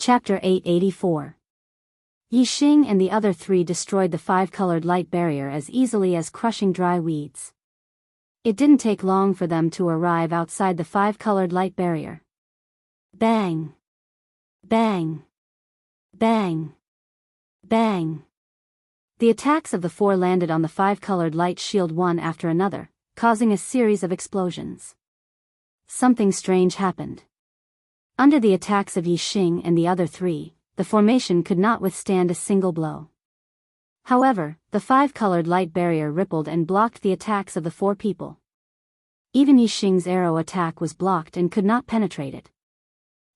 Chapter 884. Yi Xing and the other three destroyed the five-colored light barrier as easily as crushing dry weeds. It didn't take long for them to arrive outside the five-colored light barrier. Bang! Bang! Bang! Bang! The attacks of the four landed on the five-colored light shield one after another, causing a series of explosions. Something strange happened. Under the attacks of Yi Xing and the other three, the formation could not withstand a single blow. However, the five-colored light barrier rippled and blocked the attacks of the four people. Even Yi Xing's arrow attack was blocked and could not penetrate it.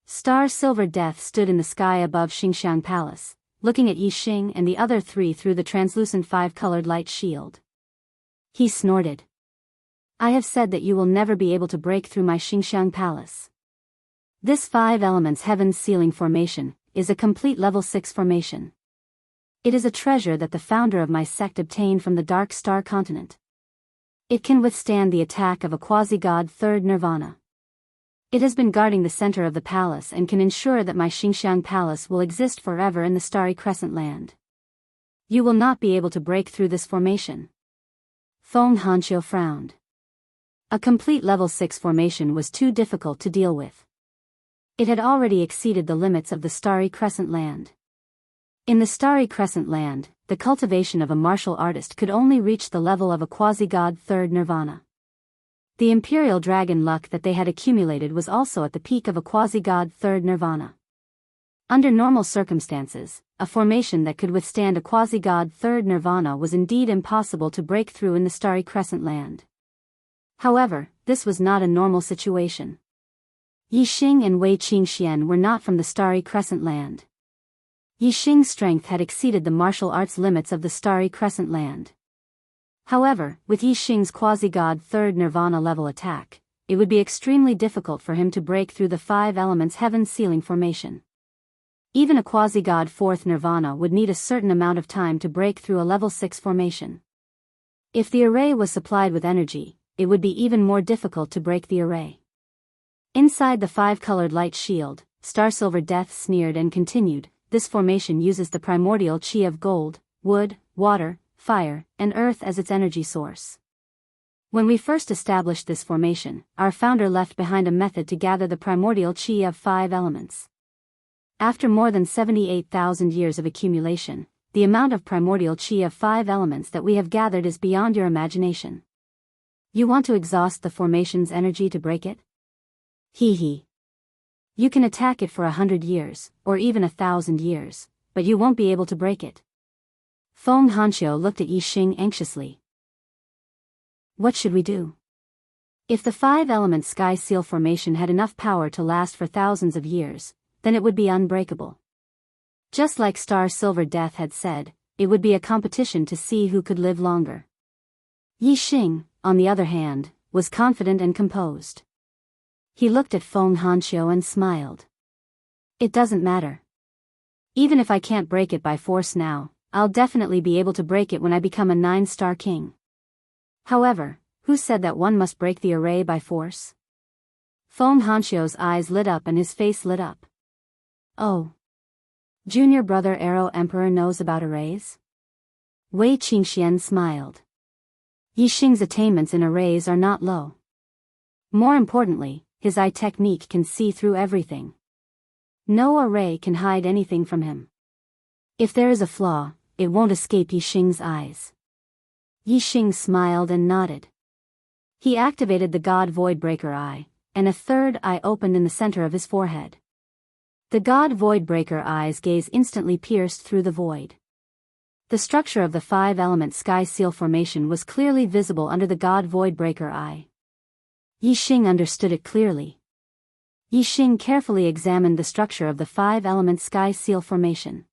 Star Silver Death stood in the sky above Xingxiang Palace, looking at Yi Xing and the other three through the translucent five-colored light shield. He snorted. "I have said that you will never be able to break through my Xingxiang Palace. This five elements heaven's ceiling formation is a complete level 6 formation. It is a treasure that the founder of my sect obtained from the Dark Star continent. It can withstand the attack of a quasi-god third nirvana. It has been guarding the center of the palace and can ensure that my Xingxiang Palace will exist forever in the Starry Crescent land. You will not be able to break through this formation." Feng Hanqiu frowned. A complete level 6 formation was too difficult to deal with. It had already exceeded the limits of the Starry Crescent land. In the Starry Crescent land, the cultivation of a martial artist could only reach the level of a quasi-god third nirvana. The imperial dragon luck that they had accumulated was also at the peak of a quasi-god third nirvana. Under normal circumstances, a formation that could withstand a quasi-god third nirvana was indeed impossible to break through in the Starry Crescent land. However, this was not a normal situation. Yi Xing and Wei Qingxian were not from the Starry Crescent land. Yi Xing's strength had exceeded the martial arts limits of the Starry Crescent land. However, with Yi Xing's quasi-god third nirvana level attack, it would be extremely difficult for him to break through the five elements heaven's ceiling formation. Even a quasi-god fourth nirvana would need a certain amount of time to break through a level 6 formation. If the array was supplied with energy, it would be even more difficult to break the array. Inside the five-colored light shield, Star Silver Death sneered and continued, "This formation uses the primordial chi of gold, wood, water, fire, and earth as its energy source. When we first established this formation, our founder left behind a method to gather the primordial chi of 5 elements. After more than 78,000 years of accumulation, the amount of primordial chi of 5 elements that we have gathered is beyond your imagination. You want to exhaust the formation's energy to break it? Hee hee. You can attack it for 100 years, or even 1,000 years, but you won't be able to break it." Feng Hanqiu looked at Yi Xing anxiously. "What should we do? If the five-element sky seal formation had enough power to last for thousands of years, then it would be unbreakable. Just like Star Silver Death had said, it would be a competition to see who could live longer." Yi Xing, on the other hand, was confident and composed. He looked at Feng Hanqiu and smiled. "It doesn't matter. Even if I can't break it by force now, I'll definitely be able to break it when I become a 9-star king. However, who said that one must break the array by force?" Feng Hanqiu's eyes lit up and his face lit up. "Oh. Junior brother Arrow Emperor knows about arrays?" Wei Qingxian smiled. "Yi Xing's attainments in arrays are not low. More importantly, his eye technique can see through everything. No array can hide anything from him. If there is a flaw, it won't escape Yi Xing's eyes." Yi Xing smiled and nodded. He activated the God Voidbreaker eye, and a third eye opened in the center of his forehead. The God Voidbreaker eye's gaze instantly pierced through the void. The structure of the five-element sky seal formation was clearly visible under the God Voidbreaker eye. Yi Xing understood it clearly. Yi Xing carefully examined the structure of the five-element sky seal formation.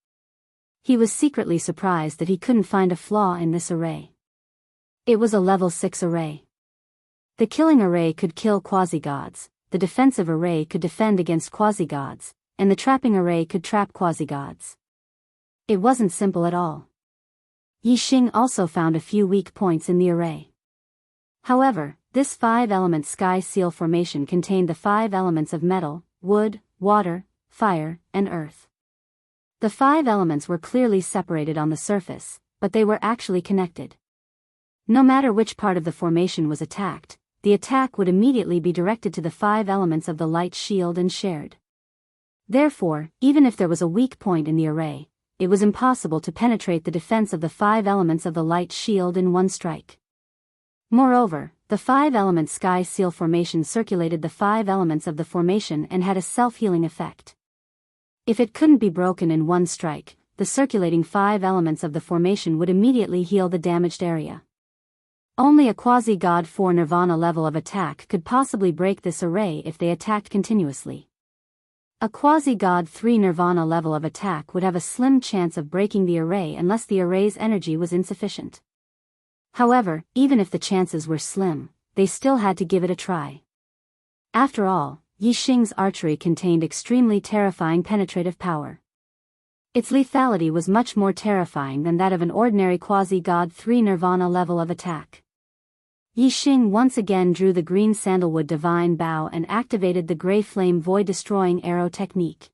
He was secretly surprised that he couldn't find a flaw in this array. It was a level 6 array. The killing array could kill quasi-gods, the defensive array could defend against quasi-gods, and the trapping array could trap quasi-gods. It wasn't simple at all. Yi Xing also found a few weak points in the array. However, this five-element sky seal formation contained the 5 elements of metal, wood, water, fire, and earth. The 5 elements were clearly separated on the surface, but they were actually connected. No matter which part of the formation was attacked, the attack would immediately be directed to the 5 elements of the light shield and shared. Therefore, even if there was a weak point in the array, it was impossible to penetrate the defense of the 5 elements of the light shield in one strike. Moreover, the 5-element sky seal formation circulated the 5 elements of the formation and had a self-healing effect. If it couldn't be broken in one strike, the circulating 5 elements of the formation would immediately heal the damaged area. Only a quasi-God 4 Nirvana level of attack could possibly break this array if they attacked continuously. A quasi-God 3 Nirvana level of attack would have a slim chance of breaking the array unless the array's energy was insufficient. However, even if the chances were slim, they still had to give it a try. After all, Yixing's archery contained extremely terrifying penetrative power. Its lethality was much more terrifying than that of an ordinary quasi-God 3 Nirvana level of attack. Yixing once again drew the green sandalwood divine bow and activated the gray flame void-destroying arrow technique.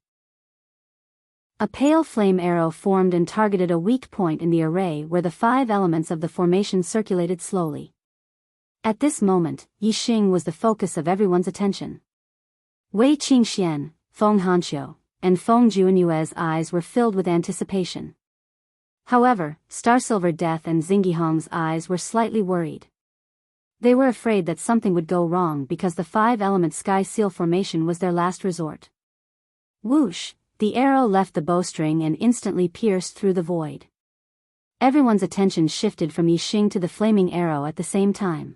A pale flame arrow formed and targeted a weak point in the array where the 5 elements of the formation circulated slowly. At this moment, Yixing was the focus of everyone's attention. Wei Qingxian, Feng Hanqiu, and Feng Juanyue's eyes were filled with anticipation. However, Starsilver Death and Xingyihong's eyes were slightly worried. They were afraid that something would go wrong because the 5-element sky seal formation was their last resort. Whoosh! The arrow left the bowstring and instantly pierced through the void. Everyone's attention shifted from Yixing to the flaming arrow at the same time.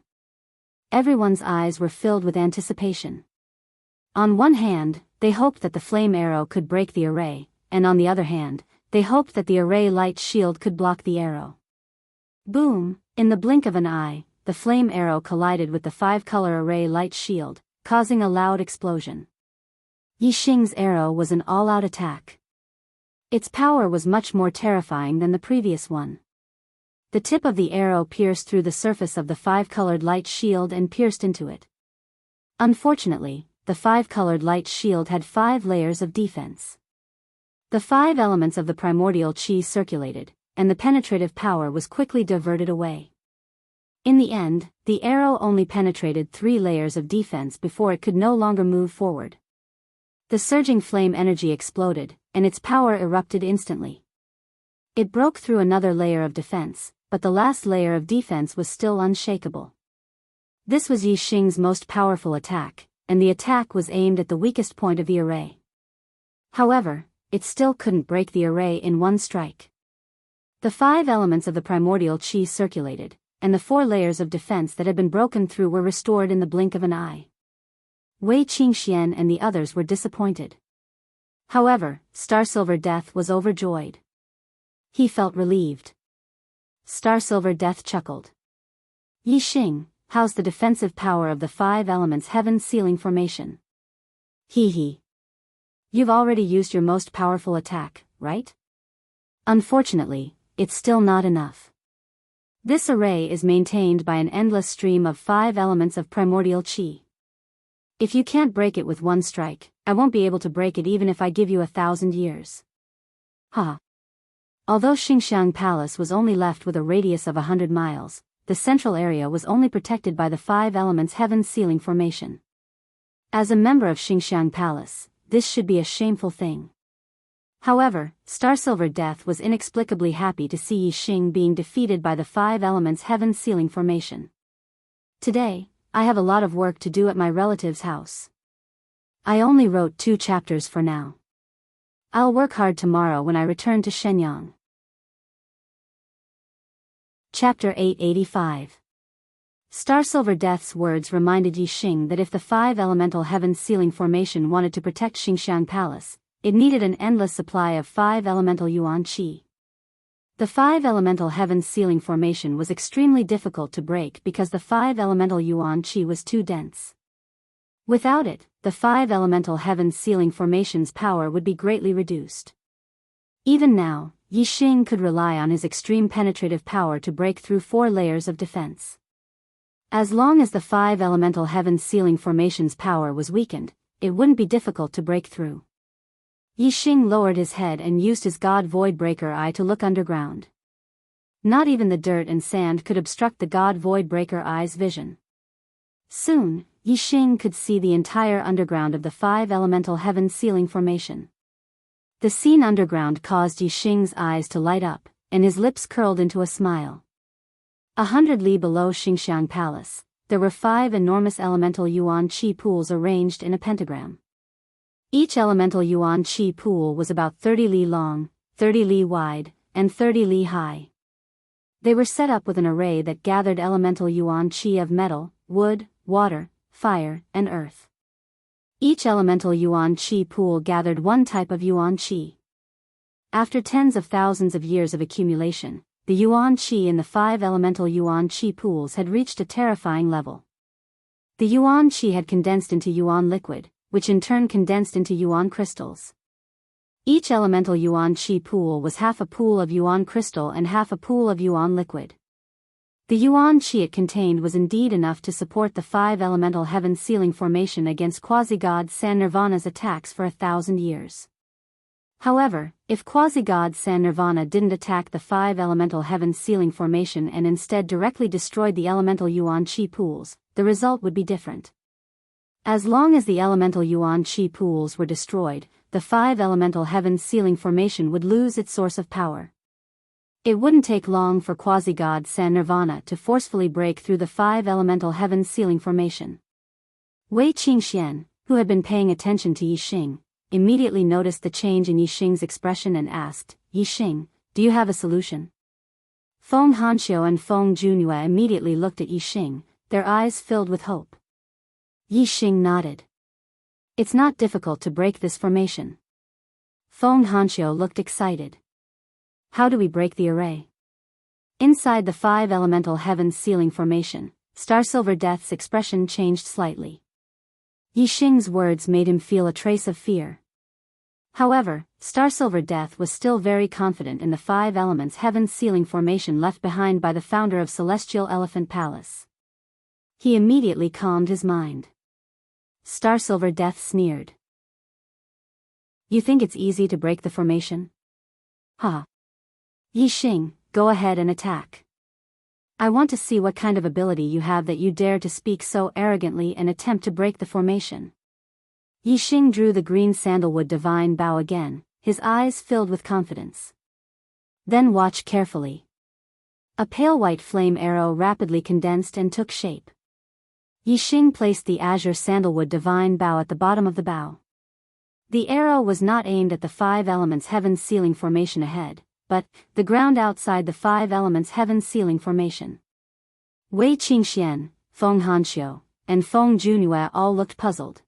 Everyone's eyes were filled with anticipation. On one hand, they hoped that the flame arrow could break the array, and on the other hand, they hoped that the array light shield could block the arrow. Boom! In the blink of an eye, the flame arrow collided with the 5-color array light shield, causing a loud explosion. Yixing's arrow was an all-out attack. Its power was much more terrifying than the previous one. The tip of the arrow pierced through the surface of the 5-colored light shield and pierced into it. Unfortunately, the 5-colored light shield had 5 layers of defense. The 5 elements of the primordial chi circulated, and the penetrative power was quickly diverted away. In the end, the arrow only penetrated 3 layers of defense before it could no longer move forward. The surging flame energy exploded, and its power erupted instantly. It broke through another layer of defense, but the last layer of defense was still unshakable. This was Yixing's most powerful attack, and the attack was aimed at the weakest point of the array. However, it still couldn't break the array in one strike. The 5 elements of the primordial chi circulated, and the 4 layers of defense that had been broken through were restored in the blink of an eye. Wei Qingxian and the others were disappointed. However, Starsilver Death was overjoyed. He felt relieved. Starsilver Death chuckled. Yixing, how's the defensive power of the 5 elements heaven sealing formation? Hee hee. You've already used your most powerful attack, right? Unfortunately, it's still not enough. This array is maintained by an endless stream of 5 elements of primordial chi. If you can't break it with one strike, I won't be able to break it even if I give you 1,000 years. Ha! Although Xingxiang Palace was only left with a radius of 100 miles, the central area was only protected by the 5 elements heaven sealing formation. As a member of Xingxiang Palace, this should be a shameful thing. However, Starsilver Death was inexplicably happy to see Yixing being defeated by the 5 elements heaven sealing formation. Today, I have a lot of work to do at my relative's house. I only wrote 2 chapters for now. I'll work hard tomorrow when I return to Shenyang. Chapter 885. Starsilver Death's words reminded Yixing that if the 5 elemental heaven sealing formation wanted to protect Xingxiang Palace, it needed an endless supply of 5 elemental yuan qi. The 5 elemental heaven sealing formation was extremely difficult to break because the 5 elemental yuan qi was too dense. Without it, the 5 elemental heaven sealing formation's power would be greatly reduced. Even now, Yixing could rely on his extreme penetrative power to break through 4 layers of defense. As long as the 5 elemental heaven sealing formation's power was weakened, it wouldn't be difficult to break through. Yixing lowered his head and used his god Voidbreaker eye to look underground. Not even the dirt and sand could obstruct the god Voidbreaker eye's vision. Soon, Yixing could see the entire underground of the five elemental heaven ceiling formation. The scene underground caused Yixing's eyes to light up, and his lips curled into a smile. 100 li below Xingxiang Palace, there were 5 enormous elemental yuan qi pools arranged in a pentagram. Each elemental yuan qi pool was about 30 li long, 30 li wide, and 30 li high. They were set up with an array that gathered elemental yuan qi of metal, wood, water, fire, and earth. Each elemental yuan qi pool gathered one type of yuan qi. After tens of thousands of years of accumulation, the yuan qi in the 5 elemental yuan qi pools had reached a terrifying level. The yuan qi had condensed into yuan liquid, which in turn condensed into yuan crystals. Each elemental yuan qi pool was half a pool of yuan crystal and half a pool of yuan liquid. The yuan qi it contained was indeed enough to support the 5 elemental heaven ceiling formation against quasi-god San Nirvana's attacks for 1,000 years. However, if quasi-god San Nirvana didn't attack the 5 elemental heaven ceiling formation and instead directly destroyed the elemental yuan qi pools, the result would be different. As long as the elemental yuan qi pools were destroyed, the 5 elemental heaven ceiling formation would lose its source of power. It wouldn't take long for quasi-god San Nirvana to forcefully break through the 5 elemental heaven ceiling formation. Wei Qingxian, who had been paying attention to Yixing, immediately noticed the change in Yixing's expression and asked, "Yixing, do you have a solution?" Feng Hanxiu and Feng Junhua immediately looked at Yixing, their eyes filled with hope. Yixing nodded. "It's not difficult to break this formation." Feng Hanxiu looked excited. "How do we break the array?" Inside the 5 elemental heaven ceiling formation, Starsilver Death's expression changed slightly. Yixing's words made him feel a trace of fear. However, Starsilver Death was still very confident in the 5 elements heaven ceiling formation left behind by the founder of Celestial Elephant Palace. He immediately calmed his mind. Starsilver Death sneered. "You think it's easy to break the formation? Ha! Yixing, go ahead and attack. I want to see what kind of ability you have that you dare to speak so arrogantly and attempt to break the formation." Yixing drew the green sandalwood divine bow again, his eyes filled with confidence. "Then watch carefully." A pale white flame arrow rapidly condensed and took shape. Yixing placed the azure sandalwood divine bow at the bottom of the bow. The arrow was not aimed at the 5 elements heaven ceiling formation ahead, but the ground outside the 5 elements heaven ceiling formation. Wei Qingxian, Feng Hanxiu, and Feng Junhua all looked puzzled.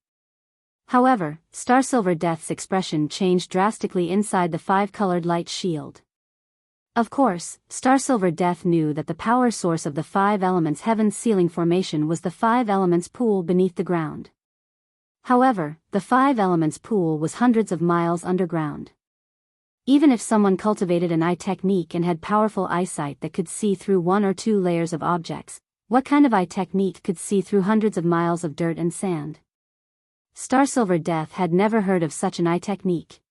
However, Starsilver Death's expression changed drastically inside the 5-colored light shield. Of course, Starsilver Death knew that the power source of the 5 elements heaven ceiling formation was the 5 elements pool beneath the ground. However, the 5 elements pool was hundreds of miles underground. Even if someone cultivated an eye technique and had powerful eyesight that could see through 1 or 2 layers of objects, what kind of eye technique could see through hundreds of miles of dirt and sand? Starsilver Death had never heard of such an eye technique.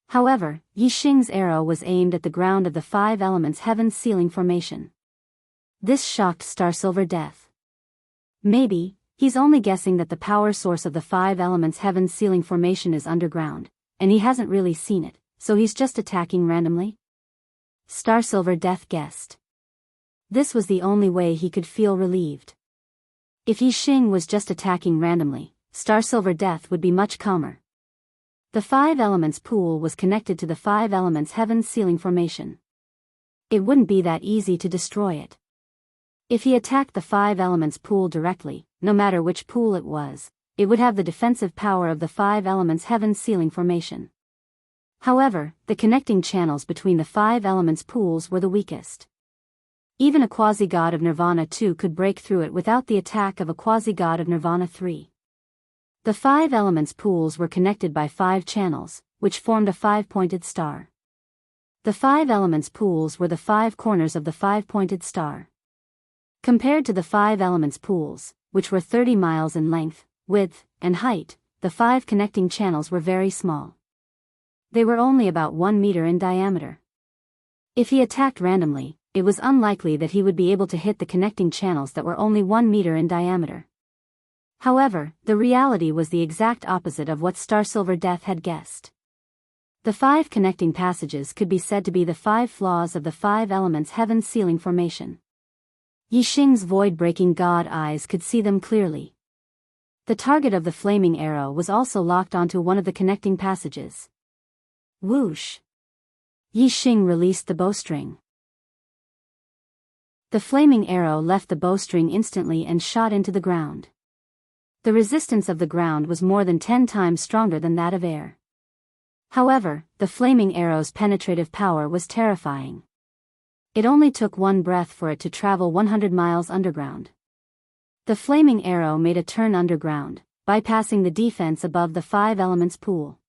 However, Yixing's arrow was aimed at the ground of the 5 elements heaven ceiling formation. This shocked Starsilver Death. Maybe, he's only guessing that the power source of the 5 elements heaven ceiling formation is underground, and he hasn't really seen it, so he's just attacking randomly? Starsilver Death guessed. This was the only way he could feel relieved. If Yixing was just attacking randomly, Starsilver Death would be much calmer. The 5 elements pool was connected to the 5 elements heaven ceiling formation. It wouldn't be that easy to destroy it. If he attacked the 5 elements pool directly, no matter which pool it would have the defensive power of the 5 elements heaven ceiling formation. However, the connecting channels between the 5 elements pools were the weakest. Even a quasi-god of Nirvana 2 could break through it without the attack of a quasi-god of Nirvana 3. The 5 elements pools were connected by 5 channels, which formed a 5-pointed star. The 5 elements pools were the 5 corners of the 5-pointed star. Compared to the 5 elements pools, which were 30 miles in length, width, and height, the 5 connecting channels were very small. They were only about 1 meter in diameter. If he attacked randomly, it was unlikely that he would be able to hit the connecting channels that were only 1 meter in diameter. However, the reality was the exact opposite of what Starsilver Death had guessed. The 5 connecting passages could be said to be the 5 flaws of the 5 elements heaven's sealing formation. Yixing's void-breaking god eyes could see them clearly. The target of the flaming arrow was also locked onto one of the connecting passages. Whoosh! Yixing released the bowstring. The flaming arrow left the bowstring instantly and shot into the ground. The resistance of the ground was more than 10 times stronger than that of air. However, the flaming arrow's penetrative power was terrifying. It only took 1 breath for it to travel 100 miles underground. The flaming arrow made a turn underground, bypassing the defense above the 5 elements pool.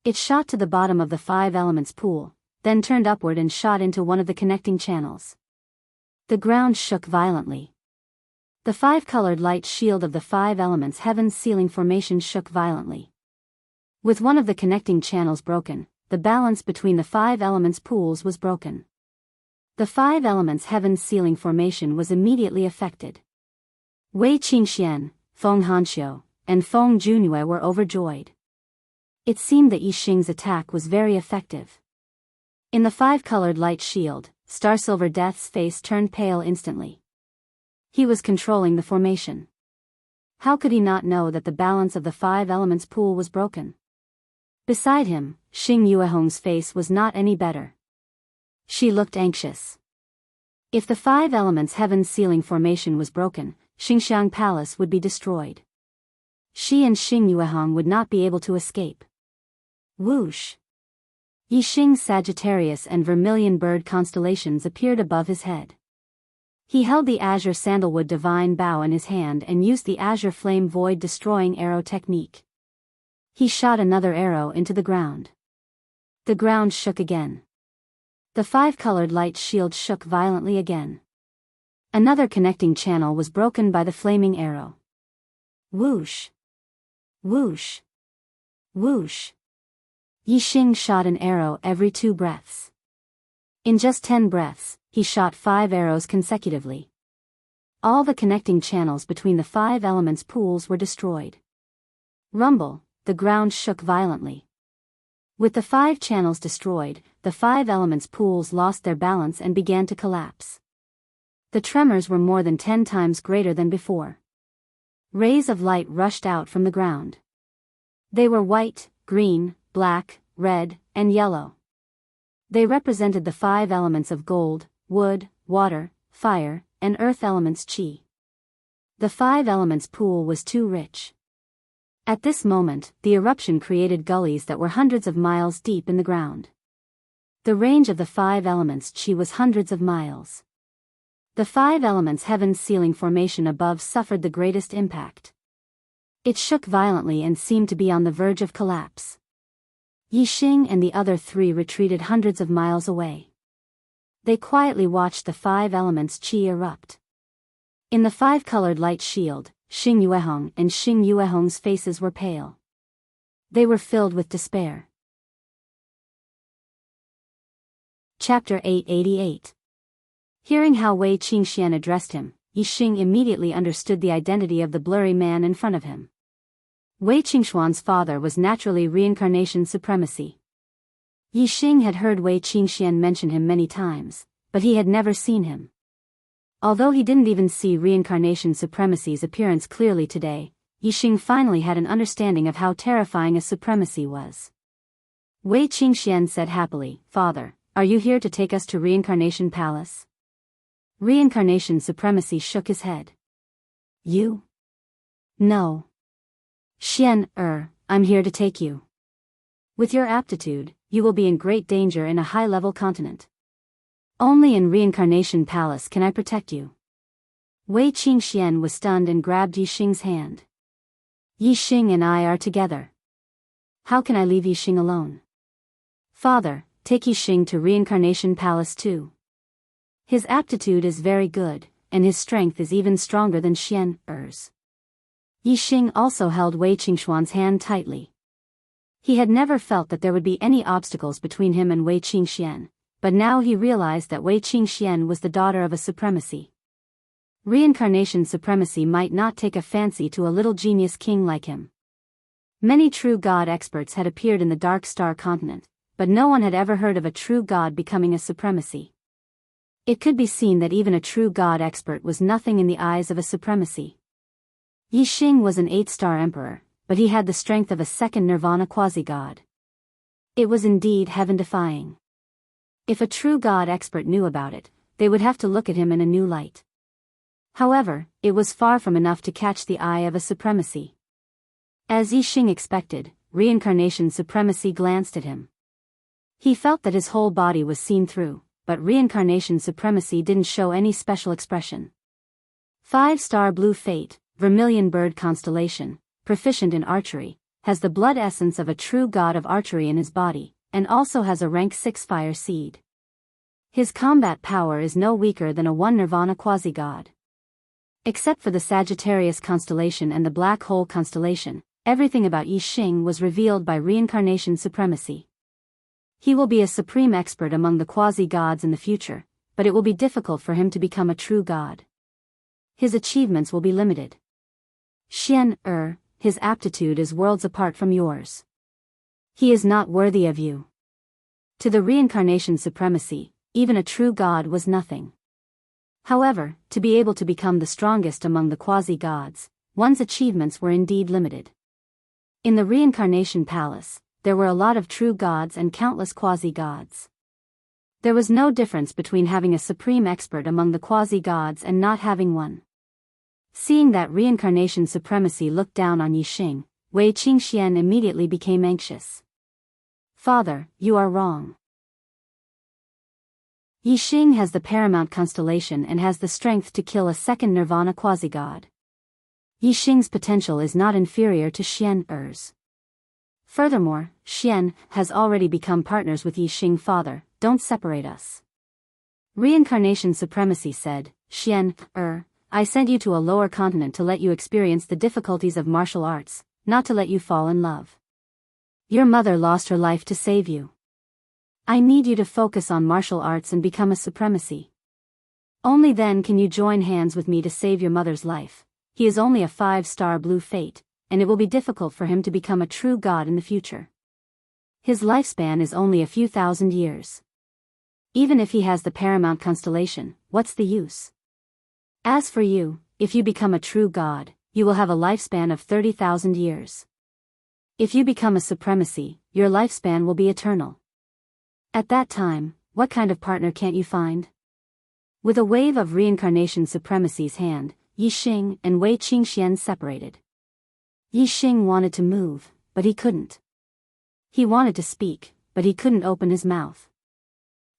It shot to the bottom of the 5 elements pool, then turned upward and shot into one of the connecting channels. The ground shook violently. The 5-colored light shield of the 5 elements heaven's sealing formation shook violently. With one of the connecting channels broken, the balance between the 5 elements pools was broken. The 5 elements heaven's sealing formation was immediately affected. Wei Qingxian, Feng Hanxiu, and Feng Junyue were overjoyed. It seemed that Yixing's attack was very effective. In the 5-colored light shield, Starsilver Death's face turned pale instantly. He was controlling the formation. How could he not know that the balance of the 5 elements pool was broken? Beside him, Xing Yuehong's face was not any better. She looked anxious. If the 5 elements heaven's sealing formation was broken, Xingxiang Palace would be destroyed. She and Xing Yuehong would not be able to escape. Whoosh! Yixing's Sagittarius and Vermilion bird constellations appeared above his head. He held the Azure Sandalwood Divine Bow in his hand and used the Azure Flame Void Destroying Arrow technique. He shot another arrow into the ground. The ground shook again. The 5-colored light shield shook violently again. Another connecting channel was broken by the flaming arrow. Whoosh! Whoosh! Whoosh! Yixing shot an arrow every 2 breaths. In just 10 breaths, he shot 5 arrows consecutively. All the connecting channels between the 5 elements pools were destroyed. Rumble, the ground shook violently. With the 5 channels destroyed, the 5 elements pools lost their balance and began to collapse. The tremors were more than 10 times greater than before. Rays of light rushed out from the ground. They were white, green, black, red, and yellow. They represented the 5 elements of gold, wood, water, fire, and earth elements chi. The 5 elements pool was too rich. At this moment, the eruption created gullies that were hundreds of miles deep in the ground. The range of the 5 elements chi was hundreds of miles. The 5 elements heaven's sealing formation above suffered the greatest impact. It shook violently and seemed to be on the verge of collapse. Yixing and the other 3 retreated hundreds of miles away. They quietly watched the 5 elements chi erupt. In the 5-colored light shield, Xing Yuehong and Xing Yuehong's faces were pale. They were filled with despair. Chapter 888. Hearing how Wei Qingxian addressed him, Yixing immediately understood the identity of the blurry man in front of him. Wei Qingxuan's father was naturally reincarnation supremacy. Yixing had heard Wei Qingxian mention him many times, but he had never seen him. Although he didn't even see reincarnation supremacy's appearance clearly today, Yixing finally had an understanding of how terrifying a supremacy was. Wei Qingxian said happily, "Father, are you here to take us to Reincarnation Palace?" Reincarnation supremacy shook his head. You? No. I'm here to take you. With your aptitude, you will be in great danger in a high-level continent. Only in Reincarnation Palace can I protect you. Wei Qingxian was stunned and grabbed Yixing's hand. Yixing and I are together. How can I leave Yixing alone? Father, take Yixing to Reincarnation Palace too. His aptitude is very good, and his strength is even stronger than Xian'er's. Yixing also held Wei Qingxuan's hand tightly. He had never felt that there would be any obstacles between him and Wei Qingxian, but now he realized that Wei Qingxian was the daughter of a supremacy. Reincarnation supremacy might not take a fancy to a little genius king like him. Many true god experts had appeared in the Dark Star continent, but no one had ever heard of a true god becoming a supremacy. It could be seen that even a true god expert was nothing in the eyes of a supremacy. Yi Xing was an 8-star emperor, but he had the strength of a second nirvana quasi-god. It was indeed heaven-defying. If a true god expert knew about it, they would have to look at him in a new light. However, it was far from enough to catch the eye of a supremacy. As Yi Xing expected, reincarnation supremacy glanced at him. He felt that his whole body was seen through, but reincarnation supremacy didn't show any special expression. 5-star blue fate, vermilion bird constellation, proficient in archery, has the blood essence of a true god of archery in his body, and also has a rank 6 fire seed. His combat power is no weaker than a 1 nirvana quasi-god. Except for the Sagittarius constellation and the Black Hole constellation, everything about Yi Xing was revealed by reincarnation supremacy. He will be a supreme expert among the quasi-gods in the future, but it will be difficult for him to become a true god. His achievements will be limited. Xian, his aptitude is worlds apart from yours. He is not worthy of you. To the reincarnation supremacy, even a true god was nothing. However, to be able to become the strongest among the quasi-gods, one's achievements were indeed limited. In the reincarnation palace, there were a lot of true gods and countless quasi-gods. There was no difference between having a supreme expert among the quasi-gods and not having one. Seeing that reincarnation supremacy looked down on Yi Xing, Wei Qingxian immediately became anxious. Father, you are wrong. Yi Xing has the paramount constellation and has the strength to kill a second nirvana quasi-god. Yi Xing's potential is not inferior to Xian's. Furthermore, Xian has already become partners with Yi Xing. Father, don't separate us. Reincarnation supremacy said, Xian, I sent you to a lower continent to let you experience the difficulties of martial arts, not to let you fall in love. Your mother lost her life to save you. I need you to focus on martial arts and become a supremacy. Only then can you join hands with me to save your mother's life. He is only a 5-star blue fate, and it will be difficult for him to become a true god in the future. His lifespan is only a few thousand years. Even if he has the paramount constellation, what's the use? As for you, if you become a true god, you will have a lifespan of 30,000 years. If you become a supremacy, your lifespan will be eternal. At that time, what kind of partner can't you find? With a wave of reincarnation supremacy's hand, Yi Xing and Wei Qingxian separated. Yi Xing wanted to move, but he couldn't. He wanted to speak, but he couldn't open his mouth.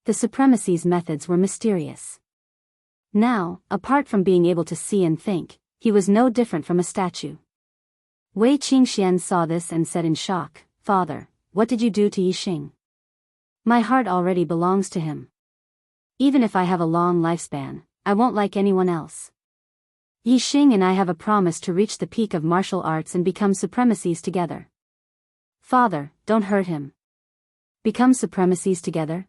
The supremacy's methods were mysterious. Now, apart from being able to see and think, he was no different from a statue. Wei Qingxian saw this and said in shock, Father, what did you do to Yi Xing? My heart already belongs to him. Even if I have a long lifespan, I won't like anyone else. Yi Xing and I have a promise to reach the peak of martial arts and become supremacies together. Father, don't hurt him. Become supremacies together?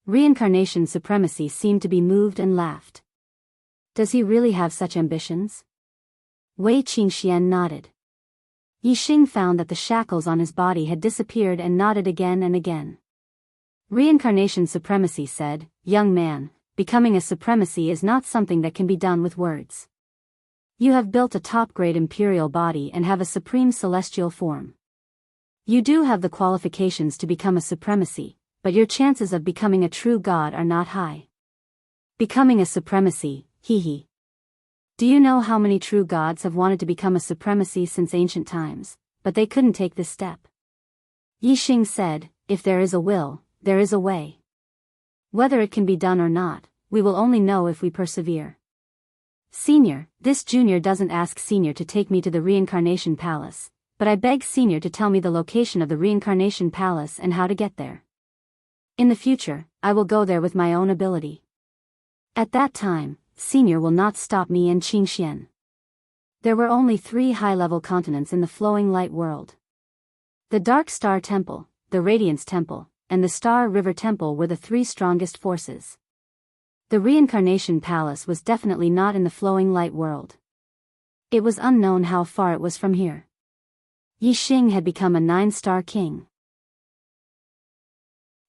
Reincarnation supremacy seemed to be moved and laughed. Does he really have such ambitions? Wei Qingxian nodded. Yi Xing found that the shackles on his body had disappeared and nodded again and again. Reincarnation supremacy said, Young man, becoming a supremacy is not something that can be done with words. You have built a top-grade imperial body and have a supreme celestial form. You do have the qualifications to become a supremacy, but your chances of becoming a true god are not high. Becoming a supremacy, hee. Do you know how many true gods have wanted to become a supremacy since ancient times, but they couldn't take this step? Yi Xing said, If there is a will, there is a way. Whether it can be done or not, we will only know if we persevere. Senior, this junior doesn't ask Senior to take me to the reincarnation palace, but I beg Senior to tell me the location of the reincarnation palace and how to get there. In the future, I will go there with my own ability. At that time, Senior will not stop me and Qingxian. There were only 3 high-level continents in the flowing light world. The Dark Star Temple, the Radiance Temple, and the Star River Temple were the three strongest forces. The Reincarnation Palace was definitely not in the flowing light world. It was unknown how far it was from here. Yi Xing had become a 9-star king.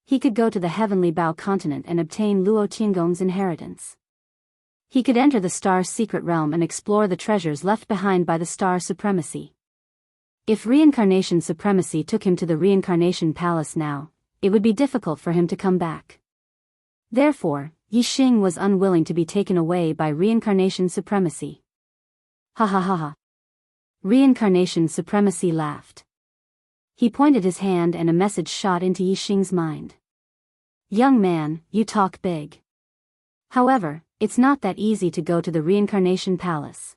He could go to the Heavenly Bao continent and obtain Luo Tiangong's inheritance. He could enter the Star's secret realm and explore the treasures left behind by the Star Supremacy. If Reincarnation Supremacy took him to the Reincarnation Palace now, it would be difficult for him to come back. Therefore, Yi Xing was unwilling to be taken away by Reincarnation Supremacy. Ha ha ha ha. Reincarnation Supremacy laughed. He pointed his hand and a message shot into Yi Xing's mind. Young man, you talk big. However, it's not that easy to go to the Reincarnation Palace.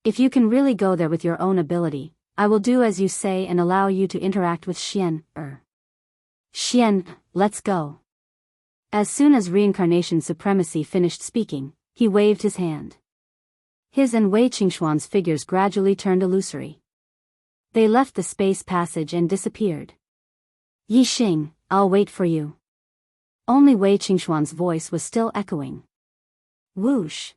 If you can really go there with your own ability, I will do as you say and allow you to interact with Xian. Xian, let's go. As soon as Reincarnation Supremacy finished speaking, he waved his hand. His and Wei Qingxuan's figures gradually turned illusory. They left the space passage and disappeared. Yi Xing, I'll wait for you. Only Wei Qingxuan's voice was still echoing. Whoosh.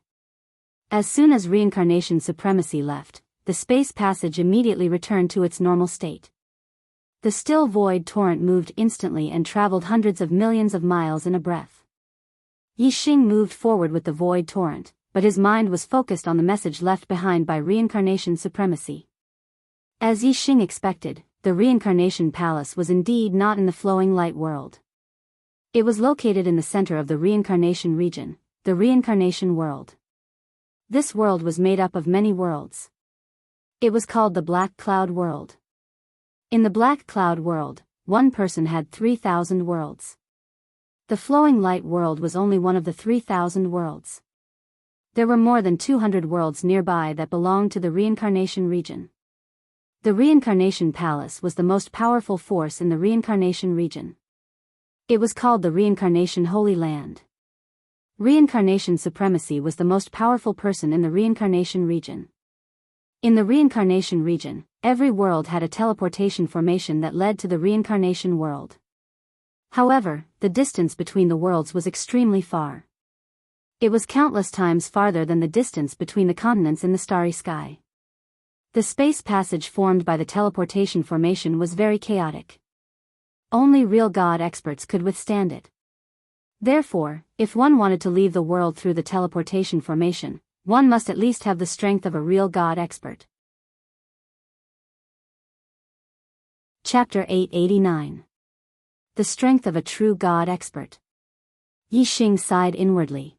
As soon as Reincarnation Supremacy left, the space passage immediately returned to its normal state. The still void torrent moved instantly and traveled hundreds of millions of miles in a breath. Yi Xing moved forward with the void torrent, but his mind was focused on the message left behind by Reincarnation Supremacy. As Yi Xing expected, the Reincarnation Palace was indeed not in the flowing light world. It was located in the center of the Reincarnation region, the Reincarnation World. This world was made up of many worlds. It was called the Black Cloud World. In the Black Cloud World, one person had 3,000 worlds. The Flowing Light World was only one of the 3,000 worlds. There were more than 200 worlds nearby that belonged to the Reincarnation region. The Reincarnation Palace was the most powerful force in the Reincarnation region. It was called the Reincarnation Holy Land. Reincarnation Supremacy was the most powerful person in the Reincarnation region. In the Reincarnation region, every world had a teleportation formation that led to the Reincarnation world. However, the distance between the worlds was extremely far. It was countless times farther than the distance between the continents in the starry sky. The space passage formed by the teleportation formation was very chaotic. Only real God experts could withstand it. Therefore, if one wanted to leave the world through the teleportation formation, one must at least have the strength of a real God expert. Chapter 889. The Strength of a True God Expert. Yi Xing sighed inwardly.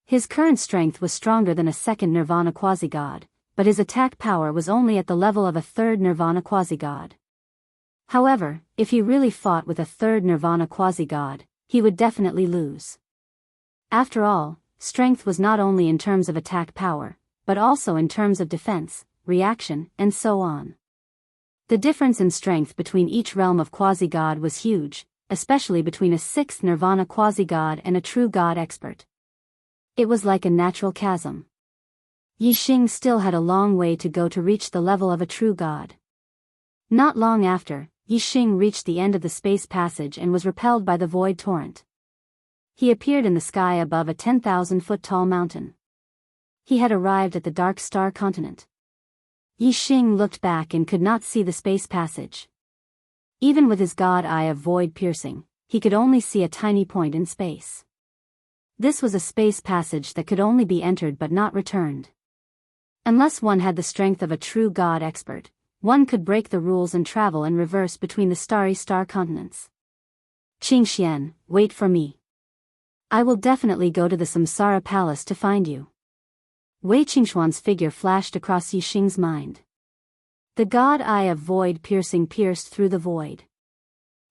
His current strength was stronger than a second Nirvana quasi-god, but his attack power was only at the level of a third Nirvana quasi-god. However, if he really fought with a third Nirvana quasi-god, he would definitely lose. After all, strength was not only in terms of attack power, but also in terms of defense, reaction, and so on. The difference in strength between each realm of quasi-god was huge, especially between a sixth Nirvana quasi-god and a true God expert. It was like a natural chasm. Yi Xing still had a long way to go to reach the level of a true god. Not long after, Yi Xing reached the end of the space passage and was repelled by the void torrent. He appeared in the sky above a 10,000-foot tall mountain. He had arrived at the Dark Star continent. Yi Xing looked back and could not see the space passage. Even with his god eye of void piercing, he could only see a tiny point in space. This was a space passage that could only be entered but not returned. Unless one had the strength of a true god expert, one could break the rules and travel in reverse between the starry star continents. Qingxian, wait for me. I will definitely go to the Samsara Palace to find you. Wei Qingxuan's figure flashed across Yi Xing's mind. The god eye of void piercing pierced through the void.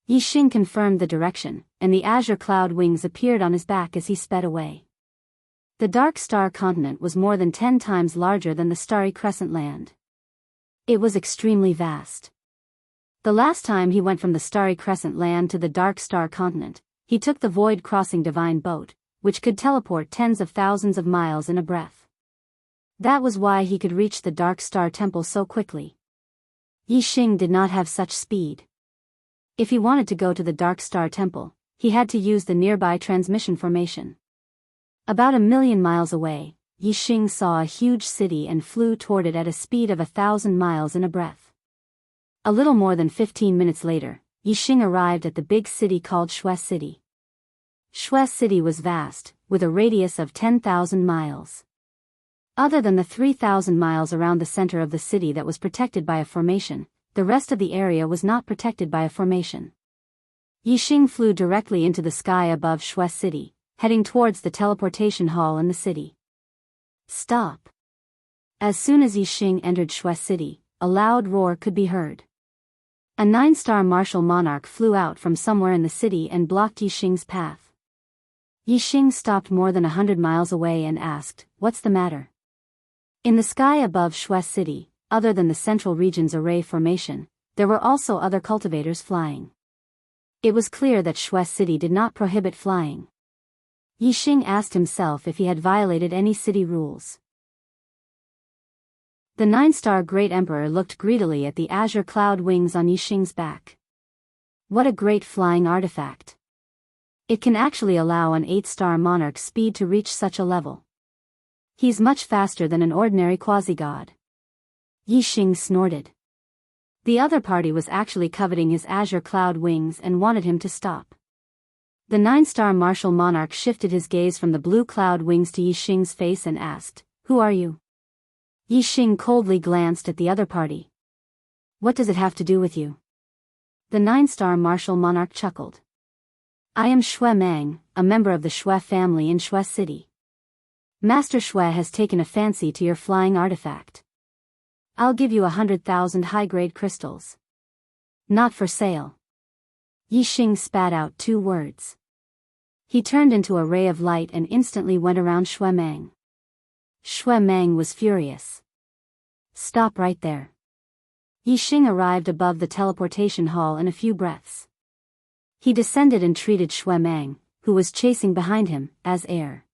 Yi Xing confirmed the direction, and the azure cloud wings appeared on his back as he sped away. The Dark Star continent was more than 10 times larger than the Starry Crescent land. It was extremely vast. The last time he went from the Starry Crescent land to the Dark Star continent, he took the Void Crossing Divine Boat, which could teleport tens of thousands of miles in a breath. That was why he could reach the Dark Star Temple so quickly. Yixing did not have such speed. If he wanted to go to the Dark Star Temple, he had to use the nearby transmission formation. About 1,000,000 miles away, Yixing saw a huge city and flew toward it at a speed of 1,000 miles in a breath. A little more than 15 minutes later, Yixing arrived at the big city called Shui City. Shui City was vast, with a radius of 10,000 miles. Other than the 3,000 miles around the center of the city that was protected by a formation, the rest of the area was not protected by a formation. Yixing flew directly into the sky above Shui City, heading towards the teleportation hall in the city. Stop! As soon as Yixing entered Shui City, a loud roar could be heard. A 9-star martial monarch flew out from somewhere in the city and blocked Yixing's path. Yixing stopped more than 100 miles away and asked, "What's the matter?" In the sky above Shui City, other than the central region's array formation, there were also other cultivators flying. It was clear that Shui City did not prohibit flying. Yixing asked himself if he had violated any city rules. The 9-star Great Emperor looked greedily at the azure cloud wings on Yixing's back. What a great flying artifact! It can actually allow an 8-star monarch's speed to reach such a level. He's much faster than an ordinary quasi-god. Yixing snorted. The other party was actually coveting his azure cloud wings and wanted him to stop. The 9-star martial monarch shifted his gaze from the blue cloud wings to Yixing's face and asked, "Who are you?" Yixing coldly glanced at the other party. "What does it have to do with you?" The 9-star martial monarch chuckled. "I am Shui Mang, a member of the Shui family in Shui City. Master Shui has taken a fancy to your flying artifact. I'll give you 100,000 high-grade crystals. Not for sale." Yixing spat out 2 words. He turned into a ray of light and instantly went around Shui Mang. Shui Mang was furious. "Stop right there." Yixing arrived above the teleportation hall in a few breaths. He descended and treated Shui Mang, who was chasing behind him, as air.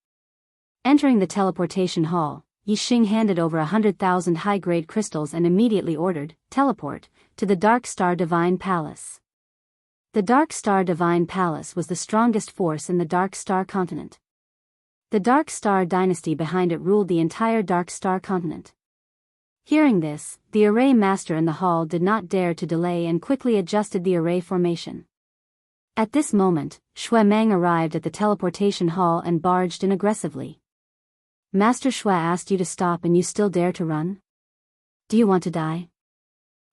Entering the teleportation hall, Yixing handed over 100,000 high-grade crystals and immediately ordered, "Teleport," to the Dark Star Divine Palace. The Dark Star Divine Palace was the strongest force in the Dark Star continent. The Dark Star dynasty behind it ruled the entire Dark Star continent. Hearing this, the array master in the hall did not dare to delay and quickly adjusted the array formation. At this moment, Shui Mang arrived at the teleportation hall and barged in aggressively. "Master Shui asked you to stop and you still dare to run? Do you want to die?"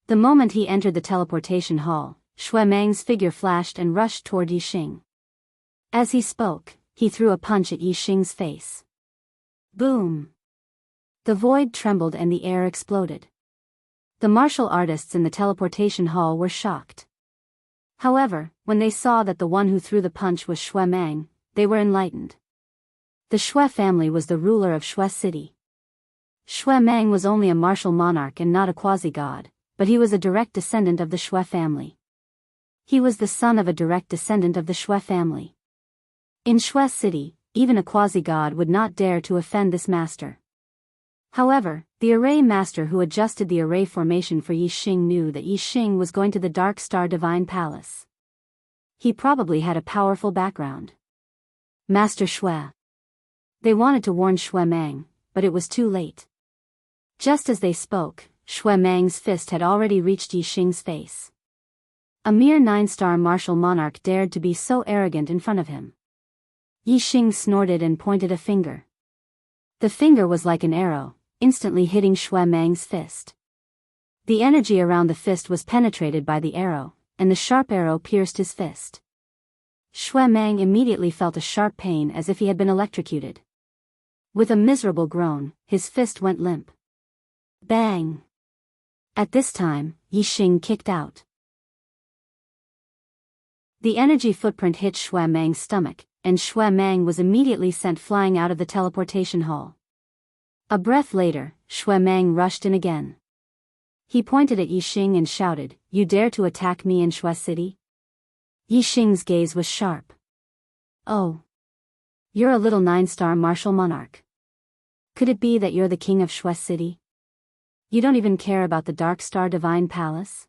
The moment he entered the teleportation hall, Shui Mang's figure flashed and rushed toward Yixing. As he spoke, he threw a punch at Yixing's face. Boom! The void trembled and the air exploded. The martial artists in the teleportation hall were shocked. However, when they saw that the one who threw the punch was Shui Mang, they were enlightened. The Shui family was the ruler of Shui City. Shui Mang was only a martial monarch and not a quasi-god, but he was a direct descendant of the Shui family. He was the son of a direct descendant of the Shui family. In Shui City, even a quasi-god would not dare to offend this master. However, the array master who adjusted the array formation for Yixing knew that Yixing was going to the Dark Star Divine Palace. He probably had a powerful background. Master Shui. They wanted to warn Shui Mang, but it was too late. Just as they spoke, Shui Mang's fist had already reached Yixing's face. A mere 9-star martial monarch dared to be so arrogant in front of him. Yixing snorted and pointed a finger. The finger was like an arrow, instantly hitting Shui Mang's fist. The energy around the fist was penetrated by the arrow, and the sharp arrow pierced his fist. Shui Mang immediately felt a sharp pain as if he had been electrocuted. With a miserable groan, his fist went limp. Bang! At this time, Yixing kicked out. The energy footprint hit Shui Mang's stomach, and Shui Mang was immediately sent flying out of the teleportation hall. A breath later, Shui Mang rushed in again. He pointed at Yixing and shouted, "You dare to attack me in Shui City?" Yixing's gaze was sharp. "Oh. You're a little 9-star martial monarch. Could it be that you're the king of Shui City?" You don't even care about the Dark Star Divine Palace?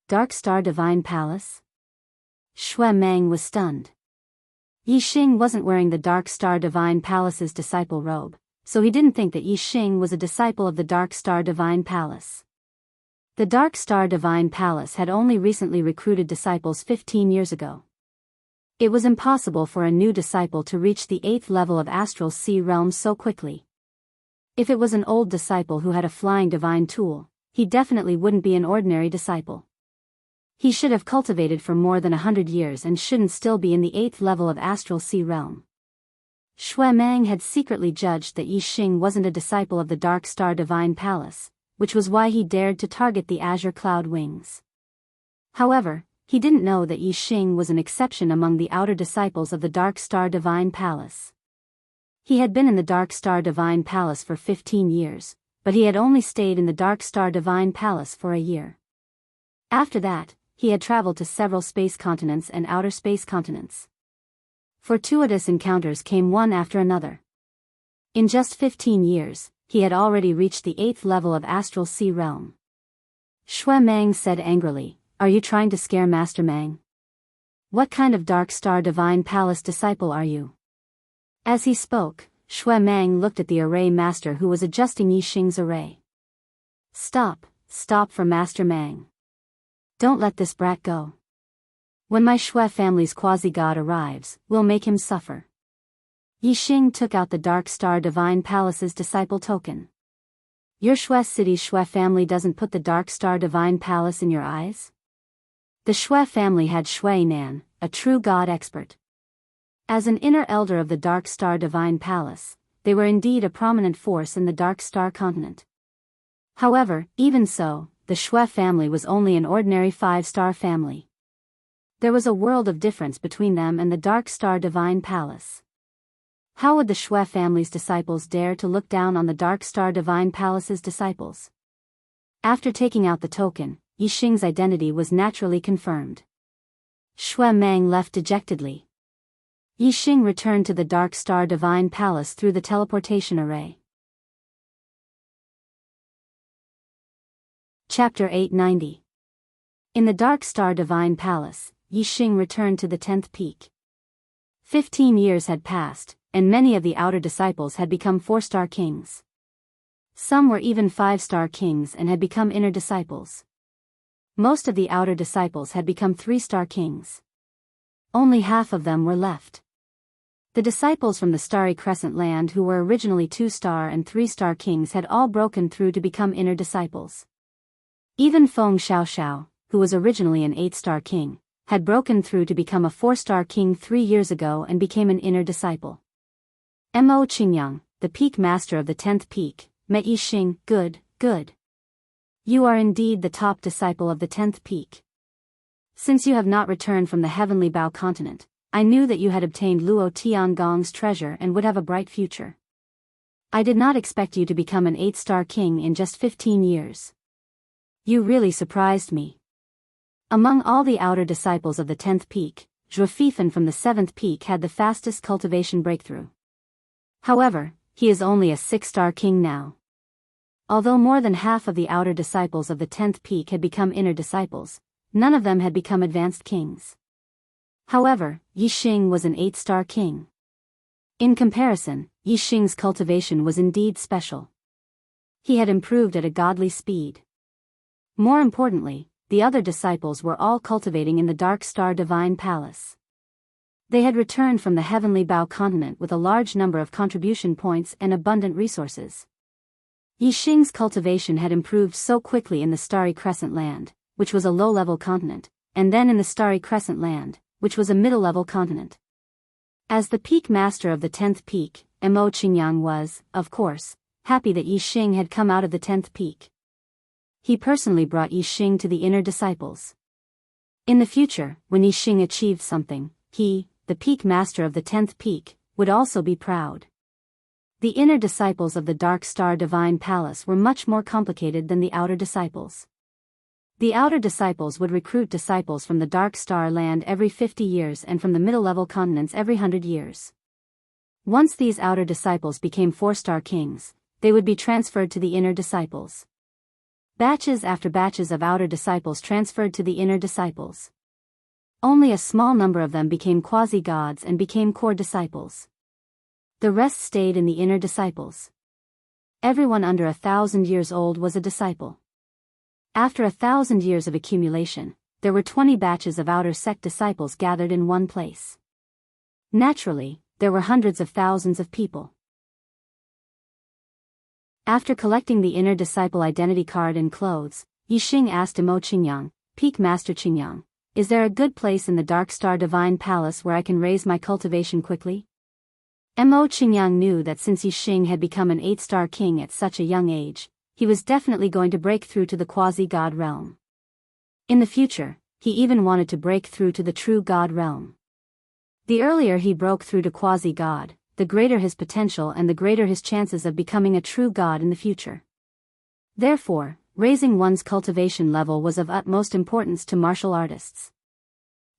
Dark Star Divine Palace? Shui Meng was stunned. Yi Xing wasn't wearing the Dark Star Divine Palace's disciple robe, so he didn't think that Yi Xing was a disciple of the Dark Star Divine Palace. The Dark Star Divine Palace had only recently recruited disciples 15 years ago. It was impossible for a new disciple to reach the 8th level of Astral Sea Realm so quickly. If it was an old disciple who had a flying divine tool, he definitely wouldn't be an ordinary disciple. He should have cultivated for more than 100 years and shouldn't still be in the 8th level of Astral Sea Realm. Shui Meng had secretly judged that Yi Xing wasn't a disciple of the Dark Star Divine Palace, which was why he dared to target the Azure Cloud Wings. However, he didn't know that Yi Xing was an exception among the outer disciples of the Dark Star Divine Palace. He had been in the Dark Star Divine Palace for 15 years, but he had only stayed in the Dark Star Divine Palace for a year. After that, he had traveled to several space continents and outer space continents. Fortuitous encounters came one after another. In just 15 years, he had already reached the 8th level of Astral Sea Realm. Shui Meng said angrily, "Are you trying to scare Master Meng? What kind of Dark Star Divine Palace disciple are you?" As he spoke, Shui Meng looked at the array master who was adjusting Yi Xing's array. Stop for Master Meng. Don't let this brat go. When my Shui family's quasi-god arrives, we'll make him suffer. Yi Xing took out the Dark Star Divine Palace's disciple token. Your Shui City's Shui family doesn't put the Dark Star Divine Palace in your eyes? The Shui family had Shui Nan, a true god expert. As an inner elder of the Dark Star Divine Palace, they were indeed a prominent force in the Dark Star continent. However, even so, the Shui family was only an ordinary 5-star family. There was a world of difference between them and the Dark Star Divine Palace. How would the Shui family's disciples dare to look down on the Dark Star Divine Palace's disciples? After taking out the token, Yi Xing's identity was naturally confirmed. Shui Meng left dejectedly. Yi Xing returned to the Dark Star Divine Palace through the teleportation array. Chapter 890. In the Dark Star Divine Palace, Yi Xing returned to the 10th peak. 15 years had passed, and many of the outer disciples had become 4-star kings. Some were even 5-star kings and had become inner disciples. Most of the outer disciples had become 3-star kings. Only half of them were left. The disciples from the Starry Crescent land who were originally 2-star and 3-star kings had all broken through to become inner disciples. Even Feng Xiaoxiao, who was originally an 8-star king, had broken through to become a 4-star king 3 years ago and became an inner disciple. Mo Qingyang, the peak master of the 10th peak, met Yi Xing. Good. You are indeed the top disciple of the 10th peak. Since you have not returned from the Heavenly Bao continent, I knew that you had obtained Luo Tiangong's treasure and would have a bright future. I did not expect you to become an 8-star king in just 15 years. You really surprised me. Among all the outer disciples of the 10th peak, Zhuo Fifan from the 7th peak had the fastest cultivation breakthrough. However, he is only a 6-star king now. Although more than half of the outer disciples of the 10th peak had become inner disciples, none of them had become advanced kings. However, Yi Xing was an 8-star king. In comparison, Yi Xing's cultivation was indeed special. He had improved at a godly speed. More importantly, the other disciples were all cultivating in the Dark Star Divine Palace. They had returned from the Heavenly Bao continent with a large number of contribution points and abundant resources. Yi Xing's cultivation had improved so quickly in the Starry Crescent land, which was a low-level continent, and then in the Starry Crescent land, which was a middle-level continent. As the peak master of the 10th peak, Mo Qingyang was, of course, happy that Yi Xing had come out of the 10th peak. He personally brought Yi Xing to the inner disciples. In the future, when Yi Xing achieved something, he, the peak master of the 10th peak, would also be proud. The inner disciples of the Dark Star Divine Palace were much more complicated than the outer disciples. The outer disciples would recruit disciples from the Dark Star land every 50 years and from the middle-level continents every 100 years. Once these outer disciples became 4-star kings, they would be transferred to the inner disciples. Batches after batches of outer disciples transferred to the inner disciples. Only a small number of them became quasi-gods and became core disciples. The rest stayed in the inner disciples. Everyone under 1,000 years old was a disciple. After 1,000 years of accumulation, there were 20 batches of outer sect disciples gathered in one place. Naturally, there were hundreds of thousands of people. After collecting the inner disciple identity card and clothes, Yixing asked Imo Qingyang, Peak Master Qingyang, "Is there a good place in the Dark Star Divine Palace where I can raise my cultivation quickly?" Imo Qingyang knew that since Yixing had become an 8-star king at such a young age, he was definitely going to break through to the quasi-god realm. In the future, he even wanted to break through to the true god realm. The earlier he broke through to quasi-god, the greater his potential and the greater his chances of becoming a true god in the future. Therefore, raising one's cultivation level was of utmost importance to martial artists.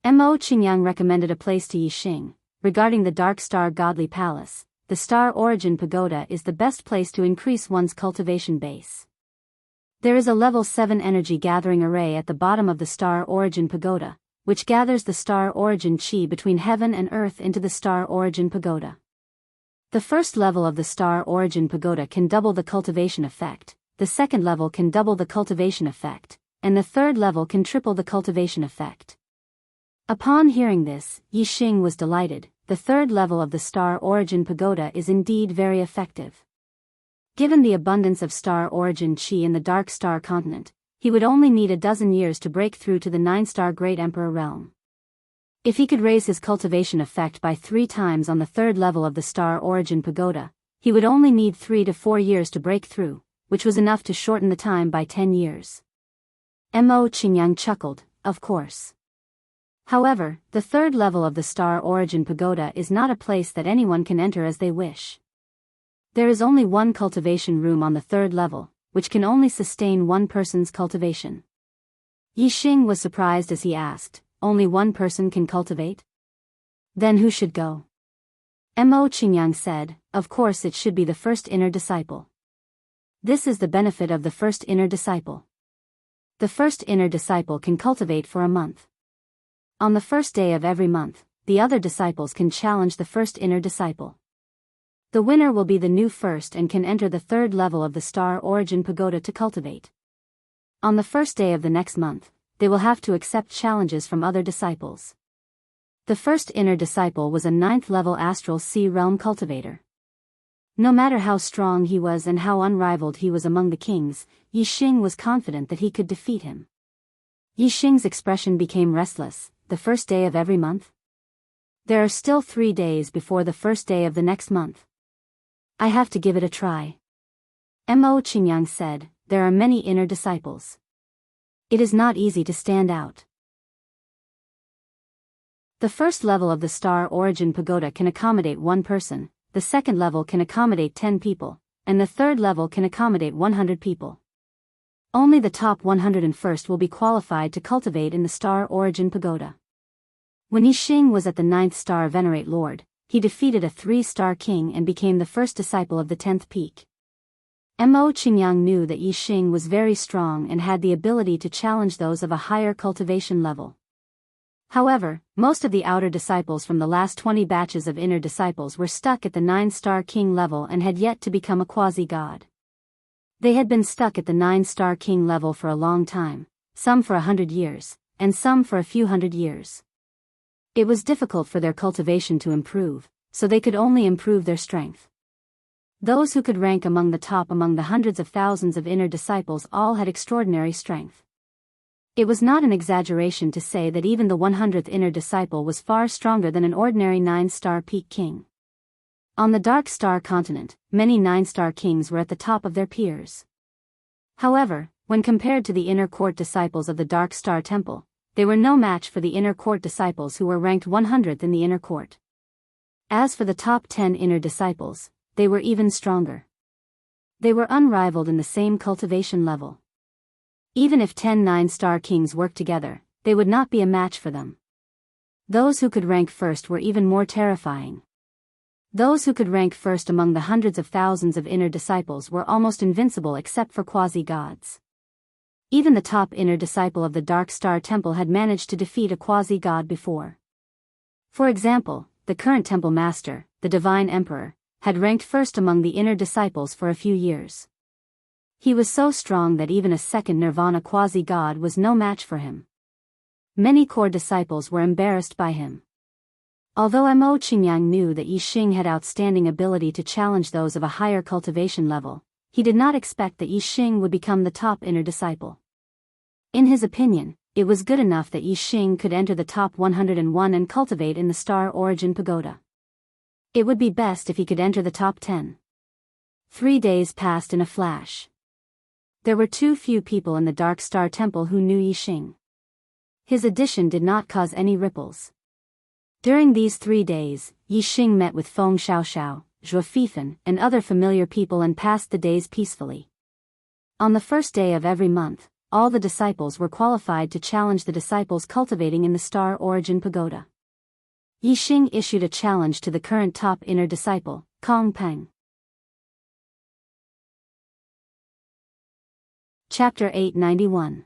Imo Qingyang recommended a place to Yixing. Regarding the Dark Star Godly Palace, the Star Origin Pagoda is the best place to increase one's cultivation base. There is a level 7 energy gathering array at the bottom of the Star Origin Pagoda, which gathers the Star Origin Chi between heaven and earth into the Star Origin Pagoda. The first level of the Star Origin Pagoda can double the cultivation effect, the second level can double the cultivation effect, and the third level can triple the cultivation effect. Upon hearing this, Yixing was delighted. The third level of the Star Origin Pagoda is indeed very effective. Given the abundance of Star Origin Chi in the Dark Star continent, he would only need a dozen years to break through to the 9-star Great Emperor realm. If he could raise his cultivation effect by 3 times on the third level of the Star Origin Pagoda, he would only need 3 to 4 years to break through, which was enough to shorten the time by 10 years. Imo Qingyang chuckled, of course. However, the third level of the Star Origin Pagoda is not a place that anyone can enter as they wish. There is only one cultivation room on the third level, which can only sustain one person's cultivation. Yixing was surprised as he asked, "Only one person can cultivate? Then who should go?" Imo Qingyang said, "Of course it should be the first inner disciple. This is the benefit of the first inner disciple. The first inner disciple can cultivate for a month. On the first day of every month, the other disciples can challenge the first inner disciple. The winner will be the new first and can enter the third level of the Star Origin Pagoda to cultivate. On the first day of the next month, they will have to accept challenges from other disciples." The first inner disciple was a 9th level Astral Sea Realm cultivator. No matter how strong he was and how unrivaled he was among the kings, Yixing was confident that he could defeat him. Yixing's expression became restless. The first day of every month? There are still 3 days before the first day of the next month. I have to give it a try. Imo Qingyang said, "There are many inner disciples. It is not easy to stand out." The first level of the Star Origin Pagoda can accommodate 1 person, the second level can accommodate 10 people, and the third level can accommodate 100 people. Only the top 101st will be qualified to cultivate in the Star Origin Pagoda. When Yixing was at the 9th star Venerate Lord, he defeated a 3-star king and became the first disciple of the 10th peak. Imo Qingyang knew that Yixing was very strong and had the ability to challenge those of a higher cultivation level. However, most of the outer disciples from the last 20 batches of inner disciples were stuck at the 9-star king level and had yet to become a quasi-god. They had been stuck at the 9-star king level for a long time, some for 100 years, and some for a few hundred years. It was difficult for their cultivation to improve, so they could only improve their strength. Those who could rank among the top among the hundreds of thousands of inner disciples all had extraordinary strength. It was not an exaggeration to say that even the 100th inner disciple was far stronger than an ordinary 9-star peak king. On the Dark Star continent, many 9-star kings were at the top of their peers. However, when compared to the inner court disciples of the Dark Star Temple, they were no match for the inner court disciples who were ranked 100th in the inner court. As for the top 10 inner disciples, they were even stronger. They were unrivaled in the same cultivation level. Even if 10 9-star kings worked together, they would not be a match for them. Those who could rank first were even more terrifying. Those who could rank first among the hundreds of thousands of inner disciples were almost invincible except for quasi-gods. Even the top inner disciple of the Dark Star Temple had managed to defeat a quasi-god before. For example, the current temple master, the Divine Emperor, had ranked first among the inner disciples for a few years. He was so strong that even a second Nirvana quasi-god was no match for him. Many core disciples were embarrassed by him. Although Mo Qingyang knew that Yi Xing had outstanding ability to challenge those of a higher cultivation level, he did not expect that Yi Xing would become the top inner disciple. In his opinion, it was good enough that Yi Xing could enter the top 101 and cultivate in the Star Origin Pagoda. It would be best if he could enter the top 10. 3 days passed in a flash. There were too few people in the Dark Star Temple who knew Yi Xing. His addition did not cause any ripples. During these 3 days, Yi Xing met with Feng Xiaoxiao, Zhuo Fifan, and other familiar people and passed the days peacefully. On the first day of every month, all the disciples were qualified to challenge the disciples cultivating in the Star Origin Pagoda. Yi Xing issued a challenge to the current top inner disciple, Kong Peng. Chapter 891.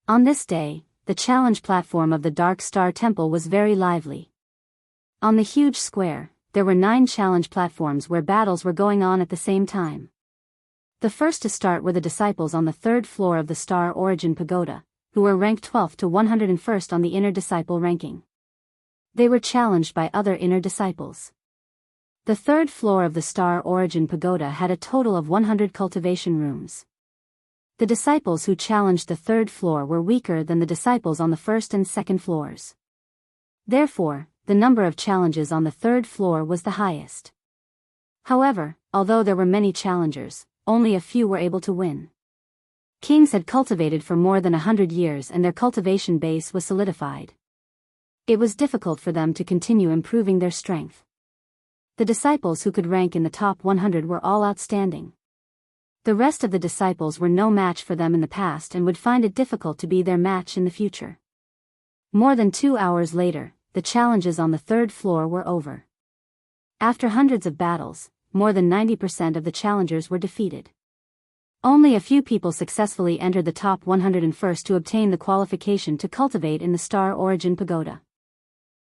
On this day, the challenge platform of the Dark Star Temple was very lively. On the huge square, there were 9 challenge platforms where battles were going on at the same time. The first to start were the disciples on the 3rd floor of the Star Origin Pagoda, who were ranked 12th to 101st on the inner disciple ranking. They were challenged by other inner disciples. The 3rd floor of the Star Origin Pagoda had a total of 100 cultivation rooms. The disciples who challenged the 3rd floor were weaker than the disciples on the 1st and 2nd floors. Therefore, the number of challenges on the 3rd floor was the highest. However, although there were many challengers, only a few were able to win. Kings had cultivated for more than 100 years and their cultivation base was solidified. It was difficult for them to continue improving their strength. The disciples who could rank in the top 100 were all outstanding. The rest of the disciples were no match for them in the past and would find it difficult to be their match in the future. More than 2 hours later, the challenges on the 3rd floor were over. After hundreds of battles, more than 90% of the challengers were defeated. Only a few people successfully entered the top 101st to obtain the qualification to cultivate in the Star Origin Pagoda.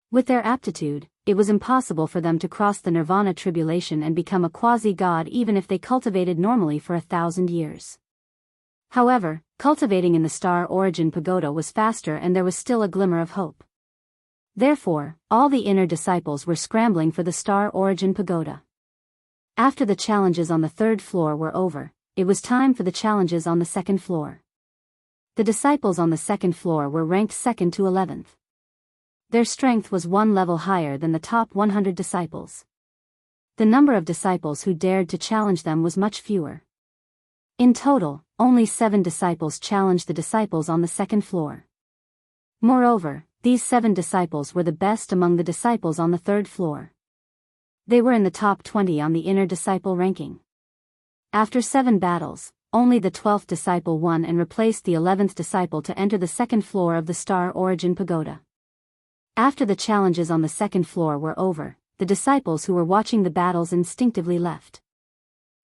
With their aptitude, it was impossible for them to cross the Nirvana tribulation and become a quasi-god even if they cultivated normally for 1,000 years. However, cultivating in the Star Origin Pagoda was faster and there was still a glimmer of hope. Therefore, all the inner disciples were scrambling for the Star Origin Pagoda. After the challenges on the 3rd floor were over, it was time for the challenges on the 2nd floor. The disciples on the 2nd floor were ranked 2nd to 11th. Their strength was 1 level higher than the top 100 disciples. The number of disciples who dared to challenge them was much fewer. In total, only 7 disciples challenged the disciples on the 2nd floor. Moreover, these 7 disciples were the best among the disciples on the 3rd floor. They were in the top 20 on the inner disciple ranking. After 7 battles, only the 12th disciple won and replaced the 11th disciple to enter the 2nd floor of the Star Origin Pagoda. After the challenges on the 2nd floor were over, the disciples who were watching the battles instinctively left.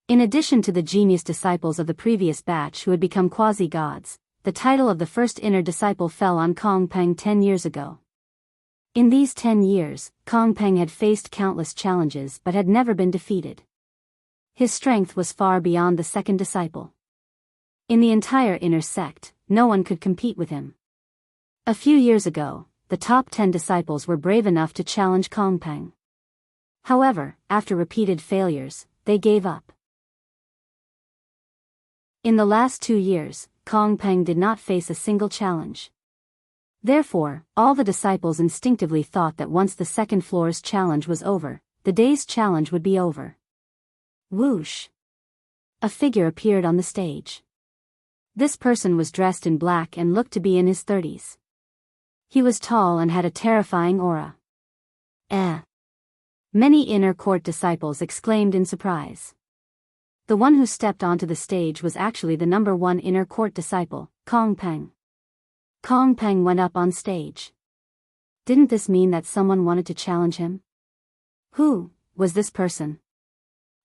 In addition to the genius disciples of the previous batch who had become quasi-gods, the title of the first inner disciple fell on Kong Peng 10 years ago. In these 10 years, Kong Peng had faced countless challenges but had never been defeated. His strength was far beyond the 2nd disciple. In the entire inner sect, no one could compete with him. A few years ago, the top 10 disciples were brave enough to challenge Kong Peng. However, after repeated failures, they gave up. In the last 2 years, Kong Peng did not face a single challenge. Therefore, all the disciples instinctively thought that once the 2nd floor's challenge was over, the day's challenge would be over. Whoosh! A figure appeared on the stage. This person was dressed in black and looked to be in his 30s. He was tall and had a terrifying aura. Many inner court disciples exclaimed in surprise. The one who stepped onto the stage was actually the number 1 inner court disciple, Kong Peng. Kong Peng went up on stage. Didn't this mean that someone wanted to challenge him? Who was this person?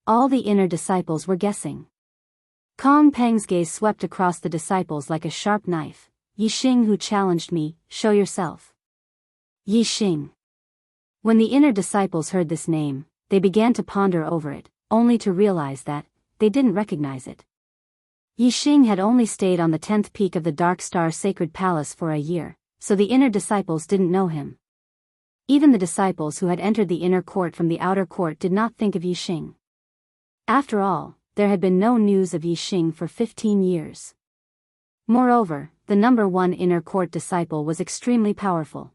All the inner disciples were guessing. Kong Peng's gaze swept across the disciples like a sharp knife. Yi Xing, who challenged me, show yourself. Yi Xing. When the inner disciples heard this name, they began to ponder over it, only to realize that they didn't recognize it. Yi Xing had only stayed on the 10th peak of the Dark Star Sacred Palace for a year, so the inner disciples didn't know him. Even the disciples who had entered the inner court from the outer court did not think of Yi Xing. After all, there had been no news of Yi Xing for 15 years. Moreover, the number 1 inner court disciple was extremely powerful.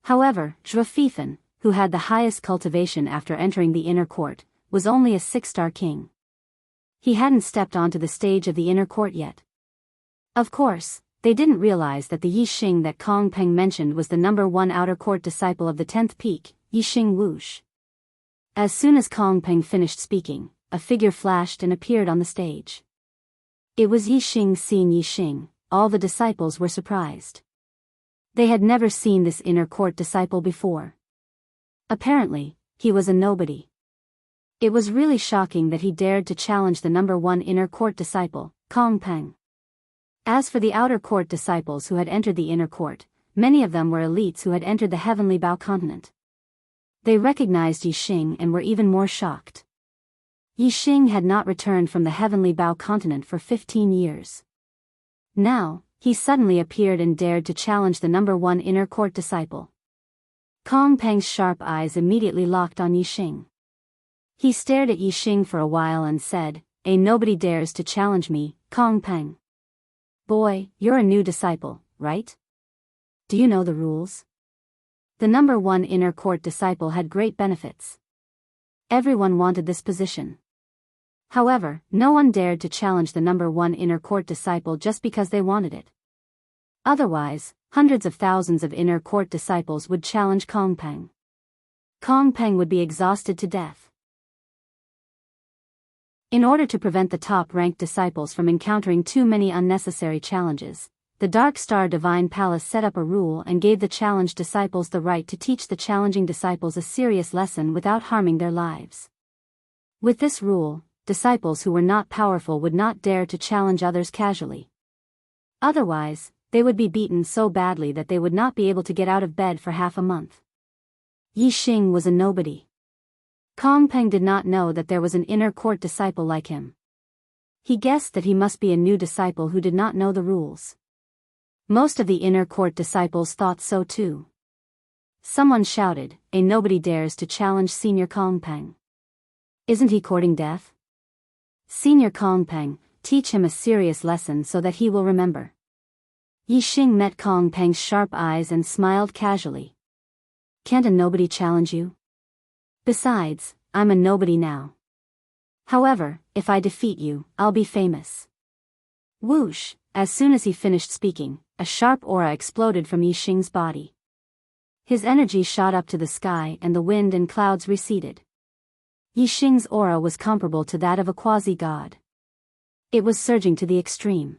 However, Zhuo Fifan, who had the highest cultivation after entering the inner court, was only a 6-star king. He hadn't stepped onto the stage of the inner court yet. Of course, they didn't realize that the Yi Xing that Kong Peng mentioned was the number 1 outer court disciple of the 10th peak, Yi Xing Wush. As soon as Kong Peng finished speaking, a figure flashed and appeared on the stage. It was Yi Xing. Seeing Yi Xing, all the disciples were surprised. They had never seen this inner court disciple before. Apparently, he was a nobody. It was really shocking that he dared to challenge the number 1 inner court disciple, Kong Peng. As for the outer court disciples who had entered the inner court, many of them were elites who had entered the Heavenly Bao continent. They recognized Yi Xing and were even more shocked. Yi Xing had not returned from the Heavenly Bao continent for 15 years. Now, he suddenly appeared and dared to challenge the number 1 inner court disciple. Kong Peng's sharp eyes immediately locked on Yi Xing. He stared at Yi Xing for a while and said, nobody dares to challenge me, Kong Peng. Boy, you're a new disciple, right? Do you know the rules? The number 1 inner court disciple had great benefits. Everyone wanted this position. However, no one dared to challenge the number 1 inner court disciple just because they wanted it. Otherwise, hundreds of thousands of inner court disciples would challenge Kong Peng. Kong Peng would be exhausted to death. In order to prevent the top-ranked disciples from encountering too many unnecessary challenges, the Dark Star Divine Palace set up a rule and gave the challenged disciples the right to teach the challenging disciples a serious lesson without harming their lives. With this rule, disciples who were not powerful would not dare to challenge others casually. Otherwise, they would be beaten so badly that they would not be able to get out of bed for half a month. Yi Xing was a nobody. Kong Peng did not know that there was an inner court disciple like him. He guessed that he must be a new disciple who did not know the rules. Most of the inner court disciples thought so too. Someone shouted, nobody dares to challenge Senior Kong Peng. Isn't he courting death? Senior Kong Peng, teach him a serious lesson so that he will remember. Yi Xing met Kong Peng's sharp eyes and smiled casually. Can't a nobody challenge you? Besides, I'm a nobody now. However, if I defeat you, I'll be famous. Whoosh! As soon as he finished speaking, a sharp aura exploded from Yi Xing's body. His energy shot up to the sky and the wind and clouds receded. Yi Xing's aura was comparable to that of a quasi-god. It was surging to the extreme.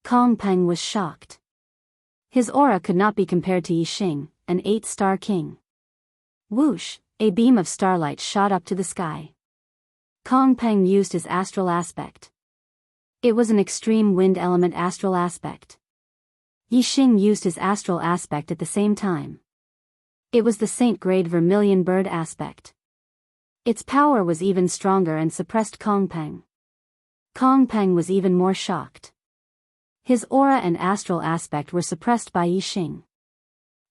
Kong Peng was shocked. His aura could not be compared to Yi Xing, an 8-star king. Whoosh! A beam of starlight shot up to the sky. Kong Peng used his astral aspect. It was an extreme wind element astral aspect. Yi Xing used his astral aspect at the same time. It was the Saint-grade vermilion bird aspect. Its power was even stronger and suppressed Kong Peng. Kong Peng was even more shocked. His aura and astral aspect were suppressed by Yi Xing.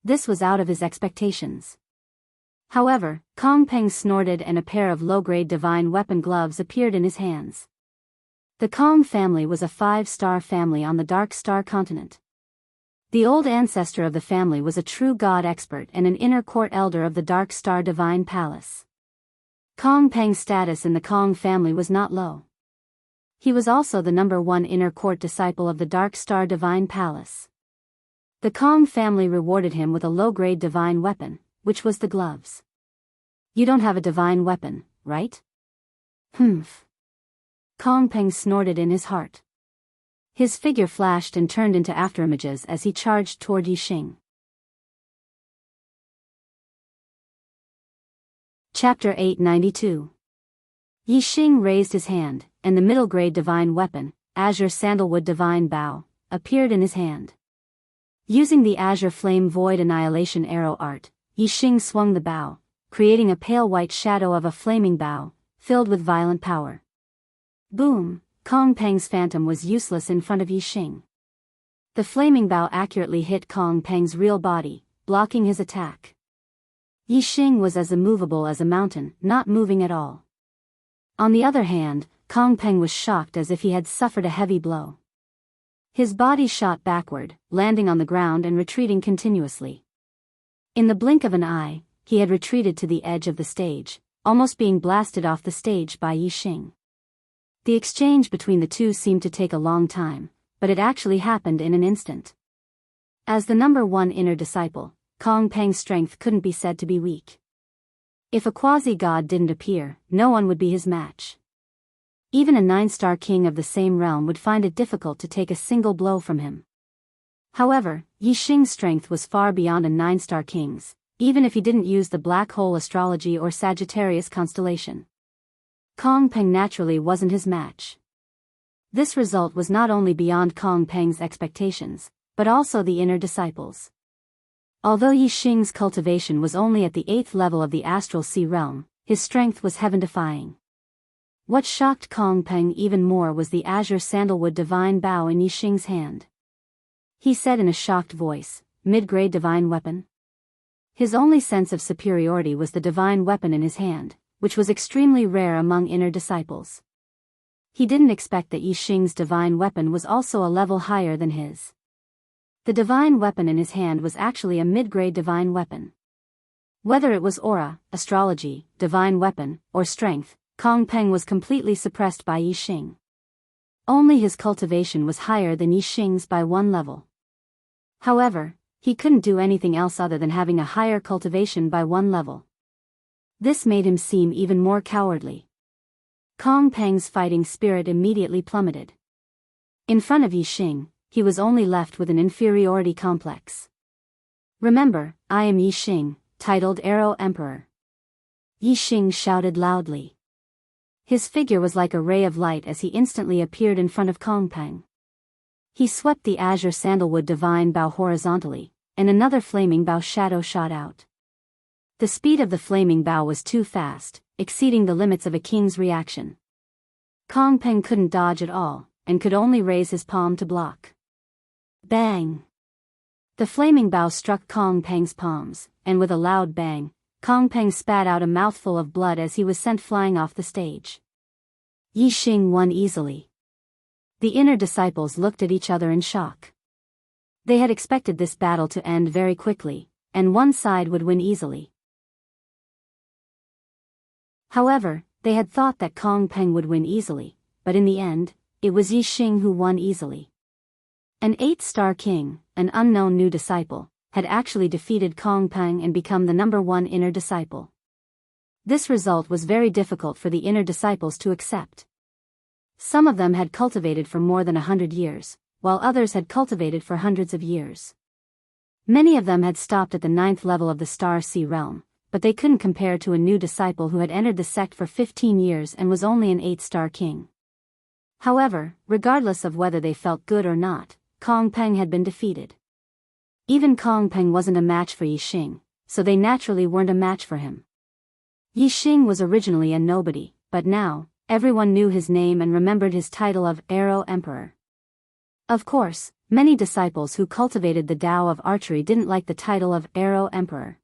This was out of his expectations. However, Kong Peng snorted and a pair of low-grade divine weapon gloves appeared in his hands. The Kong family was a 5-star family on the Dark Star continent. The old ancestor of the family was a true god expert and an inner court elder of the Dark Star Divine Palace. Kong Peng's status in the Kong family was not low. He was also the number 1 inner court disciple of the Dark Star Divine Palace. The Kong family rewarded him with a low-grade divine weapon, which was the gloves. You don't have a divine weapon, right? Humph. Kong Peng snorted in his heart. His figure flashed and turned into afterimages as he charged toward Yi Xing. Chapter 892. Yi Xing raised his hand, and the middle-grade divine weapon, Azure Sandalwood Divine Bow, appeared in his hand. Using the Azure Flame Void Annihilation Arrow art, Yixing swung the bow, creating a pale white shadow of a flaming bow, filled with violent power. Boom! Kong Peng's phantom was useless in front of Yixing. The flaming bow accurately hit Kong Peng's real body, blocking his attack. Yixing was as immovable as a mountain, not moving at all. On the other hand, Kong Peng was shocked as if he had suffered a heavy blow. His body shot backward, landing on the ground and retreating continuously. In the blink of an eye, he had retreated to the edge of the stage, almost being blasted off the stage by Yixing. The exchange between the two seemed to take a long time, but it actually happened in an instant. As the number one inner disciple, Kong Peng's strength couldn't be said to be weak. If a quasi-god didn't appear, no one would be his match. Even a 9-star king of the same realm would find it difficult to take a single blow from him. However, Yixing's strength was far beyond a 9-star king's, even if he didn't use the black hole astrology or Sagittarius constellation. Kong Peng naturally wasn't his match. This result was not only beyond Kong Peng's expectations, but also the inner disciples. Although Yixing's cultivation was only at the 8th level of the astral sea realm, his strength was heaven-defying. What shocked Kong Peng even more was the Azure Sandalwood Divine Bow in Yixing's hand. He said in a shocked voice, "Mid-grade divine weapon?" His only sense of superiority was the divine weapon in his hand, which was extremely rare among inner disciples. He didn't expect that Yixing's divine weapon was also a level higher than his. The divine weapon in his hand was actually a mid-grade divine weapon. Whether it was aura, astrology, divine weapon, or strength, Kong Peng was completely suppressed by Yixing. Only his cultivation was higher than Yixing's by one level. However, he couldn't do anything else other than having a higher cultivation by one level. This made him seem even more cowardly. Kong Peng's fighting spirit immediately plummeted. In front of Yixing, he was only left with an inferiority complex. "Remember, I am Yixing, titled Arrow Emperor." Yixing shouted loudly. His figure was like a ray of light as he instantly appeared in front of Kong Peng. He swept the Azure Sandalwood Divine Bow horizontally, and another flaming bow shadow shot out. The speed of the flaming bow was too fast, exceeding the limits of a king's reaction. Kong Peng couldn't dodge at all, and could only raise his palm to block. Bang! The flaming bow struck Kong Peng's palms, and with a loud bang, Kong Peng spat out a mouthful of blood as he was sent flying off the stage. Yixing won easily. The inner disciples looked at each other in shock. They had expected this battle to end very quickly, and one side would win easily. However, they had thought that Kong Peng would win easily, but in the end, it was Yixing who won easily. An 8-star king, an unknown new disciple, had actually defeated Kong Peng and become the number one inner disciple. This result was very difficult for the inner disciples to accept. Some of them had cultivated for more than 100 years, while others had cultivated for hundreds of years. Many of them had stopped at the 9th level of the Star Sea realm, but they couldn't compare to a new disciple who had entered the sect for 15 years and was only an 8-star king. However, regardless of whether they felt good or not, Kong Peng had been defeated. Even Kong Peng wasn't a match for Yixing, so they naturally weren't a match for him. Yixing was originally a nobody, but now, everyone knew his name and remembered his title of Arrow Emperor. Of course, many disciples who cultivated the Tao of archery didn't like the title of Arrow Emperor.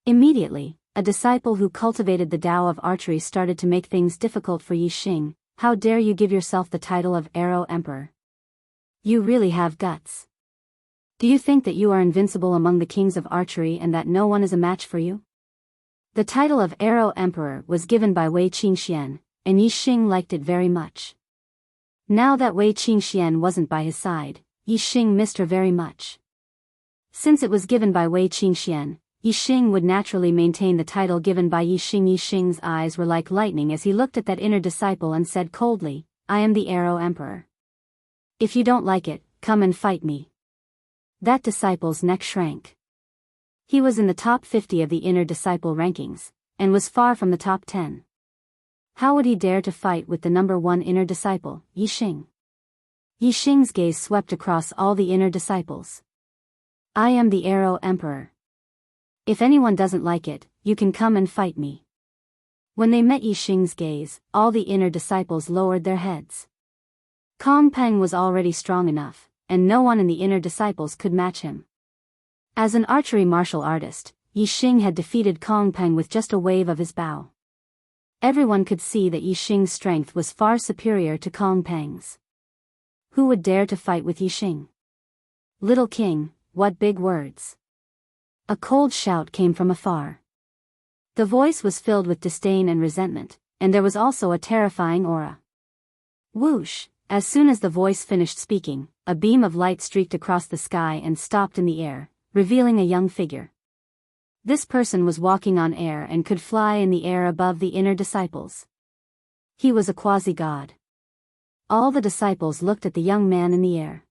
Immediately, a disciple who cultivated the Tao of archery started to make things difficult for Yixing. "How dare you give yourself the title of Arrow Emperor? You really have guts. Do you think that you are invincible among the kings of archery and that no one is a match for you?" The title of Arrow Emperor was given by Wei Qingxian, and Yixing liked it very much. Now that Wei Qingxian wasn't by his side, Yixing missed her very much. Since it was given by Wei Qingxian, Yixing would naturally maintain the title given by Yixing. Yixing's eyes were like lightning as he looked at that inner disciple and said coldly, "I am the Arrow Emperor. If you don't like it, come and fight me." That disciple's neck shrank. He was in the top 50 of the inner disciple rankings, and was far from the top 10. How would he dare to fight with the number one inner disciple, Yixing? Yixing's gaze swept across all the inner disciples. I am the Arrow Emperor. If anyone doesn't like it, you can come and fight me. When they met Yixing's gaze, all the inner disciples lowered their heads. Kong Peng was already strong enough, and no one in the inner disciples could match him. As an archery martial artist, Yixing had defeated Kong Peng with just a wave of his bow. Everyone could see that Yixing's strength was far superior to Kong Peng's. Who would dare to fight with Yixing? Little king, what big words! A cold shout came from afar. The voice was filled with disdain and resentment, and there was also a terrifying aura. Whoosh! As soon as the voice finished speaking, a beam of light streaked across the sky and stopped in the air, revealing a young figure. This person was walking on air and could fly in the air above the inner disciples. He was a quasi-god. All the disciples looked at the young man in the air.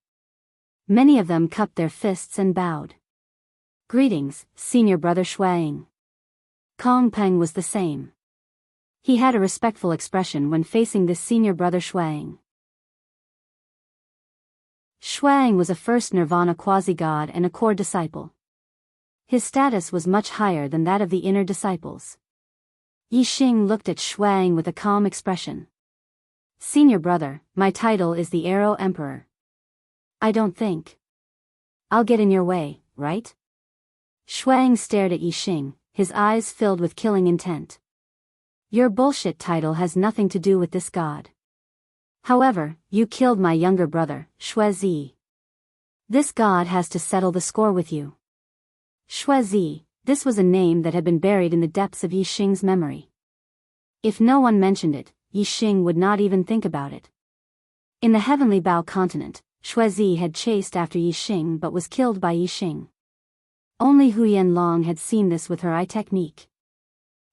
Many of them cupped their fists and bowed. Greetings, senior brother Shuaying. Kong Peng was the same. He had a respectful expression when facing this senior brother Shuaying. Shuaying was a first Nirvana quasi-god and a core disciple. His status was much higher than that of the inner disciples. Yixing looked at Shuaying with a calm expression. Senior brother, my title is the Arrow Emperor. I don't think I'll get in your way, right? Shuaying stared at Yixing, his eyes filled with killing intent. Your bullshit title has nothing to do with this god. However, you killed my younger brother, Shuezi. This god has to settle the score with you. Shuezi, this was a name that had been buried in the depths of Yixing's memory. If no one mentioned it, Yixing would not even think about it. In the Heavenly Bao continent, Shuezi had chased after Yixing but was killed by Yixing. Only Huyan Long had seen this with her eye technique.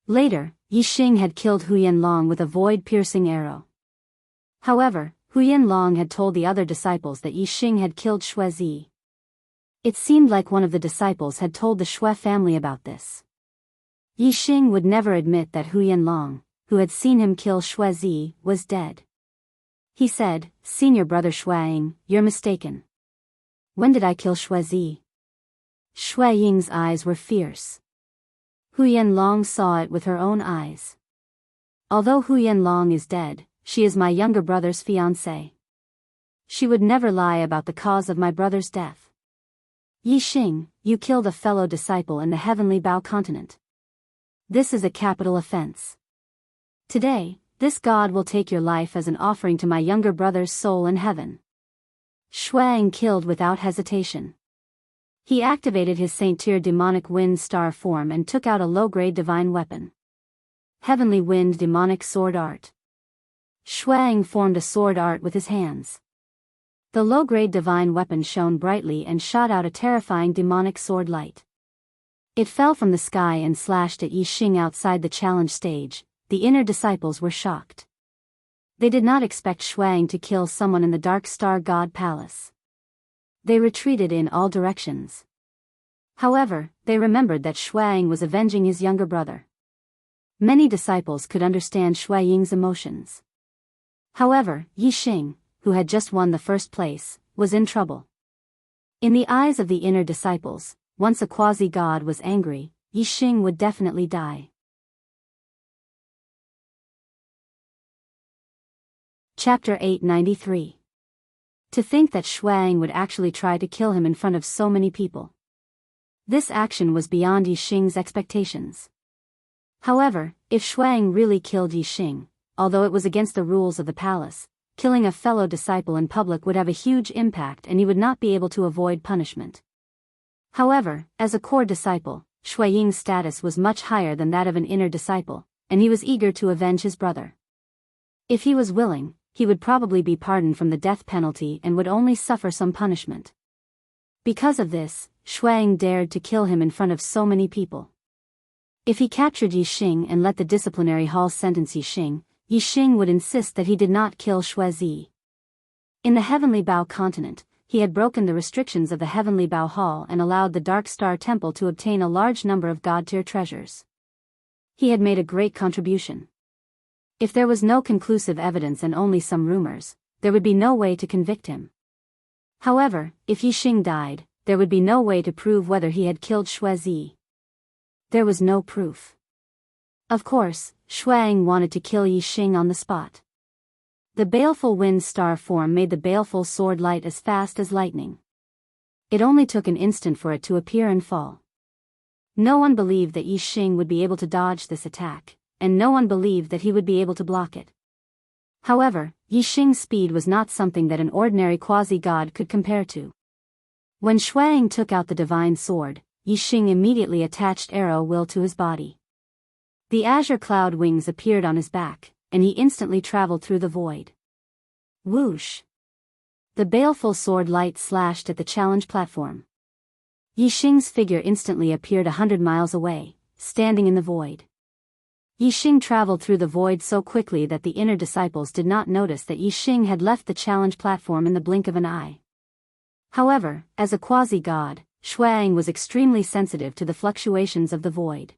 Later, Yixing had killed Huyan Long with a void-piercing arrow. However, Huyan Long had told the other disciples that Yixing had killed Shuezi. It seemed like one of the disciples had told the Shui family about this. Yixing would never admit that Huyan Long, who had seen him kill Shuezi, was dead. He said, Senior brother Shuaying, you're mistaken. When did I kill Shuezi? Shuaying's eyes were fierce. Huyan Long saw it with her own eyes. Although Huyan Long is dead, she is my younger brother's fiancée. She would never lie about the cause of my brother's death. Yixing, you killed a fellow disciple in the Heavenly Bao continent. This is a capital offense. Today, this god will take your life as an offering to my younger brother's soul in heaven. Shuang killed without hesitation. He activated his Saint-Tyr demonic wind star form and took out a low-grade divine weapon. Heavenly Wind Demonic Sword Art. Shuang formed a sword art with his hands. The low-grade divine weapon shone brightly and shot out a terrifying demonic sword light. It fell from the sky and slashed at Yixing outside the challenge stage. The inner disciples were shocked. They did not expect Shuang to kill someone in the Dark Star God Palace. They retreated in all directions. However, they remembered that Shuang was avenging his younger brother. Many disciples could understand Shuaying's emotions. However, Yixing, who had just won the first place, was in trouble. In the eyes of the inner disciples, once a quasi-god was angry, Yixing would definitely die. Chapter 893. To think that Shuang would actually try to kill him in front of so many people. This action was beyond Yixing's expectations. However, if Shuang really killed Yixing, although it was against the rules of the palace, killing a fellow disciple in public would have a huge impact and he would not be able to avoid punishment. However, as a core disciple, Shuaying's status was much higher than that of an inner disciple, and he was eager to avenge his brother. If he was willing, he would probably be pardoned from the death penalty and would only suffer some punishment. Because of this, Shuang dared to kill him in front of so many people. If he captured Yixing and let the disciplinary hall sentence Yixing, Yixing would insist that he did not kill Shuezi. In the Heavenly Bao continent, he had broken the restrictions of the Heavenly Bao Hall and allowed the Dark Star Temple to obtain a large number of god-tier treasures. He had made a great contribution. If there was no conclusive evidence and only some rumors, there would be no way to convict him. However, if Yixing died, there would be no way to prove whether he had killed Shuizi. There was no proof. Of course, Shuang wanted to kill Yixing on the spot. The baleful wind star form made the baleful sword light as fast as lightning. It only took an instant for it to appear and fall. No one believed that Yixing would be able to dodge this attack, and no one believed that he would be able to block it. However, Yixing's speed was not something that an ordinary quasi-god could compare to. When Shuang took out the divine sword, Yixing immediately attached arrow will to his body. The azure cloud wings appeared on his back, and he instantly traveled through the void. Whoosh! The baleful sword light slashed at the challenge platform. Yixing's figure instantly appeared 100 miles away, standing in the void. Yixing traveled through the void so quickly that the inner disciples did not notice that Yixing had left the challenge platform in the blink of an eye. However, as a quasi-god, Shuang was extremely sensitive to the fluctuations of the void.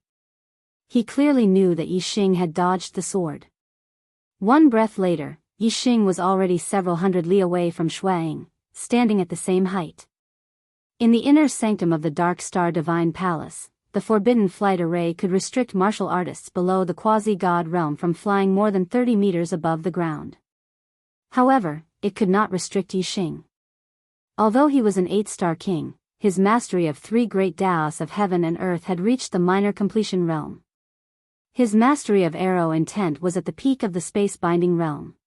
He clearly knew that Yixing had dodged the sword. One breath later, Yixing was already several hundred li away from Shuang, standing at the same height. In the inner sanctum of the Dark Star Divine Palace, the Forbidden Flight Array could restrict martial artists below the quasi-god realm from flying more than 30 meters above the ground. However, it could not restrict Yixing. Although he was an 8-star king, his mastery of 3 great Daos of heaven and earth had reached the minor completion realm. His mastery of arrow intent was at the peak of the space-binding realm.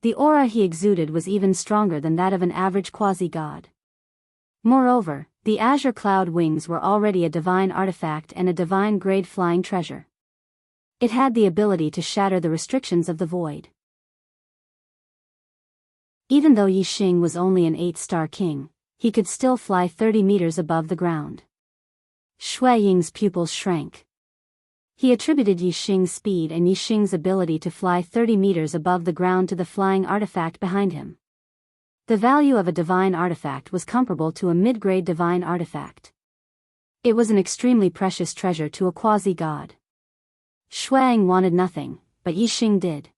The aura he exuded was even stronger than that of an average quasi-god. Moreover, the azure cloud wings were already a divine artifact and a divine-grade flying treasure. It had the ability to shatter the restrictions of the void. Even though Yixing was only an 8-star king, he could still fly 30 meters above the ground. Shuiying's pupils shrank. He attributed Yixing's speed and Yixing's ability to fly 30 meters above the ground to the flying artifact behind him. The value of a divine artifact was comparable to a mid-grade divine artifact. It was an extremely precious treasure to a quasi-god. Shuang wanted nothing, but Yixing did.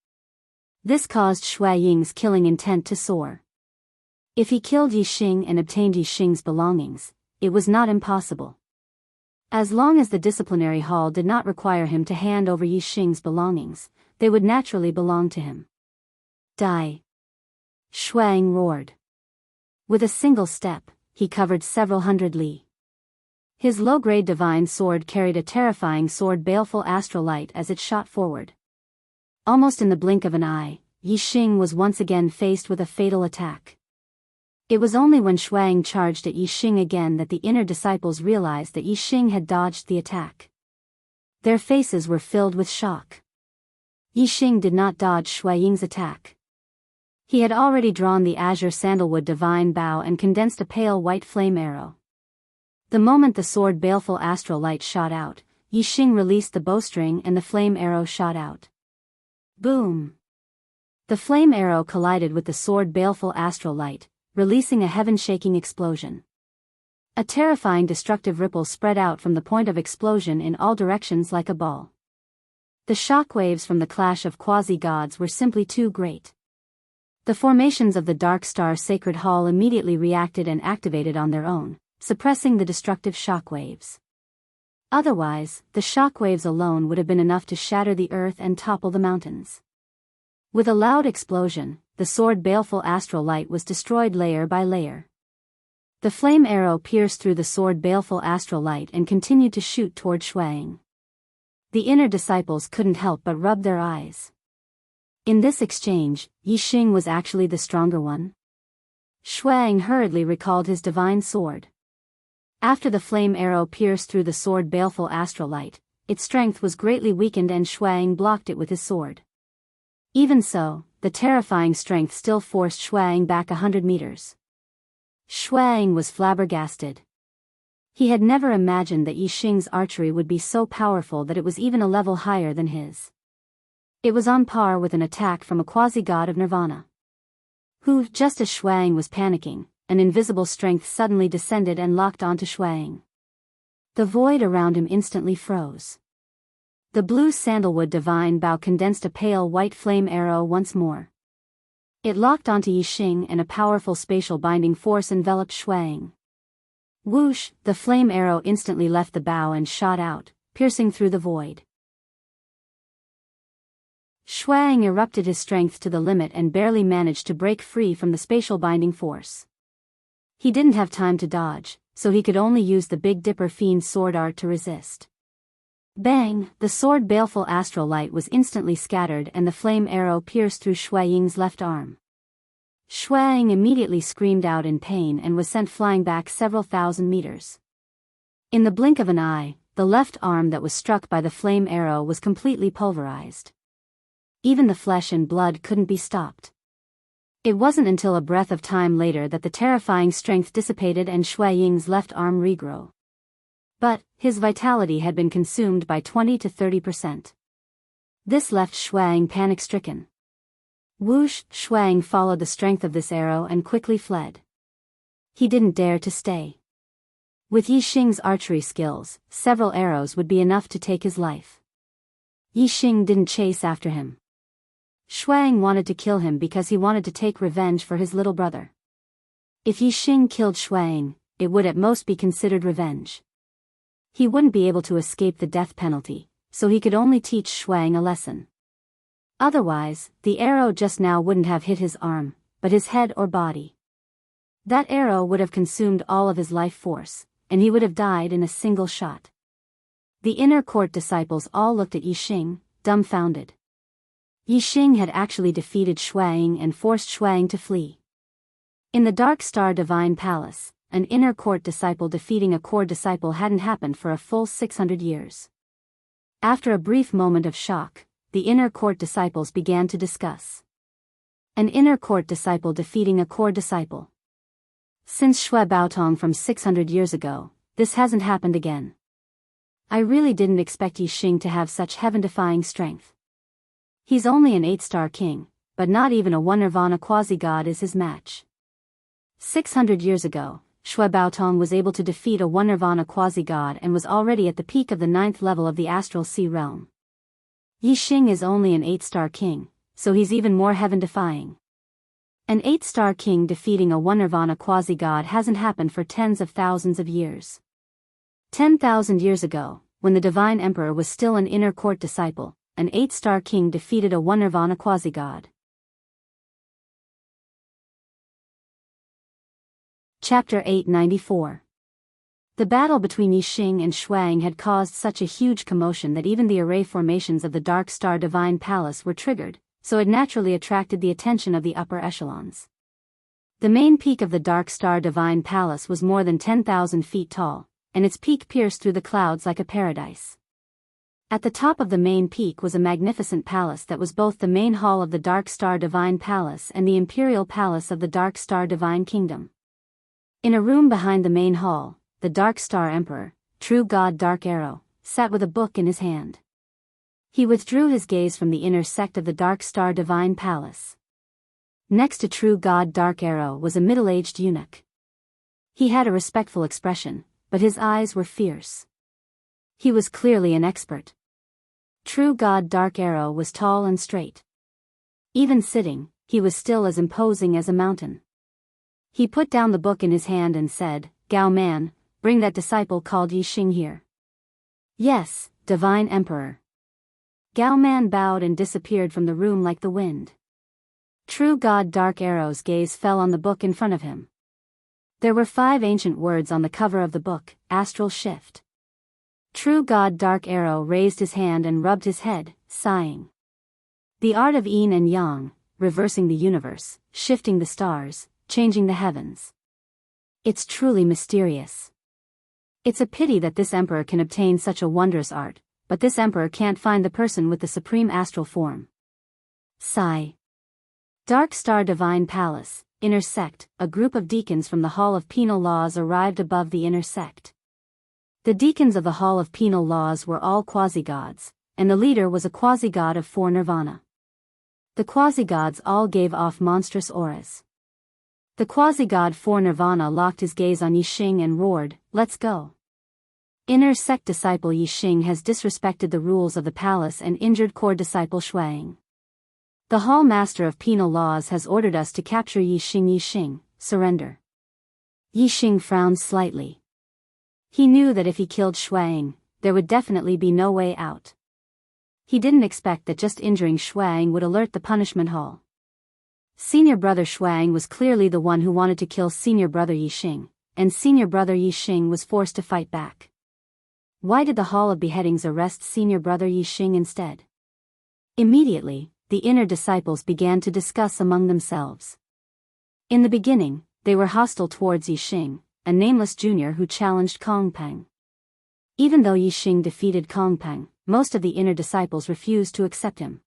This caused Shuiying's killing intent to soar. If he killed Yixing and obtained Yixing's belongings, it was not impossible. As long as the disciplinary hall did not require him to hand over Yixing's belongings, they would naturally belong to him. Die! Shuang roared. With a single step, he covered several hundred li. His low-grade divine sword carried a terrifying sword baleful astral light as it shot forward. Almost in the blink of an eye, Yixing was once again faced with a fatal attack. It was only when Shuang charged at Yixing again that the inner disciples realized that Yixing had dodged the attack. Their faces were filled with shock. Yixing did not dodge Shuiying's attack. He had already drawn the azure sandalwood divine bow and condensed a pale white flame arrow. The moment the sword baleful astral light shot out, Yixing released the bowstring and the flame arrow shot out. Boom! The flame arrow collided with the sword baleful astral light, releasing a heaven-shaking explosion. A terrifying destructive ripple spread out from the point of explosion in all directions like a ball. The shockwaves from the clash of quasi-gods were simply too great. The formations of the Dark Star Sacred Hall immediately reacted and activated on their own, suppressing the destructive shockwaves. Otherwise, the shockwaves alone would have been enough to shatter the earth and topple the mountains. With a loud explosion, the sword baleful astral light was destroyed layer by layer. The flame arrow pierced through the sword baleful astral light and continued to shoot toward Shuang. The inner disciples couldn't help but rub their eyes. In this exchange, Yixing was actually the stronger one. Shuang hurriedly recalled his divine sword. After the flame arrow pierced through the sword baleful astral light, its strength was greatly weakened and Shuang blocked it with his sword. Even so, the terrifying strength still forced Shuang back 100 meters. Shuang was flabbergasted. He had never imagined that Yixing's archery would be so powerful that it was even a level higher than his. It was on par with an attack from a quasi-god of Nirvana. Who, just as Shuang was panicking, an invisible strength suddenly descended and locked onto Shuang. The void around him instantly froze. The blue sandalwood divine bow condensed a pale white flame arrow once more. It locked onto Yixing and a powerful spatial binding force enveloped Shuang. Whoosh, the flame arrow instantly left the bow and shot out, piercing through the void. Shuang erupted his strength to the limit and barely managed to break free from the spatial binding force. He didn't have time to dodge, so he could only use the Big Dipper Fiend's sword art to resist. Bang! The sword baleful astral light was instantly scattered and the flame arrow pierced through Shuaying's left arm. Shuang immediately screamed out in pain and was sent flying back several thousand meters. In the blink of an eye, the left arm that was struck by the flame arrow was completely pulverized. Even the flesh and blood couldn't be stopped. It wasn't until a breath of time later that the terrifying strength dissipated and Shuaying's left arm regrew. But his vitality had been consumed by 20 to 30%. This left Shuang panic-stricken. Whoosh! Shuang followed the strength of this arrow and quickly fled. He didn't dare to stay. With Yixing's archery skills, several arrows would be enough to take his life. Yixing didn't chase after him. Shuang wanted to kill him because he wanted to take revenge for his little brother. If Yixing killed Shuang, it would at most be considered revenge. He wouldn't be able to escape the death penalty, so he could only teach Shuang a lesson. Otherwise, the arrow just now wouldn't have hit his arm, but his head or body. That arrow would have consumed all of his life force, and he would have died in a single shot. The inner court disciples all looked at Yixing, dumbfounded. Yixing had actually defeated Shuang and forced Shuang to flee. In the Dark Star Divine Palace, an inner court disciple defeating a core disciple hadn't happened for a full 600 years. After a brief moment of shock, the inner court disciples began to discuss. An inner court disciple defeating a core disciple. Since Shui Baotong from 600 years ago, this hasn't happened again. I really didn't expect Yixing to have such heaven-defying strength. He's only an 8-star king, but not even a 1 Nirvana quasi-god is his match. 600 years ago, Shui Baotong was able to defeat a 1 Nirvana quasi-god and was already at the peak of the 9th level of the Astral Sea realm. Yixing is only an 8-star king, so he's even more heaven-defying. An 8-star king defeating a 1 Nirvana quasi-god hasn't happened for tens of thousands of years. 10,000 years ago, when the Divine Emperor was still an inner court disciple, an 8-star king defeated a 1 Nirvana quasi-god. Chapter 894. The battle between Yixing and Shuang had caused such a huge commotion that even the array formations of the Dark Star Divine Palace were triggered, so it naturally attracted the attention of the upper echelons. The main peak of the Dark Star Divine Palace was more than 10,000 feet tall, and its peak pierced through the clouds like a paradise. At the top of the main peak was a magnificent palace that was both the main hall of the Dark Star Divine Palace and the Imperial Palace of the Dark Star Divine Kingdom. In a room behind the main hall, the Dark Star Emperor, True God Dark Arrow, sat with a book in his hand. He withdrew his gaze from the inner sect of the Dark Star Divine Palace. Next to True God Dark Arrow was a middle-aged eunuch. He had a respectful expression, but his eyes were fierce. He was clearly an expert. True God Dark Arrow was tall and straight. Even sitting, he was still as imposing as a mountain. He put down the book in his hand and said, "Gao Man, bring that disciple called Yixing here." "Yes, Divine Emperor." Gao Man bowed and disappeared from the room like the wind. True God Dark Arrow's gaze fell on the book in front of him. There were 5 ancient words on the cover of the book: Astral Shift. True God Dark Arrow raised his hand and rubbed his head, sighing. The art of yin and yang, reversing the universe, shifting the stars, changing the heavens. It's truly mysterious. It's a pity that this emperor can obtain such a wondrous art, but this emperor can't find the person with the supreme astral form. Sigh. Dark Star Divine Palace, Inner Sect. A group of deacons from the Hall of Penal Laws arrived above the Inner Sect. The deacons of the Hall of Penal Laws were all quasi-gods, and the leader was a quasi-god of 4 Nirvana. The quasi-gods all gave off monstrous auras. The quasi-god 4 Nirvana locked his gaze on Yixing and roared, "Let's go." Inner sect disciple Yixing has disrespected the rules of the palace and injured core disciple Shuang. The Hall Master of Penal Laws has ordered us to capture Yixing, surrender. Yixing frowned slightly. He knew that if he killed Shuang, there would definitely be no way out. He didn't expect that just injuring Shuang would alert the punishment hall. Senior brother Shuang was clearly the one who wanted to kill senior brother Yixing, and senior brother Yixing was forced to fight back. Why did the Hall of Beheadings arrest senior brother Yixing instead? Immediately, the inner disciples began to discuss among themselves. In the beginning, they were hostile towards Yixing, a nameless junior who challenged Kong Peng. Even though Yixing defeated Kong Peng, most of the inner disciples refused to accept him.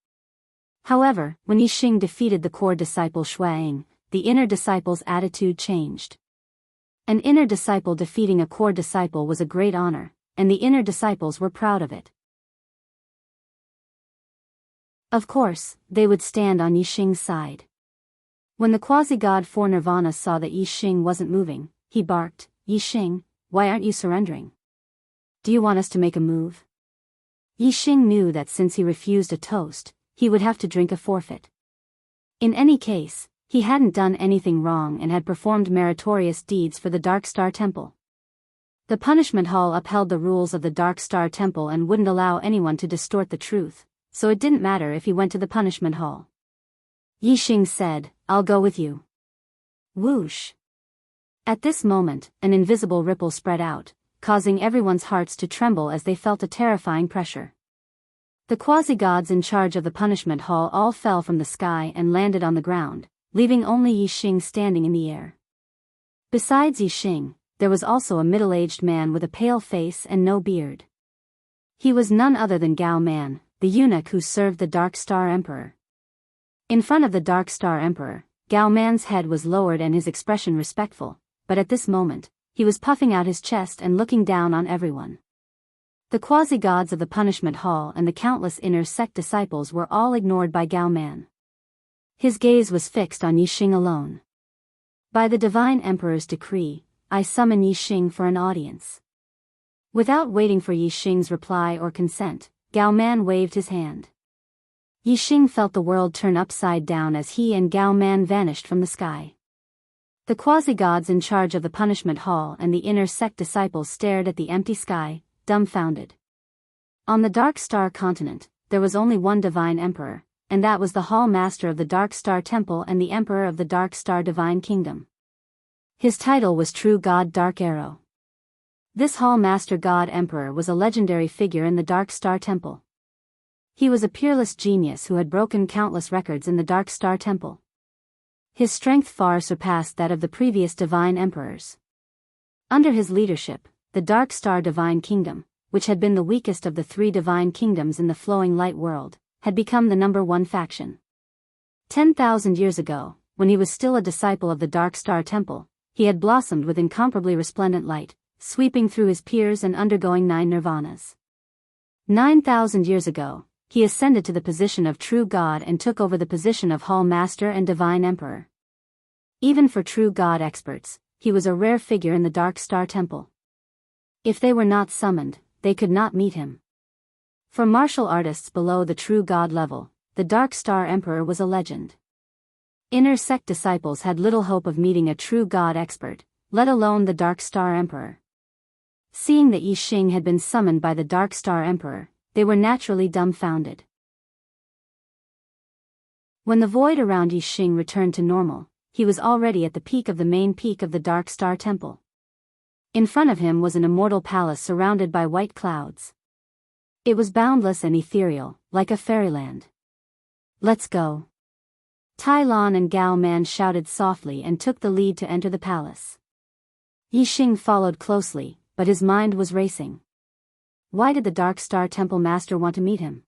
However, when Yixing defeated the core disciple Shuang, the inner disciples' attitude changed. An inner disciple defeating a core disciple was a great honor, and the inner disciples were proud of it. Of course, they would stand on Yixing's side. When the quasi-god for Nirvana saw that Yixing wasn't moving, he barked, "Yixing, why aren't you surrendering? Do you want us to make a move?" Yixing knew that since he refused a toast, he would have to drink a forfeit. In any case, he hadn't done anything wrong and had performed meritorious deeds for the Dark Star Temple. The punishment hall upheld the rules of the Dark Star Temple and wouldn't allow anyone to distort the truth, so it didn't matter if he went to the punishment hall. Yixing said, "I'll go with you." Whoosh! At this moment, an invisible ripple spread out, causing everyone's hearts to tremble as they felt a terrifying pressure. The quasi-gods in charge of the punishment hall all fell from the sky and landed on the ground, leaving only Yixing standing in the air. Besides Yixing, there was also a middle-aged man with a pale face and no beard. He was none other than Gao Man, the eunuch who served the Dark Star Emperor. In front of the Dark Star Emperor, Gao Man's head was lowered and his expression respectful, but at this moment, he was puffing out his chest and looking down on everyone. The quasi-gods of the punishment hall and the countless inner sect disciples were all ignored by Gao Man. His gaze was fixed on Yixing alone. "By the Divine Emperor's decree, I summon Yixing for an audience." Without waiting for Yixing's reply or consent, Gao Man waved his hand. Yixing felt the world turn upside down as he and Gao Man vanished from the sky. The quasi-gods in charge of the punishment hall and the inner sect disciples stared at the empty sky, dumbfounded. On the Dark Star continent, there was only one Divine Emperor, and that was the Hall Master of the Dark Star Temple and the Emperor of the Dark Star Divine Kingdom. His title was True God Dark Arrow. This Hall Master God Emperor was a legendary figure in the Dark Star Temple. He was a peerless genius who had broken countless records in the Dark Star Temple. His strength far surpassed that of the previous Divine Emperors. Under his leadership, the Dark Star Divine Kingdom, which had been the weakest of the three Divine Kingdoms in the flowing light world, had become the #1 faction. 10,000 years ago, when he was still a disciple of the Dark Star Temple, he had blossomed with incomparably resplendent light, sweeping through his peers and undergoing 9 nirvanas. 9,000 years ago, he ascended to the position of True God and took over the position of Hall Master and Divine Emperor. Even for True God experts, he was a rare figure in the Dark Star Temple. If they were not summoned, they could not meet him. For martial artists below the True God level, the Dark Star Emperor was a legend. Inner sect disciples had little hope of meeting a True God expert, let alone the Dark Star Emperor. Seeing that Yixing had been summoned by the Dark Star Emperor, they were naturally dumbfounded. When the void around Yixing returned to normal, he was already at the peak of the main peak of the Dark Star Temple. In front of him was an immortal palace surrounded by white clouds. It was boundless and ethereal, like a fairyland. "Let's go." Tai Lan and Gao Man shouted softly and took the lead to enter the palace. Yixing followed closely, but his mind was racing. Why did the Dark Star Temple Master want to meet him?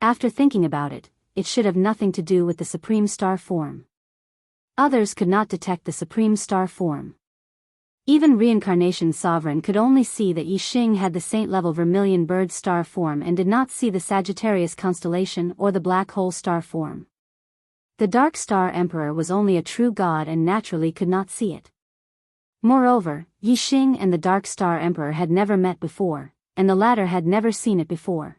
After thinking about it, it should have nothing to do with the Supreme Star form. Others could not detect the Supreme Star form. Even Reincarnation Sovereign could only see that Yixing had the saint-level vermilion bird star form and did not see the Sagittarius constellation or the black hole star form. The Dark Star Emperor was only a true god and naturally could not see it. Moreover, Yixing and the Dark Star Emperor had never met before, and the latter had never seen it before.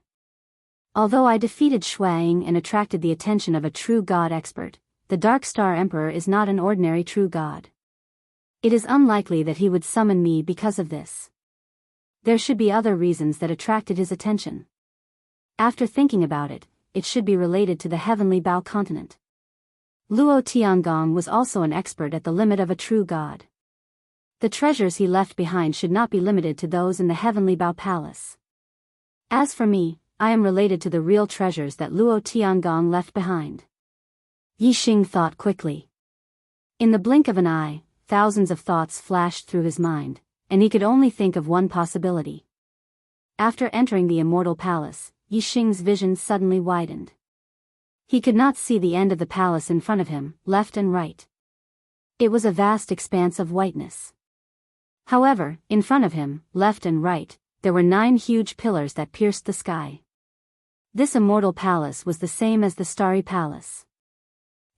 Although I defeated Shuang and attracted the attention of a true god expert, the Dark Star Emperor is not an ordinary true god. It is unlikely that he would summon me because of this. There should be other reasons that attracted his attention. After thinking about it, it should be related to the heavenly Bao continent. Luo Tiangong was also an expert at the limit of a true god. The treasures he left behind should not be limited to those in the heavenly Bao palace. As for me, I am related to the real treasures that Luo Tiangong left behind. Yixing thought quickly. In the blink of an eye, thousands of thoughts flashed through his mind, and he could only think of one possibility. After entering the immortal palace, Yixing's vision suddenly widened. He could not see the end of the palace in front of him, left and right. It was a vast expanse of whiteness. However, in front of him, left and right, there were 9 huge pillars that pierced the sky. This immortal palace was the same as the Starry Palace.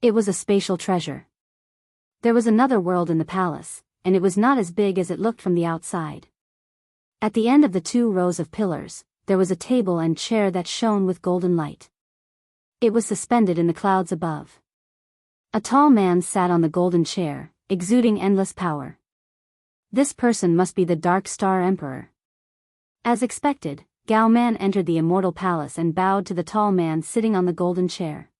It was a spatial treasure. There was another world in the palace, and it was not as big as it looked from the outside. At the end of the 2 rows of pillars, there was a table and chair that shone with golden light. It was suspended in the clouds above. A tall man sat on the golden chair, exuding endless power. This person must be the Dark Star Emperor. As expected, Gao Man entered the immortal palace and bowed to the tall man sitting on the golden chair.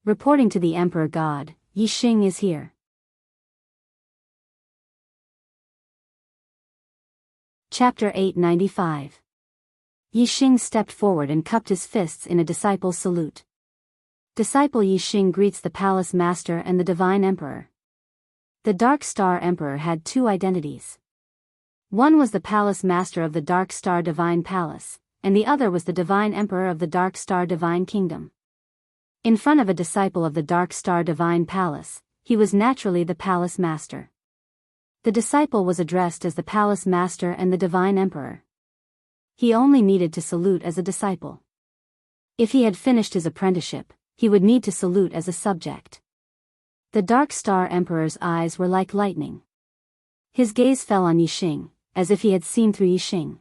Reporting to the Emperor God, Yixing is here. Chapter 895. Yixing stepped forward and cupped his fists in a disciple's salute. Disciple Yixing greets the palace master and the divine emperor. The Dark Star Emperor had 2 identities. One was the palace master of the Dark Star Divine Palace, and the other was the divine emperor of the Dark Star Divine Kingdom. In front of a disciple of the Dark Star Divine Palace, he was naturally the palace master. The disciple was addressed as the palace master and the divine emperor. He only needed to salute as a disciple. If he had finished his apprenticeship, he would need to salute as a subject. The Dark Star Emperor's eyes were like lightning. His gaze fell on Yixing, as if he had seen through Yixing.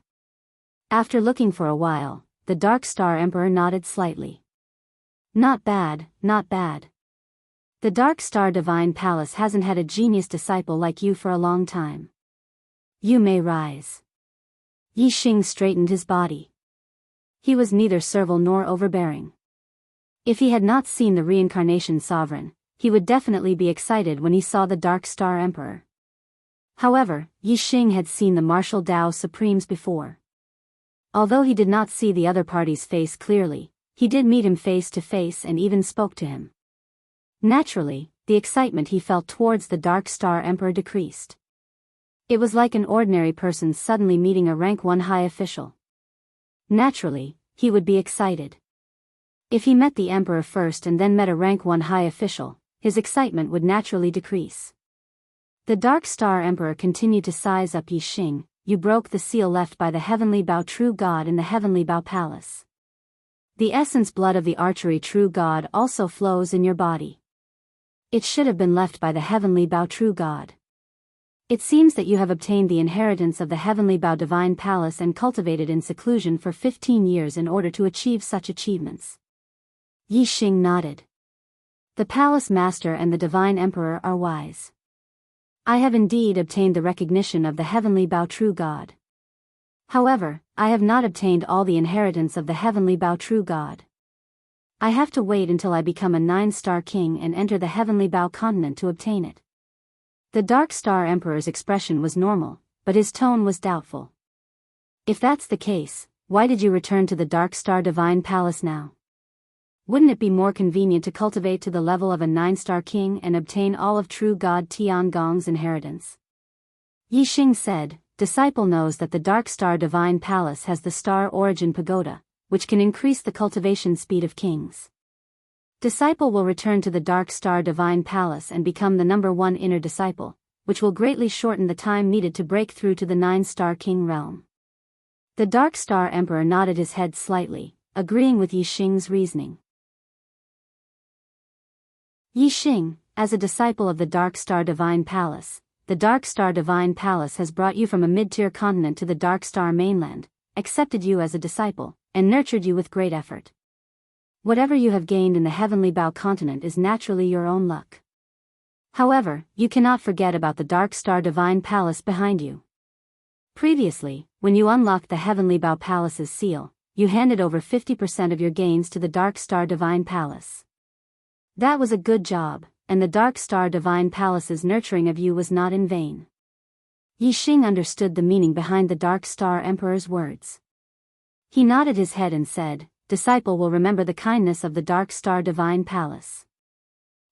After looking for a while, the Dark Star Emperor nodded slightly. Not bad, not bad. The Dark Star Divine Palace hasn't had a genius disciple like you for a long time. You may rise. Yixing straightened his body. He was neither servile nor overbearing. If he had not seen the reincarnation sovereign, he would definitely be excited when he saw the Dark Star Emperor. However, Yixing had seen the martial Tao Supremes before. Although he did not see the other party's face clearly, he did meet him face to face and even spoke to him. Naturally, the excitement he felt towards the Dark Star Emperor decreased. It was like an ordinary person suddenly meeting a rank 1 high official. Naturally, he would be excited. If he met the emperor first and then met a rank 1 high official, his excitement would naturally decrease. The Dark Star Emperor continued to size up Yixing. You broke the seal left by the heavenly Bao True God in the heavenly Bao Palace. The essence blood of the archery True God also flows in your body. It should have been left by the heavenly Bao True God. It seems that you have obtained the inheritance of the heavenly Bao Divine Palace and cultivated in seclusion for 15 years in order to achieve such achievements. Yixing nodded. The palace master and the divine emperor are wise. I have indeed obtained the recognition of the heavenly Bao True God. However, I have not obtained all the inheritance of the heavenly Bao True God. I have to wait until I become a 9-star king and enter the heavenly Bao continent to obtain it. The Dark Star Emperor's expression was normal, but his tone was doubtful. If that's the case, why did you return to the Dark Star Divine Palace now? Wouldn't it be more convenient to cultivate to the level of a 9-star king and obtain all of True God Tiangong's inheritance? Yixing said, Disciple knows that the Dark Star Divine Palace has the Star Origin Pagoda, which can increase the cultivation speed of kings. Disciple will return to the Dark Star Divine Palace and become the number 1 inner disciple, which will greatly shorten the time needed to break through to the 9-star king realm. The Dark Star Emperor nodded his head slightly, agreeing with Yixing's reasoning. Yixing, as a disciple of the Dark Star Divine Palace, the Dark Star Divine Palace has brought you from a mid-tier continent to the Dark Star mainland, accepted you as a disciple, and nurtured you with great effort. Whatever you have gained in the Heavenly Bow continent is naturally your own luck. However, you cannot forget about the Dark Star Divine Palace behind you. Previously, when you unlocked the Heavenly Bow Palace's seal, you handed over 50% of your gains to the Dark Star Divine Palace. That was a good job, and the Dark Star Divine Palace's nurturing of you was not in vain. Yi Xing understood the meaning behind the Dark Star Emperor's words. He nodded his head and said, "Disciple will remember the kindness of the Dark Star Divine Palace.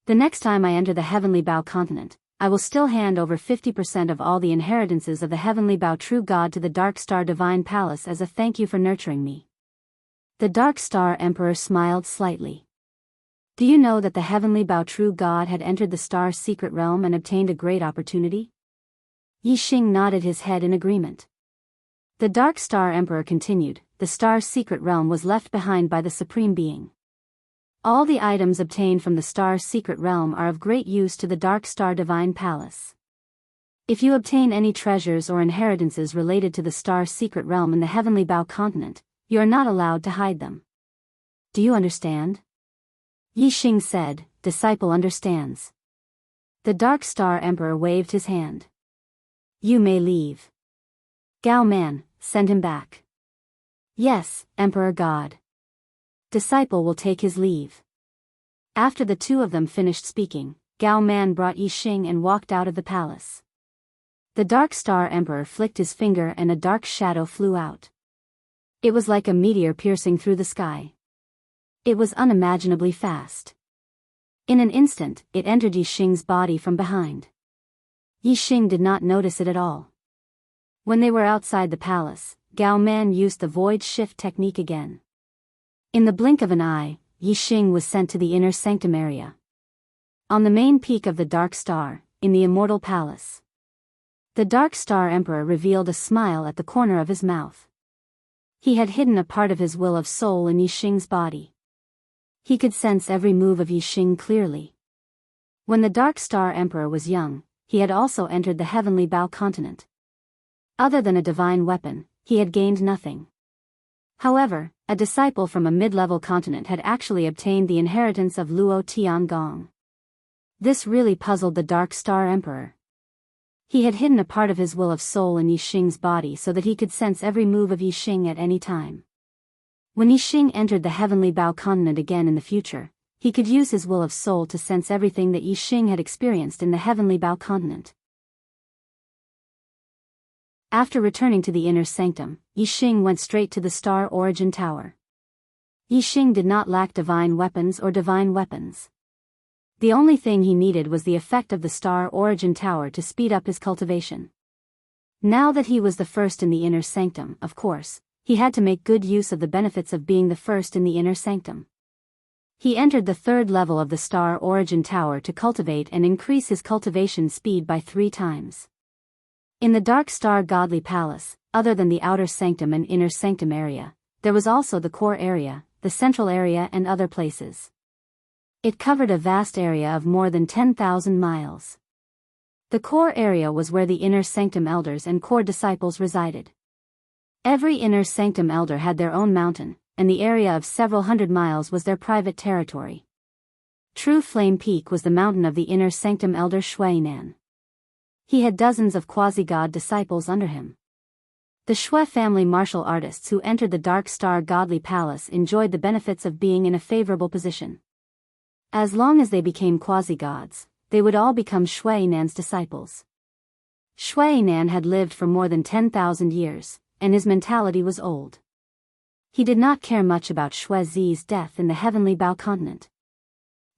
The next time I enter the Heavenly Bow continent, I will still hand over 50% of all the inheritances of the Heavenly Bow True God to the Dark Star Divine Palace as a thank you for nurturing me." The Dark Star Emperor smiled slightly. Do you know that the Heavenly Bow True God had entered the Star's secret realm and obtained a great opportunity? Yi Xing nodded his head in agreement. The Dark Star Emperor continued, the Star's secret realm was left behind by the Supreme Being. All the items obtained from the Star's secret realm are of great use to the Dark Star Divine Palace. If you obtain any treasures or inheritances related to the Star's secret realm in the Heavenly Bow continent, you are not allowed to hide them. Do you understand? Yi Xing said, "Disciple understands." The Dark Star Emperor waved his hand. You may leave. Gao Man, send him back. Yes, Emperor God. Disciple will take his leave. After the two of them finished speaking, Gao Man brought Yi Xing and walked out of the palace. The Dark Star Emperor flicked his finger and a dark shadow flew out. It was like a meteor piercing through the sky. It was unimaginably fast. In an instant, it entered Yi Xing's body from behind. Yi Xing did not notice it at all. When they were outside the palace, Gao Man used the void shift technique again. In the blink of an eye, Yi Xing was sent to the inner sanctum area. On the main peak of the Dark Star, in the Immortal Palace. The Dark Star Emperor revealed a smile at the corner of his mouth. He had hidden a part of his will of soul in Yi Xing's body. He could sense every move of Yi Xing clearly. When the Dark Star Emperor was young, he had also entered the Heavenly Bow continent. Other than a divine weapon, he had gained nothing. However, a disciple from a mid-level continent had actually obtained the inheritance of Luo Tiangong. This really puzzled the Dark Star Emperor. He had hidden a part of his will of soul in Yi Xing's body so that he could sense every move of Yi Xing at any time. When Yi Xing entered the Heavenly Bow continent again in the future, he could use his will of soul to sense everything that Yi Xing had experienced in the Heavenly Bow continent. After returning to the inner sanctum, Yi Xing went straight to the Star Origin Tower. Yi Xing did not lack divine weapons or divine weapons. The only thing he needed was the effect of the Star Origin Tower to speed up his cultivation. Now that he was the first in the inner sanctum, of course, he had to make good use of the benefits of being the first in the inner sanctum. He entered the third level of the Star Origin Tower to cultivate and increase his cultivation speed by 3 times. In the Dark Star Godly Palace, other than the outer sanctum and inner sanctum area, there was also the core area, the central area and other places. It covered a vast area of more than 10,000 miles. The core area was where the inner sanctum elders and core disciples resided. Every inner sanctum elder had their own mountain, and the area of several hundred miles was their private territory. True Flame Peak was the mountain of the inner sanctum elder Shuainan. He had dozens of quasi-god disciples under him. The Shui family martial artists who entered the Dark Star Godly Palace enjoyed the benefits of being in a favorable position. As long as they became quasi-gods, they would all become Shuainan's disciples. Shuainan had lived for more than 10,000 years, and his mentality was old. He did not care much about Shui Zi's death in the Heavenly Bow continent.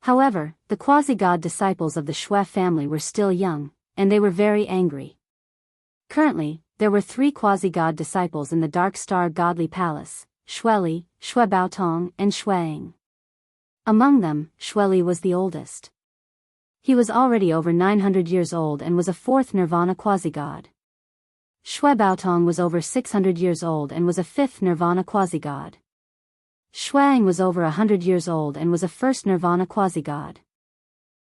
However, the quasi-god disciples of the Shui family were still young, and they were very angry. Currently, there were 3 quasi-god disciples in the Dark Star Godly Palace, Shueli, Shui Baotong, and Shuang. Among them, Shueli was the oldest. He was already over 900 years old and was a 4th Nirvana quasi-god. Shui Baotong was over 600 years old and was a 5th Nirvana quasi-god. Shuang was over 100 years old and was a 1st Nirvana quasi-god.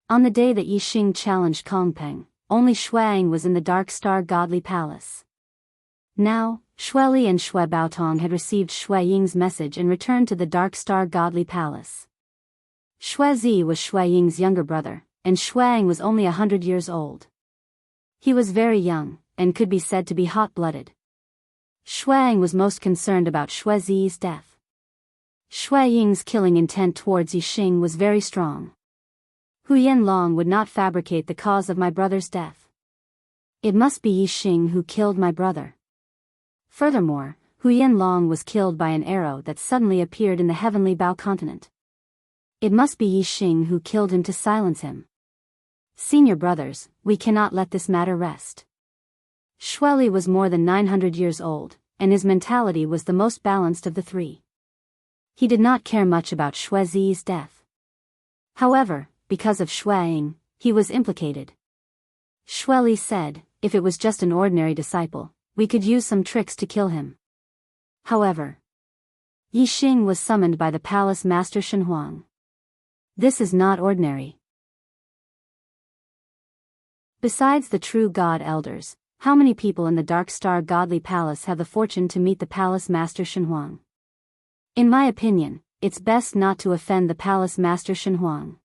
On the day that Yi Xing challenged Kong Peng, only Xueying was in the Dark Star Godly Palace. Now, Xueli and Xue Baotong had received Xueying's message and returned to the Dark Star Godly Palace. Xuezi was Xueying's younger brother, and Xueying was only 100 years old. He was very young, and could be said to be hot-blooded. Xueying was most concerned about Xuezi's death. Xueying's killing intent towards Yixing was very strong. Hu Yanlong would not fabricate the cause of my brother's death. It must be Yixing who killed my brother. Furthermore, Hu Yanlong was killed by an arrow that suddenly appeared in the heavenly Bao continent. It must be Yixing who killed him to silence him. Senior brothers, we cannot let this matter rest. Xueli was more than 900 years old, and his mentality was the most balanced of the three. He did not care much about Xuezi's death. However, because of Xueying, he was implicated. Xueli said, if it was just an ordinary disciple, we could use some tricks to kill him. However, Yixing was summoned by the palace master Shenhuang. This is not ordinary. Besides the true God elders, how many people in the Dark Star Godly Palace have the fortune to meet the palace master Shenhuang? In my opinion, it's best not to offend the palace master Shenhuang.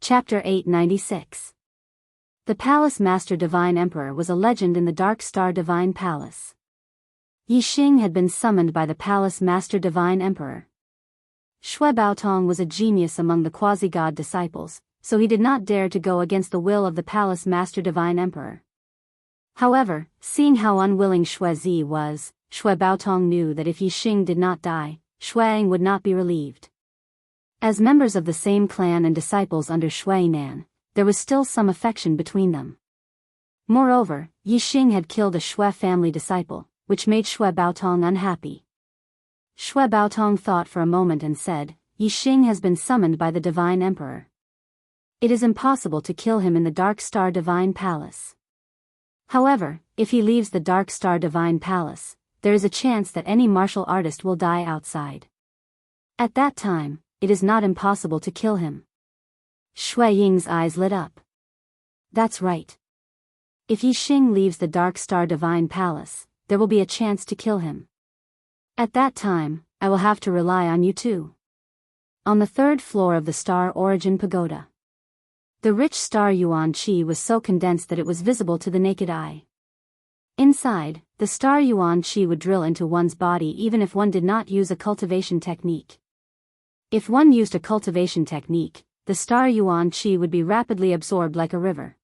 Chapter 896. The Palace Master Divine Emperor was a legend in the Dark Star Divine Palace. Yixing had been summoned by the Palace Master Divine Emperor. Xue Baotong was a genius among the quasi-god disciples, so he did not dare to go against the will of the Palace Master Divine Emperor. However, seeing how unwilling Xuezi was, Xue Baotong knew that if Yixing did not die, Xueying would not be relieved. As members of the same clan and disciples under Xuenan, there was still some affection between them. Moreover, Yixing had killed a Xue family disciple, which made Xue Baotong unhappy. Xue Baotong thought for a moment and said, Yixing has been summoned by the Divine Emperor. It is impossible to kill him in the Dark Star Divine Palace. However, if he leaves the Dark Star Divine Palace, there is a chance that any martial artist will die outside. At that time, it is not impossible to kill him. Xueying's eyes lit up. That's right. If Yixing leaves the Dark Star Divine Palace, there will be a chance to kill him. At that time, I will have to rely on you too. On the third floor of the Star Origin Pagoda. The rich star Yuan Qi was so condensed that it was visible to the naked eye. Inside, the star Yuan Qi would drill into one's body even if one did not use a cultivation technique. If one used a cultivation technique, the star Yuan Qi would be rapidly absorbed like a river.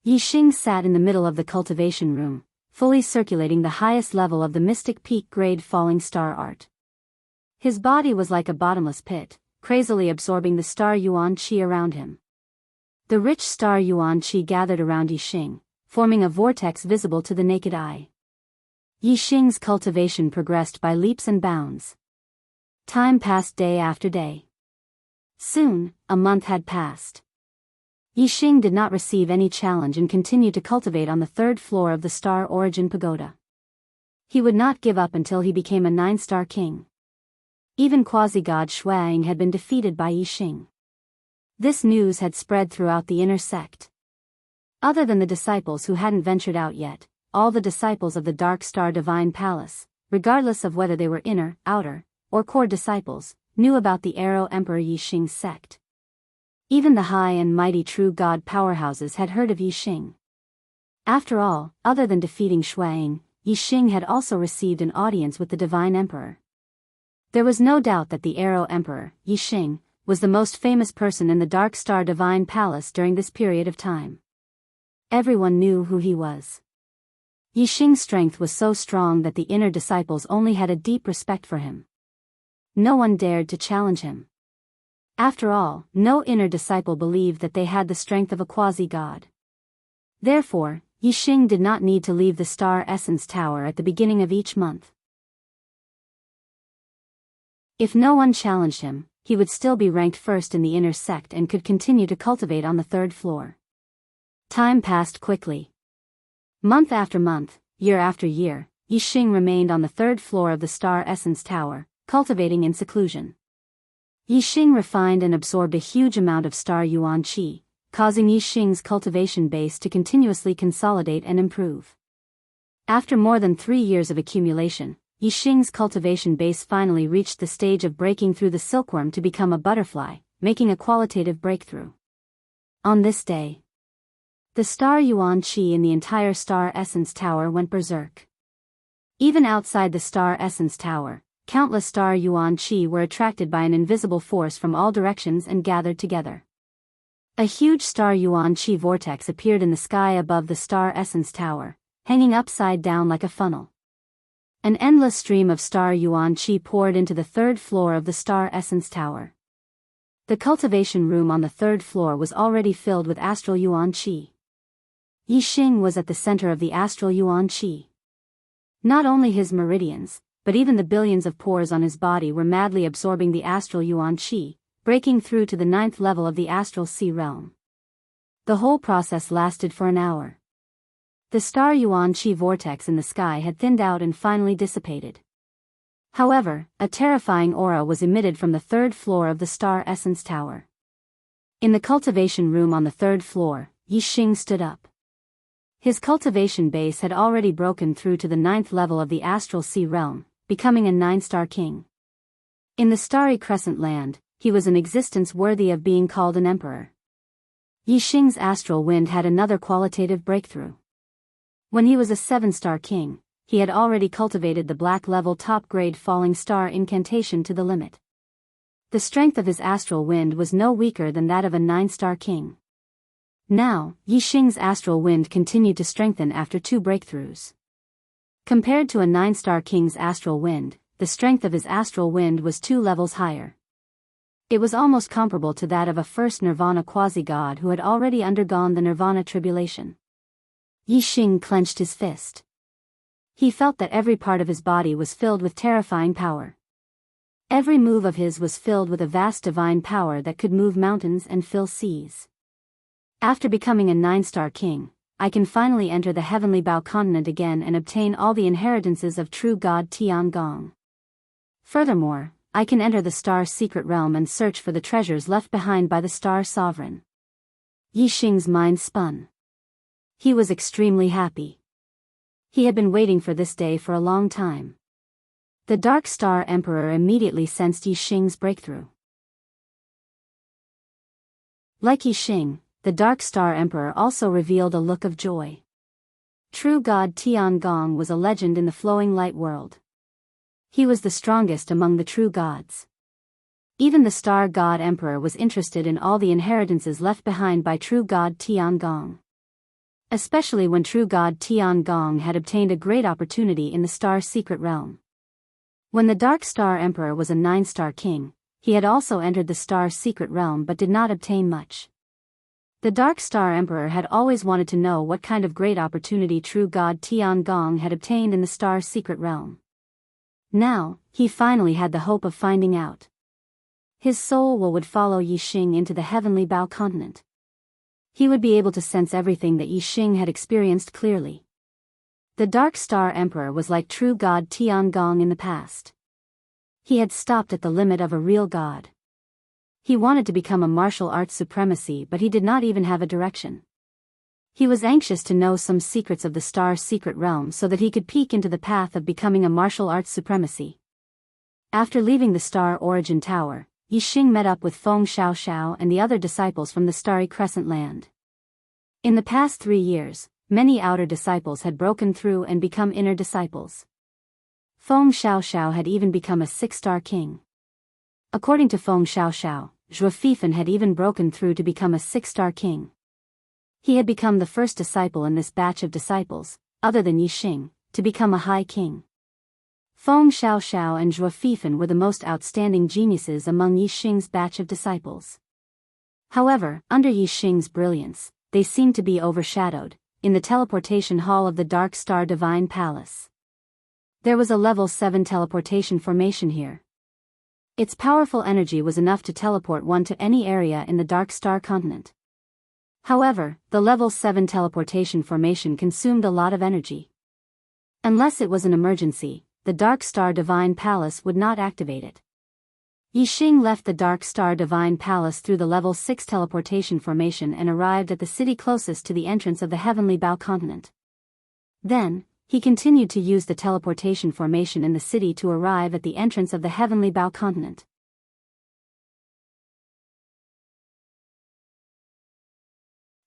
Yixing sat in the middle of the cultivation room, fully circulating the highest level of the mystic peak grade falling star art. His body was like a bottomless pit, crazily absorbing the star Yuan Qi around him. The rich star Yuan Qi gathered around Yixing, forming a vortex visible to the naked eye. Yixing's cultivation progressed by leaps and bounds. Time passed day after day. Soon, a month had passed. Yixing did not receive any challenge and continued to cultivate on the third floor of the Star Origin Pagoda. He would not give up until he became a 9-star king. Even quasi-god Xueying had been defeated by Yixing. This news had spread throughout the inner sect. Other than the disciples who hadn't ventured out yet, all the disciples of the Dark Star Divine Palace, regardless of whether they were inner, outer, or core disciples, knew about the Arrow Emperor Yixing's sect. Even the high and mighty true god powerhouses had heard of Yixing. After all, other than defeating Xueying, Yixing had also received an audience with the Divine Emperor. There was no doubt that the Arrow Emperor, Yixing, was the most famous person in the Dark Star Divine Palace during this period of time. Everyone knew who he was. Yixing's strength was so strong that the inner disciples only had a deep respect for him. No one dared to challenge him. After all, no inner disciple believed that they had the strength of a quasi-god. Therefore, Yixing did not need to leave the Star Essence Tower at the beginning of each month. If no one challenged him, he would still be ranked first in the inner sect and could continue to cultivate on the third floor. Time passed quickly. Month after month, year after year, Yixing remained on the third floor of the Star Essence Tower, cultivating in seclusion. Yixing refined and absorbed a huge amount of star yuan qi, causing Yixing's cultivation base to continuously consolidate and improve. After more than 3 years of accumulation, Yixing's cultivation base finally reached the stage of breaking through the silkworm to become a butterfly, making a qualitative breakthrough. On this day, the star yuan qi in the entire star essence tower went berserk. Even outside the star essence tower, countless star yuan qi were attracted by an invisible force from all directions and gathered together. A huge star yuan qi vortex appeared in the sky above the star essence tower, hanging upside down like a funnel. An endless stream of star yuan qi poured into the 3rd floor of the star essence tower. The cultivation room on the 3rd floor was already filled with astral yuan qi. Yixing was at the center of the astral yuan qi. Not only his meridians, but even the billions of pores on his body were madly absorbing the astral yuan qi, breaking through to the 9th level of the astral sea realm. The whole process lasted for an hour. The star yuan qi vortex in the sky had thinned out and finally dissipated. However, a terrifying aura was emitted from the 3rd floor of the star essence tower. In the cultivation room on the 3rd floor, Yixing stood up. His cultivation base had already broken through to the 9th level of the astral sea realm, becoming a 9-star king. In the starry crescent land, he was an existence worthy of being called an emperor. Yixing's astral wind had another qualitative breakthrough. When he was a 7-star king, he had already cultivated the black level top-grade falling star incantation to the limit. The strength of his astral wind was no weaker than that of a 9-star king. Now, Yixing's astral wind continued to strengthen after 2 breakthroughs. Compared to a 9-star king's astral wind, the strength of his astral wind was 2 levels higher. It was almost comparable to that of a first nirvana quasi-god who had already undergone the nirvana tribulation. Yixing clenched his fist. He felt that every part of his body was filled with terrifying power. Every move of his was filled with a vast divine power that could move mountains and fill seas. After becoming a 9-star king, I can finally enter the heavenly Bao continent again and obtain all the inheritances of true God Tiangong. Furthermore, I can enter the star secret realm and search for the treasures left behind by the star sovereign. Yixing's mind spun. He was extremely happy. He had been waiting for this day for a long time. The Dark Star Emperor immediately sensed Yixing's breakthrough. Like Yixing, the Dark Star Emperor also revealed a look of joy. True God Tiangong was a legend in the flowing light world. He was the strongest among the true gods. Even the Star God Emperor was interested in all the inheritances left behind by true God Tiangong. Especially when true God Tiangong had obtained a great opportunity in the star secret realm. When the Dark Star Emperor was a 9-star king, he had also entered the star secret realm but did not obtain much. The Dark Star Emperor had always wanted to know what kind of great opportunity true God Tiangong had obtained in the star secret realm. Now, he finally had the hope of finding out. His soul would follow Yixing into the heavenly Bao continent. He would be able to sense everything that Yixing had experienced clearly. The Dark Star Emperor was like true God Tiangong in the past. He had stopped at the limit of a real god. He wanted to become a martial arts supremacy, but he did not even have a direction. He was anxious to know some secrets of the star secret realm so that he could peek into the path of becoming a martial arts supremacy. After leaving the Star Origin Tower, Yixing met up with Feng Xiaoxiao and the other disciples from the Starry Crescent Land. In the past 3 years, many outer disciples had broken through and become inner disciples. Feng Xiaoxiao had even become a 6-star king. According to Feng Xiaoxiao, Zhuo Fifan had even broken through to become a 6-star king. He had become the first disciple in this batch of disciples, other than Yixing, to become a high king. Feng Xiaoxiao and Zhuo Fifan were the most outstanding geniuses among Yixing's batch of disciples. However, under Yixing's brilliance, they seemed to be overshadowed, in the teleportation hall of the Dark Star Divine Palace. There was a level 7 teleportation formation here. Its powerful energy was enough to teleport one to any area in the Dark Star continent. However, the level 7 teleportation formation consumed a lot of energy. Unless it was an emergency, the Dark Star Divine Palace would not activate it. Yixing left the Dark Star Divine Palace through the Level 6 teleportation formation and arrived at the city closest to the entrance of the Heavenly Bow Continent. Then, he continued to use the teleportation formation in the city to arrive at the entrance of the Heavenly Bow Continent.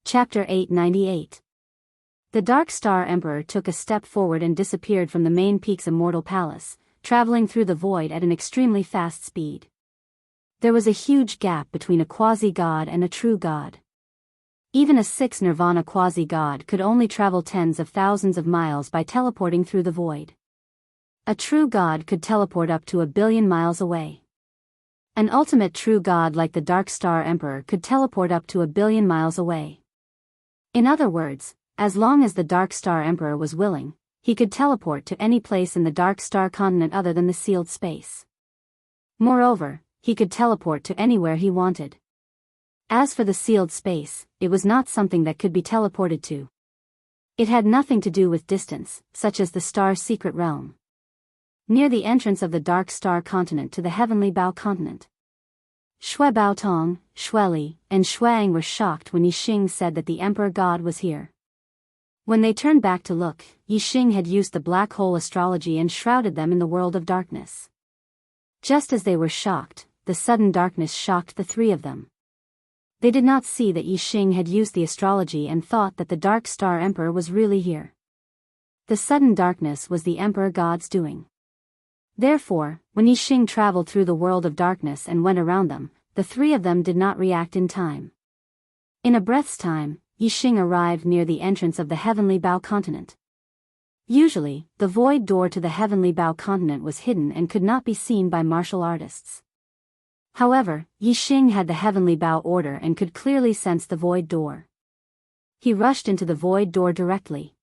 Chapter 898. The Dark Star Emperor took a step forward and disappeared from the main peak's immortal palace, traveling through the void at an extremely fast speed. There was a huge gap between a quasi-god and a true god. Even a 6 Nirvana quasi-god could only travel tens of thousands of miles by teleporting through the void. A true god could teleport up to 1 billion miles away. An ultimate true god like the Dark Star Emperor could teleport up to 1 billion miles away. In other words, as long as the Dark Star Emperor was willing, he could teleport to any place in the Dark Star continent other than the sealed space. Moreover, he could teleport to anywhere he wanted. As for the sealed space, it was not something that could be teleported to. It had nothing to do with distance, such as the star's secret realm. Near the entrance of the Dark Star continent to the Heavenly Bow continent, Shui Baotong, Shueli, and Shuang were shocked when Yixing said that the Emperor God was here. When they turned back to look, Yixing had used the black hole astrology and shrouded them in the world of darkness. Just as they were shocked, the sudden darkness shocked the three of them. They did not see that Yixing had used the astrology and thought that the Dark Star Emperor was really here. The sudden darkness was the Emperor God's doing. Therefore, when Yixing traveled through the world of darkness and went around them, the three of them did not react in time. In a breath's time, Yixing arrived near the entrance of the Heavenly Bow continent. Usually, the void door to the Heavenly Bow continent was hidden and could not be seen by martial artists. However, Yixing had the Heavenly Bow order and could clearly sense the void door. He rushed into the void door directly.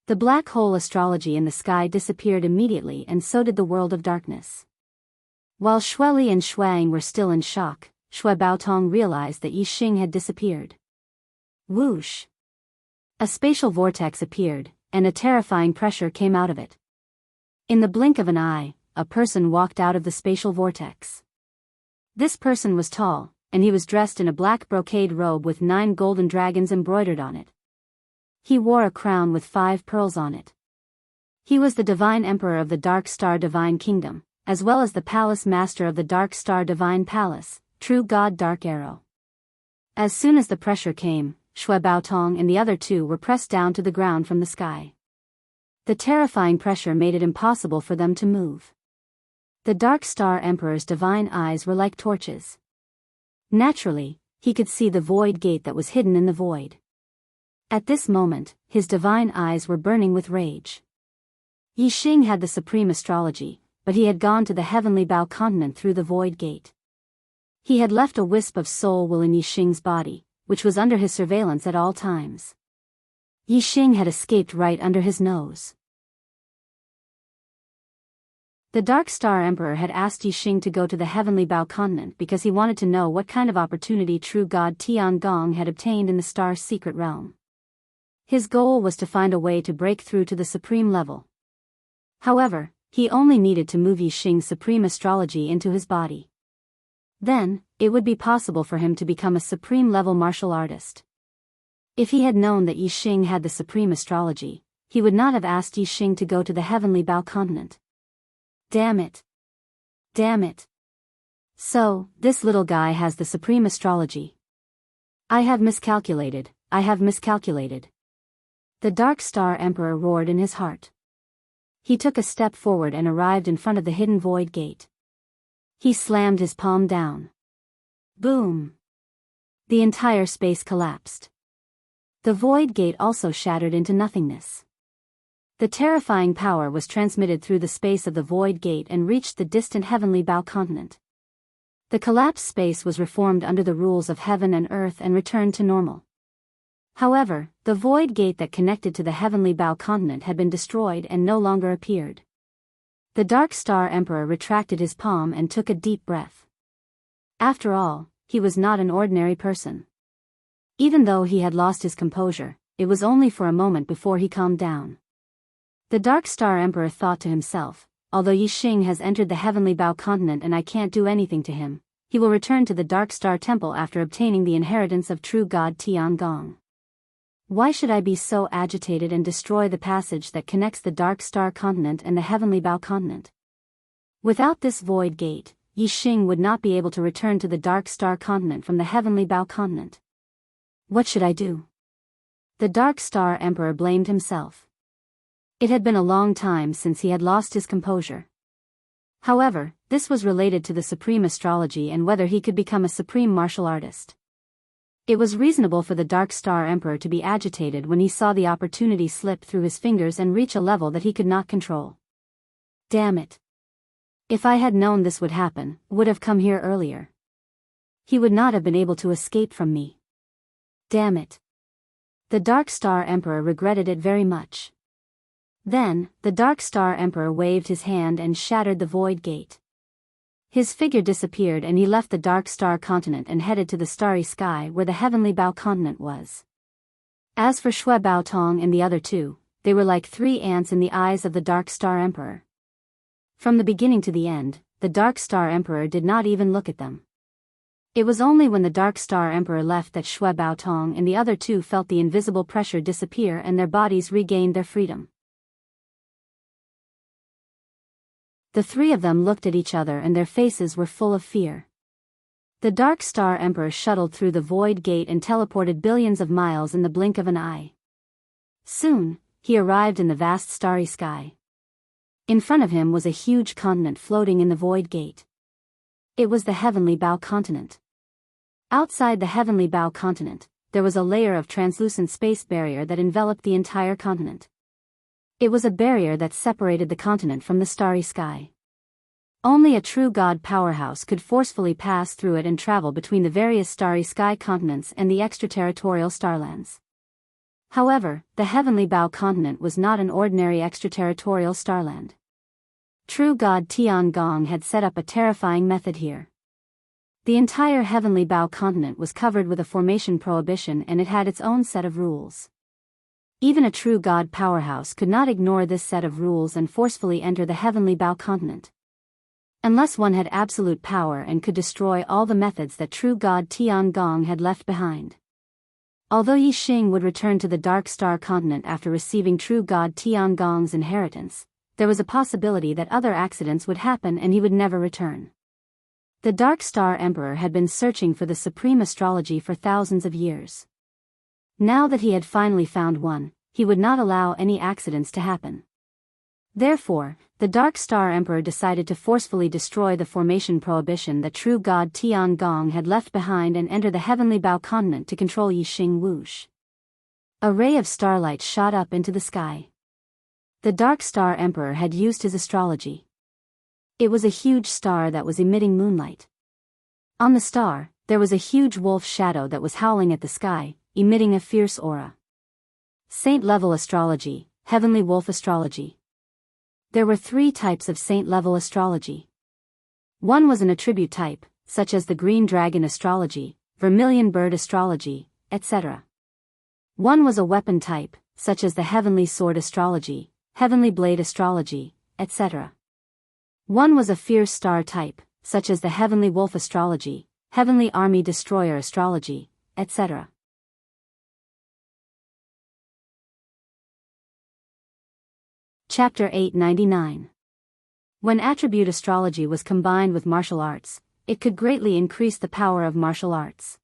The black hole astrology in the sky disappeared immediately, and so did the world of darkness. While Shueli and Shuang were still in shock, Shui Baotong realized that Yixing had disappeared. Whoosh! A spatial vortex appeared, and a terrifying pressure came out of it. In the blink of an eye, a person walked out of the spatial vortex. This person was tall, and he was dressed in a black brocade robe with 9 golden dragons embroidered on it. He wore a crown with 5 pearls on it. He was the Divine Emperor of the Dark Star Divine Kingdom, as well as the Palace Master of the Dark Star Divine Palace, True God Dark Arrow. As soon as the pressure came, Shui Baotong and the other two were pressed down to the ground from the sky. The terrifying pressure made it impossible for them to move. The Dark Star Emperor's divine eyes were like torches. Naturally, he could see the void gate that was hidden in the void. At this moment, his divine eyes were burning with rage. Yixing had the supreme astrology, but he had gone to the Heavenly Bow continent through the void gate. He had left a wisp of soul will in Yixing's body, which was under his surveillance at all times. Yixing had escaped right under his nose. The Dark Star Emperor had asked Yixing to go to the Heavenly Bow continent because he wanted to know what kind of opportunity true god Tiangong had obtained in the star's secret realm. His goal was to find a way to break through to the supreme level. However, he only needed to move Yixing's supreme astrology into his body. Then, it would be possible for him to become a supreme level martial artist. If he had known that Yixing had the supreme astrology, he would not have asked Yixing to go to the Heavenly Bow continent. Damn it. Damn it. So, this little guy has the supreme astrology. I have miscalculated, I have miscalculated. The Dark Star Emperor roared in his heart. He took a step forward and arrived in front of the hidden void gate. He slammed his palm down. Boom! The entire space collapsed. The void gate also shattered into nothingness. The terrifying power was transmitted through the space of the void gate and reached the distant Heavenly Bow continent. The collapsed space was reformed under the rules of heaven and earth and returned to normal. However, the void gate that connected to the Heavenly Bow continent had been destroyed and no longer appeared. The Dark Star Emperor retracted his palm and took a deep breath. After all, he was not an ordinary person. Even though he had lost his composure, it was only for a moment before he calmed down. The Dark Star Emperor thought to himself, although Yi Xing has entered the Heavenly Bao continent and I can't do anything to him, he will return to the Dark Star Temple after obtaining the inheritance of true God Tiangong. Why should I be so agitated and destroy the passage that connects the Dark Star continent and the Heavenly Bao continent? Without this void gate, Yi Xing would not be able to return to the Dark Star continent from the Heavenly Bao continent. What should I do? The Dark Star Emperor blamed himself. It had been a long time since he had lost his composure. However, this was related to the supreme astrology and whether he could become a supreme martial artist. It was reasonable for the Dark Star Emperor to be agitated when he saw the opportunity slip through his fingers and reach a level that he could not control. Damn it. If I had known this would happen, would have come here earlier. He would not have been able to escape from me. Damn it. The Dark Star Emperor regretted it very much. Then, the Dark Star Emperor waved his hand and shattered the void gate. His figure disappeared and he left the Dark Star continent and headed to the starry sky where the Heavenly Bao continent was. As for Shui Baotong and the other two, they were like 3 ants in the eyes of the Dark Star Emperor. From the beginning to the end, the Dark Star Emperor did not even look at them. It was only when the Dark Star Emperor left that Shui Baotong and the other two felt the invisible pressure disappear and their bodies regained their freedom. The 3 of them looked at each other and their faces were full of fear. The Dark Star Emperor shuttled through the void gate and teleported billions of miles in the blink of an eye. Soon, he arrived in the vast starry sky. In front of him was a huge continent floating in the void gate. It was the Heavenly Bao continent. Outside the Heavenly Bao continent, there was a layer of translucent space barrier that enveloped the entire continent. It was a barrier that separated the continent from the starry sky. Only a true god powerhouse could forcefully pass through it and travel between the various starry sky continents and the extraterritorial starlands. However, the Heavenly Bao continent was not an ordinary extraterritorial starland. True god Tiangong had set up a terrifying method here. The entire Heavenly Bao continent was covered with a formation prohibition and it had its own set of rules. Even a true god powerhouse could not ignore this set of rules and forcefully enter the Heavenly Bao continent. Unless one had absolute power and could destroy all the methods that true god Tiangong had left behind. Although Yi Xing would return to the Dark Star continent after receiving true god Tiangong's inheritance, there was a possibility that other accidents would happen and he would never return. The Dark Star Emperor had been searching for the supreme astrology for thousands of years. Now that he had finally found one, he would not allow any accidents to happen. Therefore, the Dark Star Emperor decided to forcefully destroy the formation prohibition that true god Tiangong had left behind and enter the Heavenly Bao continent to control Yi Xing whoosh. A ray of starlight shot up into the sky. The Dark Star Emperor had used his astrology. It was a huge star that was emitting moonlight. On the star, there was a huge wolf shadow that was howling at the sky, emitting a fierce aura. Saint-level astrology, heavenly wolf astrology. There were 3 types of saint-level astrology. One was an attribute type, such as the green dragon astrology, vermilion bird astrology, etc. One was a weapon type, such as the heavenly sword astrology, heavenly blade astrology, etc. One was a fierce star type, such as the heavenly wolf astrology, heavenly army destroyer astrology, etc. Chapter 899. When attribute astrology was combined with martial arts, it could greatly increase the power of martial arts.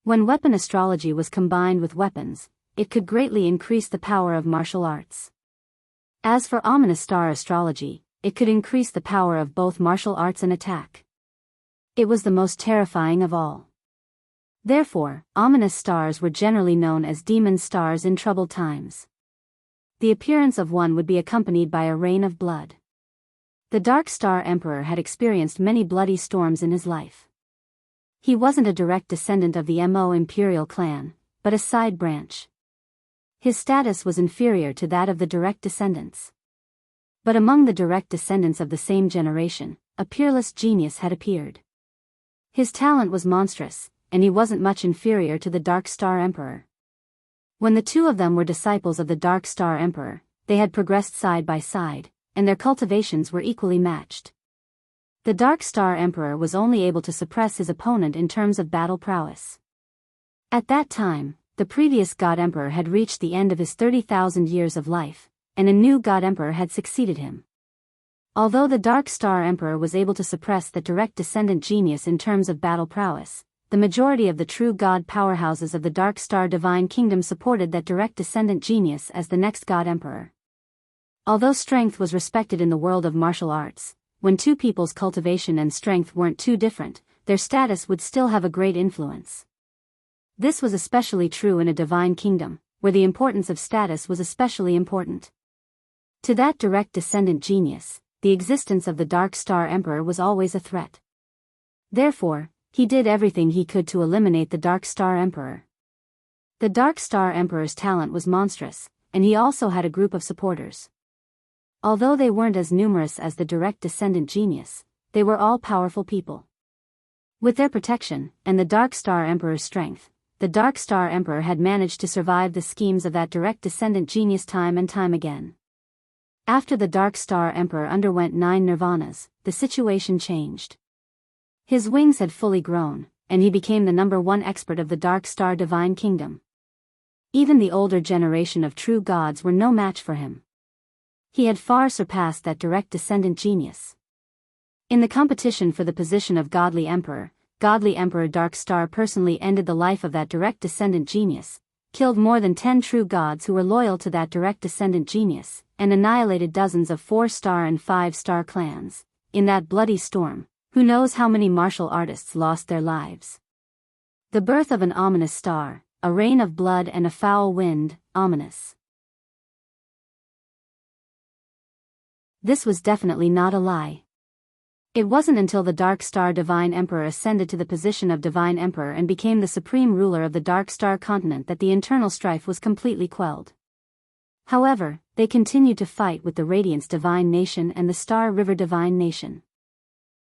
When weapon astrology was combined with weapons, it could greatly increase the power of martial arts. As for ominous star astrology, it could increase the power of both martial arts and attack. It was the most terrifying of all. Therefore, ominous stars were generally known as demon stars in troubled times. The appearance of one would be accompanied by a rain of blood. The Dark Star Emperor had experienced many bloody storms in his life. He wasn't a direct descendant of the Mo imperial clan, but a side branch. His status was inferior to that of the direct descendants. But among the direct descendants of the same generation, a peerless genius had appeared. His talent was monstrous, and he wasn't much inferior to the Dark Star Emperor. When the 2 of them were disciples of the Dark Star Emperor, they had progressed side by side, and their cultivations were equally matched. The Dark Star Emperor was only able to suppress his opponent in terms of battle prowess. At that time, the previous God Emperor had reached the end of his 30,000 years of life, and a new God Emperor had succeeded him. Although the Dark Star Emperor was able to suppress the direct descendant genius in terms of battle prowess, the majority of the true God powerhouses of the Dark Star Divine Kingdom supported that direct descendant genius as the next God Emperor. Although strength was respected in the world of martial arts, when two people's cultivation and strength weren't too different, their status would still have a great influence. This was especially true in a divine kingdom, where the importance of status was especially important. To that direct descendant genius, the existence of the Dark Star Emperor was always a threat. Therefore, he did everything he could to eliminate the Dark Star Emperor. The Dark Star Emperor's talent was monstrous, and he also had a group of supporters. Although they weren't as numerous as the direct descendant genius, they were all powerful people. With their protection, and the Dark Star Emperor's strength, the Dark Star Emperor had managed to survive the schemes of that direct descendant genius time and time again. After the Dark Star Emperor underwent 9 nirvanas, the situation changed. His wings had fully grown, and he became the #1 expert of the Dark Star Divine Kingdom. Even the older generation of true gods were no match for him. He had far surpassed that direct descendant genius. In the competition for the position of Godly Emperor Dark Star personally ended the life of that direct descendant genius, killed more than 10 true gods who were loyal to that direct descendant genius, and annihilated dozens of 4-star and 5-star clans. In that bloody storm, who knows how many martial artists lost their lives. The birth of an ominous star, a rain of blood and a foul wind, ominous. This was definitely not a lie. It wasn't until the Dark Star Divine Emperor ascended to the position of Divine Emperor and became the supreme ruler of the Dark Star continent that the internal strife was completely quelled. However, they continued to fight with the Radiance Divine Nation and the Star River Divine Nation.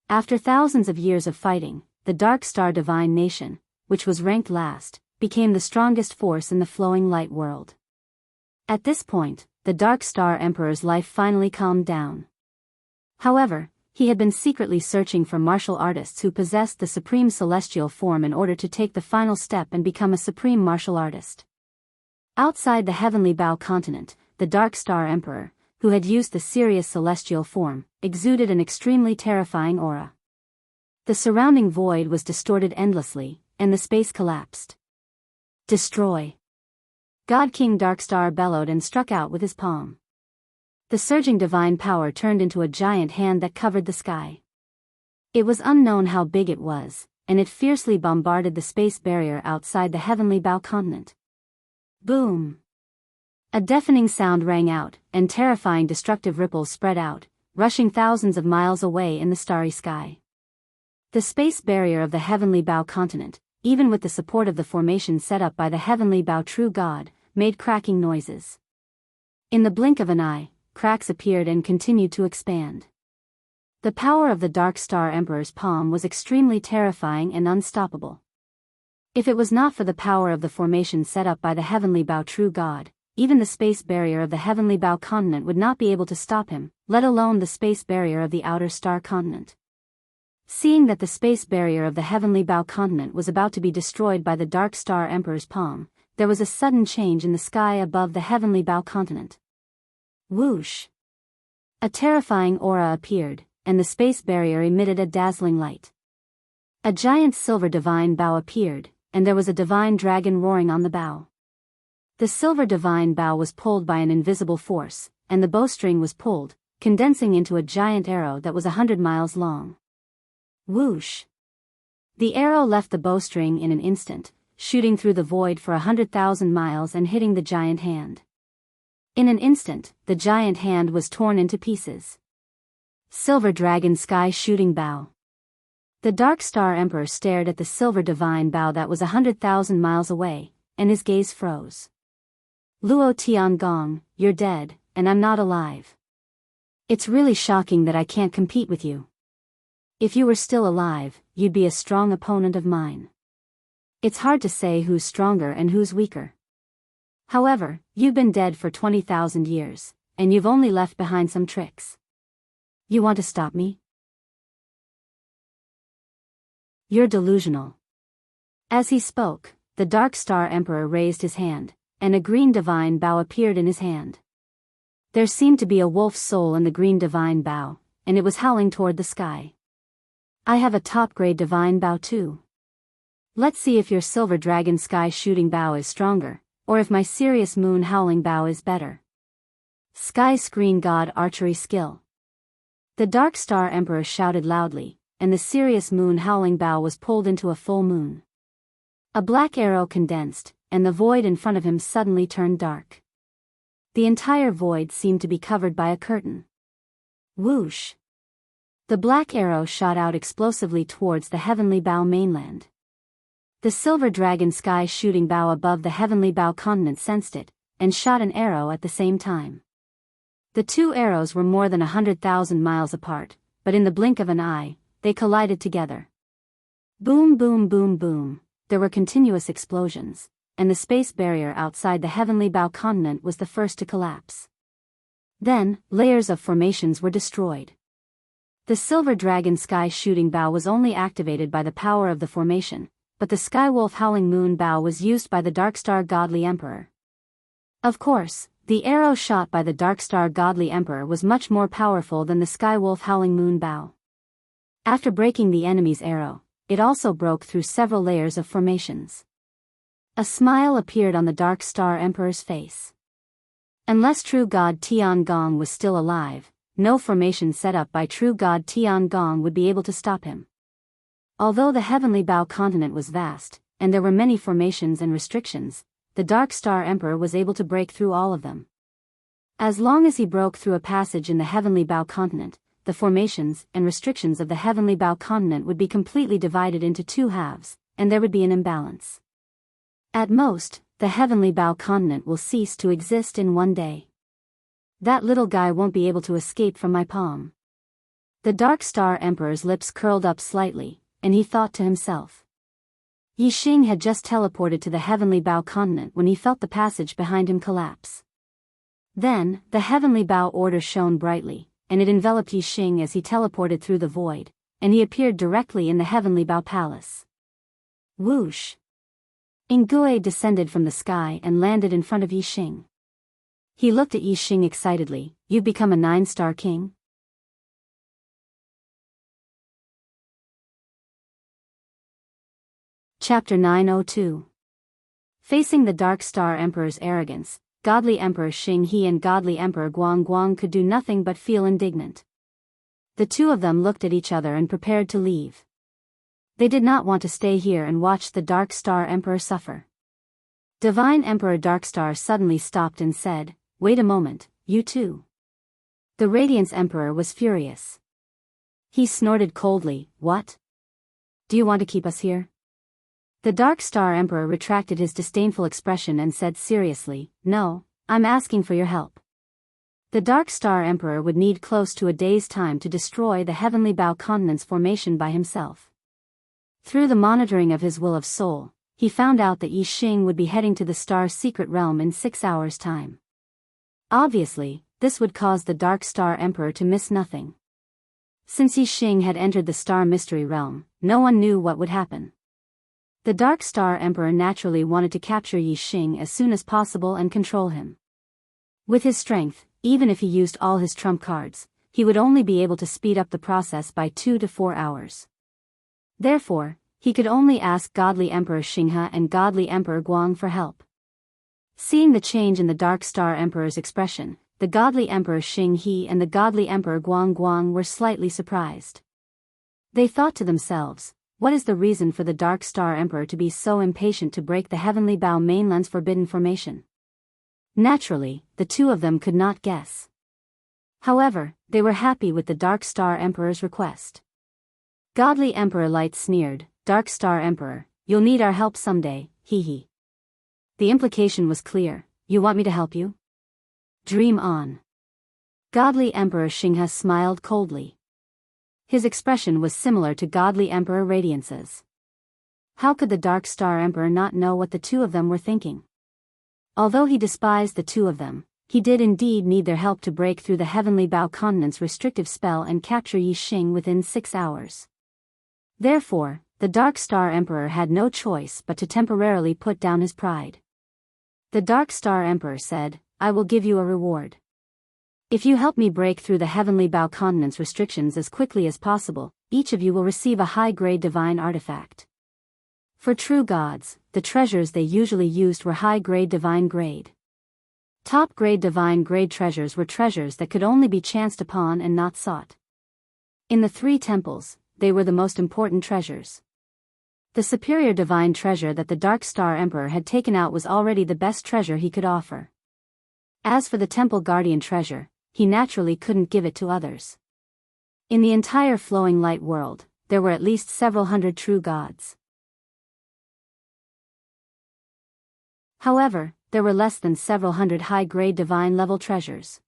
After thousands of years of fighting, the Dark Star Divine Nation, which was ranked last, became the strongest force in the flowing light world. At this point, the Dark Star Emperor's life finally calmed down. However, he had been secretly searching for martial artists who possessed the supreme celestial form in order to take the final step and become a supreme martial artist. Outside the Heavenly Bow continent, the Dark Star Emperor, who had used the Sirius celestial form, exuded an extremely terrifying aura. The surrounding void was distorted endlessly, and the space collapsed. Destroy! God King Darkstar bellowed and struck out with his palm. The surging divine power turned into a giant hand that covered the sky. It was unknown how big it was, and it fiercely bombarded the space barrier outside the Heavenly Bow continent. Boom! A deafening sound rang out, and terrifying destructive ripples spread out, rushing thousands of miles away in the starry sky. The space barrier of the Heavenly Bow continent, even with the support of the formation set up by the Heavenly Bow True God, made cracking noises. In the blink of an eye, cracks appeared and continued to expand. The power of the Dark Star Emperor's palm was extremely terrifying and unstoppable. If it was not for the power of the formation set up by the Heavenly Bow True God, even the space barrier of the Heavenly Bow continent would not be able to stop him, let alone the space barrier of the Outer Star continent. Seeing that the space barrier of the Heavenly Bow continent was about to be destroyed by the Dark Star Emperor's palm, there was a sudden change in the sky above the Heavenly Bow continent. Whoosh! A terrifying aura appeared, and the space barrier emitted a dazzling light. A giant silver divine bow appeared, and there was a divine dragon roaring on the bow. The silver divine bow was pulled by an invisible force, and the bowstring was pulled, condensing into a giant arrow that was 100 miles long. Whoosh! The arrow left the bowstring in an instant, shooting through the void for 100,000 miles and hitting the giant hand. In an instant, the giant hand was torn into pieces. Silver Dragon Sky Shooting Bow. The Dark Star Emperor stared at the silver divine bow that was 100,000 miles away, and his gaze froze. Luo Tiangong, you're dead, and I'm not alive. It's really shocking that I can't compete with you. If you were still alive, you'd be a strong opponent of mine. It's hard to say who's stronger and who's weaker. However, you've been dead for 20,000 years, and you've only left behind some tricks. You want to stop me? You're delusional. As he spoke, the Dark Star Emperor raised his hand, and a green divine bow appeared in his hand. There seemed to be a wolf's soul in the green divine bow, and it was howling toward the sky. I have a top-grade divine bow too. Let's see if your silver dragon sky shooting bow is stronger, or if my Sirius moon howling bow is better. Sky screen god archery skill. The Dark Star Emperor shouted loudly, and the Sirius moon howling bow was pulled into a full moon. A black arrow condensed, and the void in front of him suddenly turned dark. The entire void seemed to be covered by a curtain. Whoosh! The black arrow shot out explosively towards the Heavenly Bow mainland. The silver dragon sky shooting bow above the Heavenly Bow continent sensed it, and shot an arrow at the same time. The two arrows were more than 100,000 miles apart, but in the blink of an eye, they collided together. Boom boom boom boom, there were continuous explosions, and the space barrier outside the Heavenly Bow continent was the first to collapse. Then, layers of formations were destroyed. The silver dragon sky shooting bow was only activated by the power of the formation, but the Skywolf howling moon bow was used by the Darkstar Godly Emperor. Of course, the arrow shot by the Darkstar Godly Emperor was much more powerful than the Skywolf howling moon bow. After breaking the enemy's arrow, it also broke through several layers of formations. A smile appeared on the Darkstar Emperor's face. Unless True God Tiangong was still alive, no formation set up by True God Tiangong would be able to stop him. Although the Heavenly Bow continent was vast, and there were many formations and restrictions, the Dark Star Emperor was able to break through all of them. As long as he broke through a passage in the Heavenly Bow continent, the formations and restrictions of the Heavenly Bow continent would be completely divided into two halves, and there would be an imbalance. At most, the Heavenly Bow continent will cease to exist in one day. That little guy won't be able to escape from my palm. The Dark Star Emperor's lips curled up slightly, and he thought to himself. Yi Xing had just teleported to the Heavenly Bow continent when he felt the passage behind him collapse. Then, the Heavenly Bow order shone brightly, and it enveloped Yi Xing as he teleported through the void, and he appeared directly in the Heavenly Bow palace. Whoosh! Ingui descended from the sky and landed in front of Yi Xing. He looked at Yi Xing excitedly. You've become a 9-star king? Chapter 902. Facing the Dark Star Emperor's arrogance, Godly Emperor Xing He and Godly Emperor Guang Guang could do nothing but feel indignant. The two of them looked at each other and prepared to leave. They did not want to stay here and watch the Dark Star Emperor suffer. Divine Emperor Darkstar suddenly stopped and said, "Wait a moment, you two." The Radiance Emperor was furious. He snorted coldly, "What? Do you want to keep us here?" The Dark Star Emperor retracted his disdainful expression and said seriously, "No, I'm asking for your help." The Dark Star Emperor would need close to a day's time to destroy the Heavenly Bow continent's formation by himself. Through the monitoring of his will of soul, he found out that Yi Xing would be heading to the Star's secret realm in 6 hours' time. Obviously, this would cause the Dark Star Emperor to miss nothing. Since Yi Xing had entered the Star Mystery Realm, no one knew what would happen. The Dark Star Emperor naturally wanted to capture Yi Xing as soon as possible and control him. With his strength, even if he used all his trump cards, he would only be able to speed up the process by 2 to 4 hours. Therefore, he could only ask Godly Emperor Xinghe and Godly Emperor Guang for help. Seeing the change in the Dark Star Emperor's expression, the Godly Emperor Xing He and the Godly Emperor Guang Guang were slightly surprised. They thought to themselves, what is the reason for the Dark Star Emperor to be so impatient to break the Heavenly Bow mainland's forbidden formation? Naturally, the two of them could not guess. However, they were happy with the Dark Star Emperor's request. Godly Emperor Light sneered, "Dark Star Emperor, you'll need our help someday, hee hee." The implication was clear, you want me to help you? Dream on. Godly Emperor Xinghe smiled coldly. His expression was similar to Godly Emperor Radiance's. How could the Dark Star Emperor not know what the two of them were thinking? Although he despised the two of them, he did indeed need their help to break through the Heavenly Bow Continent's restrictive spell and capture Yixing within 6 hours. Therefore, the Dark Star Emperor had no choice but to temporarily put down his pride. The Dark Star Emperor said, "I will give you a reward. If you help me break through the Heavenly Bow Continent's restrictions as quickly as possible, each of you will receive a high-grade divine artifact." For true gods, the treasures they usually used were high-grade divine grade. Top-grade divine grade treasures were treasures that could only be chanced upon and not sought. In the 3 temples, they were the most important treasures. The superior divine treasure that the Dark Star Emperor had taken out was already the best treasure he could offer. As for the Temple Guardian treasure, he naturally couldn't give it to others. In the entire flowing light world, there were at least several hundred true gods. However, there were less than several hundred high-grade divine-level treasures.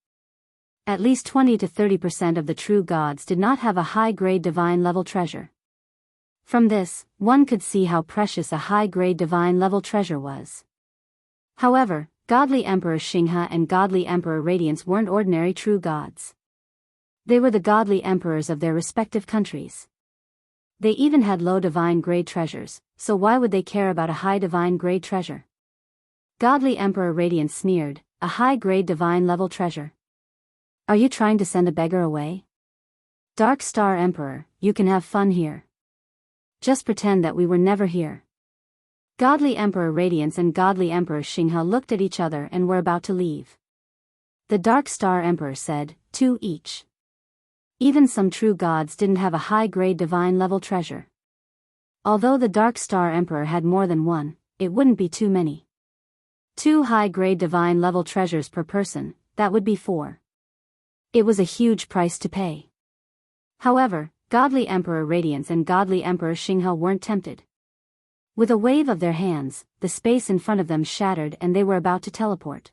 At least 20 to 30% of the true gods did not have a high-grade divine-level treasure. From this, one could see how precious a high-grade divine-level treasure was. However, Godly Emperor Xinghe and Godly Emperor Radiance weren't ordinary true gods. They were the godly emperors of their respective countries. They even had low divine grade treasures, so why would they care about a high divine grade treasure? Godly Emperor Radiance sneered, "A high-grade divine-level treasure? Are you trying to send a beggar away? Dark Star Emperor, you can have fun here. Just pretend that we were never here." Godly Emperor Radiance and Godly Emperor Xinghe looked at each other and were about to leave. The Dark Star Emperor said, "2 each. Even some true gods didn't have a high-grade divine-level treasure. Although the Dark Star Emperor had more than one, it wouldn't be too many. 2 high-grade divine-level treasures per person, that would be 4. It was a huge price to pay. However, Godly Emperor Radiance and Godly Emperor Xinghe weren't tempted. With a wave of their hands, the space in front of them shattered and they were about to teleport.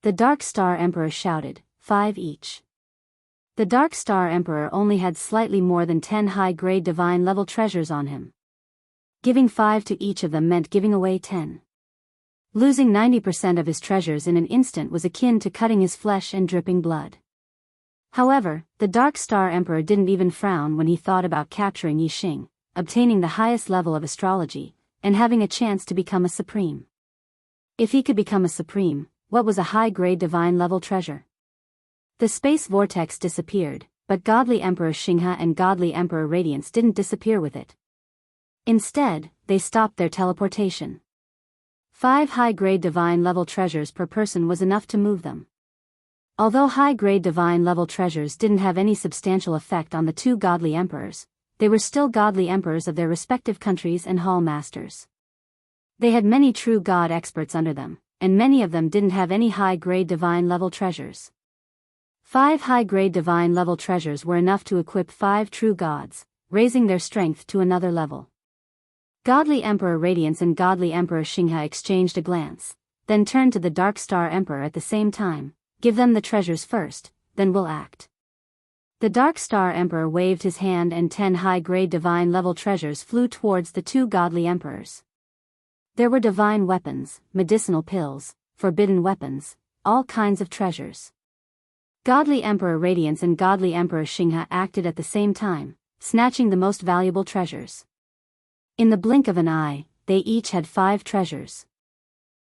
The Dark Star Emperor shouted, 5 each. The Dark Star Emperor only had slightly more than 10 high-grade divine-level treasures on him. Giving 5 to each of them meant giving away 10. Losing 90% of his treasures in an instant was akin to cutting his flesh and dripping blood. However, the Dark Star Emperor didn't even frown when he thought about capturing Yixing, obtaining the highest level of astrology, and having a chance to become a supreme. If he could become a supreme, what was a high-grade divine-level treasure? The space vortex disappeared, but Godly Emperor Xinghe and Godly Emperor Radiance didn't disappear with it. Instead, they stopped their teleportation. 5 high-grade divine-level treasures per person was enough to move them. Although high-grade divine-level treasures didn't have any substantial effect on the 2 godly emperors, they were still godly emperors of their respective countries and hall masters. They had many true god experts under them, and many of them didn't have any high-grade divine-level treasures. 5 high-grade divine-level treasures were enough to equip 5 true gods, raising their strength to another level. Godly Emperor Radiance and Godly Emperor Xinghe exchanged a glance, then turned to the Dark Star Emperor at the same time. "Give them the treasures first, then we'll act." The Dark Star Emperor waved his hand and 10 high-grade divine-level treasures flew towards the 2 godly emperors. There were divine weapons, medicinal pills, forbidden weapons, all kinds of treasures. Godly Emperor Radiance and Godly Emperor Xinghe acted at the same time, snatching the most valuable treasures. In the blink of an eye, they each had 5 treasures.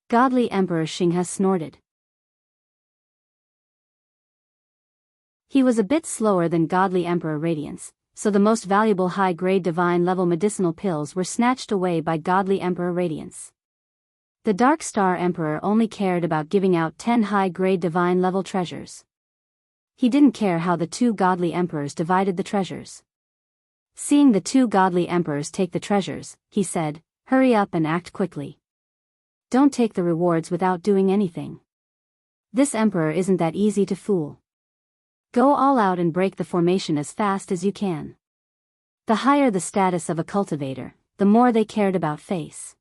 Godly Emperor Xinghe snorted. He was a bit slower than Godly Emperor Radiance, so the most valuable high-grade divine-level medicinal pills were snatched away by Godly Emperor Radiance. The Dark Star Emperor only cared about giving out 10 high-grade divine-level treasures. He didn't care how the 2 godly emperors divided the treasures. Seeing the 2 godly emperors take the treasures, he said, "Hurry up and act quickly. Don't take the rewards without doing anything. This emperor isn't that easy to fool. Go all out and break the formation as fast as you can." The higher the status of a cultivator, the more they cared about face.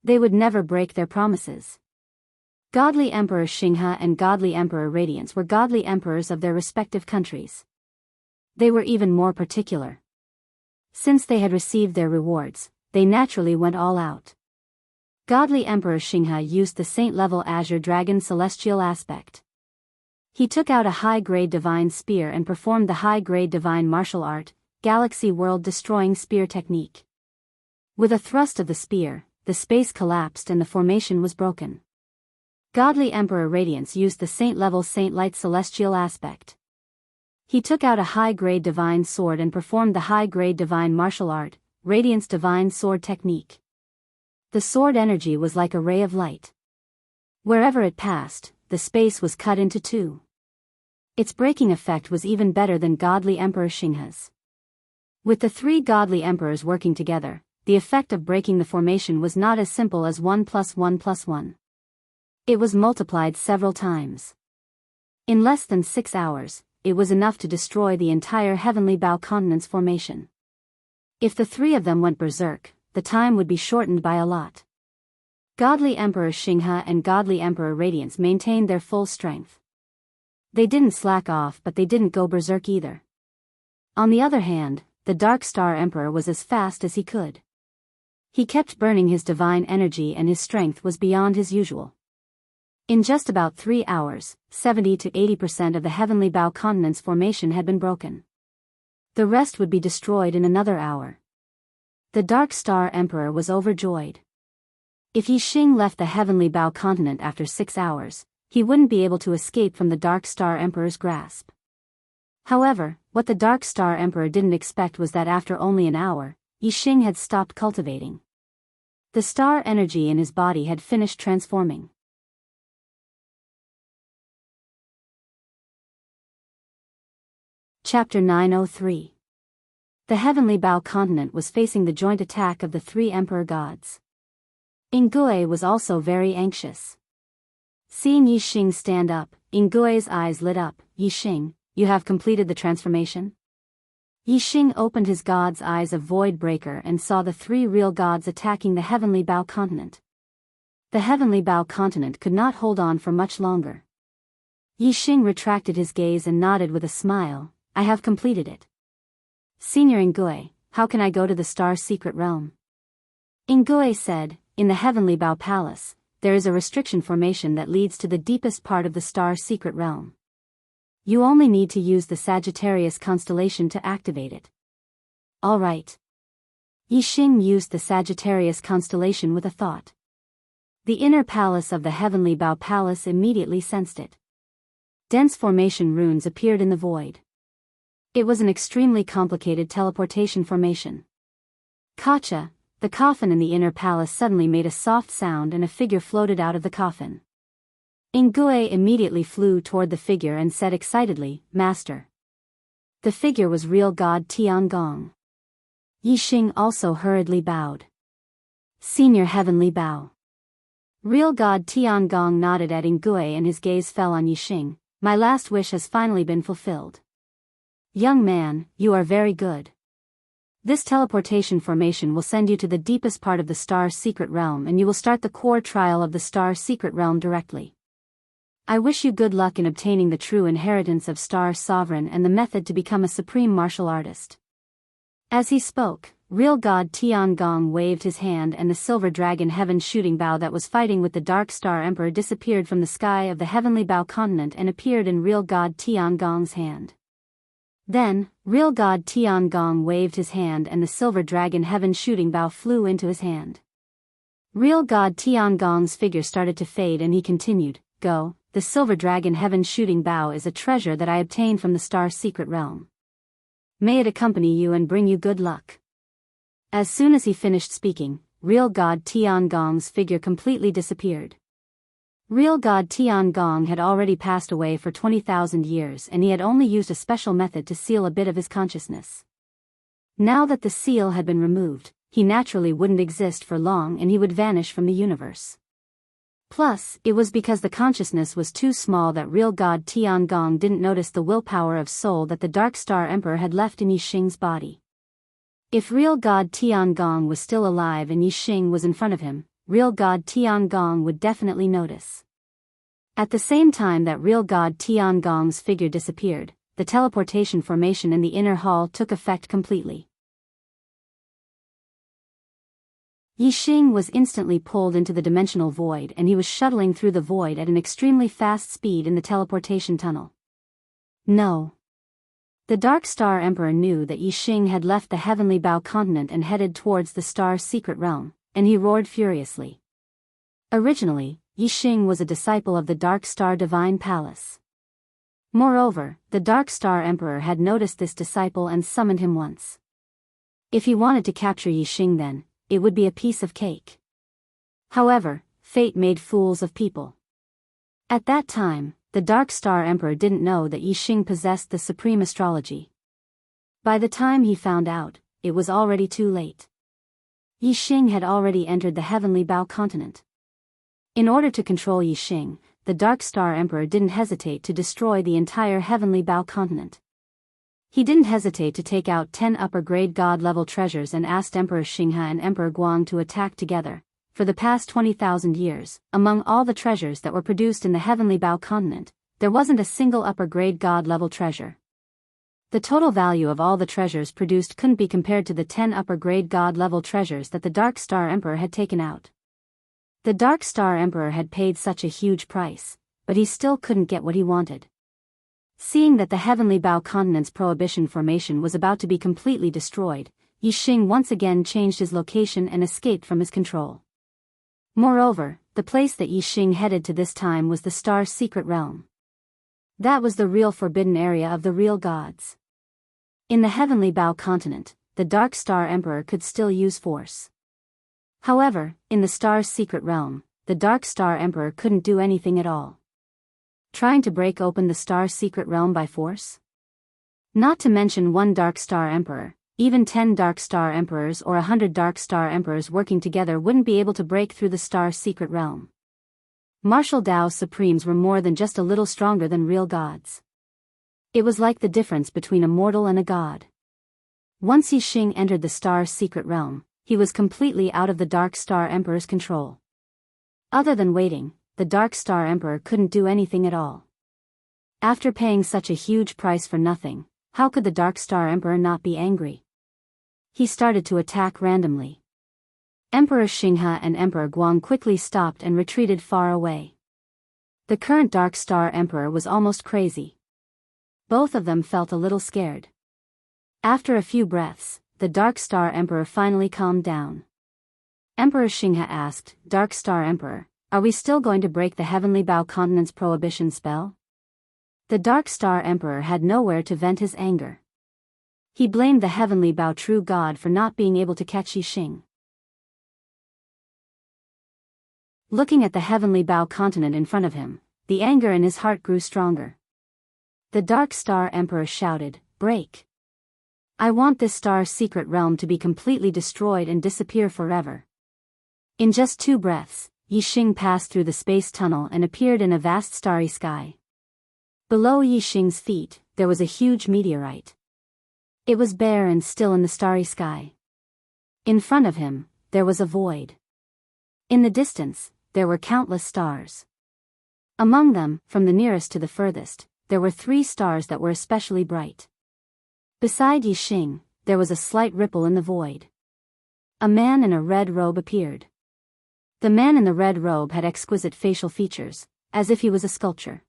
They would never break their promises. Godly Emperor Xinghe and Godly Emperor Radiance were godly emperors of their respective countries. They were even more particular. Since they had received their rewards, they naturally went all out. Godly Emperor Xinghe used the saint-level Azure Dragon celestial aspect. He took out a high-grade divine spear and performed the high-grade divine martial art, galaxy world-destroying spear technique. With a thrust of the spear, the space collapsed and the formation was broken. Godly Emperor Radiance used the saint-level saint-light celestial aspect. He took out a high-grade divine sword and performed the high-grade divine martial art, Radiance divine sword technique. The sword energy was like a ray of light. Wherever it passed, the space was cut into two. Its breaking effect was even better than Godly Emperor Xinghe's. With the three Godly Emperors working together, the effect of breaking the formation was not as simple as 1 + 1 + 1. It was multiplied several times. In less than 6 hours, it was enough to destroy the entire Heavenly Bow Continent's formation. If the three of them went berserk, the time would be shortened by a lot. Godly Emperor Xinghe and Godly Emperor Radiance maintained their full strength. They didn't slack off, but they didn't go berserk either. On the other hand, the Dark Star Emperor was as fast as he could. He kept burning his divine energy and his strength was beyond his usual. In just about 3 hours, 70 to 80% of the Heavenly Bow Continent's formation had been broken. The rest would be destroyed in another hour. The Dark Star Emperor was overjoyed. If Yixing left the Heavenly Bow Continent after 6 hours, he wouldn't be able to escape from the Dark Star Emperor's grasp. However, what the Dark Star Emperor didn't expect was that after only an hour, Yixing had stopped cultivating. The star energy in his body had finished transforming. Chapter 903. The Heavenly Bow Continent was facing the joint attack of the three Emperor Gods. Ingui was also very anxious. Seeing Yixing stand up, Ingui's eyes lit up. Yixing, you have completed the transformation? Yixing opened his god's eyes of Void Breaker and saw the three real gods attacking the Heavenly Bow Continent. The Heavenly Bow Continent could not hold on for much longer. Yixing retracted his gaze and nodded with a smile. I have completed it. Senior Ingui, how can I go to the Star Secret Realm? Ingui said, in the Heavenly Bow Palace, there is a restriction formation that leads to the deepest part of the Star Secret Realm. You only need to use the Sagittarius constellation to activate it. All right. Yixing used the Sagittarius constellation with a thought. The inner palace of the Heavenly Bow Palace immediately sensed it. Dense formation runes appeared in the void. It was an extremely complicated teleportation formation. Kacha, the coffin in the inner palace suddenly made a soft sound and a figure floated out of the coffin. Ingui immediately flew toward the figure and said excitedly, Master. The figure was real god Tiangong. Yixing also hurriedly bowed. Senior Heavenly Bow. Real god Tiangong nodded at Ingui and his gaze fell on Yixing. My last wish has finally been fulfilled. Young man, you are very good. This teleportation formation will send you to the deepest part of the Star Secret Realm and you will start the core trial of the Star Secret Realm directly. I wish you good luck in obtaining the true inheritance of Star Sovereign and the method to become a supreme martial artist. As he spoke, real god Tiangong waved his hand and the silver dragon heaven shooting bow that was fighting with the Dark Star Emperor disappeared from the sky of the Heavenly Bow Continent and appeared in real god Tiangong's hand. Then, real god Tiangong waved his hand and the silver dragon heaven shooting bow flew into his hand. Real god Tiangong's figure started to fade and he continued, Go, the silver dragon heaven shooting bow is a treasure that I obtained from the Star Secret Realm. May it accompany you and bring you good luck. As soon as he finished speaking, real god Tiangong's figure completely disappeared. Real god Tiangong had already passed away for 20,000 years and he had only used a special method to seal a bit of his consciousness. Now that the seal had been removed, he naturally wouldn't exist for long and he would vanish from the universe. Plus, it was because the consciousness was too small that real god Tiangong didn't notice the willpower of soul that the Dark Star Emperor had left in Yixing's body. If real god Tiangong was still alive and Yixing was in front of him, real god Tiangong would definitely notice. At the same time that real god Tiangong's figure disappeared, the teleportation formation in the inner hall took effect completely. Yixing was instantly pulled into the dimensional void and he was shuttling through the void at an extremely fast speed in the teleportation tunnel. No. The Dark Star Emperor knew that Yixing had left the Heavenly Bow continent and headed towards the star's secret realm, and he roared furiously. Originally, Yixing was a disciple of the Dark Star Divine Palace. Moreover, the Dark Star Emperor had noticed this disciple and summoned him once. If he wanted to capture Yixing then, it would be a piece of cake. However, fate made fools of people. At that time, the Dark Star Emperor didn't know that Yixing possessed the supreme astrology. By the time he found out, it was already too late. Yixing had already entered the Heavenly Bow continent. In order to control Yixing, the Dark Star Emperor didn't hesitate to destroy the entire Heavenly Bow continent. He didn't hesitate to take out 10 upper-grade god-level treasures and asked Emperor Xinghe and Emperor Guang to attack together. For the past 20,000 years, among all the treasures that were produced in the Heavenly Bow continent, there wasn't a single upper-grade god-level treasure. The total value of all the treasures produced couldn't be compared to the 10 upper-grade god-level treasures that the Dark Star Emperor had taken out. The Dark Star Emperor had paid such a huge price, but he still couldn't get what he wanted. Seeing that the Heavenly Bow continent's prohibition formation was about to be completely destroyed, Yixing once again changed his location and escaped from his control. Moreover, the place that Yixing headed to this time was the star's secret realm. That was the real forbidden area of the real gods. In the Heavenly Bow continent, the Dark Star Emperor could still use force. However, in the star's secret realm, the Dark Star Emperor couldn't do anything at all. Trying to break open the star's secret realm by force? Not to mention one Dark Star Emperor, even 10 Dark Star Emperors or 100 Dark Star Emperors working together wouldn't be able to break through the star's secret realm. Martial Dao Supremes were more than just a little stronger than real gods. It was like the difference between a mortal and a god. Once Yixing entered the star's secret realm, he was completely out of the Dark Star Emperor's control. Other than waiting, the Dark Star Emperor couldn't do anything at all. After paying such a huge price for nothing, how could the Dark Star Emperor not be angry? He started to attack randomly. Emperor Xinghe and Emperor Guang quickly stopped and retreated far away. The current Dark Star Emperor was almost crazy. Both of them felt a little scared. After a few breaths, the Dark Star Emperor finally calmed down. Emperor Xinghe asked, "Dark Star Emperor, are we still going to break the Heavenly Bow continent's prohibition spell?" The Dark Star Emperor had nowhere to vent his anger. He blamed the Heavenly Bow true god for not being able to catch Yixing. Looking at the Heavenly Bow continent in front of him, the anger in his heart grew stronger. The Dark Star Emperor shouted, "Break! I want this star's secret realm to be completely destroyed and disappear forever." In just 2 breaths, Yixing passed through the space tunnel and appeared in a vast starry sky. Below Yixing's feet, there was a huge meteorite. It was bare and still in the starry sky. In front of him, there was a void. In the distance, there were countless stars. Among them, from the nearest to the furthest, there were 3 stars that were especially bright. Beside Yixing, there was a slight ripple in the void. A man in a red robe appeared. The man in the red robe had exquisite facial features, as if he was a sculpture.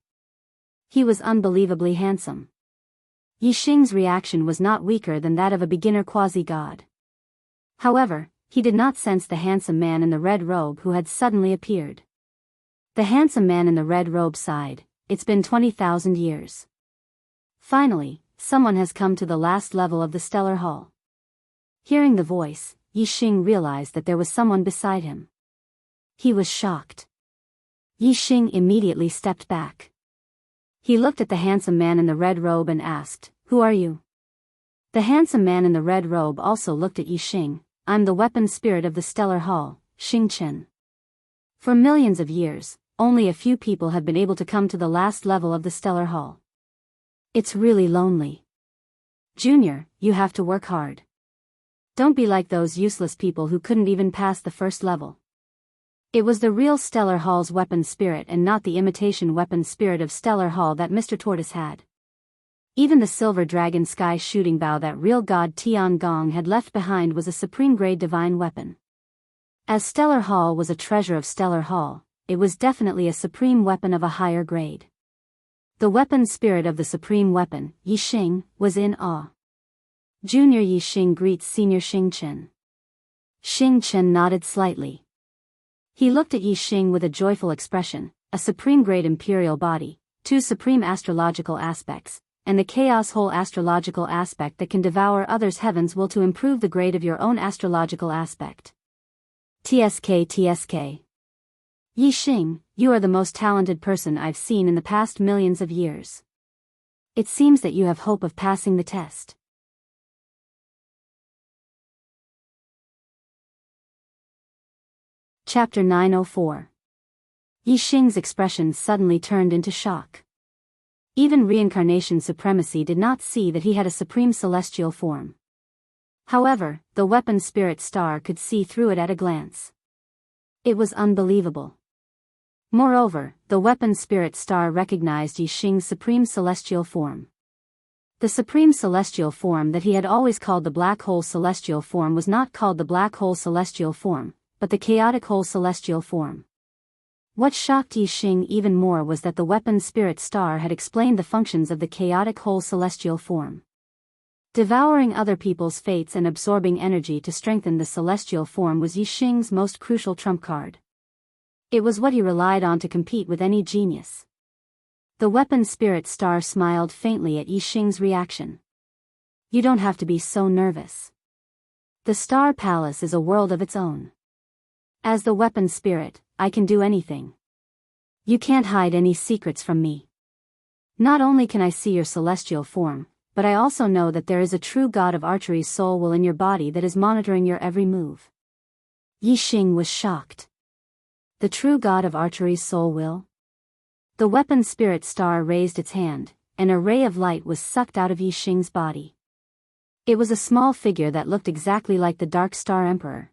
He was unbelievably handsome. Yixing's reaction was not weaker than that of a beginner quasi-god. However, he did not sense the handsome man in the red robe who had suddenly appeared. The handsome man in the red robe sighed, "It's been 20,000 years. Finally, someone has come to the last level of the stellar hall." Hearing the voice, Yixing realized that there was someone beside him. He was shocked. Yixing immediately stepped back. He looked at the handsome man in the red robe and asked, "Who are you?" The handsome man in the red robe also looked at Yixing. "I'm the weapon spirit of the stellar hall, Xingchen. For millions of years, only a few people have been able to come to the last level of the stellar hall. It's really lonely. Junior, you have to work hard. Don't be like those useless people who couldn't even pass the first level." It was the real Stellar Hall's weapon spirit and not the imitation weapon spirit of Stellar Hall that Mr. Tortoise had. Even the silver dragon sky shooting bow that real god Tian Gong had left behind was a supreme grade divine weapon. As Stellar Hall was a treasure of Stellar Hall, it was definitely a supreme weapon of a higher grade. The weapon spirit of the supreme weapon, Yixing, was in awe. Junior Yixing greets Senior Xingchen. Xingchen nodded slightly. He looked at Yixing with a joyful expression, a supreme grade imperial body, 2 supreme astrological aspects, and the chaos whole astrological aspect that can devour others' heavens will to improve the grade of your own astrological aspect. TSK. Yixing, you are the most talented person I've seen in the past millions of years. It seems that you have hope of passing the test. Chapter 904. Yixing's expression suddenly turned into shock. Even reincarnation supremacy did not see that he had a supreme celestial form. However, the weapon spirit star could see through it at a glance. It was unbelievable. Moreover, the weapon spirit star recognized Yixing's supreme celestial form. The supreme celestial form that he had always called the black hole celestial form was not called the black hole celestial form, but the chaotic whole celestial form. What shocked Yixing even more was that the weapon spirit star had explained the functions of the chaotic whole celestial form. Devouring other people's fates and absorbing energy to strengthen the celestial form was Yixing's most crucial trump card. It was what he relied on to compete with any genius. The weapon spirit star smiled faintly at Yixing's reaction. You don't have to be so nervous. The Star Palace is a world of its own. As the weapon spirit, I can do anything. You can't hide any secrets from me. Not only can I see your celestial form, but I also know that there is a true god of archery's soul will in your body that is monitoring your every move. Yixing was shocked. The true god of archery's soul will? The weapon spirit star raised its hand, and a ray of light was sucked out of Yixing's body. It was a small figure that looked exactly like the Dark Star Emperor.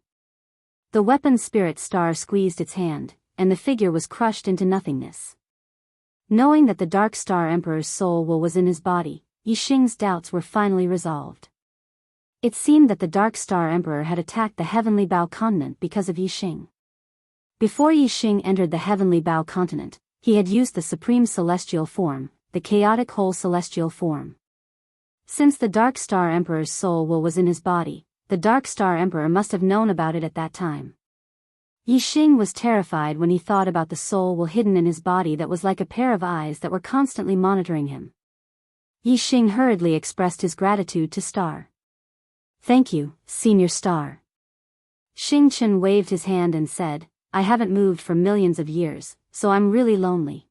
The weapon spirit star squeezed its hand, and the figure was crushed into nothingness. Knowing that the Dark Star Emperor's soul will was in his body, Yixing's doubts were finally resolved. It seemed that the Dark Star Emperor had attacked the Heavenly Bao continent because of Yixing. Before Yixing entered the Heavenly Bao continent, he had used the Supreme Celestial Form, the Chaotic Whole Celestial Form. Since the Dark Star Emperor's soul will was in his body, the Dark Star Emperor must have known about it at that time. Yixing was terrified when he thought about the soul will hidden in his body that was like a pair of eyes that were constantly monitoring him. Yixing hurriedly expressed his gratitude to Star. Thank you, Senior Star. Xingchen waved his hand and said, I haven't moved for millions of years, so I'm really lonely.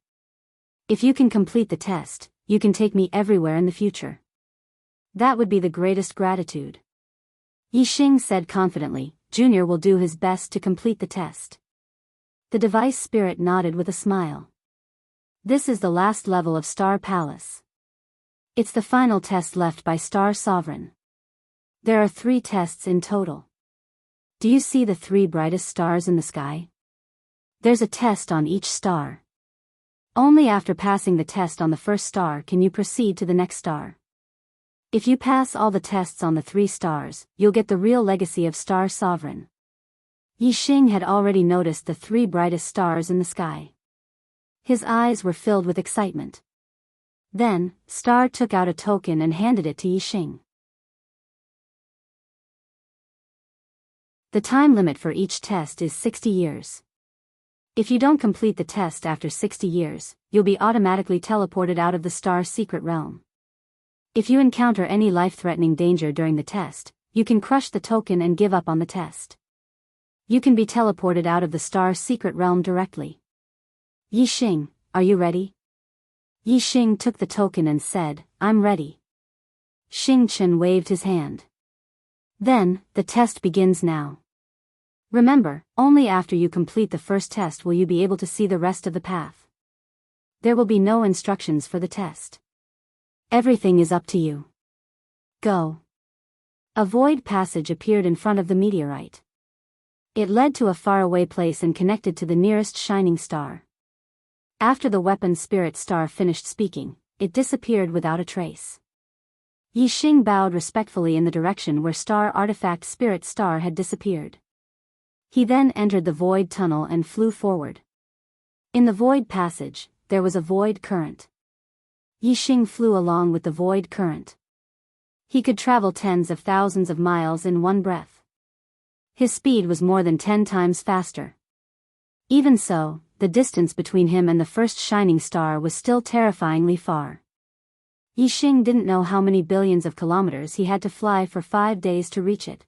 If you can complete the test, you can take me everywhere in the future. That would be the greatest gratitude. Yixing said confidently, Junior will do his best to complete the test. The device spirit nodded with a smile. This is the last level of Star Palace. It's the final test left by Star Sovereign. There are 3 tests in total. Do you see the 3 brightest stars in the sky? There's a test on each star. Only after passing the test on the first star can you proceed to the next star. If you pass all the tests on the 3 stars, you'll get the real legacy of Star Sovereign. Yixing had already noticed the 3 brightest stars in the sky. His eyes were filled with excitement. Then, Star took out a token and handed it to Yixing. The time limit for each test is 60 years. If you don't complete the test after 60 years, you'll be automatically teleported out of the Star Secret Realm. If you encounter any life-threatening danger during the test, you can crush the token and give up on the test. You can be teleported out of the Star Secret Realm directly. Yixing, are you ready? Yixing took the token and said, I'm ready. Xingchen waved his hand. Then, the test begins now. Remember, only after you complete the first test will you be able to see the rest of the path. There will be no instructions for the test. Everything is up to you. Go. A void passage appeared in front of the meteorite. It led to a faraway place and connected to the nearest shining star. After the weapon spirit star finished speaking, it disappeared without a trace. Yixing bowed respectfully in the direction where Star Artifact Spirit Star had disappeared. He then entered the void tunnel and flew forward. In the void passage, there was a void current. Yixing flew along with the void current. He could travel tens of thousands of miles in one breath. His speed was more than 10 times faster. Even so, the distance between him and the first shining star was still terrifyingly far. Yixing didn't know how many billions of kilometers he had to fly for 5 days to reach it.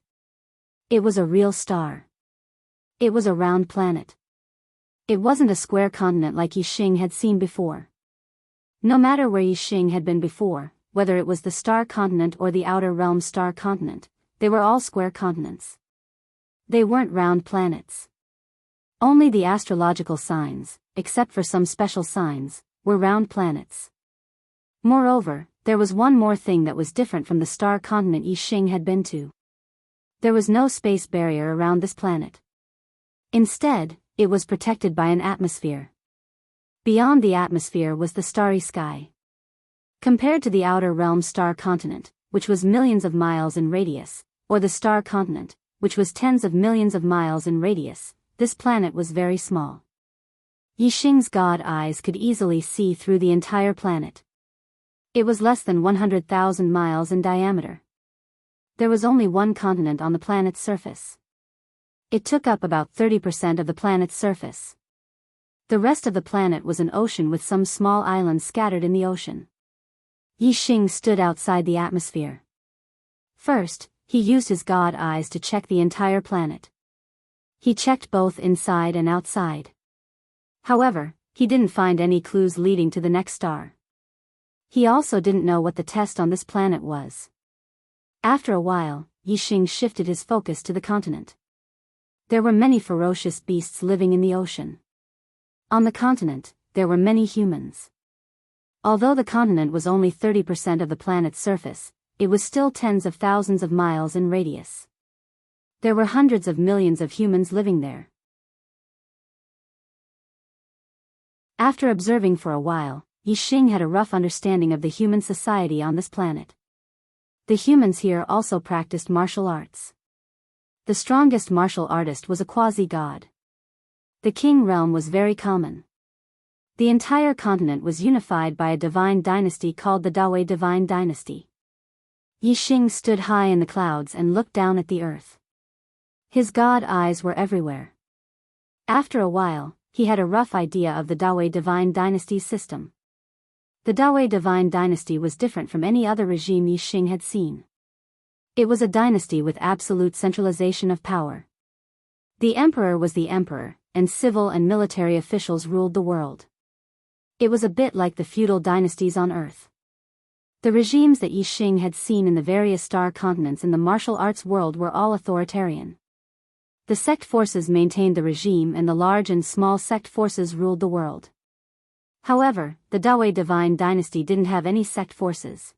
It was a real star. It was a round planet. It wasn't a square continent like Yixing had seen before. No matter where Yixing had been before, whether it was the star continent or the outer realm star continent, they were all square continents. They weren't round planets. Only the astrological signs, except for some special signs, were round planets. Moreover, there was one more thing that was different from the star continent Yixing had been to. There was no space barrier around this planet. Instead, it was protected by an atmosphere. Beyond the atmosphere was the starry sky. Compared to the outer realm star continent, which was millions of miles in radius, or the star continent, which was tens of millions of miles in radius, this planet was very small. Yixing's god eyes could easily see through the entire planet. It was less than 100,000 miles in diameter. There was only one continent on the planet's surface. It took up about 30% of the planet's surface. The rest of the planet was an ocean with some small islands scattered in the ocean. Yixing stood outside the atmosphere. First, he used his god eyes to check the entire planet. He checked both inside and outside. However, he didn't find any clues leading to the next star. He also didn't know what the test on this planet was. After a while, Yixing shifted his focus to the continent. There were many ferocious beasts living in the ocean. On the continent, there were many humans. Although the continent was only 30% of the planet's surface, it was still tens of thousands of miles in radius. There were hundreds of millions of humans living there. After observing for a while, Yixing had a rough understanding of the human society on this planet. The humans here also practiced martial arts. The strongest martial artist was a quasi-god. The king realm was very common. The entire continent was unified by a divine dynasty called the Dawei Divine Dynasty. Yixing stood high in the clouds and looked down at the earth. His god eyes were everywhere. After a while, he had a rough idea of the Dawei Divine Dynasty's system. The Dawei Divine Dynasty was different from any other regime Yixing had seen. It was a dynasty with absolute centralization of power. The emperor was the emperor, and civil and military officials ruled the world. It was a bit like the feudal dynasties on Earth. The regimes that Yixing had seen in the various star continents in the martial arts world were all authoritarian. The sect forces maintained the regime and the large and small sect forces ruled the world. However, the Dawei Divine Dynasty didn't have any sect forces.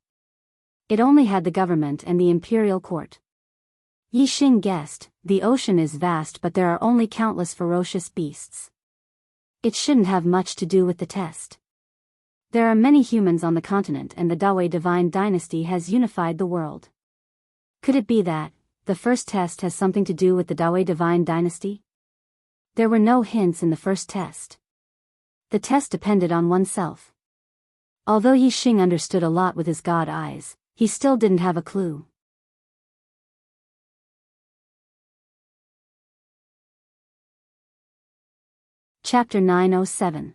It only had the government and the imperial court. Yixing guessed, the ocean is vast but there are only countless ferocious beasts. It shouldn't have much to do with the test. There are many humans on the continent and the Dawei Divine Dynasty has unified the world. Could it be that the first test has something to do with the Dawei Divine Dynasty? There were no hints in the first test. The test depended on oneself. Although Yixing understood a lot with his god eyes, he still didn't have a clue. Chapter 907.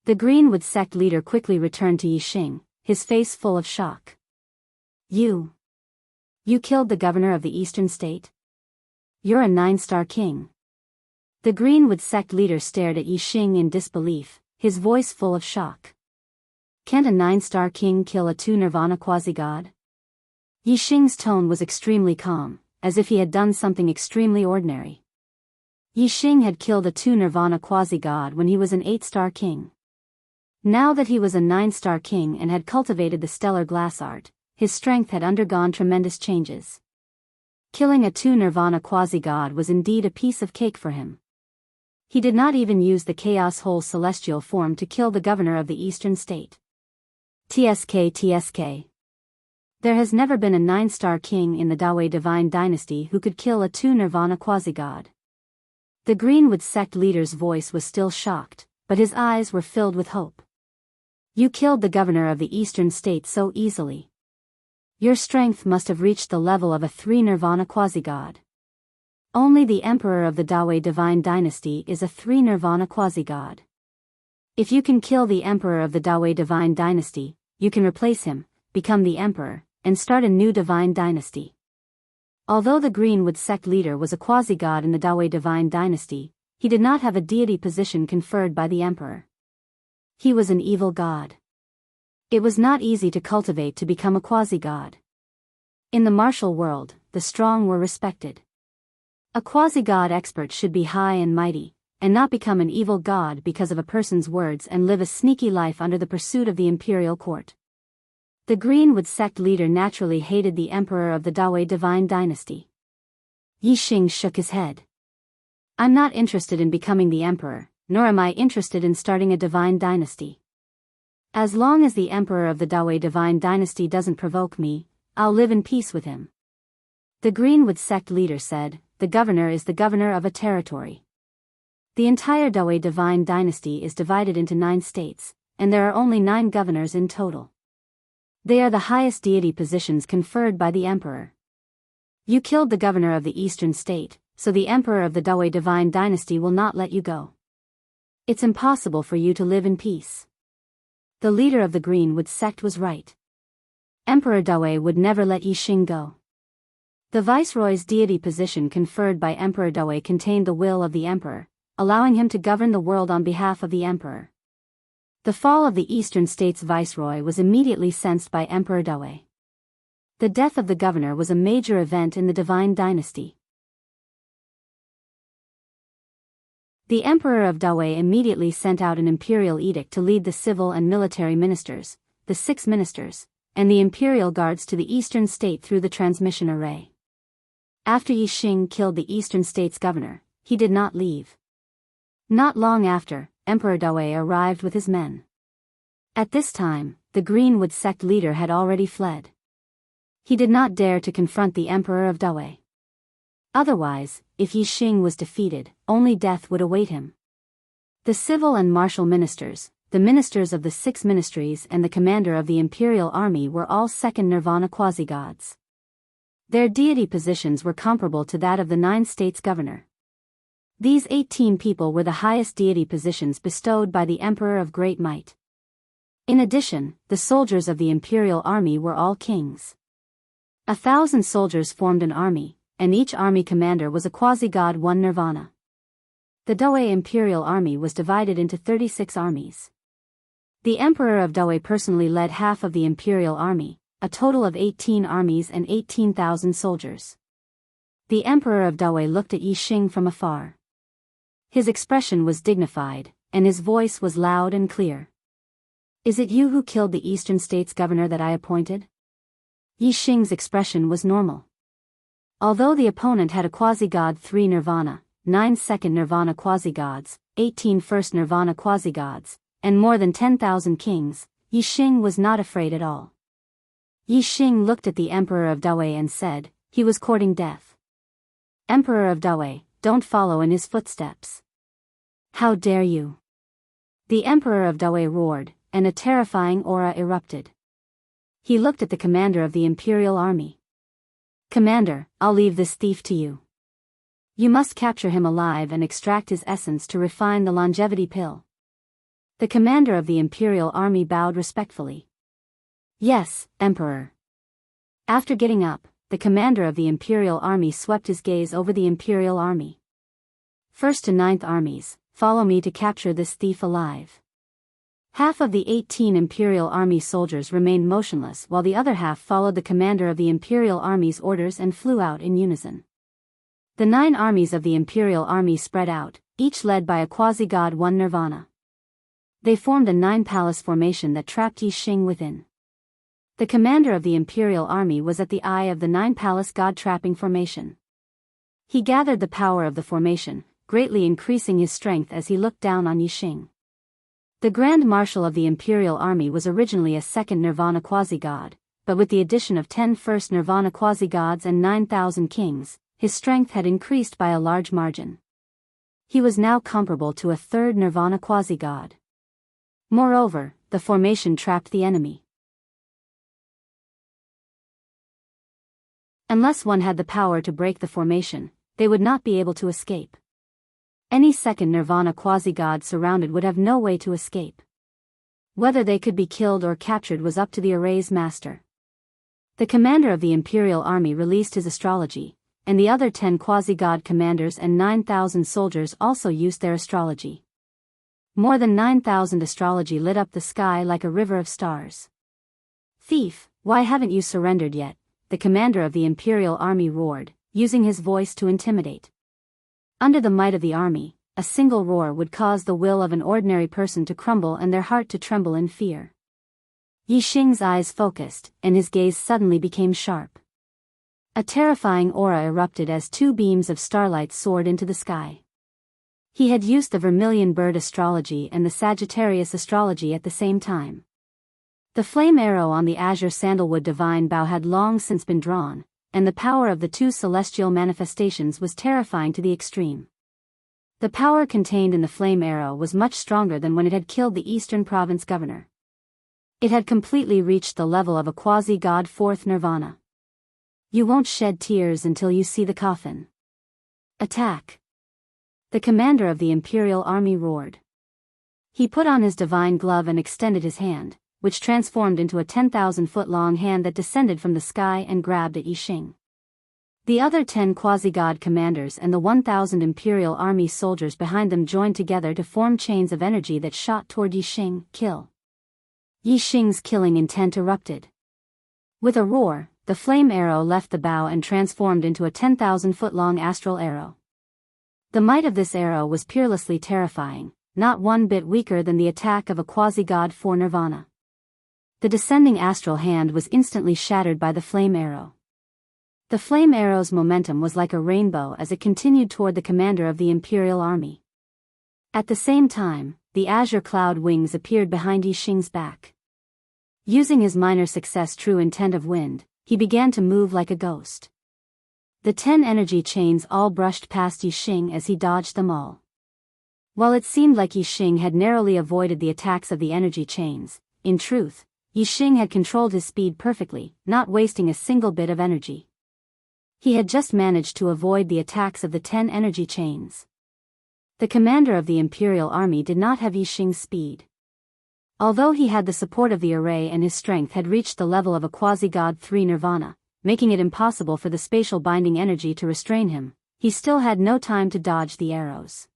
The Greenwood sect leader quickly returned to Yixing, his face full of shock. You killed the governor of the eastern state? You're a 9-star king. The Greenwood sect leader stared at Yixing in disbelief, his voice full of shock. Can't a 9-star king kill a 2-nirvana quasi-god? Yixing's tone was extremely calm, as if he had done something extremely ordinary. Yixing had killed a 2-nirvana quasi-god when he was an 8-star king. Now that he was a 9-star king and had cultivated the stellar glass art, his strength had undergone tremendous changes. Killing a 2-nirvana quasi-god was indeed a piece of cake for him. He did not even use the chaos whole celestial form to kill the governor of the eastern state. TSK. There has never been a 9-star king in the Dawei Divine Dynasty who could kill a 2-nirvana quasi-god. The Greenwood sect leader's voice was still shocked, but his eyes were filled with hope. You killed the governor of the eastern state so easily. Your strength must have reached the level of a 3 Nirvana quasi-god. Only the emperor of the Dawei divine dynasty is a 3 Nirvana quasi-god. If you can kill the emperor of the Dawei divine dynasty, you can replace him, become the emperor, and start a new divine dynasty. Although the Greenwood sect leader was a quasi-god in the Dawei divine dynasty, he did not have a deity position conferred by the emperor. He was an evil god. It was not easy to cultivate to become a quasi-god. In the martial world, the strong were respected. A quasi-god expert should be high and mighty, and not become an evil god because of a person's words and live a sneaky life under the pursuit of the imperial court. The Greenwood sect leader naturally hated the emperor of the Dawei divine dynasty. Yi Xing shook his head. I'm not interested in becoming the emperor, nor am I interested in starting a divine dynasty. As long as the emperor of the Dawei divine dynasty doesn't provoke me, I'll live in peace with him. The Greenwood sect leader said, the governor is the governor of a territory. The entire Dawei divine dynasty is divided into 9 states, and there are only 9 governors in total. They are the highest deity positions conferred by the emperor. You killed the governor of the eastern state, so the emperor of the Dawei divine dynasty will not let you go. It's impossible for you to live in peace. The leader of the Greenwood sect was right. Emperor Dawei would never let Yi Xing go. The viceroy's deity position conferred by Emperor Dawei contained the will of the emperor, allowing him to govern the world on behalf of the emperor. The fall of the eastern state's viceroy was immediately sensed by Emperor Dawei. The death of the governor was a major event in the divine dynasty. The emperor of Dawei immediately sent out an imperial edict to lead the civil and military ministers, the 6 ministers, and the imperial guards to the eastern state through the transmission array. After Yi Xing killed the eastern state's governor, he did not leave. Not long after, Emperor Dawei arrived with his men. At this time, the Greenwood sect leader had already fled. He did not dare to confront the emperor of Dawei. Otherwise, if Yi Xing was defeated, only death would await him. The civil and martial ministers, the ministers of the 6 ministries and the commander of the imperial army were all 2nd Nirvana quasi-gods. Their deity positions were comparable to that of the 9 states' governor. These 18 people were the highest deity positions bestowed by the emperor of great might. In addition, the soldiers of the imperial army were all kings. 1,000 soldiers formed an army, and each army commander was a quasi-god 1 Nirvana. The Dawei imperial army was divided into 36 armies. The emperor of Dawei personally led half of the imperial army, a total of 18 armies and 18,000 soldiers. The emperor of Dawei looked at Yi Xing from afar. His expression was dignified, and his voice was loud and clear. Is it you who killed the eastern state's governor that I appointed? Yi Xing's expression was normal. Although the opponent had a quasi-god 3 Nirvana, 9 2nd Nirvana quasi-gods, 18 1st Nirvana quasi-gods, and more than 10,000 kings, Yi Xing was not afraid at all. Yi Xing looked at the emperor of Dawei and said, he was courting death. Emperor of Dawei, don't follow in his footsteps. How dare you? The emperor of Dawei roared, and a terrifying aura erupted. He looked at the commander of the imperial army. Commander, I'll leave this thief to you. You must capture him alive and extract his essence to refine the longevity pill. The commander of the imperial army bowed respectfully. Yes, Emperor. After getting up, the commander of the imperial army swept his gaze over the imperial army. 1st to 9th armies, follow me to capture this thief alive. Half of the 18 imperial army soldiers remained motionless while the other half followed the commander of the imperial army's orders and flew out in unison. The 9 armies of the imperial army spread out, each led by a quasi-god 1 Nirvana. They formed a 9-palace formation that trapped Yi Xing within. The commander of the imperial army was at the eye of the 9-palace god-trapping formation. He gathered the power of the formation, greatly increasing his strength as he looked down on Yi Xing. The Grand Marshal of the Imperial Army was originally a 2nd Nirvana quasi-god, but with the addition of 10 1st Nirvana quasi-gods and 9,000 kings, his strength had increased by a large margin. He was now comparable to a third nirvana quasi-god. Moreover, the formation trapped the enemy. Unless one had the power to break the formation, they would not be able to escape. Any second nirvana quasi-god surrounded would have no way to escape. Whether they could be killed or captured was up to the array's master. The commander of the Imperial Army released his astrology, and the other 10 quasi-god commanders and 9,000 soldiers also used their astrology. More than 9,000 astrology lit up the sky like a river of stars. "Thief, why haven't you surrendered yet?" the commander of the Imperial Army roared, using his voice to intimidate. Under the might of the army, a single roar would cause the will of an ordinary person to crumble and their heart to tremble in fear. Yi Xing's eyes focused, and his gaze suddenly became sharp. A terrifying aura erupted as 2 beams of starlight soared into the sky. He had used the Vermilion Bird astrology and the Sagittarius astrology at the same time. The flame arrow on the azure sandalwood divine bow had long since been drawn, and the power of the 2 celestial manifestations was terrifying to the extreme. The power contained in the flame arrow was much stronger than when it had killed the Eastern Province governor. It had completely reached the level of a quasi-god 4th nirvana. "You won't shed tears until you see the coffin. Attack!" the commander of the Imperial Army roared. He put on his divine glove and extended his hand, which transformed into a 10,000-foot-long hand that descended from the sky and grabbed at Yi Xing. The other 10 quasi-god commanders and the 1,000 Imperial Army soldiers behind them joined together to form chains of energy that shot toward Yi Xing. Kill! Yi Xing's killing intent erupted. With a roar, the flame arrow left the bow and transformed into a 10,000-foot-long astral arrow. The might of this arrow was peerlessly terrifying, not one bit weaker than the attack of a quasi-god 4 nirvana. The descending astral hand was instantly shattered by the flame arrow. The flame arrow's momentum was like a rainbow as it continued toward the commander of the Imperial Army. At the same time, the azure cloud wings appeared behind Yi Xing's back. Using his minor success true intent of wind, he began to move like a ghost. The 10 energy chains all brushed past Yi Xing as he dodged them all. While it seemed like Yi Xing had narrowly avoided the attacks of the energy chains, in truth, Yi Xing had controlled his speed perfectly, not wasting a single bit of energy. He had just managed to avoid the attacks of the 10 energy chains. The commander of the Imperial Army did not have Yi Xing's speed. Although he had the support of the array and his strength had reached the level of a quasi-god 3 nirvana, making it impossible for the spatial binding energy to restrain him, he still had no time to dodge the arrows.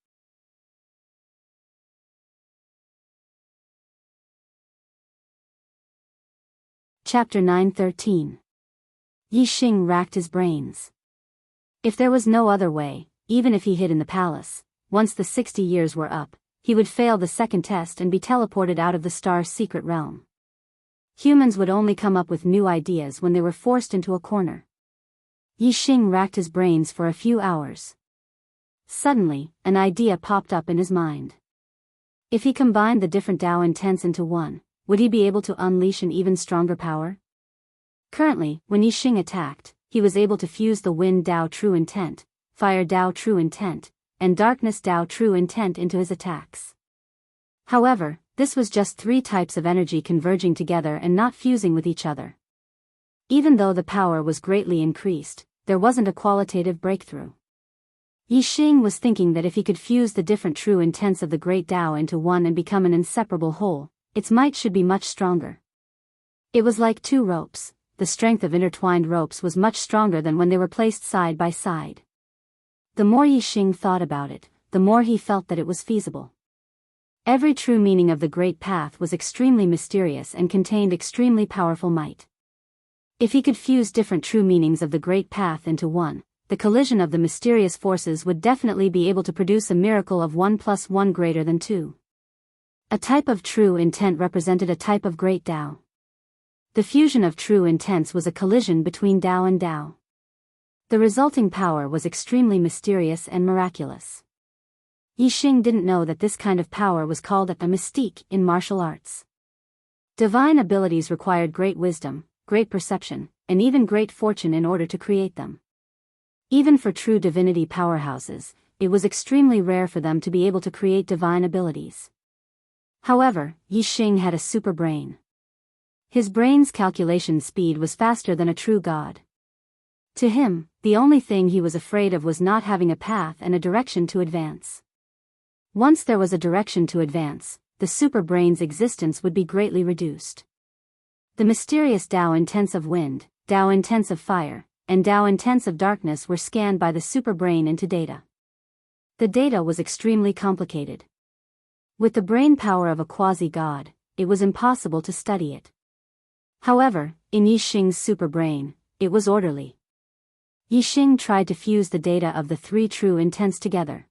Chapter 9:13. Yi Xing racked his brains. If there was no other way, even if he hid in the palace, once the 60 years were up, he would fail the second test and be teleported out of the star's secret realm. Humans would only come up with new ideas when they were forced into a corner. Yi Xing racked his brains for a few hours. Suddenly, an idea popped up in his mind. If he combined the different Tao intents into one, would he be able to unleash an even stronger power? Currently, when Yi Xing attacked, he was able to fuse the Wind Tao True Intent, Fire Tao True Intent, and Darkness Tao True Intent into his attacks. However, this was just 3 types of energy converging together and not fusing with each other. Even though the power was greatly increased, there wasn't a qualitative breakthrough. Yi Xing was thinking that if he could fuse the different true intents of the Great Tao into one and become an inseparable whole, its might should be much stronger. It was like 2 ropes. The strength of intertwined ropes was much stronger than when they were placed side by side. The more Yi Xing thought about it, the more he felt that it was feasible. Every true meaning of the Great Path was extremely mysterious and contained extremely powerful might. If he could fuse different true meanings of the Great Path into one, the collision of the mysterious forces would definitely be able to produce a miracle of 1 + 1 greater than 2. A type of true intent represented a type of great Tao. The fusion of true intents was a collision between Tao and Tao. The resulting power was extremely mysterious and miraculous. Yi Xing didn't know that this kind of power was called a mystique in martial arts. Divine abilities required great wisdom, great perception, and even great fortune in order to create them. Even for true divinity powerhouses, it was extremely rare for them to be able to create divine abilities. However, Yixing had a super brain. His brain's calculation speed was faster than a true god. To him, the only thing he was afraid of was not having a path and a direction to advance. Once there was a direction to advance, the super brain's existence would be greatly reduced. The mysterious Tao intents of wind, Tao intents of fire, and Tao intents of darkness were scanned by the super brain into data. The data was extremely complicated. With the brain power of a quasi-god, it was impossible to study it. However, in Yixing's super brain, it was orderly. Yixing tried to fuse the data of the three true intents together.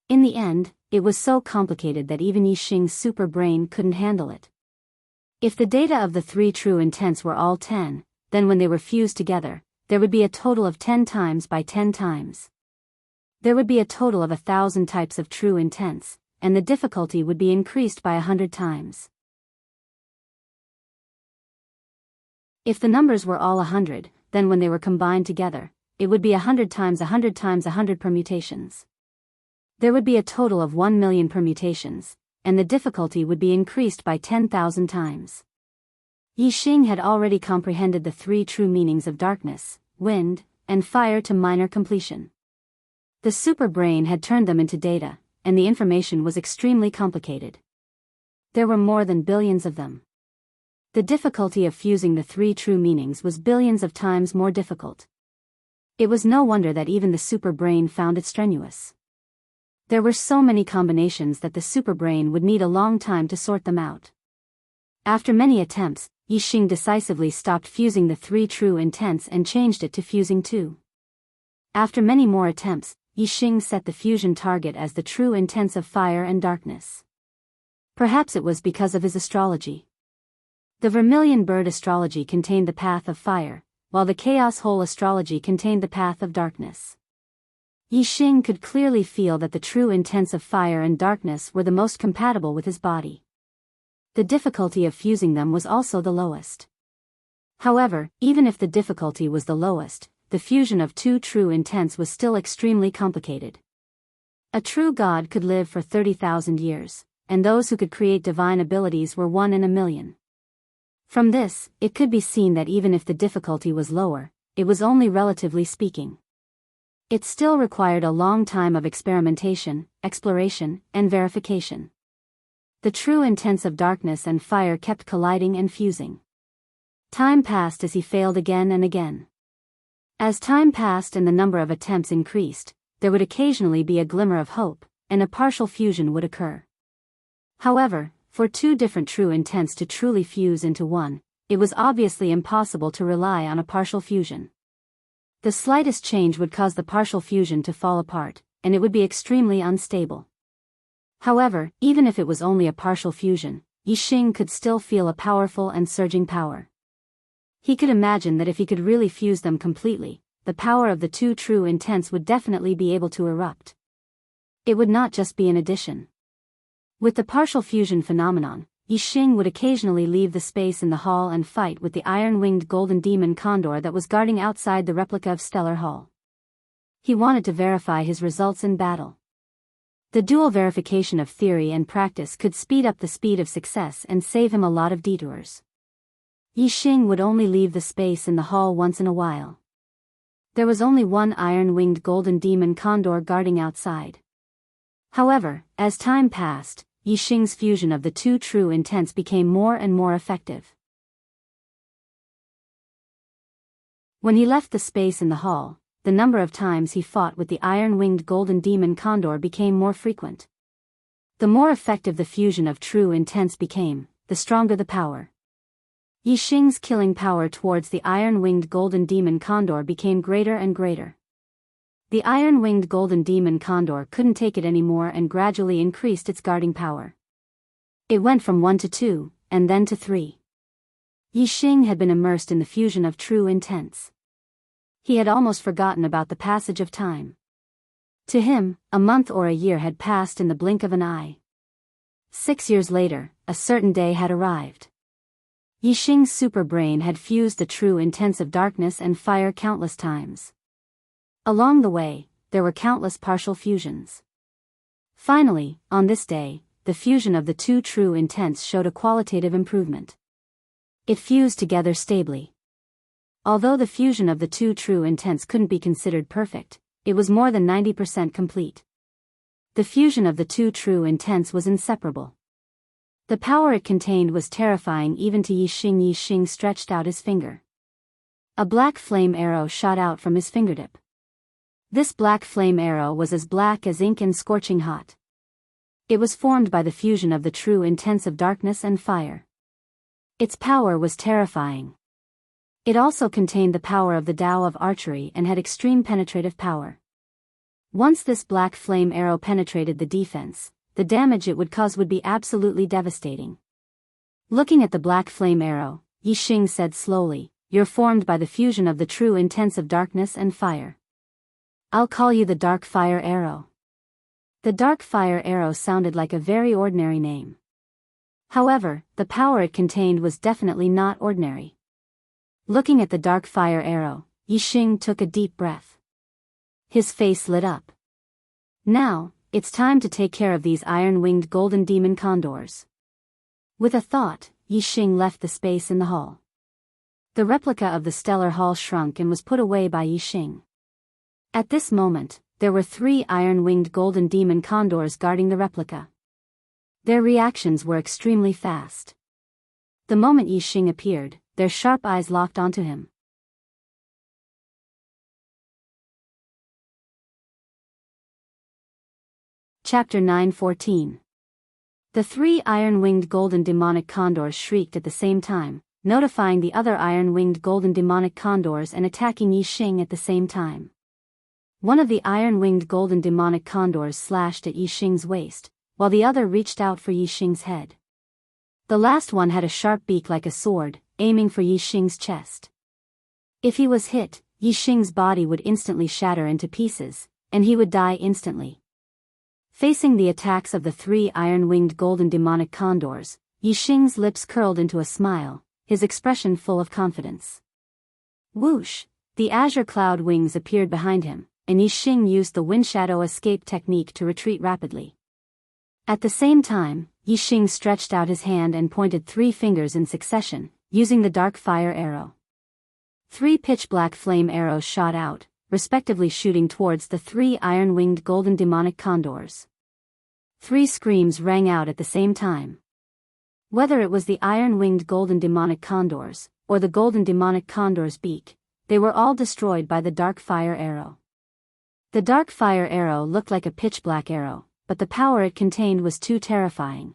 In the end, it was so complicated that even Yixing's super brain couldn't handle it. If the data of the three true intents were all 10, then when they were fused together, there would be a total of 10 times by 10 times. There would be a total of 1,000 types of true intents, and the difficulty would be increased by 100 times. If the numbers were all 100, then when they were combined together, it would be 100 times 100 times 100 permutations. There would be a total of 1 million permutations, and the difficulty would be increased by 10,000 times. Yixing had already comprehended the three true meanings of darkness, wind, and fire to minor completion. The super brain had turned them into data, and the information was extremely complicated. There were more than billions of them. The difficulty of fusing the three true meanings was billions of times more difficult. It was no wonder that even the super brain found it strenuous. There were so many combinations that the super brain would need a long time to sort them out. After many attempts, Yixing decisively stopped fusing the three true intents and changed it to fusing two. After many more attempts, Yixing set the fusion target as the true intents of fire and darkness. Perhaps it was because of his astrology. The vermilion bird astrology contained the path of fire, while the chaos hole astrology contained the path of darkness. Yixing could clearly feel that the true intents of fire and darkness were the most compatible with his body. The difficulty of fusing them was also the lowest. However, even if the difficulty was the lowest, the fusion of two true intents was still extremely complicated. A true god could live for 30,000 years, and those who could create divine abilities were 1 in a million. From this, it could be seen that even if the difficulty was lower, it was only relatively speaking. It still required a long time of experimentation, exploration, and verification. The true intents of darkness and fire kept colliding and fusing. Time passed as he failed again and again. As time passed and the number of attempts increased, there would occasionally be a glimmer of hope, and a partial fusion would occur. However, for two different true intents to truly fuse into one, it was obviously impossible to rely on a partial fusion. The slightest change would cause the partial fusion to fall apart, and it would be extremely unstable. However, even if it was only a partial fusion, Yixing could still feel a powerful and surging power. He could imagine that if he could really fuse them completely, the power of the two true intents would definitely be able to erupt. It would not just be an addition. With the partial fusion phenomenon, Yixing would occasionally leave the space in the hall and fight with the iron-winged golden demon condor that was guarding outside the replica of Stellar Hall. He wanted to verify his results in battle. The dual verification of theory and practice could speed up the speed of success and save him a lot of detours. Yixing would only leave the space in the hall once in a while. There was only one iron-winged golden demon condor guarding outside. However, as time passed, Yixing's fusion of the two true intents became more and more effective. When he left the space in the hall, the number of times he fought with the iron-winged golden demon condor became more frequent. The more effective the fusion of true intents became, the stronger the power. Yixing's killing power towards the iron-winged golden demon condor became greater and greater. The iron-winged golden demon condor couldn't take it anymore and gradually increased its guarding power. It went from 1 to 2, and then to 3. Yixing had been immersed in the fusion of true intents. He had almost forgotten about the passage of time. To him, a month or a year had passed in the blink of an eye. 6 years later, a certain day had arrived. Yixing's super brain had fused the true intents of darkness and fire countless times. Along the way, there were countless partial fusions. Finally, on this day, the fusion of the two true intents showed a qualitative improvement. It fused together stably. Although the fusion of the two true intents couldn't be considered perfect, it was more than 90% complete. The fusion of the two true intents was inseparable. The power it contained was terrifying even to Yi Xing. Yi Xing stretched out his finger. A black flame arrow shot out from his fingertip. This black flame arrow was as black as ink and scorching hot. It was formed by the fusion of the true intents of darkness and fire. Its power was terrifying. It also contained the power of the Tao of archery and had extreme penetrative power. Once this black flame arrow penetrated the defense, the damage it would cause would be absolutely devastating. Looking at the black flame arrow, Yi Xing said slowly, "You're formed by the fusion of the true intents of darkness and fire. I'll call you the Dark Fire Arrow." The Dark Fire Arrow sounded like a very ordinary name. However, the power it contained was definitely not ordinary. Looking at the Dark Fire Arrow, Yi Xing took a deep breath. His face lit up. Now, it's time to take care of these iron-winged golden demon condors. With a thought, Yi Xing left the space in the hall. The replica of the stellar hall shrunk and was put away by Yi Xing. At this moment, there were 3 iron-winged golden demon condors guarding the replica. Their reactions were extremely fast. The moment Yi Xing appeared, their sharp eyes locked onto him. Chapter 9:14. The 3 iron-winged golden demonic condors shrieked at the same time, notifying the other iron-winged golden demonic condors and attacking Yi Xing at the same time. One of the iron-winged golden demonic condors slashed at Yi Xing's waist, while the other reached out for Yi Xing's head. The last one had a sharp beak like a sword, aiming for Yi Xing's chest. If he was hit, Yi Xing's body would instantly shatter into pieces, and he would die instantly. Facing the attacks of the 3 iron-winged golden demonic condors, Yi Xing's lips curled into a smile, his expression full of confidence. Whoosh! The azure cloud wings appeared behind him, and Yi Xing used the wind shadow escape technique to retreat rapidly. At the same time, Yi Xing stretched out his hand and pointed 3 fingers in succession, using the dark fire arrow. 3 pitch-black flame arrows shot out, respectively shooting towards the 3 iron-winged golden demonic condors. 3 screams rang out at the same time. Whether it was the iron-winged golden demonic condors, or the golden demonic condor's beak, they were all destroyed by the dark fire arrow. The dark fire arrow looked like a pitch-black arrow, but the power it contained was too terrifying.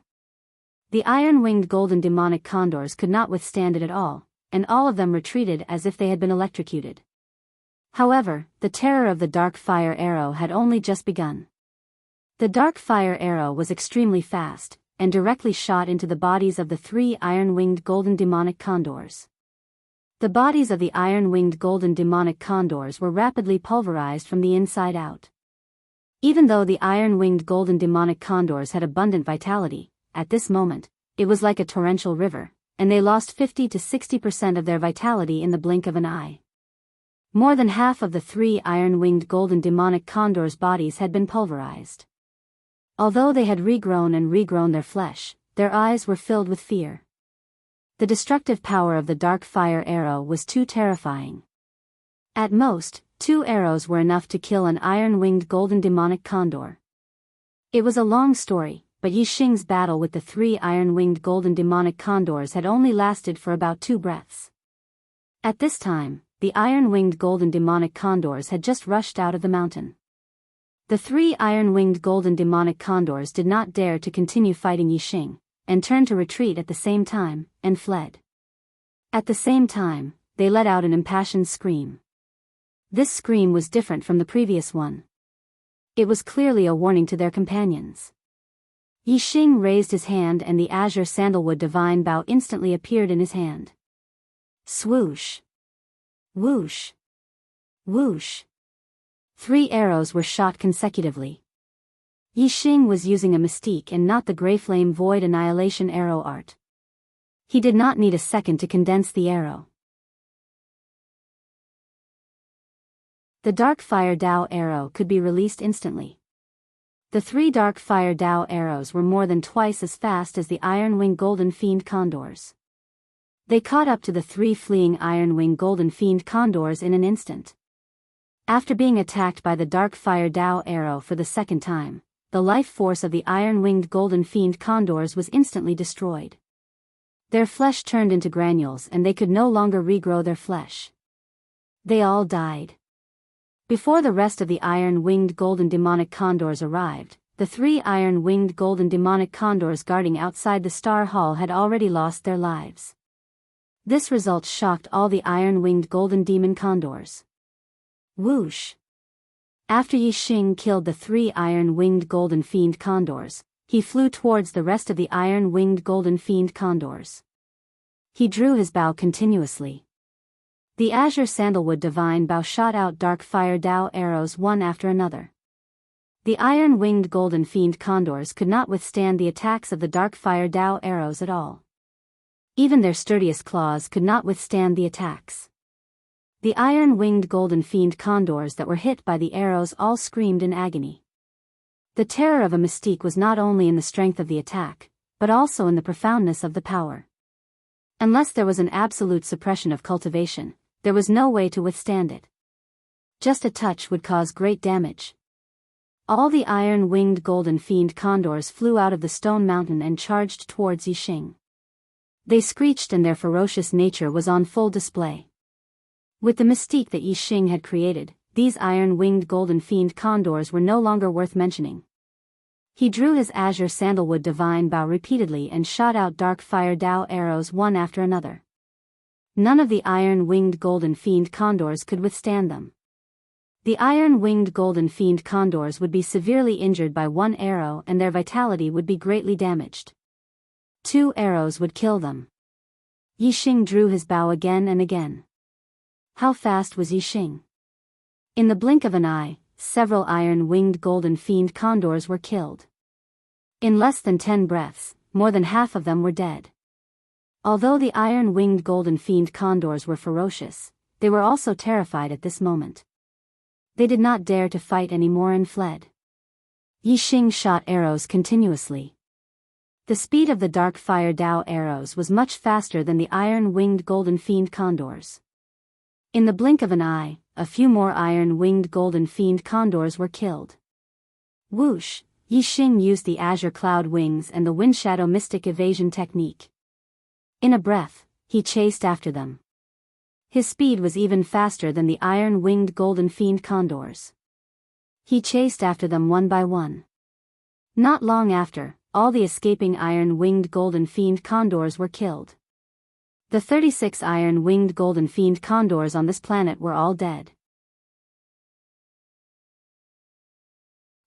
The iron-winged golden demonic condors could not withstand it at all, and all of them retreated as if they had been electrocuted. However, the terror of the dark fire arrow had only just begun. The dark fire arrow was extremely fast, and directly shot into the bodies of the 3 iron-winged golden demonic condors. The bodies of the iron-winged golden demonic condors were rapidly pulverized from the inside out. Even though the iron-winged golden demonic condors had abundant vitality, at this moment, it was like a torrential river, and they lost 50 to 60% of their vitality in the blink of an eye. More than half of the 3 iron-winged golden demonic condors' bodies had been pulverized. Although they had regrown their flesh, their eyes were filled with fear. The destructive power of the dark fire arrow was too terrifying. At most, 2 arrows were enough to kill an iron-winged golden demonic condor. It was a long story, but Yi Xing's battle with the 3 iron-winged golden demonic condors had only lasted for about 2 breaths. At this time, the iron-winged golden demonic condors had just rushed out of the mountain. The 3 iron-winged golden demonic condors did not dare to continue fighting Yi Xing, and turned to retreat at the same time, and fled. At the same time, they let out an impassioned scream. This scream was different from the previous one. It was clearly a warning to their companions. Yi Xing raised his hand and the azure sandalwood divine bow instantly appeared in his hand. Swoosh! Whoosh! Whoosh! 3 arrows were shot consecutively. Yi Xing was using a mystique and not the Grey Flame Void Annihilation arrow art. He did not need a second to condense the arrow. The dark fire Dao arrow could be released instantly. The 3 dark fire Dao arrows were more than twice as fast as the iron-winged golden fiend condors. They caught up to the 3 fleeing iron-winged golden fiend condors in an instant. After being attacked by the dark fire Dao arrow for the second time, the life force of the iron-winged golden fiend condors was instantly destroyed. Their flesh turned into granules and they could no longer regrow their flesh. They all died. Before the rest of the iron-winged golden demonic condors arrived, the 3 iron-winged golden demonic condors guarding outside the Star Hall had already lost their lives. This result shocked all the iron-winged golden demon condors. Whoosh! After Yi Xing killed the 3 iron-winged golden fiend condors, he flew towards the rest of the iron-winged golden fiend condors. He drew his bow continuously. The azure sandalwood divine bow shot out dark fire Dao arrows one after another. The iron-winged golden fiend condors could not withstand the attacks of the dark fire Dao arrows at all. Even their sturdiest claws could not withstand the attacks. The iron-winged golden fiend condors that were hit by the arrows all screamed in agony. The terror of a mystique was not only in the strength of the attack, but also in the profoundness of the power. Unless there was an absolute suppression of cultivation, there was no way to withstand it. Just a touch would cause great damage. All the iron-winged golden fiend condors flew out of the stone mountain and charged towards Yi Xing. They screeched and their ferocious nature was on full display. With the mystique that Yi Xing had created, these iron-winged golden fiend condors were no longer worth mentioning. He drew his azure sandalwood divine bow repeatedly and shot out dark fire Dao arrows one after another. None of the iron-winged golden fiend condors could withstand them. The iron-winged golden fiend condors would be severely injured by one arrow and their vitality would be greatly damaged. 2 arrows would kill them. Yi Xing drew his bow again and again. How fast was Yi Xing? In the blink of an eye, several iron-winged golden fiend condors were killed. In less than 10 breaths, more than half of them were dead. Although the iron-winged golden fiend condors were ferocious, they were also terrified at this moment. They did not dare to fight anymore and fled. Yi Xing shot arrows continuously. The speed of the dark fire Dao arrows was much faster than the iron-winged golden fiend condors. In the blink of an eye, a few more iron-winged golden fiend condors were killed. Whoosh! Yi Xing used the azure cloud wings and the wind shadow mystic evasion technique. In a breath, he chased after them. His speed was even faster than the iron-winged golden fiend condors. He chased after them one by one. Not long after, all the escaping iron-winged golden fiend condors were killed. The 36 iron-winged golden fiend condors on this planet were all dead.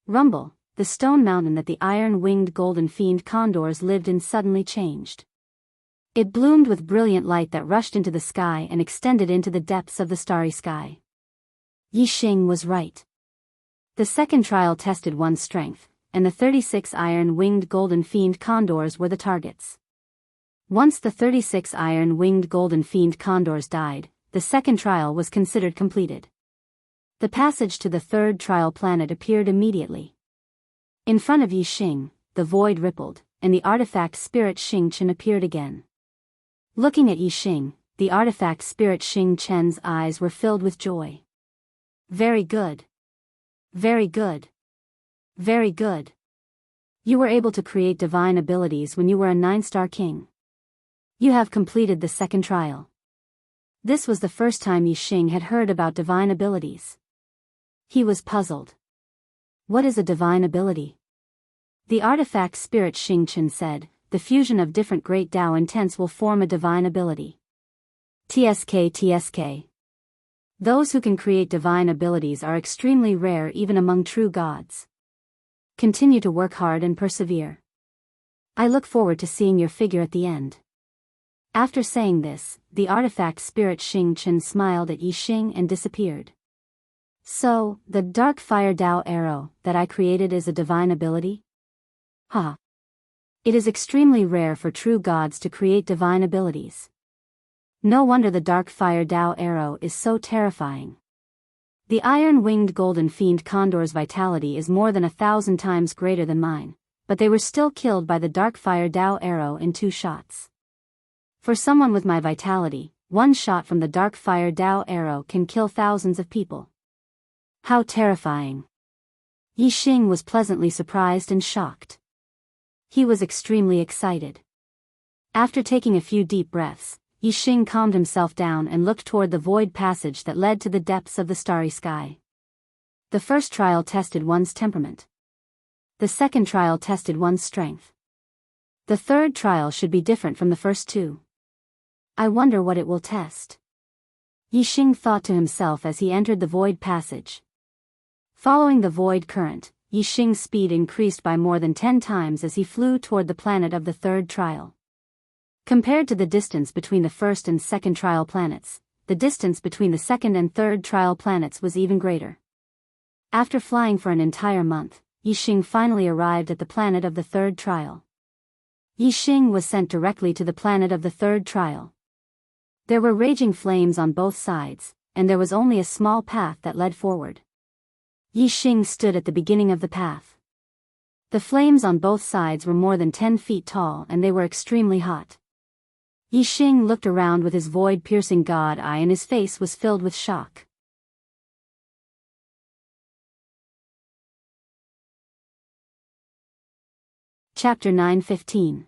Rumble, the stone mountain that the iron-winged golden fiend condors lived in suddenly changed. It bloomed with brilliant light that rushed into the sky and extended into the depths of the starry sky. Yi Xing was right. The second trial tested one's strength, and the 36 iron-winged golden fiend condors were the targets. Once the 36 iron-winged golden fiend condors died, the second trial was considered completed. The passage to the third trial planet appeared immediately. In front of Yi Xing, the void rippled, and the artifact spirit Xing Chen appeared again. Looking at Yi Xing, the artifact spirit Xing Chen's eyes were filled with joy. Very good. Very good. Very good. You were able to create divine abilities when you were a 9-star king. You have completed the second trial. This was the first time Yi Xing had heard about divine abilities. He was puzzled. What is a divine ability? The artifact spirit Xing Chen said, the fusion of different great Dao intents will form a divine ability. TSK. Those who can create divine abilities are extremely rare even among true gods. Continue to work hard and persevere. I look forward to seeing your figure at the end. After saying this, the artifact spirit Xing Chen smiled at Yi Xing and disappeared. So, the dark fire Dao arrow that I created is a divine ability? Ha! It is extremely rare for true gods to create divine abilities. No wonder the dark fire Dao arrow is so terrifying. The iron-winged golden fiend condor's vitality is more than 1,000 times greater than mine, but they were still killed by the dark fire Dao arrow in 2 shots. For someone with my vitality, 1 shot from the dark fire Dao arrow can kill thousands of people. How terrifying. Yixing was pleasantly surprised and shocked. He was extremely excited. After taking a few deep breaths, Yixing calmed himself down and looked toward the void passage that led to the depths of the starry sky. The first trial tested one's temperament. The second trial tested one's strength. The third trial should be different from the first 2. I wonder what it will test. Yixing thought to himself as he entered the void passage. Following the void current, Yixing's speed increased by more than 10 times as he flew toward the planet of the third trial. Compared to the distance between the first and second trial planets, the distance between the second and third trial planets was even greater. After flying for an entire month, Yixing finally arrived at the planet of the third trial. Yixing was sent directly to the planet of the third trial. There were raging flames on both sides, and there was only a small path that led forward. Yixing stood at the beginning of the path. The flames on both sides were more than 10 feet tall and they were extremely hot. Yixing looked around with his void-piercing god eye and his face was filled with shock. Chapter 9:15.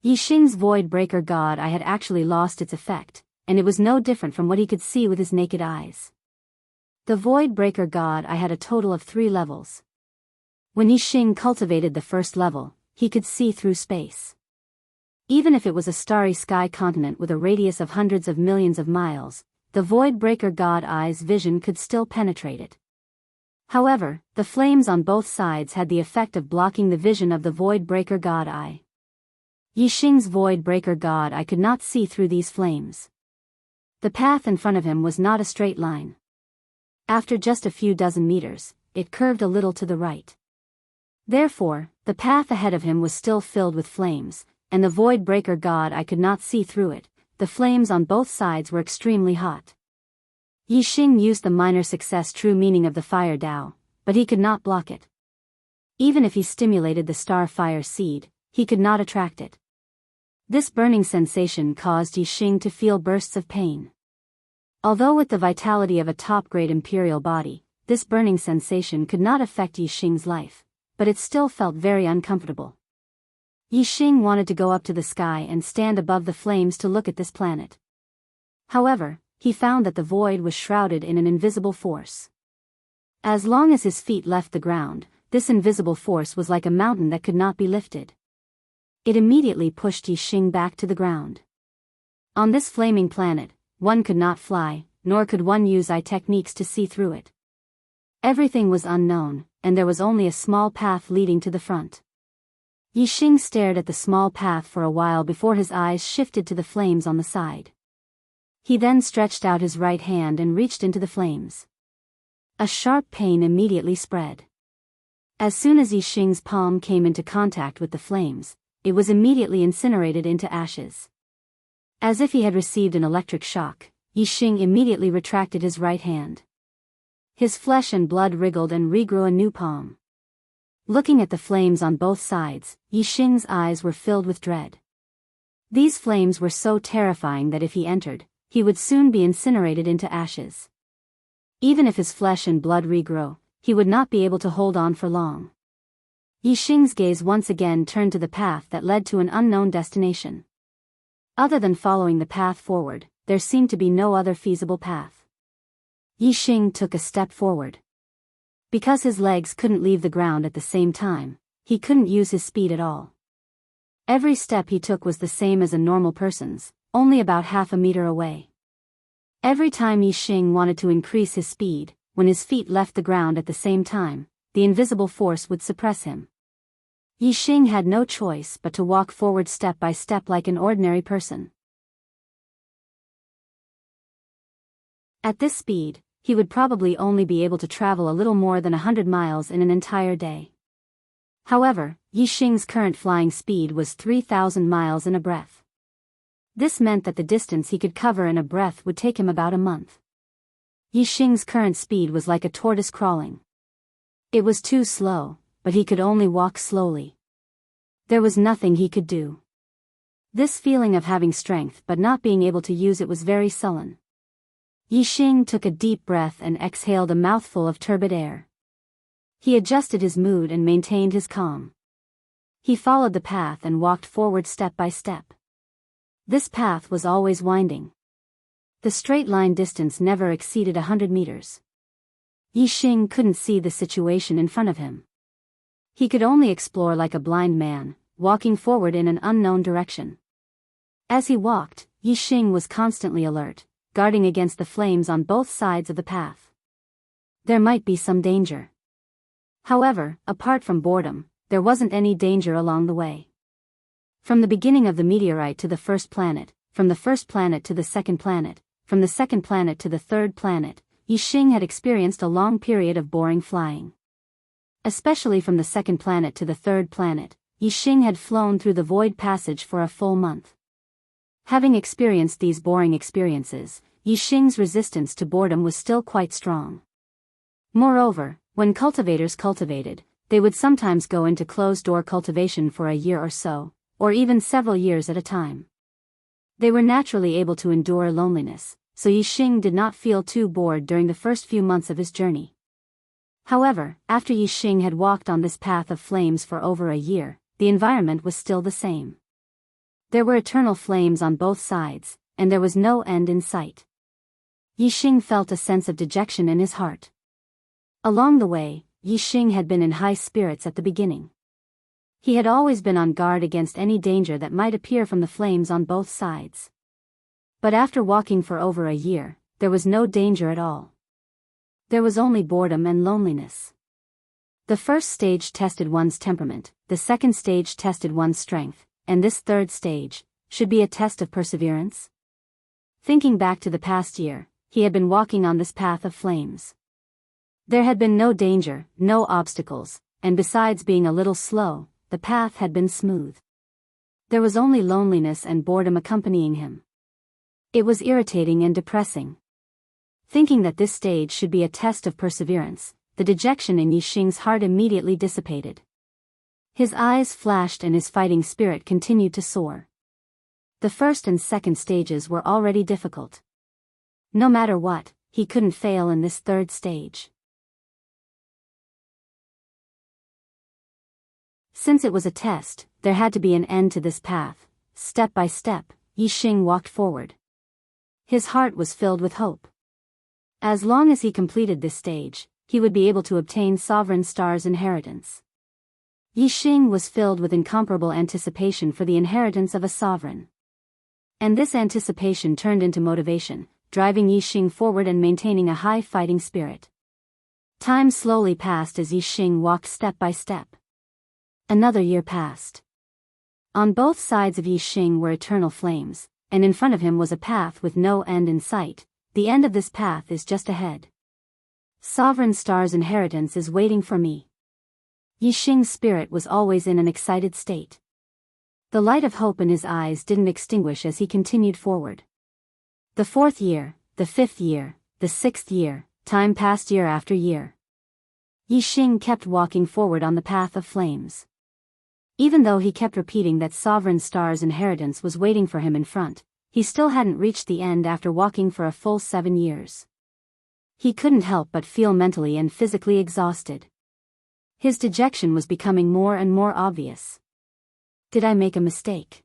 Yixing's void-breaker god eye had actually lost its effect, and it was no different from what he could see with his naked eyes. The void-breaker god eye had a total of 3 levels. When Yixing cultivated the first level, he could see through space. Even if it was a starry sky continent with a radius of hundreds of millions of miles, the void-breaker god eye's vision could still penetrate it. However, the flames on both sides had the effect of blocking the vision of the void-breaker god eye. Yixing's void-breaker god eye could not see through these flames. The path in front of him was not a straight line. After just a few dozen meters, it curved a little to the right. Therefore, the path ahead of him was still filled with flames, and the void-breaker god eye could not see through it. The flames on both sides were extremely hot. Yixing used the minor success true meaning of the fire Dao, but he could not block it. Even if he stimulated the star fire seed, he could not attract it. This burning sensation caused Yixing to feel bursts of pain. Although with the vitality of a top-grade imperial body, this burning sensation could not affect Yixing's life, but it still felt very uncomfortable. Yixing wanted to go up to the sky and stand above the flames to look at this planet. However, he found that the void was shrouded in an invisible force. As long as his feet left the ground, this invisible force was like a mountain that could not be lifted. It immediately pushed Yixing back to the ground. On this flaming planet, one could not fly, nor could one use eye techniques to see through it. Everything was unknown, and there was only a small path leading to the front. Yixing stared at the small path for a while before his eyes shifted to the flames on the side. He then stretched out his right hand and reached into the flames. A sharp pain immediately spread. As soon as Yixing's palm came into contact with the flames, it was immediately incinerated into ashes. As if he had received an electric shock, Yixing immediately retracted his right hand. His flesh and blood wriggled and regrew a new palm. Looking at the flames on both sides, Yixing's eyes were filled with dread. These flames were so terrifying that if he entered, he would soon be incinerated into ashes. Even if his flesh and blood regrow, he would not be able to hold on for long. Yixing's gaze once again turned to the path that led to an unknown destination. Other than following the path forward, there seemed to be no other feasible path. Yixing took a step forward. Because his legs couldn't leave the ground at the same time, he couldn't use his speed at all. Every step he took was the same as a normal person's, only about half a meter away. Every time Yixing wanted to increase his speed, when his feet left the ground at the same time, the invisible force would suppress him. Yixing had no choice but to walk forward step by step like an ordinary person. At this speed, he would probably only be able to travel a little more than 100 miles in an entire day. However, Yixing's current flying speed was 3,000 miles in a breath. This meant that the distance he could cover in a breath would take him about a month. Yixing's current speed was like a tortoise crawling. It was too slow, but he could only walk slowly. There was nothing he could do. This feeling of having strength but not being able to use it was very sullen. Yixing took a deep breath and exhaled a mouthful of turbid air. He adjusted his mood and maintained his calm. He followed the path and walked forward step by step. This path was always winding. The straight line distance never exceeded 100 meters. Yixing couldn't see the situation in front of him. He could only explore like a blind man, walking forward in an unknown direction. As he walked, Yixing was constantly alert, guarding against the flames on both sides of the path. There might be some danger. However, apart from boredom, there wasn't any danger along the way. From the beginning of the meteorite to the first planet, from the first planet to the second planet, from the second planet to the third planet, Yixing had experienced a long period of boring flying. Especially from the second planet to the third planet, Yixing had flown through the void passage for a full month. Having experienced these boring experiences, Yixing's resistance to boredom was still quite strong. Moreover, when cultivators cultivated, they would sometimes go into closed-door cultivation for a year or so, or even several years at a time. They were naturally able to endure loneliness, so Yixing did not feel too bored during the first few months of his journey. However, after Yixing had walked on this path of flames for over a year, the environment was still the same. There were eternal flames on both sides, and there was no end in sight. Yixing felt a sense of dejection in his heart. Along the way, Yixing had been in high spirits at the beginning. He had always been on guard against any danger that might appear from the flames on both sides. But after walking for over a year, there was no danger at all. There was only boredom and loneliness. The first stage tested one's temperament, the second stage tested one's strength, and this third stage should be a test of perseverance. Thinking back to the past year, he had been walking on this path of flames. There had been no danger, no obstacles, and besides being a little slow, the path had been smooth. There was only loneliness and boredom accompanying him. It was irritating and depressing. Thinking that this stage should be a test of perseverance, the dejection in Yixing's heart immediately dissipated. His eyes flashed and his fighting spirit continued to soar. The first and second stages were already difficult. No matter what, he couldn't fail in this third stage. Since it was a test, there had to be an end to this path. Step by step, Yixing walked forward. His heart was filled with hope. As long as he completed this stage, he would be able to obtain Sovereign Star's inheritance. Yixing was filled with incomparable anticipation for the inheritance of a sovereign. And this anticipation turned into motivation, driving Yixing forward and maintaining a high fighting spirit. Time slowly passed as Yixing walked step by step. Another year passed. On both sides of Yixing were eternal flames, and in front of him was a path with no end in sight. The end of this path is just ahead. Sovereign Star's inheritance is waiting for me. Yixing's spirit was always in an excited state. The light of hope in his eyes didn't extinguish as he continued forward. The fourth year, the fifth year, the sixth year, time passed year after year. Yixing kept walking forward on the path of flames. Even though he kept repeating that Sovereign Star's inheritance was waiting for him in front, he still hadn't reached the end after walking for a full 7 years. He couldn't help but feel mentally and physically exhausted. His dejection was becoming more and more obvious. Did I make a mistake?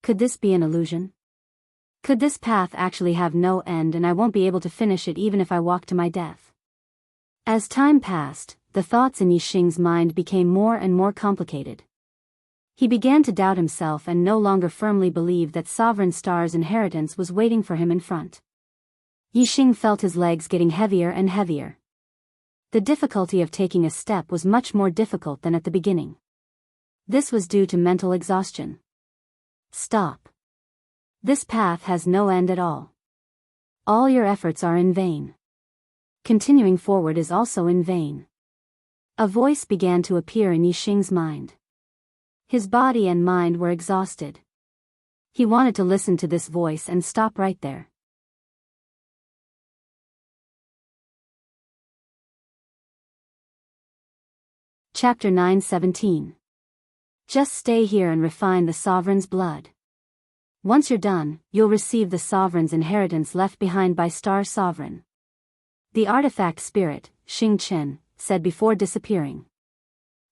Could this be an illusion? Could this path actually have no end and I won't be able to finish it even if I walk to my death? As time passed, the thoughts in Yixing's mind became more and more complicated. He began to doubt himself and no longer firmly believed that Sovereign Star's inheritance was waiting for him in front. Yixing felt his legs getting heavier and heavier. The difficulty of taking a step was much more difficult than at the beginning. This was due to mental exhaustion. Stop. This path has no end at all. All your efforts are in vain. Continuing forward is also in vain. A voice began to appear in Yixing's mind. His body and mind were exhausted. He wanted to listen to this voice and stop right there. Chapter 9:17. Just stay here and refine the sovereign's blood. Once you're done, you'll receive the sovereign's inheritance left behind by Star Sovereign. The artifact spirit, Xing Chen, said before disappearing.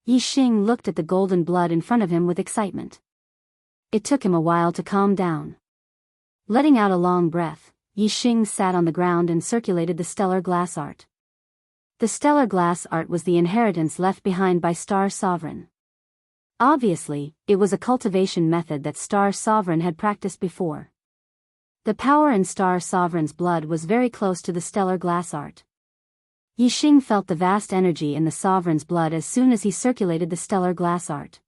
Yi Xing looked at the golden blood in front of him with excitement. It took him a while to calm down. Letting out a long breath, Yi Xing sat on the ground and circulated the stellar glass art. The stellar glass art was the inheritance left behind by Star Sovereign. Obviously, it was a cultivation method that Star Sovereign had practiced before. The power in Star Sovereign's blood was very close to the stellar glass art. Yi Xing felt the vast energy in the Sovereign's blood as soon as he circulated the stellar glass art.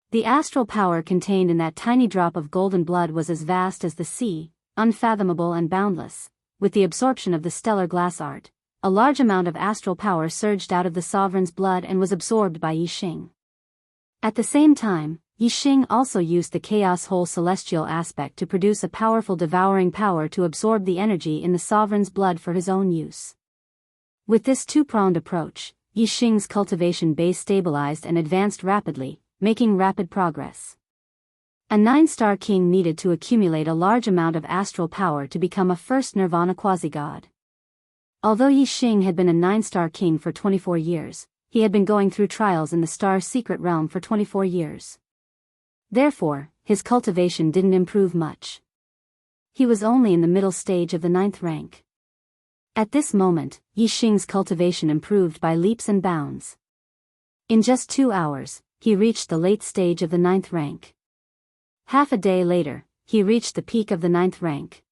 The astral power contained in that tiny drop of golden blood was as vast as the sea, unfathomable and boundless. With the absorption of the stellar glass art, a large amount of astral power surged out of the Sovereign's blood and was absorbed by Yi Xing. At the same time, Yi Xing also used the chaos whole celestial aspect to produce a powerful devouring power to absorb the energy in the Sovereign's blood for his own use. With this two-pronged approach, Yi Xing's cultivation base stabilized and advanced rapidly, making rapid progress. A 9-star king needed to accumulate a large amount of astral power to become a first nirvana quasi-god. Although Yi Xing had been a 9-star king for 24 years, he had been going through trials in the star secret realm for 24 years. Therefore, his cultivation didn't improve much. He was only in the middle stage of the 9th rank. At this moment, Yi Xing's cultivation improved by leaps and bounds. In just 2 hours, he reached the late stage of the 9th rank. Half a day later, he reached the peak of the 9th rank.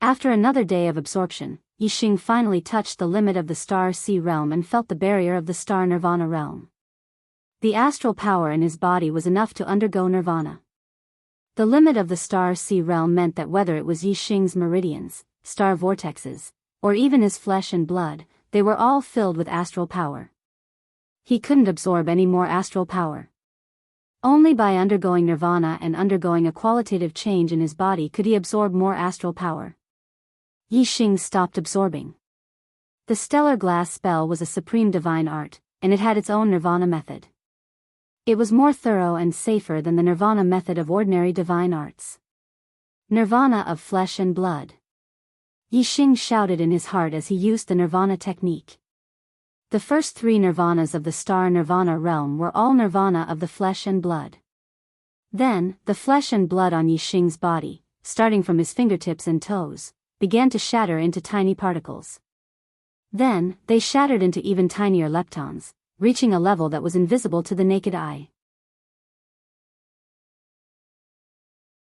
After another day of absorption, Yi Xing finally touched the limit of the Star Sea realm and felt the barrier of the Star Nirvana realm. The astral power in his body was enough to undergo nirvana. The limit of the Star Sea realm meant that whether it was Yi Xing's meridians, star vortexes, or even his flesh and blood, they were all filled with astral power. He couldn't absorb any more astral power. Only by undergoing nirvana and undergoing a qualitative change in his body could he absorb more astral power. Yi Xing stopped absorbing. The stellar glass spell was a supreme divine art, and it had its own nirvana method. It was more thorough and safer than the nirvana method of ordinary divine arts. Nirvana of flesh and blood. Yi Xing shouted in his heart as he used the nirvana technique. The first 3 nirvanas of the star nirvana realm were all nirvana of the flesh and blood. Then, the flesh and blood on Yi Xing's body, starting from his fingertips and toes, began to shatter into tiny particles. Then, they shattered into even tinier leptons, reaching a level that was invisible to the naked eye.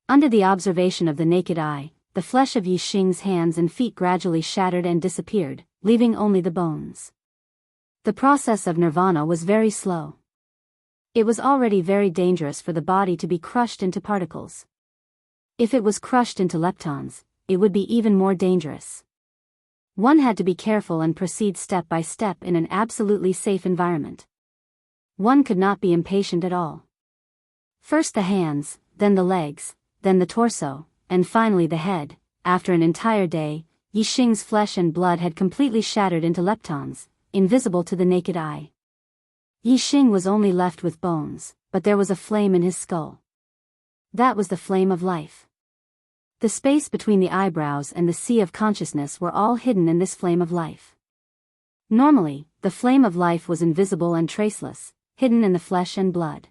Under the observation of the naked eye, the flesh of Yi Xing's hands and feet gradually shattered and disappeared, leaving only the bones. The process of nirvana was very slow. It was already very dangerous for the body to be crushed into particles. If it was crushed into leptons, it would be even more dangerous. One had to be careful and proceed step by step in an absolutely safe environment. One could not be impatient at all. First the hands, then the legs, then the torso, and finally the head. After an entire day, Yi Xing's flesh and blood had completely shattered into leptons, invisible to the naked eye. Yi Xing was only left with bones, but there was a flame in his skull. That was the flame of life. The space between the eyebrows and the sea of consciousness were all hidden in this flame of life. Normally, the flame of life was invisible and traceless, hidden in the flesh and blood.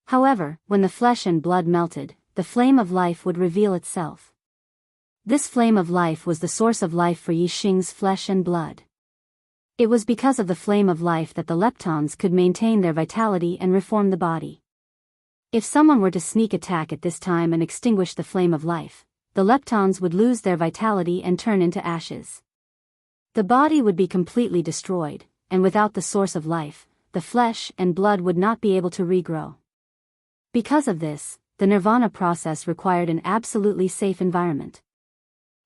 However, when the flesh and blood melted, the flame of life would reveal itself. This flame of life was the source of life for Yi Xing's flesh and blood. It was because of the flame of life that the leptons could maintain their vitality and reform the body. If someone were to sneak attack at this time and extinguish the flame of life, the leptons would lose their vitality and turn into ashes. The body would be completely destroyed, and without the source of life, the flesh and blood would not be able to regrow. Because of this, the nirvana process required an absolutely safe environment.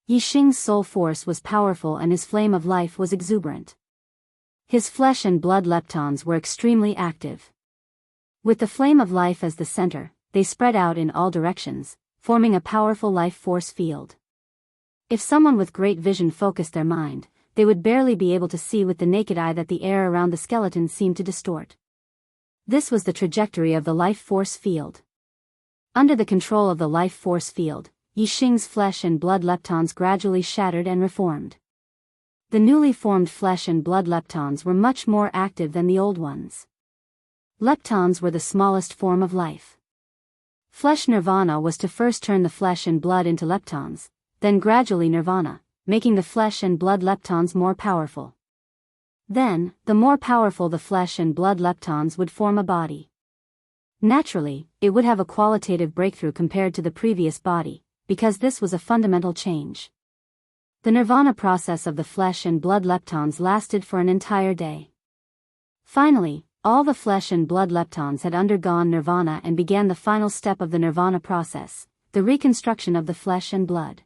Yi Xing's soul force was powerful and his flame of life was exuberant. His flesh and blood leptons were extremely active. With the flame of life as the center, they spread out in all directions, forming a powerful life force field. If someone with great vision focused their mind, they would barely be able to see with the naked eye that the air around the skeleton seemed to distort. This was the trajectory of the life force field. Under the control of the life force field, Yixing's flesh and blood leptons gradually shattered and reformed. The newly formed flesh and blood leptons were much more active than the old ones. Leptons were the smallest form of life. Flesh nirvana was to first turn the flesh and blood into leptons, then gradually nirvana, making the flesh and blood leptons more powerful. Then, the more powerful the flesh and blood leptons would form a body. Naturally, it would have a qualitative breakthrough compared to the previous body, because this was a fundamental change. The nirvana process of the flesh and blood leptons lasted for an entire day. Finally, all the flesh and blood leptons had undergone nirvana and began the final step of the nirvana process, the reconstruction of the flesh and blood.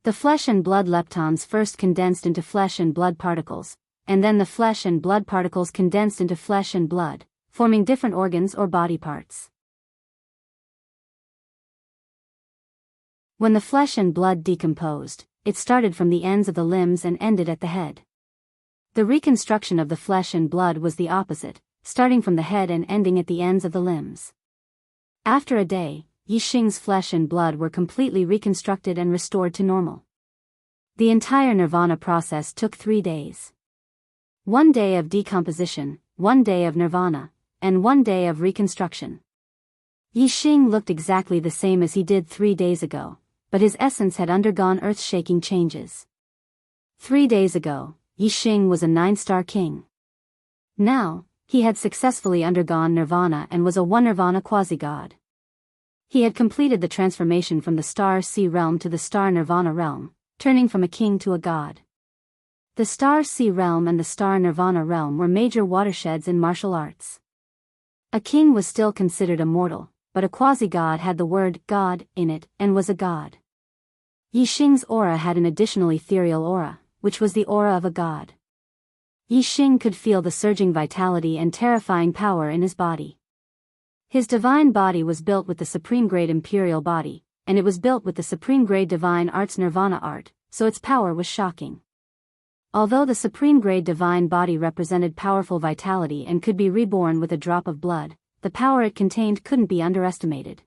The flesh and blood leptons first condensed into flesh and blood particles, and then the flesh and blood particles condensed into flesh and blood, forming different organs or body parts. When the flesh and blood decomposed, it started from the ends of the limbs and ended at the head. The reconstruction of the flesh and blood was the opposite, starting from the head and ending at the ends of the limbs. After a day, Yixing's flesh and blood were completely reconstructed and restored to normal. The entire nirvana process took 3 days. 1 day of decomposition, 1 day of nirvana, and 1 day of reconstruction. Yixing looked exactly the same as he did 3 days ago, but his essence had undergone earth-shaking changes. 3 days ago, Yixing was a 9-star king. Now, he had successfully undergone nirvana and was a 1 nirvana quasi-god. He had completed the transformation from the star sea realm to the star nirvana realm, turning from a king to a god. The star sea realm and the star nirvana realm were major watersheds in martial arts. A king was still considered a mortal, but a quasi-god had the word god in it and was a god. Yixing's aura had an additional ethereal aura, which was the aura of a god. Yixing could feel the surging vitality and terrifying power in his body. His divine body was built with the supreme grade imperial body, and it was built with the supreme grade divine arts nirvana art, so its power was shocking. Although the supreme grade divine body represented powerful vitality and could be reborn with a drop of blood, the power it contained couldn't be underestimated.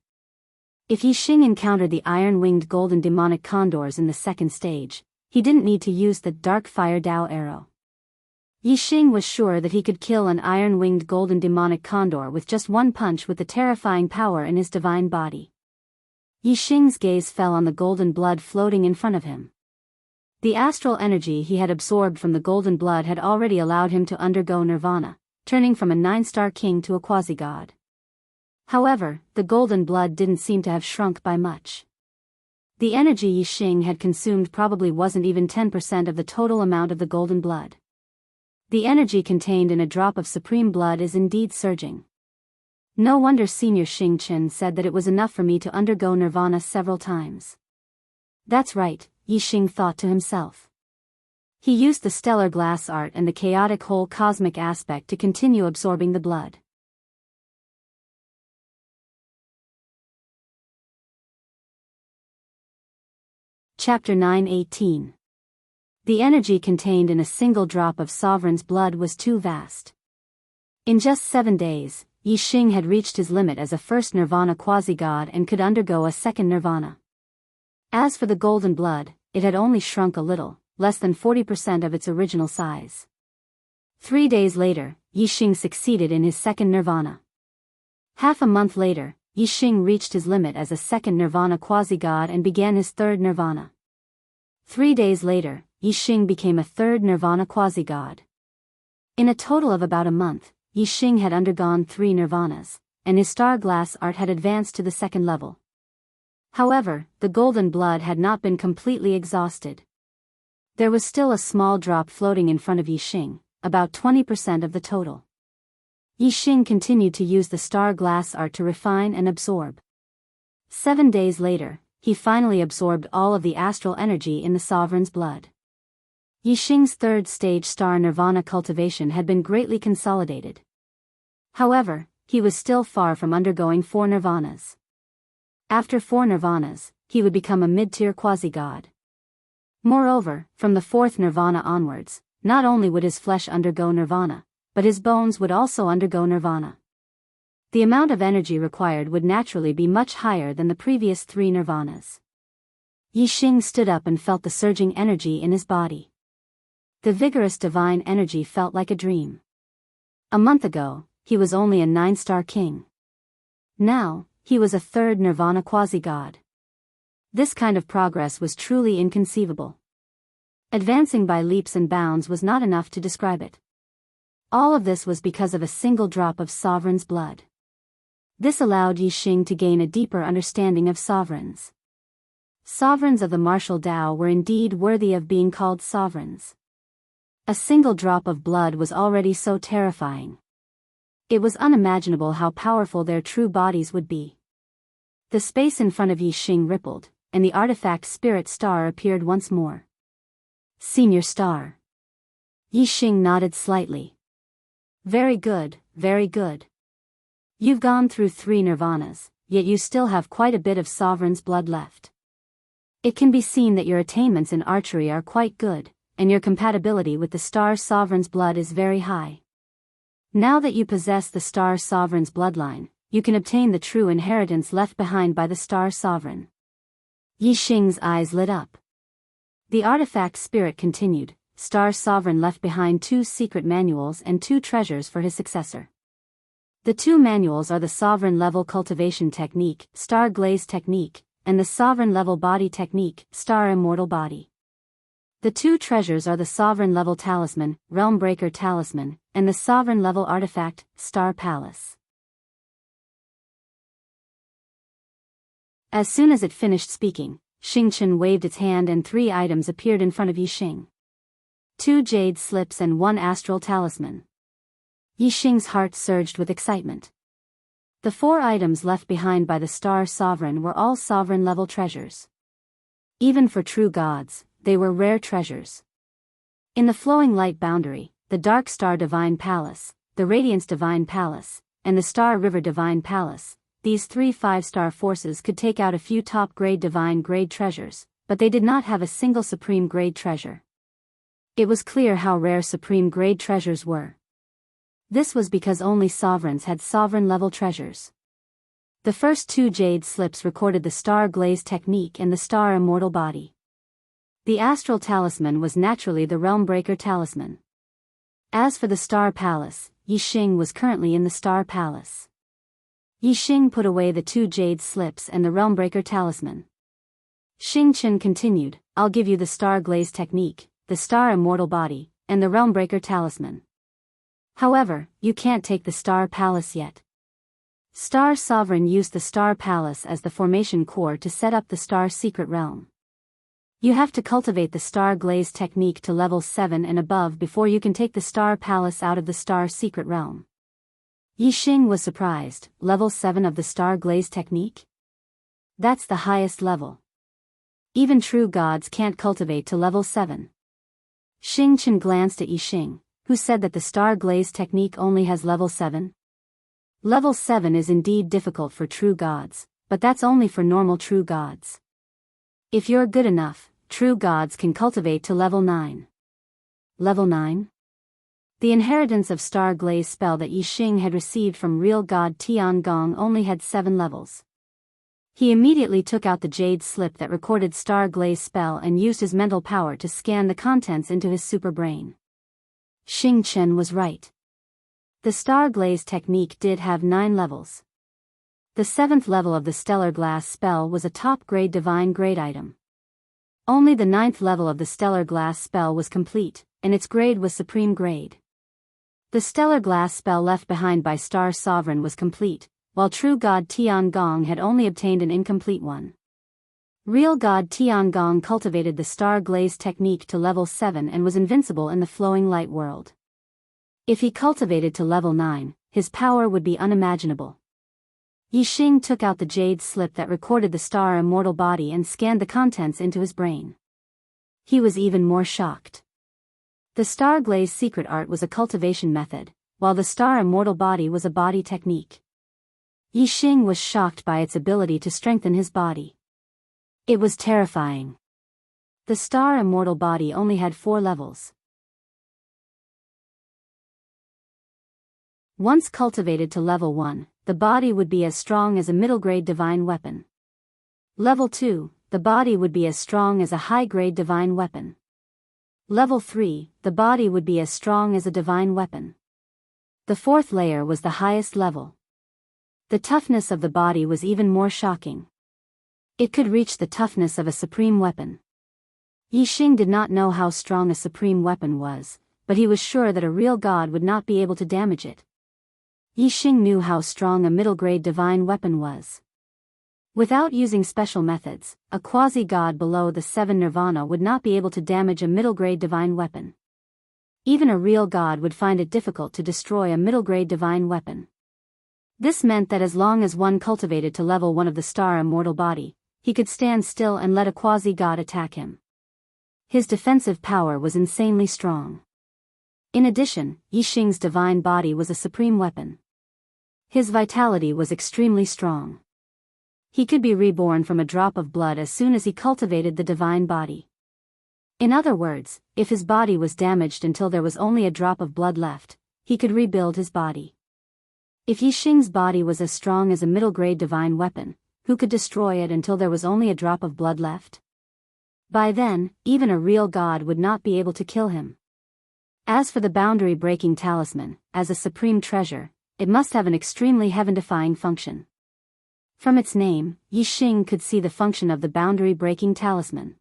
If Yixing encountered the iron-winged golden demonic condors in the second stage, he didn't need to use the dark fire Dao arrow. Yixing was sure that he could kill an iron-winged golden demonic condor with just 1 punch with the terrifying power in his divine body. Yixing's gaze fell on the golden blood floating in front of him. The astral energy he had absorbed from the golden blood had already allowed him to undergo nirvana, turning from a 9-star king to a quasi-god. However, the golden blood didn't seem to have shrunk by much. The energy Yixing had consumed probably wasn't even 10% of the total amount of the golden blood. The energy contained in a drop of supreme blood is indeed surging. No wonder Senior Xing Chen said that it was enough for me to undergo nirvana several times. That's right, Yixing thought to himself. He used the stellar glass art and the chaotic whole cosmic aspect to continue absorbing the blood. Chapter 9:18. The energy contained in a single drop of Sovereign's blood was too vast. In just 7 days, Yixing had reached his limit as a first nirvana quasi-god and could undergo a second nirvana. As for the golden blood, it had only shrunk a little, less than 40% of its original size. 3 days later, Yixing succeeded in his second nirvana. Half a month later, Yixing reached his limit as a second nirvana quasi-god and began his third nirvana. 3 days later, Yixing became a third nirvana quasi-god. In a total of about a month, Yixing had undergone 3 nirvanas, and his star glass art had advanced to the second level. However, the golden blood had not been completely exhausted. There was still a small drop floating in front of Yixing, about 20% of the total. Yixing continued to use the star glass art to refine and absorb. 7 days later, he finally absorbed all of the astral energy in the sovereign's blood. Yixing's third stage star nirvana cultivation had been greatly consolidated. However, he was still far from undergoing 4 nirvanas. After 4 nirvanas, he would become a mid-tier quasi-god. Moreover, from the fourth nirvana onwards, not only would his flesh undergo nirvana, but his bones would also undergo nirvana. The amount of energy required would naturally be much higher than the previous 3 nirvanas. Yixing stood up and felt the surging energy in his body. The vigorous divine energy felt like a dream. A month ago, he was only a 9-star king. Now, he was a 3rd nirvana quasi-god. This kind of progress was truly inconceivable. Advancing by leaps and bounds was not enough to describe it. All of this was because of a single drop of sovereign's blood. This allowed Yixing to gain a deeper understanding of sovereigns. Sovereigns of the martial Tao were indeed worthy of being called sovereigns. A single drop of blood was already so terrifying. It was unimaginable how powerful their true bodies would be. The space in front of Yixing rippled, and the artifact spirit star appeared once more. Senior star. Yixing nodded slightly. Very good, very good. You've gone through 3 nirvanas, yet you still have quite a bit of sovereign's blood left. It can be seen that your attainments in archery are quite good, and your compatibility with the star sovereign's blood is very high. Now that you possess the star sovereign's bloodline, you can obtain the true inheritance left behind by the star sovereign. Yixing's eyes lit up. The artifact spirit continued, Star Sovereign left behind 2 secret manuals and 2 treasures for his successor. The 2 manuals are the Sovereign Level Cultivation Technique, Star Glaze Technique, and the Sovereign Level Body Technique, Star Immortal Body. The 2 treasures are the Sovereign Level Talisman, Realm Breaker Talisman, and the Sovereign Level Artifact, Star Palace. As soon as it finished speaking, Xingchen waved its hand and 3 items appeared in front of Yixing. 2 jade slips and 1 astral talisman. Yixing's heart surged with excitement. The 4 items left behind by the Star Sovereign were all sovereign-level treasures. Even for true gods, they were rare treasures. In the Flowing Light Boundary, the Dark Star Divine Palace, the Radiance Divine Palace, and the Star River Divine Palace, these 3 5-star forces could take out a few top-grade divine-grade treasures, but they did not have a single supreme-grade treasure. It was clear how rare supreme-grade treasures were. This was because only sovereigns had sovereign-level treasures. The first 2 jade slips recorded the Star Glaze Technique and the Star Immortal Body. The Astral Talisman was naturally the Realm Breaker Talisman. As for the Star Palace, Yixing was currently in the Star Palace. Yixing put away the 2 jade slips and the Realm Breaker Talisman. Xingchen continued, I'll give you the Star Glaze Technique, the Star Immortal Body, and the Realm Breaker Talisman. However, you can't take the Star Palace yet. Star Sovereign used the Star Palace as the formation core to set up the Star Secret Realm. You have to cultivate the Star Glaze Technique to level 7 and above before you can take the Star Palace out of the Star Secret Realm. Yixing was surprised, level 7 of the Star Glaze Technique? That's the highest level. Even true gods can't cultivate to level 7. Xingchen glanced at Yixing, who said that the Star Glaze Technique only has level 7. Level 7 is indeed difficult for true gods, but that's only for normal true gods. If you're good enough, true gods can cultivate to level 9. Level 9? The inheritance of Star Glaze spell that Yixing had received from real god Tiangong only had 7 levels. He immediately took out the jade slip that recorded Star Glaze spell and used his mental power to scan the contents into his super brain. Xingchen was right. The Star Glaze Technique did have 9 levels. The 7th level of the Stellar Glass spell was a top-grade divine grade item. Only the 9th level of the Stellar Glass spell was complete, and its grade was supreme grade. The Stellar Glass spell left behind by Star Sovereign was complete, while true god Tiangong had only obtained an incomplete one. Real god Tiangong cultivated the Star Glaze Technique to level 7 and was invincible in the Flowing Light world. If he cultivated to level 9, his power would be unimaginable. Yixing took out the jade slip that recorded the Star Immortal Body and scanned the contents into his brain. He was even more shocked. The Star Glaze secret art was a cultivation method, while the Star Immortal Body was a body technique. Yixing was shocked by its ability to strengthen his body. It was terrifying. The star immortal body only had 4 levels. Once cultivated to level 1, the body would be as strong as a middle-grade divine weapon. Level 2, the body would be as strong as a high-grade divine weapon. Level 3, the body would be as strong as a divine weapon. The 4th layer was the highest level. The toughness of the body was even more shocking. It could reach the toughness of a supreme weapon. Yixing did not know how strong a supreme weapon was, but he was sure that a real god would not be able to damage it. Yixing knew how strong a middle-grade divine weapon was. Without using special methods, a quasi-god below the 7 nirvana would not be able to damage a middle-grade divine weapon. Even a real god would find it difficult to destroy a middle-grade divine weapon. This meant that as long as one cultivated to level 1 of the star immortal body, he could stand still and let a quasi-god attack him. His defensive power was insanely strong. In addition, Yixing's divine body was a supreme weapon. His vitality was extremely strong. He could be reborn from a drop of blood as soon as he cultivated the divine body. In other words, if his body was damaged until there was only a drop of blood left, he could rebuild his body. If Yixing's body was as strong as a middle-grade divine weapon, who could destroy it until there was only a drop of blood left? By then, even a real god would not be able to kill him. As for the boundary-breaking talisman, as a supreme treasure, it must have an extremely heaven-defying function. From its name, Yixing could see the function of the boundary-breaking talisman.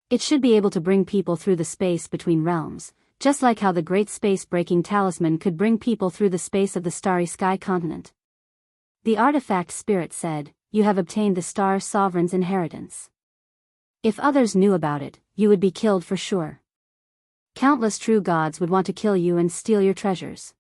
It should be able to bring people through the space between realms, just like how the great space-breaking talisman could bring people through the space of the starry sky continent. The artifact spirit said, "You have obtained the star sovereign's inheritance. If others knew about it, you would be killed for sure. Countless true gods would want to kill you and steal your treasures."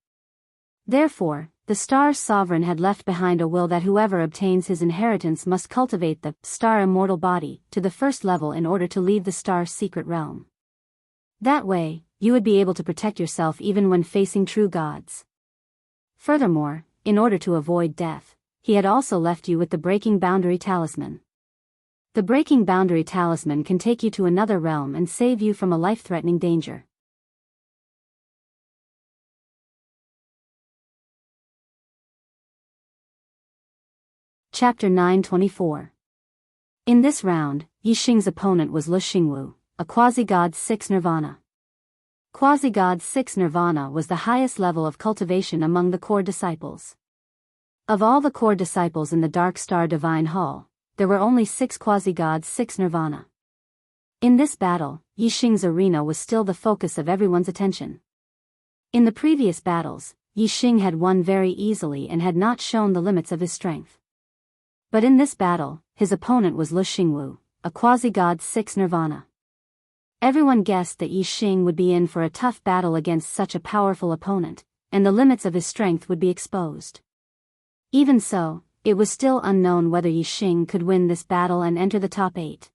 Therefore, the star's sovereign had left behind a will that whoever obtains his inheritance must cultivate the star immortal body to the 1st level in order to leave the star's secret realm. That way, you would be able to protect yourself even when facing true gods. Furthermore, in order to avoid death, he had also left you with the breaking boundary talisman. The breaking boundary talisman can take you to another realm and save you from a life-threatening danger. Chapter 924. In this round, Yixing's opponent was Lu Xingwu, a quasi-god 6 nirvana. Quasi-god 6 nirvana was the highest level of cultivation among the core disciples. Of all the core disciples in the Dark Star Divine Hall, there were only 6 quasi-gods 6 nirvana. In this battle, Yixing's arena was still the focus of everyone's attention. In the previous battles, Yixing had won very easily and had not shown the limits of his strength. But in this battle, his opponent was Lu Xingwu, a quasi-god 6 nirvana. Everyone guessed that Yixing would be in for a tough battle against such a powerful opponent, and the limits of his strength would be exposed. Even so, it was still unknown whether Yixing could win this battle and enter the top 8.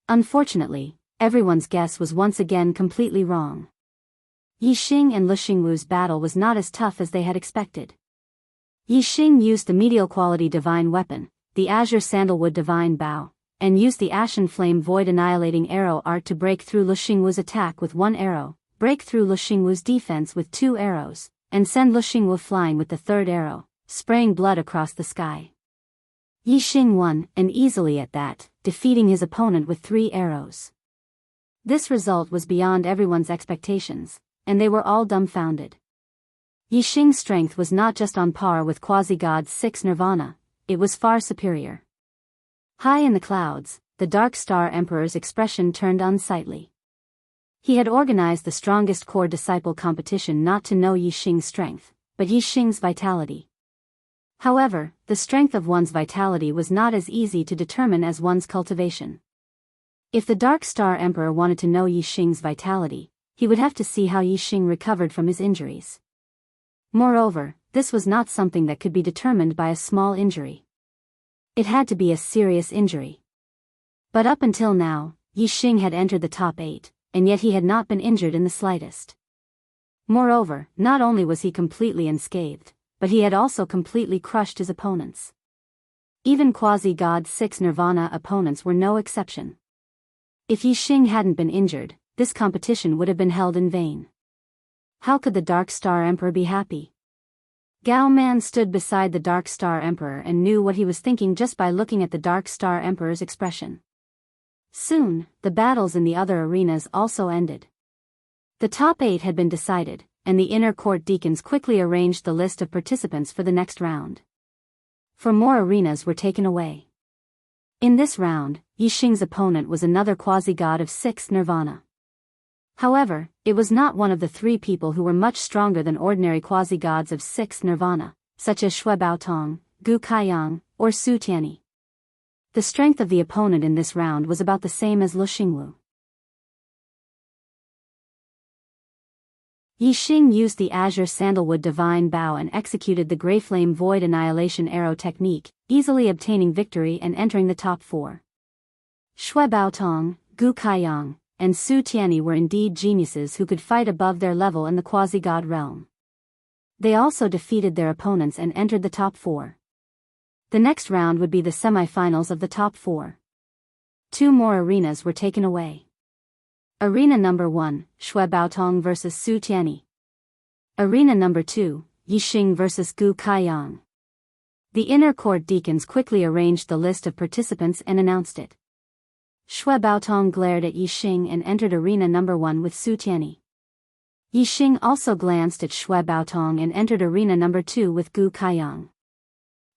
Unfortunately, everyone's guess was once again completely wrong. Yixing and Lu Xingwu's battle was not as tough as they had expected. Yixing used the medial quality divine weapon, the azure sandalwood divine bow, and used the ashen flame void annihilating arrow art to break through Lu Xingwu's attack with 1 arrow, break through Lu Xingwu's defense with 2 arrows, and send Lu Xingwu flying with the 3rd arrow, spraying blood across the sky. Yixing won, and easily at that, defeating his opponent with 3 arrows. This result was beyond everyone's expectations, and they were all dumbfounded. Yixing's strength was not just on par with quasi-god 6 nirvana, it was far superior. High in the clouds, the Dark Star Emperor's expression turned unsightly. He had organized the strongest core disciple competition not to know Yixing's strength, but Yixing's vitality. However, the strength of one's vitality was not as easy to determine as one's cultivation. If the Dark Star Emperor wanted to know Yixing's vitality, he would have to see how Yixing recovered from his injuries. Moreover, this was not something that could be determined by a small injury. It had to be a serious injury. But up until now, Yixing had entered the top 8, and yet he had not been injured in the slightest. Moreover, not only was he completely unscathed, but he had also completely crushed his opponents. Even quasi-god 6 nirvana opponents were no exception. If Yixing hadn't been injured, this competition would have been held in vain. How could the Dark Star Emperor be happy? Gao Man stood beside the Dark Star Emperor and knew what he was thinking just by looking at the Dark Star Emperor's expression. Soon, the battles in the other arenas also ended. The top 8 had been decided, and the inner court deacons quickly arranged the list of participants for the next round. 4 more arenas were taken away. In this round, Yixing's opponent was another quasi-god of 6 nirvana. However, it was not one of the 3 people who were much stronger than ordinary quasi-gods of 6 nirvana, such as Shui Baotong, Gu Kaiyang, or Su Tianyi. The strength of the opponent in this round was about the same as Lu Xingwu. Yixing used the Azure Sandalwood Divine Bow and executed the Grey Flame Void Annihilation Arrow technique, easily obtaining victory and entering the top 4. Shui Baotong, Gu Kaiyang, and Su Tianyi were indeed geniuses who could fight above their level in the quasi-god realm. They also defeated their opponents and entered the top 4. The next round would be the semi-finals of the top 4. 2 more arenas were taken away. Arena number 1, Shui Baotong vs Su Tianyi. Arena number 2, Yixing vs Gu Kaiyang. The inner court deacons quickly arranged the list of participants and announced it. Shui Baotong glared at Yixing and entered arena number 1 with Su Tianyi. Yixing also glanced at Shui Baotong and entered arena number 2 with Gu Kaiyang.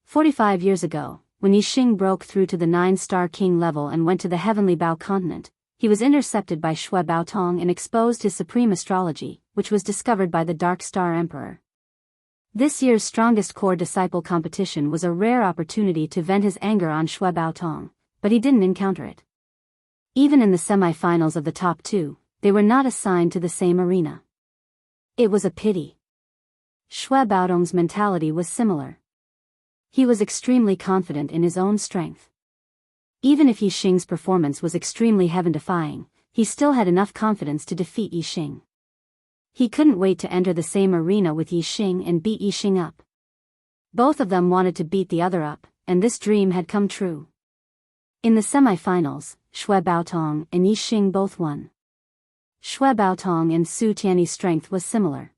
45 years ago, when Yixing broke through to the 9-star king level and went to the heavenly Bao continent, he was intercepted by Shui Baotong and exposed his supreme astrology, which was discovered by the Dark Star Emperor. This year's strongest core disciple competition was a rare opportunity to vent his anger on Shui Baotong, but he didn't encounter it. Even in the semi-finals of the top 2, they were not assigned to the same arena. It was a pity. Shui Baotong's mentality was similar. He was extremely confident in his own strength. Even if Yixing's performance was extremely heaven-defying, he still had enough confidence to defeat Yixing. He couldn't wait to enter the same arena with Yixing and beat Yixing up. Both of them wanted to beat the other up, and this dream had come true. In the semi-finals, Shui Baotong and Yixing both won. Shui Baotong and Su Tianyi's strength was similar.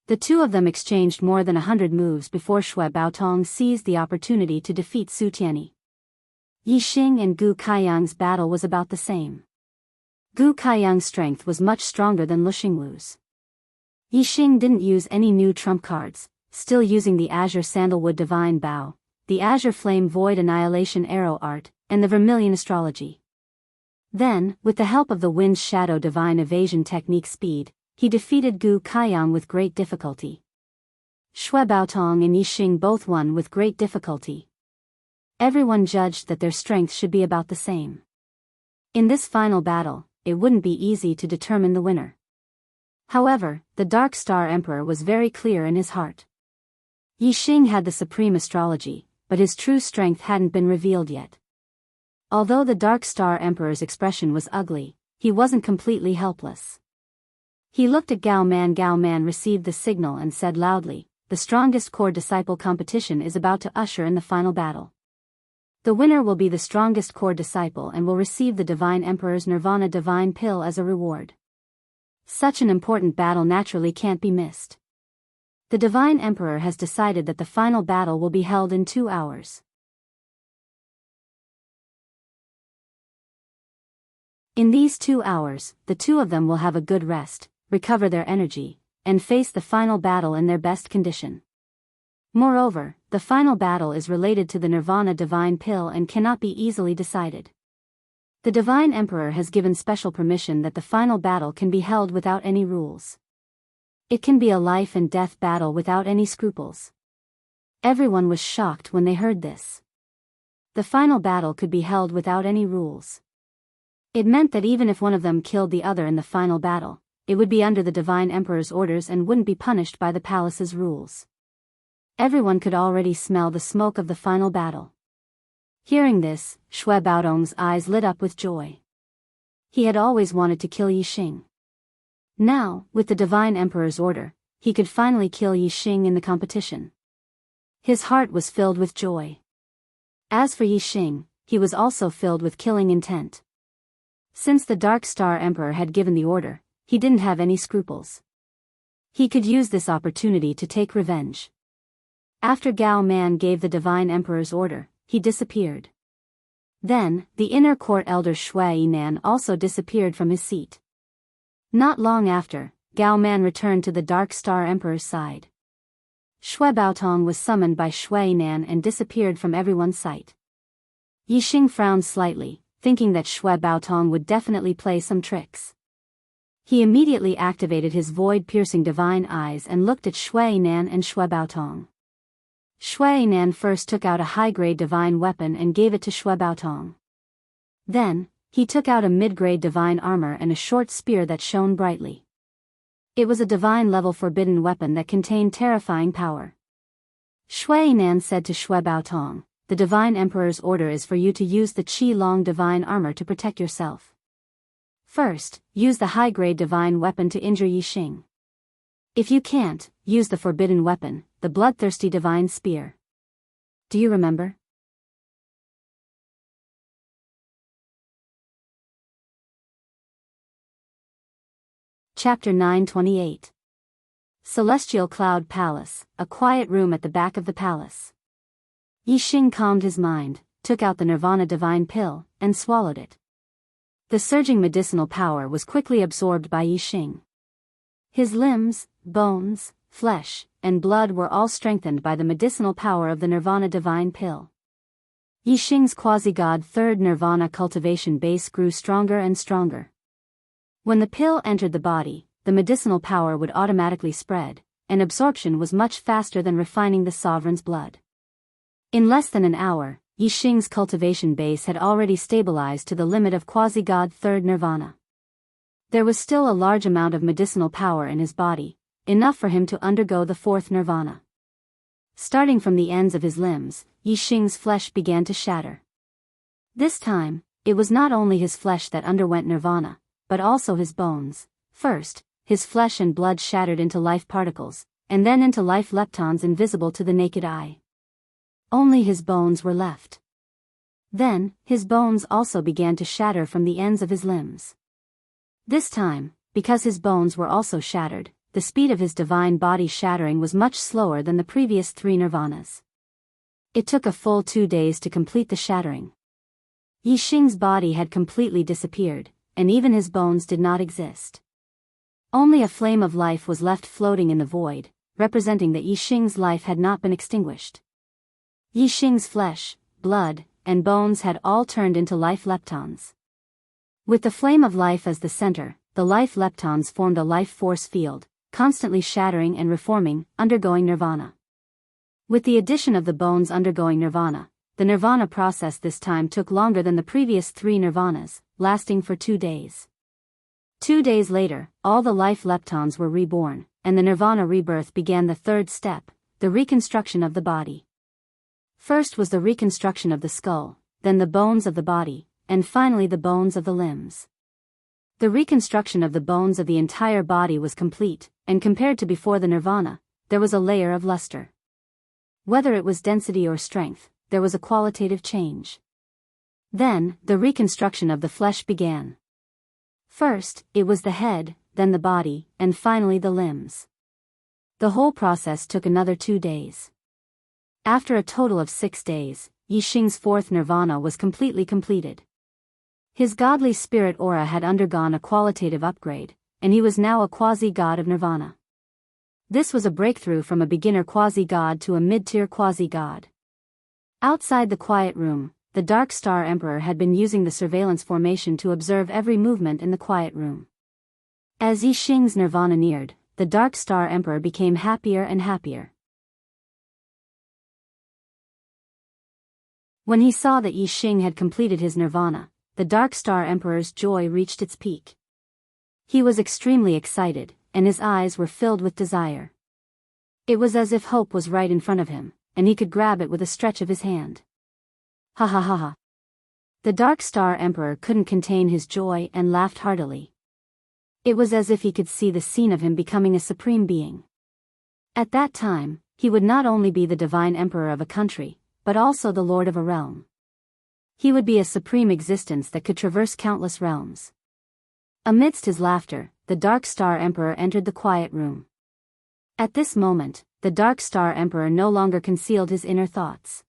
The two of them exchanged more than 100 moves before Shui Baotong seized the opportunity to defeat Su Tianyi. Yixing and Gu Kaiyang's battle was about the same. Gu Kaiyang's strength was much stronger than Lu Xingwu's. Yixing didn't use any new trump cards, still using the Azure Sandalwood Divine Bow, the Azure Flame Void Annihilation Arrow art, and the Vermilion Astrology. Then, with the help of the Wind's Shadow Divine Evasion technique speed, he defeated Gu Kaiyang with great difficulty. Shui Baotong and Yixing both won with great difficulty. Everyone judged that their strength should be about the same. In this final battle, it wouldn't be easy to determine the winner. However, the Dark Star Emperor was very clear in his heart. Yixing had the supreme astrology, but his true strength hadn't been revealed yet. Although the Dark Star Emperor's expression was ugly, he wasn't completely helpless. He looked at Gao Man. Gao Man received the signal and said loudly, "The strongest core disciple competition is about to usher in the final battle. The winner will be the strongest core disciple and will receive the Divine Emperor's Nirvana Divine Pill as a reward. Such an important battle naturally can't be missed. The Divine Emperor has decided that the final battle will be held in 2 hours. In these 2 hours, the two of them will have a good rest, recover their energy, and face the final battle in their best condition. Moreover, the final battle is related to the Nirvana Divine Pill and cannot be easily decided. The Divine Emperor has given special permission that the final battle can be held without any rules. It can be a life and death battle without any scruples." Everyone was shocked when they heard this. The final battle could be held without any rules. It meant that even if one of them killed the other in the final battle, it would be under the Divine Emperor's orders and wouldn't be punished by the palace's rules. Everyone could already smell the smoke of the final battle. Hearing this, Shui Baotong's eyes lit up with joy. He had always wanted to kill Yixing. Now, with the Divine Emperor's order, he could finally kill Yixing in the competition. His heart was filled with joy. As for Yixing, he was also filled with killing intent. Since the Dark Star Emperor had given the order, he didn't have any scruples. He could use this opportunity to take revenge. After Gao Man gave the Divine Emperor's order, he disappeared. Then, the inner court elder Shui Yinan also disappeared from his seat. Not long after, Gao Man returned to the Dark Star Emperor's side. Shui Baotong was summoned by Shui Yinan and disappeared from everyone's sight. Yixing frowned slightly, thinking that Shui Baotong would definitely play some tricks. He immediately activated his void-piercing divine eyes and looked at Shui Yinan and Shui Baotong. Shui Yinan first took out a high-grade divine weapon and gave it to Shui Baotong. Then, he took out a mid-grade divine armor and a short spear that shone brightly. It was a divine-level forbidden weapon that contained terrifying power. Shui Yinan said to Shui Baotong, "The Divine Emperor's order is for you to use the Qi-Long divine armor to protect yourself. First, use the high-grade divine weapon to injure Yixing. If you can't, use the forbidden weapon, the bloodthirsty divine spear. Do you remember?" Chapter 928. Celestial Cloud Palace, a quiet room at the back of the palace. Yixing calmed his mind, took out the Nirvana Divine Pill, and swallowed it. The surging medicinal power was quickly absorbed by Yixing. His limbs, bones, flesh, and blood were all strengthened by the medicinal power of the Nirvana Divine Pill. Yixing's quasi-god third Nirvana cultivation base grew stronger and stronger. When the pill entered the body, the medicinal power would automatically spread, and absorption was much faster than refining the sovereign's blood. In less than an hour, Yixing's cultivation base had already stabilized to the limit of quasi-god third Nirvana. There was still a large amount of medicinal power in his body, enough for him to undergo the fourth Nirvana. Starting from the ends of his limbs, Yixing's flesh began to shatter. This time, it was not only his flesh that underwent Nirvana, but also his bones. First, his flesh and blood shattered into life particles, and then into life leptons invisible to the naked eye. Only his bones were left. Then, his bones also began to shatter from the ends of his limbs. This time, because his bones were also shattered, the speed of his divine body shattering was much slower than the previous 3 Nirvanas. It took a full 2 days to complete the shattering. Yixing's body had completely disappeared, and even his bones did not exist. Only a flame of life was left floating in the void, representing that Yixing's life had not been extinguished. Yixing's flesh, blood, and bones had all turned into life leptons. With the flame of life as the center, the life leptons formed a life force field, constantly shattering and reforming, undergoing nirvana. With the addition of the bones undergoing nirvana, the nirvana process this time took longer than the previous 3 nirvanas, lasting for 2 days. 2 days later, all the life leptons were reborn, and the nirvana rebirth began the 3rd step, the reconstruction of the body. First was the reconstruction of the skull, then the bones of the body, and finally the bones of the limbs. The reconstruction of the bones of the entire body was complete, and compared to before the nirvana, there was a layer of luster. Whether it was density or strength, there was a qualitative change. Then, the reconstruction of the flesh began. First, it was the head, then the body, and finally the limbs. The whole process took another 2 days. After a total of 6 days, Yixing's 4th nirvana was completely completed. His godly spirit aura had undergone a qualitative upgrade, and he was now a quasi-god of nirvana. This was a breakthrough from a beginner quasi-god to a mid-tier quasi-god. Outside the quiet room, the Dark Star Emperor had been using the surveillance formation to observe every movement in the quiet room. As Yixing's nirvana neared, the Dark Star Emperor became happier and happier. When he saw that Yixing had completed his nirvana, the Dark Star Emperor's joy reached its peak. He was extremely excited, and his eyes were filled with desire. It was as if hope was right in front of him, and he could grab it with a stretch of his hand. Ha ha ha ha. The Dark Star Emperor couldn't contain his joy and laughed heartily. It was as if he could see the scene of him becoming a supreme being. At that time, he would not only be the divine emperor of a country, but also the lord of a realm. He would be a supreme existence that could traverse countless realms. Amidst his laughter, the Dark Star Emperor entered the quiet room. At this moment, the Dark Star Emperor no longer concealed his inner thoughts.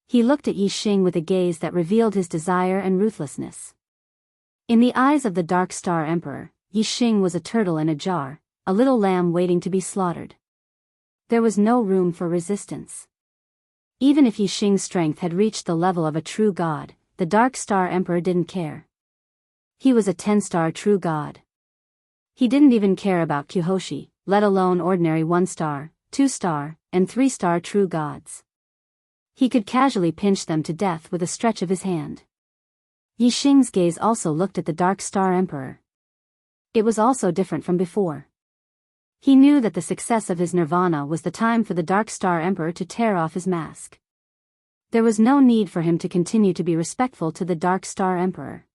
He looked at Yi Xing with a gaze that revealed his desire and ruthlessness. In the eyes of the Dark Star Emperor, Yi Xing was a turtle in a jar, a little lamb waiting to be slaughtered. There was no room for resistance. Even if Yi Xing's strength had reached the level of a true god, the Dark Star Emperor didn't care. He was a 10-star true god. He didn't even care about Kyuhoshi, let alone ordinary 1-star, 2-star, and 3-star true gods. He could casually pinch them to death with a stretch of his hand. Yi Xing's gaze also looked at the Dark Star Emperor. It was also different from before. He knew that the success of his nirvana was the time for the Dark Star Emperor to tear off his mask. There was no need for him to continue to be respectful to the Dark Star Emperor.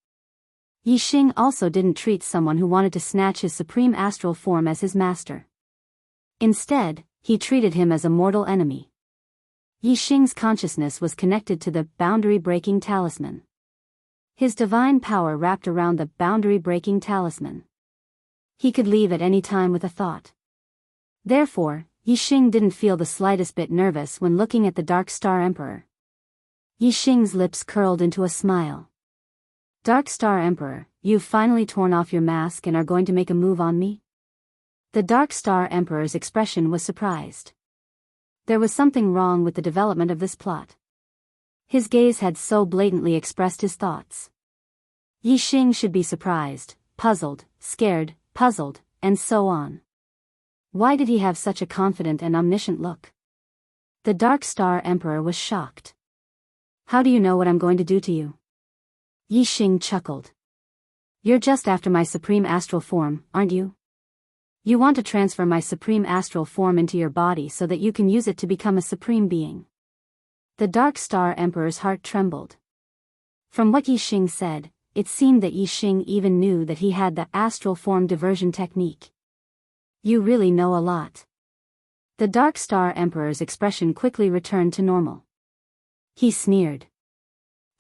Yi Xing also didn't treat someone who wanted to snatch his supreme astral form as his master. Instead, he treated him as a mortal enemy. Yi Xing's consciousness was connected to the boundary-breaking talisman. His divine power wrapped around the boundary-breaking talisman. He could leave at any time with a thought. Therefore, Yi Xing didn't feel the slightest bit nervous when looking at the Dark Star Emperor. Yi Xing's lips curled into a smile. Dark Star Emperor, you've finally torn off your mask and are going to make a move on me? The Dark Star Emperor's expression was surprised. There was something wrong with the development of this plot. His gaze had so blatantly expressed his thoughts. Yi Xing should be surprised, puzzled, scared, puzzled, and so on. Why did he have such a confident and omniscient look? The Dark Star Emperor was shocked. How do you know what I'm going to do to you? Yi Xing chuckled. You're just after my supreme astral form, aren't you? You want to transfer my supreme astral form into your body so that you can use it to become a supreme being. The Dark Star Emperor's heart trembled. From what Yi Xing said, it seemed that Yi Xing even knew that he had the astral form diversion technique. You really know a lot. The Dark Star Emperor's expression quickly returned to normal. He sneered.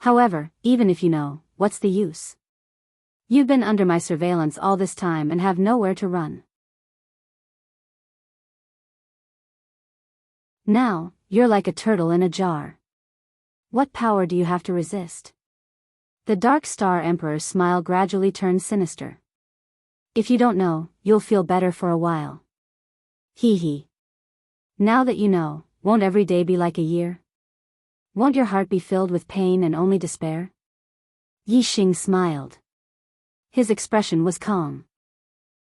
However, even if you know, what's the use? You've been under my surveillance all this time and have nowhere to run. Now, you're like a turtle in a jar. What power do you have to resist? The Dark Star Emperor's smile gradually turned sinister. If you don't know, you'll feel better for a while. Hee hee. Now that you know, won't every day be like a year? Won't your heart be filled with pain and only despair? Yi Xing smiled. His expression was calm.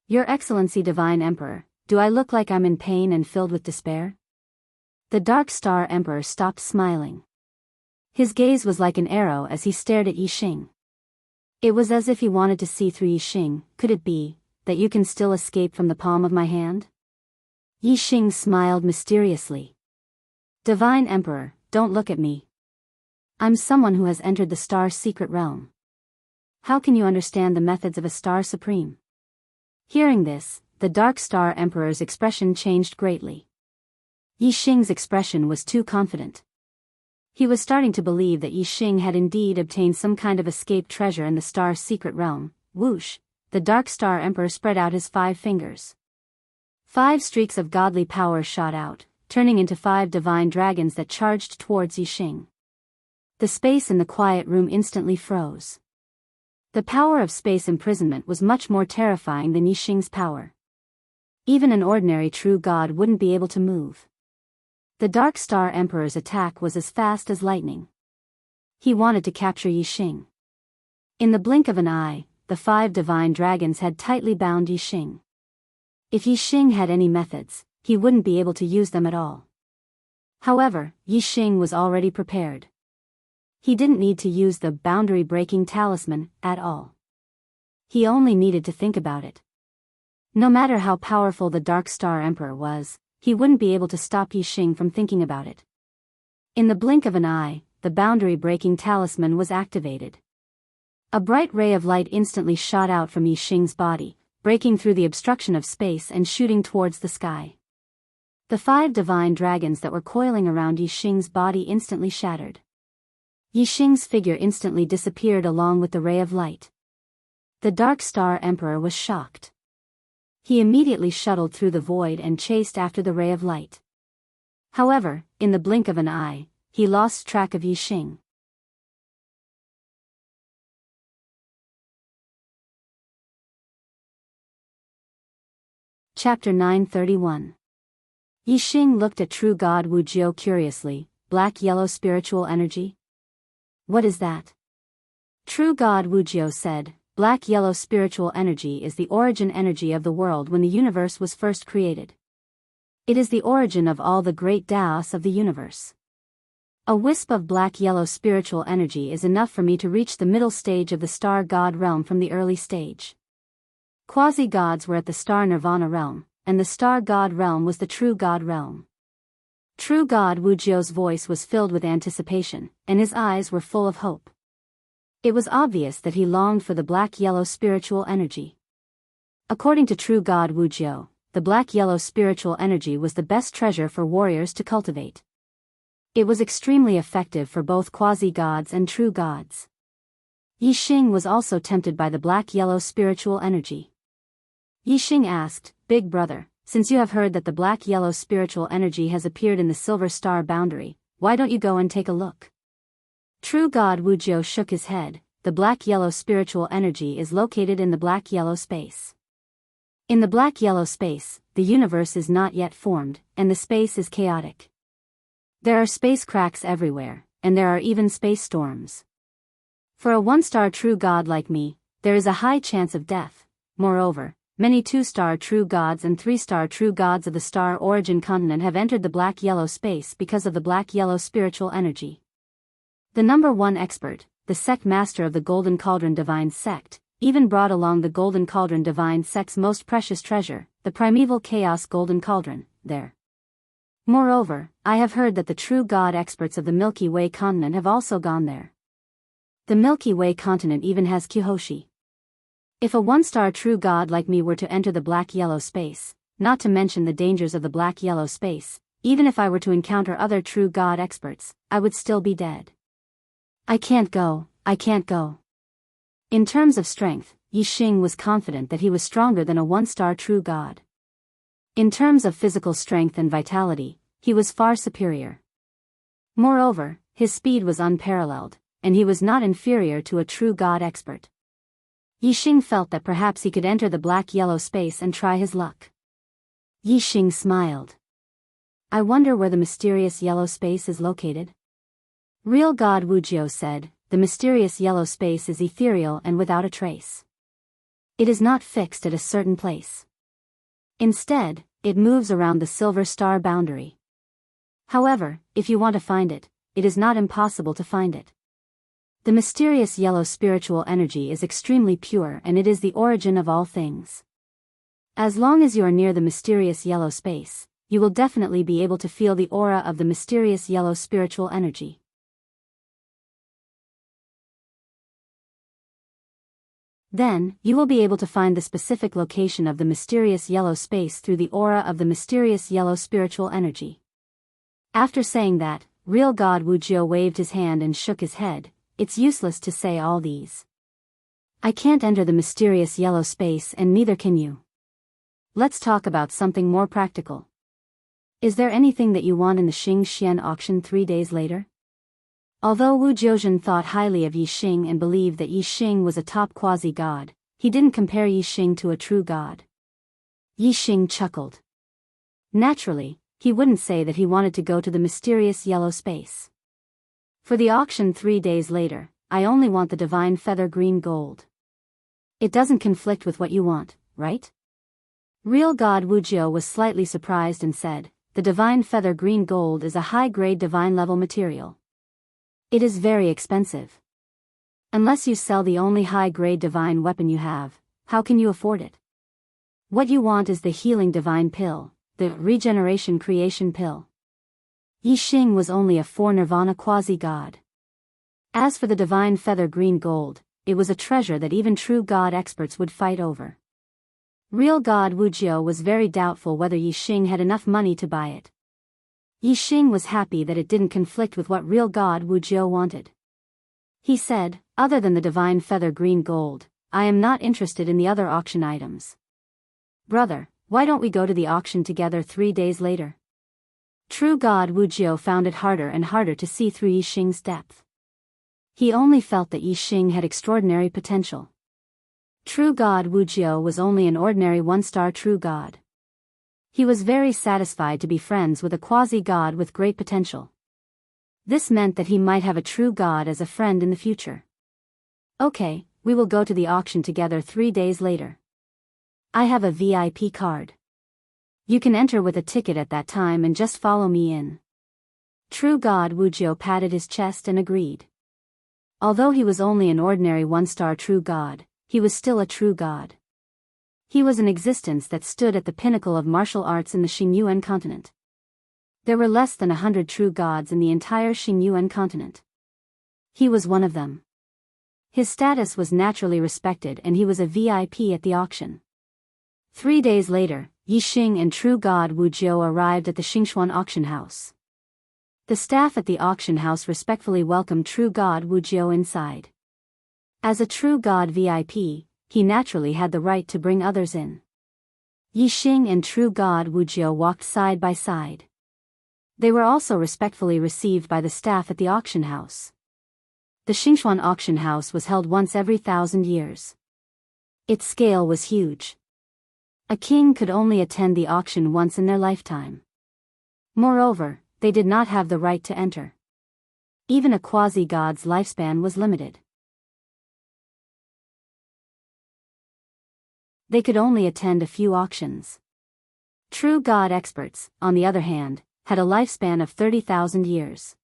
Your Excellency Divine Emperor, do I look like I'm in pain and filled with despair? The Dark Star Emperor stopped smiling. His gaze was like an arrow as he stared at Yi Xing. It was as if he wanted to see through Yi Xing. Could it be that you can still escape from the palm of my hand? Yi Xing smiled mysteriously. Divine Emperor, don't look at me. I'm someone who has entered the Star Secret Realm. How can you understand the methods of a Star Supreme? Hearing this, the Dark Star Emperor's expression changed greatly. Yi Xing's expression was too confident. He was starting to believe that Yi Xing had indeed obtained some kind of escaped treasure in the Star Secret Realm. Whoosh! The Dark Star Emperor spread out his 5 fingers. 5 streaks of godly power shot out, turning into 5 divine dragons that charged towards Yi Xing. The space in the quiet room instantly froze. The power of space imprisonment was much more terrifying than Yi Xing's power. Even an ordinary true god wouldn't be able to move. The Dark Star Emperor's attack was as fast as lightning. He wanted to capture Yi Xing. In the blink of an eye, the 5 divine dragons had tightly bound Yi Xing. If Yi Xing had any methods, he wouldn't be able to use them at all. However, Yi Xing was already prepared. He didn't need to use the boundary-breaking talisman at all. He only needed to think about it. No matter how powerful the Dark Star Emperor was, he wouldn't be able to stop Yi Xing from thinking about it. In the blink of an eye, the boundary-breaking talisman was activated. A bright ray of light instantly shot out from Yi Xing's body, breaking through the obstruction of space and shooting towards the sky. The 5 divine dragons that were coiling around Yi Xing's body instantly shattered. Yixing's figure instantly disappeared along with the ray of light. The Dark Star Emperor was shocked. He immediately shuttled through the void and chased after the ray of light. However, in the blink of an eye, he lost track of Yixing. Chapter 931. Yixing looked at True God Wujiu curiously. Black-yellow spiritual energy? What is that? True God Wujiu said, black-yellow spiritual energy is the origin energy of the world when the universe was first created. It is the origin of all the great Daos of the universe. A wisp of black-yellow spiritual energy is enough for me to reach the middle stage of the star god realm from the early stage. Quasi-gods were at the star nirvana realm, and the star god realm was the true god realm. True God Wujiu's voice was filled with anticipation, and his eyes were full of hope. It was obvious that he longed for the black-yellow spiritual energy. According to True God Wujiu, the black-yellow spiritual energy was the best treasure for warriors to cultivate. It was extremely effective for both quasi-gods and true gods. Yixing was also tempted by the black-yellow spiritual energy. Yixing asked, Big Brother, since you have heard that the black-yellow spiritual energy has appeared in the silver star boundary, why don't you go and take a look? True God Wujiu shook his head. The black-yellow spiritual energy is located in the black-yellow space. In the black-yellow space, the universe is not yet formed, and the space is chaotic. There are space cracks everywhere, and there are even space storms. For a one-star true god like me, there is a high chance of death. Moreover, many two-star true gods and three-star true gods of the star origin continent have entered the black-yellow space because of the black-yellow spiritual energy. The number one expert, the sect master of the Golden Cauldron Divine Sect, even brought along the Golden Cauldron Divine Sect's most precious treasure, the primeval Chaos Golden Cauldron, there. Moreover, I have heard that the true god experts of the Milky Way continent have also gone there. The Milky Way continent even has Kyuhoshi. If a one-star true god like me were to enter the black-yellow space, not to mention the dangers of the black-yellow space, even if I were to encounter other true god experts, I would still be dead. I can't go. In terms of strength, Yixing was confident that he was stronger than a one-star true god. In terms of physical strength and vitality, he was far superior. Moreover, his speed was unparalleled, and he was not inferior to a true god expert. Yixing felt that perhaps he could enter the black-yellow space and try his luck. Yixing smiled. I wonder where the mysterious yellow space is located? Real God Wujiu said, the mysterious yellow space is ethereal and without a trace. It is not fixed at a certain place. Instead, it moves around the silver star boundary. However, if you want to find it, it is not impossible to find it. The mysterious yellow spiritual energy is extremely pure and it is the origin of all things. As long as you are near the mysterious yellow space, you will definitely be able to feel the aura of the mysterious yellow spiritual energy. Then, you will be able to find the specific location of the mysterious yellow space through the aura of the mysterious yellow spiritual energy. After saying that, real God Wujiu waved his hand and shook his head. It's useless to say all these. I can't enter the mysterious yellow space and neither can you. Let's talk about something more practical. Is there anything that you want in the Xing Xian auction 3 days later? Although Wu Jiuzhen thought highly of Yixing and believed that Yixing was a top quasi-god, he didn't compare Yixing to a true god. Yixing chuckled. Naturally, he wouldn't say that he wanted to go to the mysterious yellow space. For the auction 3 days later, I only want the divine feather green gold. It doesn't conflict with what you want, right? Real God Wujiu was slightly surprised and said, the divine feather green gold is a high-grade divine level material. It is very expensive. Unless you sell the only high-grade divine weapon you have, how can you afford it? What you want is the healing divine pill, the regeneration creation pill. Yixing was only a 4 nirvana quasi-god. As for the divine feather green gold, it was a treasure that even true god experts would fight over. Real God Wujiu was very doubtful whether Yixing had enough money to buy it. Yixing was happy that it didn't conflict with what real God Wujiu wanted. He said, "Other than the divine feather green gold, I am not interested in the other auction items." "Brother, why don't we go to the auction together 3 days later?" True God Wujiu found it harder and harder to see through Yixing's depth. He only felt that Yixing had extraordinary potential. True God Wujiu was only an ordinary one-star true god. He was very satisfied to be friends with a quasi-god with great potential. This meant that he might have a true god as a friend in the future. "Okay, we will go to the auction together 3 days later. I have a VIP card. You can enter with a ticket at that time and just follow me in." True God Wujiu patted his chest and agreed. Although he was only an ordinary one-star true god, he was still a true god. He was an existence that stood at the pinnacle of martial arts in the Xingyuan continent. There were less than 100 true gods in the entire Xingyuan continent. He was one of them. His status was naturally respected and he was a VIP at the auction. 3 days later, Yixing and true god Wujiu arrived at the Xingxuan auction house. The staff at the auction house respectfully welcomed true god Wujiu inside. As a true god VIP, he naturally had the right to bring others in. Yixing and true god Wujiu walked side by side. They were also respectfully received by the staff at the auction house. The Xingxuan auction house was held once every 1,000 years. Its scale was huge. A king could only attend the auction once in their lifetime. Moreover, they did not have the right to enter. Even a quasi-god's lifespan was limited. They could only attend a few auctions. True god experts, on the other hand, had a lifespan of 30,000 years.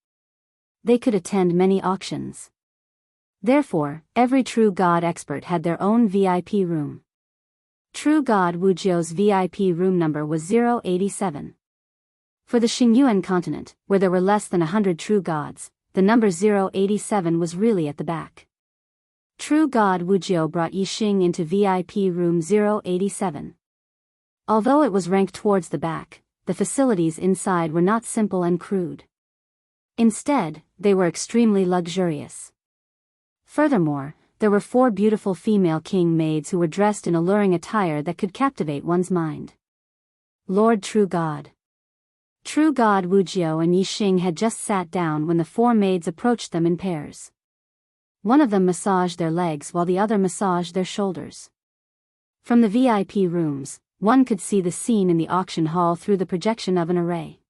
They could attend many auctions. Therefore, every true god expert had their own VIP room. True god Wujiu's VIP room number was 087. For the Xingyuan continent, where there were less than 100 true gods, the number 087 was really at the back. True god Wujiu brought Yixing into VIP room 087. Although it was ranked towards the back, the facilities inside were not simple and crude. Instead, they were extremely luxurious. Furthermore, there were 4 beautiful female king maids who were dressed in alluring attire that could captivate one's mind. Lord True God. True God Wujiu and Yixing had just sat down when the 4 maids approached them in pairs. One of them massaged their legs while the other massaged their shoulders. From the VIP rooms, one could see the scene in the auction hall through the projection of an array.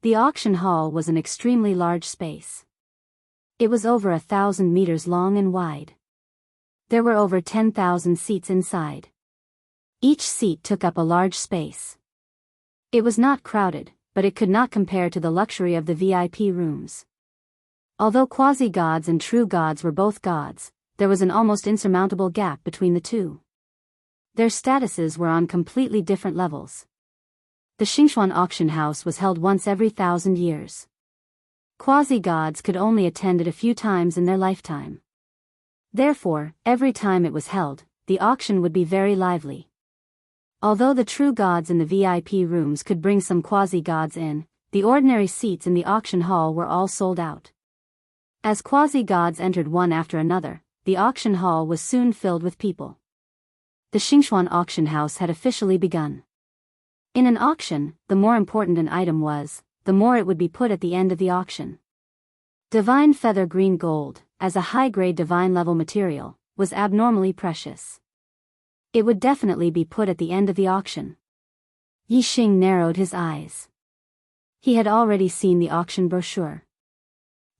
The auction hall was an extremely large space. It was over 1,000 meters long and wide. There were over 10,000 seats inside. Each seat took up a large space. It was not crowded, but it could not compare to the luxury of the VIP rooms. Although quasi-gods and true gods were both gods, there was an almost insurmountable gap between the two. Their statuses were on completely different levels. The Xingxuan auction house was held once every 1,000 years. Quasi-gods could only attend it a few times in their lifetime. Therefore, every time it was held, the auction would be very lively. Although the true gods in the VIP rooms could bring some quasi-gods in, the ordinary seats in the auction hall were all sold out. As quasi-gods entered one after another, the auction hall was soon filled with people. The Xingxuan auction house had officially begun. In an auction, the more important an item was, the more it would be put at the end of the auction. Divine feather green gold, as a high-grade divine-level material, was abnormally precious. It would definitely be put at the end of the auction. Yixing narrowed his eyes. He had already seen the auction brochure.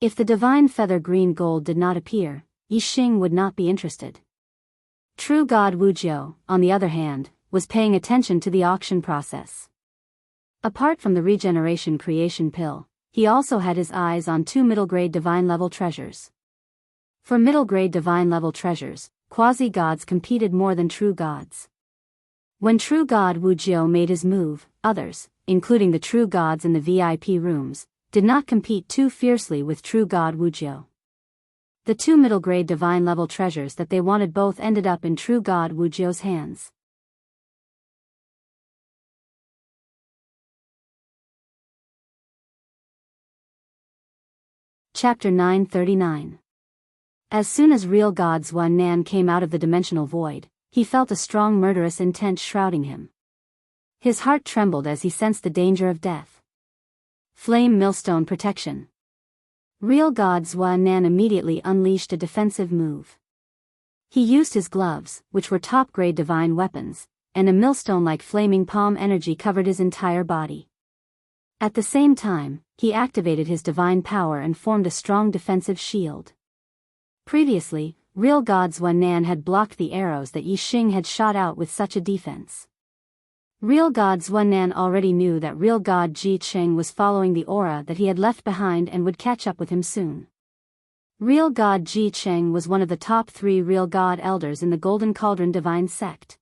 If the divine feather green gold did not appear, Yixing would not be interested. True God Wujiu, on the other hand, was paying attention to the auction process. Apart from the regeneration creation pill, he also had his eyes on 2 middle-grade divine-level treasures. For middle-grade divine-level treasures, quasi-gods competed more than true gods. When true God Wujiu made his move, others, including the true gods in the VIP rooms, did not compete too fiercely with true God Wujiu. The 2 middle-grade divine-level treasures that they wanted both ended up in true God Wujiu's hands. Chapter 939. As soon as real God Xuan Nan came out of the dimensional void, he felt a strong murderous intent shrouding him. His heart trembled as he sensed the danger of death. Flame Millstone Protection. Real God Xuan Nan immediately unleashed a defensive move. He used his gloves, which were top-grade divine weapons, and a millstone-like flaming palm energy covered his entire body. At the same time, he activated his divine power and formed a strong defensive shield. Previously, real God Xuan Nan had blocked the arrows that Yi Xing had shot out with such a defense. Real God Xuan Nan already knew that real God Ji Cheng was following the aura that he had left behind and would catch up with him soon. Real God Ji Cheng was one of the top 3 real God elders in the Golden Cauldron Divine Sect.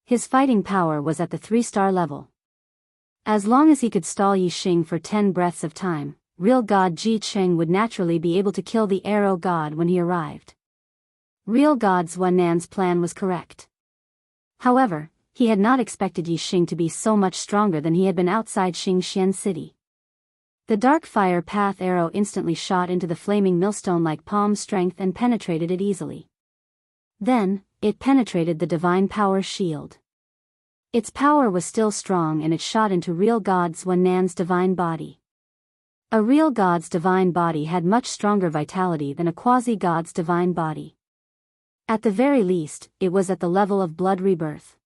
His fighting power was at the 3-star level. As long as he could stall Yi Xing for 10 breaths of time, real God Ji Cheng would naturally be able to kill the arrow god when he arrived. Real God Xuan Nan's plan was correct. However, he had not expected Yi Xing to be so much stronger than he had been outside Xingxian City. The dark fire path arrow instantly shot into the flaming millstone-like palm strength and penetrated it easily. Then, it penetrated the divine power shield. Its power was still strong and it shot into real God Xuan Nan's divine body. A real god's divine body had much stronger vitality than a quasi-god's divine body. At the very least, it was at the level of blood rebirth.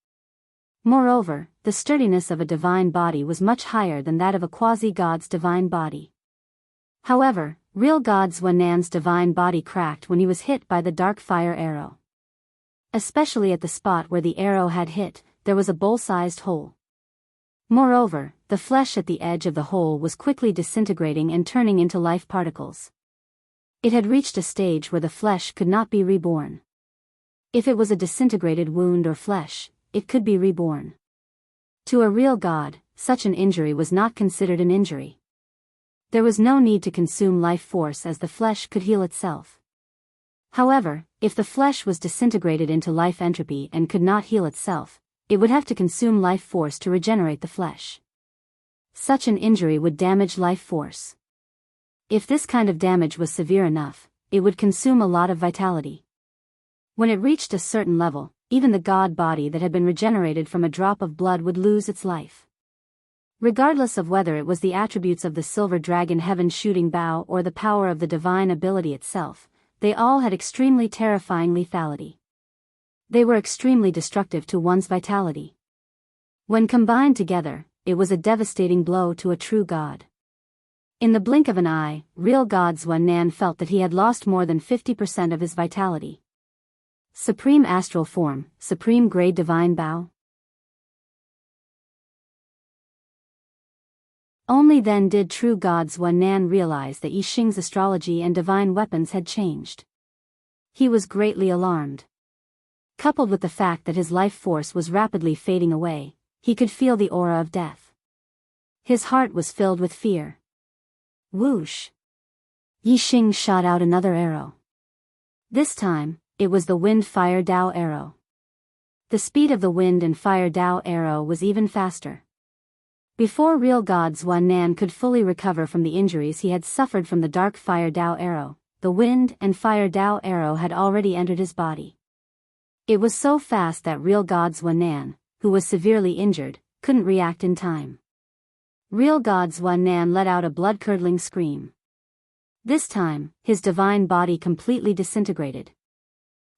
Moreover, the sturdiness of a divine body was much higher than that of a quasi-god's divine body. However, real God Xuan Nan's divine body cracked when he was hit by the dark fire arrow. Especially at the spot where the arrow had hit, there was a bowl-sized hole. Moreover, the flesh at the edge of the hole was quickly disintegrating and turning into life particles. It had reached a stage where the flesh could not be reborn. If it was a disintegrated wound or flesh, it could be reborn. To a real god, such an injury was not considered an injury. There was no need to consume life force as the flesh could heal itself. However, if the flesh was disintegrated into life entropy and could not heal itself, it would have to consume life force to regenerate the flesh. Such an injury would damage life force. If this kind of damage was severe enough, it would consume a lot of vitality. When it reached a certain level, even the god body that had been regenerated from a drop of blood would lose its life. Regardless of whether it was the attributes of the silver dragon heaven-shooting bow or the power of the divine ability itself, they all had extremely terrifying lethality. They were extremely destructive to one's vitality. When combined together, it was a devastating blow to a true god. In the blink of an eye, real God Xuan Nan felt that he had lost more than 50% of his vitality. Supreme Astral Form, Supreme Grade Divine Bow. Only then did true God Xuan Nan realize that Yi Xing's astrology and divine weapons had changed. He was greatly alarmed. Coupled with the fact that his life force was rapidly fading away, he could feel the aura of death. His heart was filled with fear. Whoosh! Yi Xing shot out another arrow. This time, it was the Wind Fire Dao arrow. The speed of the Wind and Fire Dao arrow was even faster. Before real God Xuan Nan could fully recover from the injuries he had suffered from the Dark Fire Dao arrow, the Wind and Fire Dao arrow had already entered his body. It was so fast that real God Xuan Nan, who was severely injured, couldn't react in time. Real God Xuan Nan let out a blood-curdling scream. This time, his divine body completely disintegrated.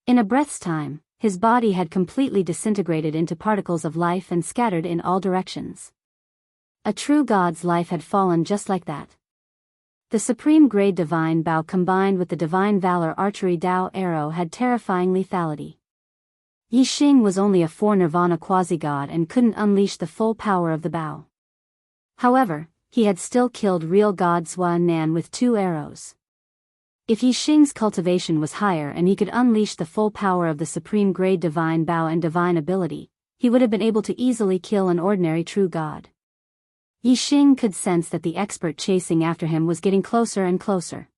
In a breath's time, his body had completely disintegrated into particles of life and scattered in all directions. A true god's life had fallen just like that. The supreme grade divine bow combined with the divine valor archery Dao arrow had terrifying lethality. Yi Xing was only a 4 nirvana quasi-god and couldn't unleash the full power of the bow. However, he had still killed real God Xuan Nan with 2 arrows. If Yi Xing's cultivation was higher and he could unleash the full power of the supreme grade divine bow and divine ability, he would have been able to easily kill an ordinary true god. Yi Xing could sense that the expert chasing after him was getting closer and closer.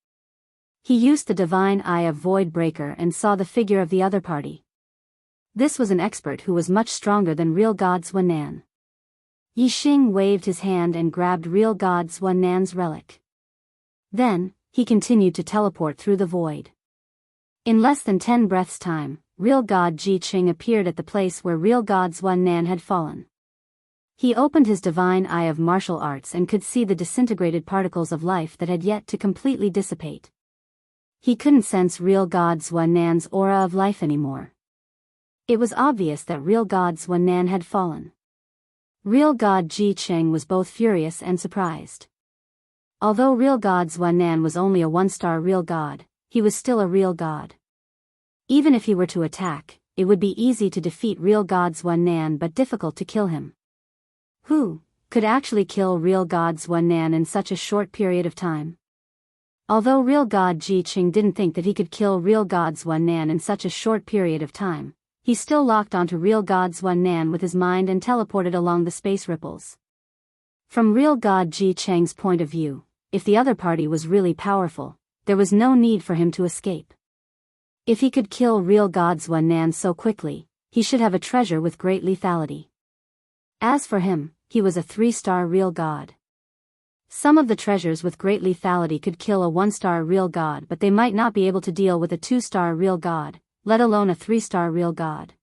He used the divine eye of Void Breaker and saw the figure of the other party. This was an expert who was much stronger than real God Xuan Nan. Yi Xing waved his hand and grabbed real God Xuan Nan's relic. Then, he continued to teleport through the void. In less than 10 breaths' time, real god Ji Qing appeared at the place where real god Xuan Nan had fallen. He opened his divine eye of martial arts and could see the disintegrated particles of life that had yet to completely dissipate. He couldn't sense real god Xuan Nan's aura of life anymore. It was obvious that real god Xuan Nan had fallen. Real god Ji Qing was both furious and surprised. Although real god Xuan Nan was only a 1-star real god, he was still a real god. Even if he were to attack, it would be easy to defeat real god Xuan Nan but difficult to kill him. Who could actually kill real god Xuan Nan in such a short period of time? Although real god Ji Qing didn't think that he could kill real god Xuan Nan in such a short period of time, he still locked onto real god Xuan Nan with his mind and teleported along the space ripples. From real god Ji Qing's point of view, if the other party was really powerful, there was no need for him to escape. If he could kill real god Xuan Nan so quickly, he should have a treasure with great lethality. As for him, he was a 3-star real god. Some of the treasures with great lethality could kill a 1-star real god, but they might not be able to deal with a 2-star real god, let alone a 3-star real god.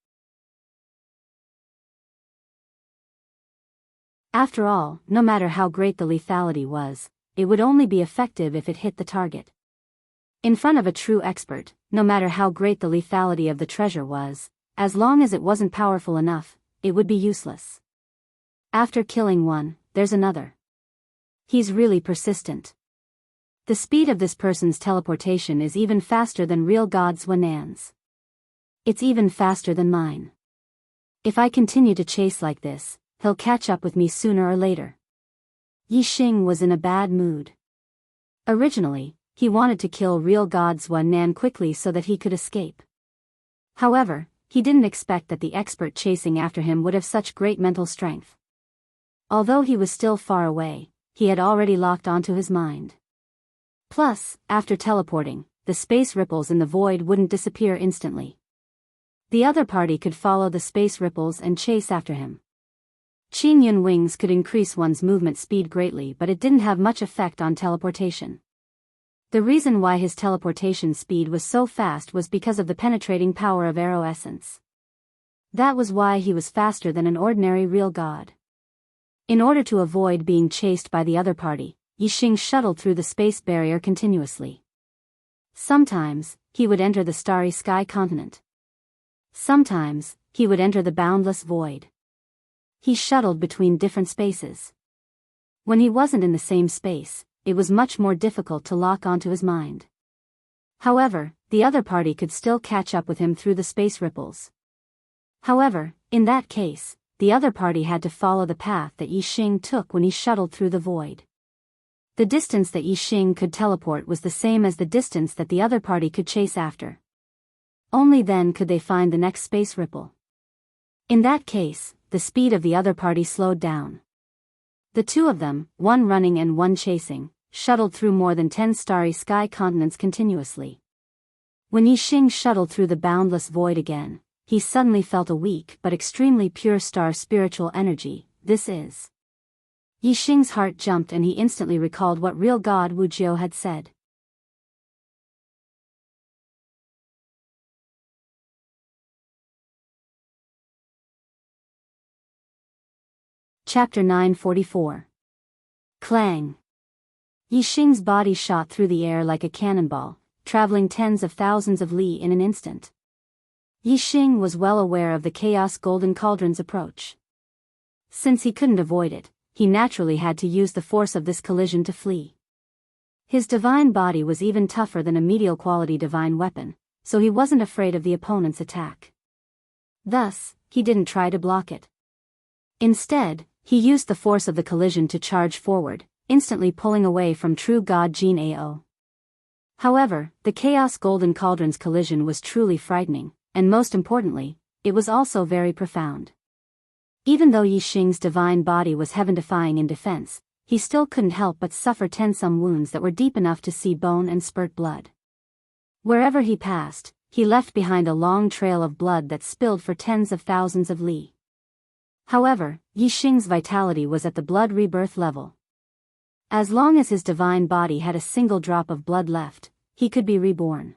After all, no matter how great the lethality was, it would only be effective if it hit the target. In front of a true expert, no matter how great the lethality of the treasure was, as long as it wasn't powerful enough, it would be useless. After killing one, there's another. He's really persistent. The speed of this person's teleportation is even faster than real god Xuan Nan's. It's even faster than mine. If I continue to chase like this, he'll catch up with me sooner or later. Yi Xing was in a bad mood. Originally, he wanted to kill real god Xuan Nan quickly so that he could escape. However, he didn't expect that the expert chasing after him would have such great mental strength. Although he was still far away, he had already locked onto his mind. Plus, after teleporting, the space ripples in the void wouldn't disappear instantly. The other party could follow the space ripples and chase after him. Qin Yun wings could increase one's movement speed greatly, but it didn't have much effect on teleportation. The reason why his teleportation speed was so fast was because of the penetrating power of arrow essence. That was why he was faster than an ordinary real god. In order to avoid being chased by the other party, Yi Xing shuttled through the space barrier continuously. Sometimes, he would enter the starry sky continent. Sometimes, he would enter the boundless void. He shuttled between different spaces. When he wasn't in the same space, it was much more difficult to lock onto his mind. However, the other party could still catch up with him through the space ripples. However, in that case, the other party had to follow the path that Yi Xing took when he shuttled through the void. The distance that Yi Xing could teleport was the same as the distance that the other party could chase after. Only then could they find the next space ripple. In that case, the speed of the other party slowed down. The two of them, one running and one chasing, shuttled through more than 10 starry sky continents continuously. When Yi Xing shuttled through the boundless void again, he suddenly felt a weak but extremely pure star spiritual energy. This is. Yi Xing's heart jumped and he instantly recalled what real god Wu Jiu had said. Chapter 944. Clang. Yi Xing's body shot through the air like a cannonball, traveling tens of thousands of li in an instant. Yi Xing was well aware of the Chaos Golden Cauldron's approach. Since he couldn't avoid it, he naturally had to use the force of this collision to flee. His divine body was even tougher than a medial-quality divine weapon, so he wasn't afraid of the opponent's attack. Thus, he didn't try to block it. Instead, he used the force of the collision to charge forward, instantly pulling away from true god Jin Ao. However, the Chaos Golden Cauldron's collision was truly frightening, and most importantly, it was also very profound. Even though Yi Xing's divine body was heaven-defying in defense, he still couldn't help but suffer some wounds that were deep enough to see bone and spurt blood. Wherever he passed, he left behind a long trail of blood that spilled for tens of thousands of li. However, Yi Xing's vitality was at the blood rebirth level. As long as his divine body had a single drop of blood left, he could be reborn.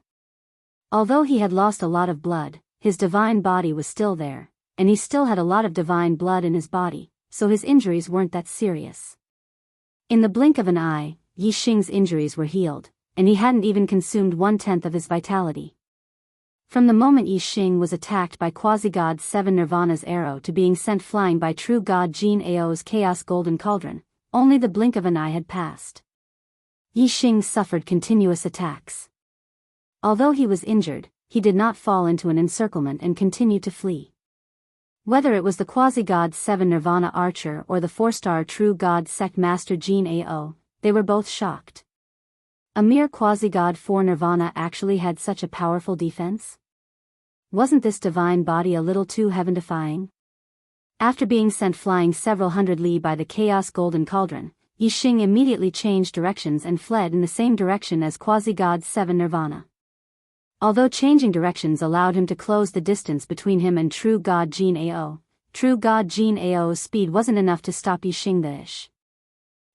Although he had lost a lot of blood, his divine body was still there, and he still had a lot of divine blood in his body, so his injuries weren't that serious. In the blink of an eye, Yi Xing's injuries were healed, and he hadn't even consumed 1/10 of his vitality. From the moment Yi Xing was attacked by Quasi-God 7 Nirvana's arrow to being sent flying by True God Jin Ao's Chaos Golden Cauldron, only the blink of an eye had passed. Yi Xing suffered continuous attacks. Although he was injured, he did not fall into an encirclement and continued to flee. Whether it was the Quasi-God 7 Nirvana archer or the 4-star True God Sect Master Jin Ao, they were both shocked. A mere Quasi-God 4 Nirvana actually had such a powerful defense? Wasn't this divine body a little too heaven-defying? After being sent flying several hundred li by the Chaos Golden Cauldron, Yi Xing immediately changed directions and fled in the same direction as Quasi-God 7 Nirvana. Although changing directions allowed him to close the distance between him and True God Jin Ao, True God Jin Ao's speed wasn't enough to stop Yi Xing the ish.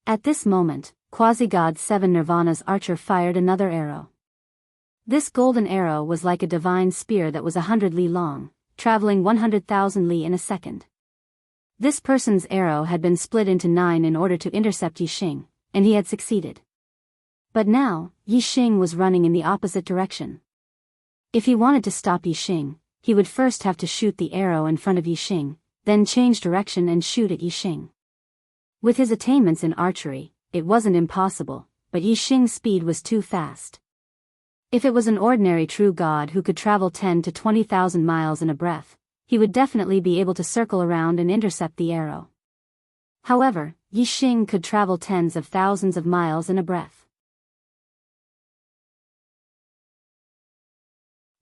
At this moment, Quasi-God 7 Nirvana's archer fired another arrow. This golden arrow was like a divine spear that was 100 li long, traveling 100,000 li in a second. This person's arrow had been split into 9 in order to intercept Yi Xing, and he had succeeded. But now, Yi Xing was running in the opposite direction. If he wanted to stop Yi Xing, he would first have to shoot the arrow in front of Yi Xing, then change direction and shoot at Yi Xing. With his attainments in archery, it wasn't impossible, but Yi Xing's speed was too fast. If it was an ordinary true god who could travel 10 to 20,000 miles in a breath, he would definitely be able to circle around and intercept the arrow. However, Yi Xing could travel tens of thousands of miles in a breath.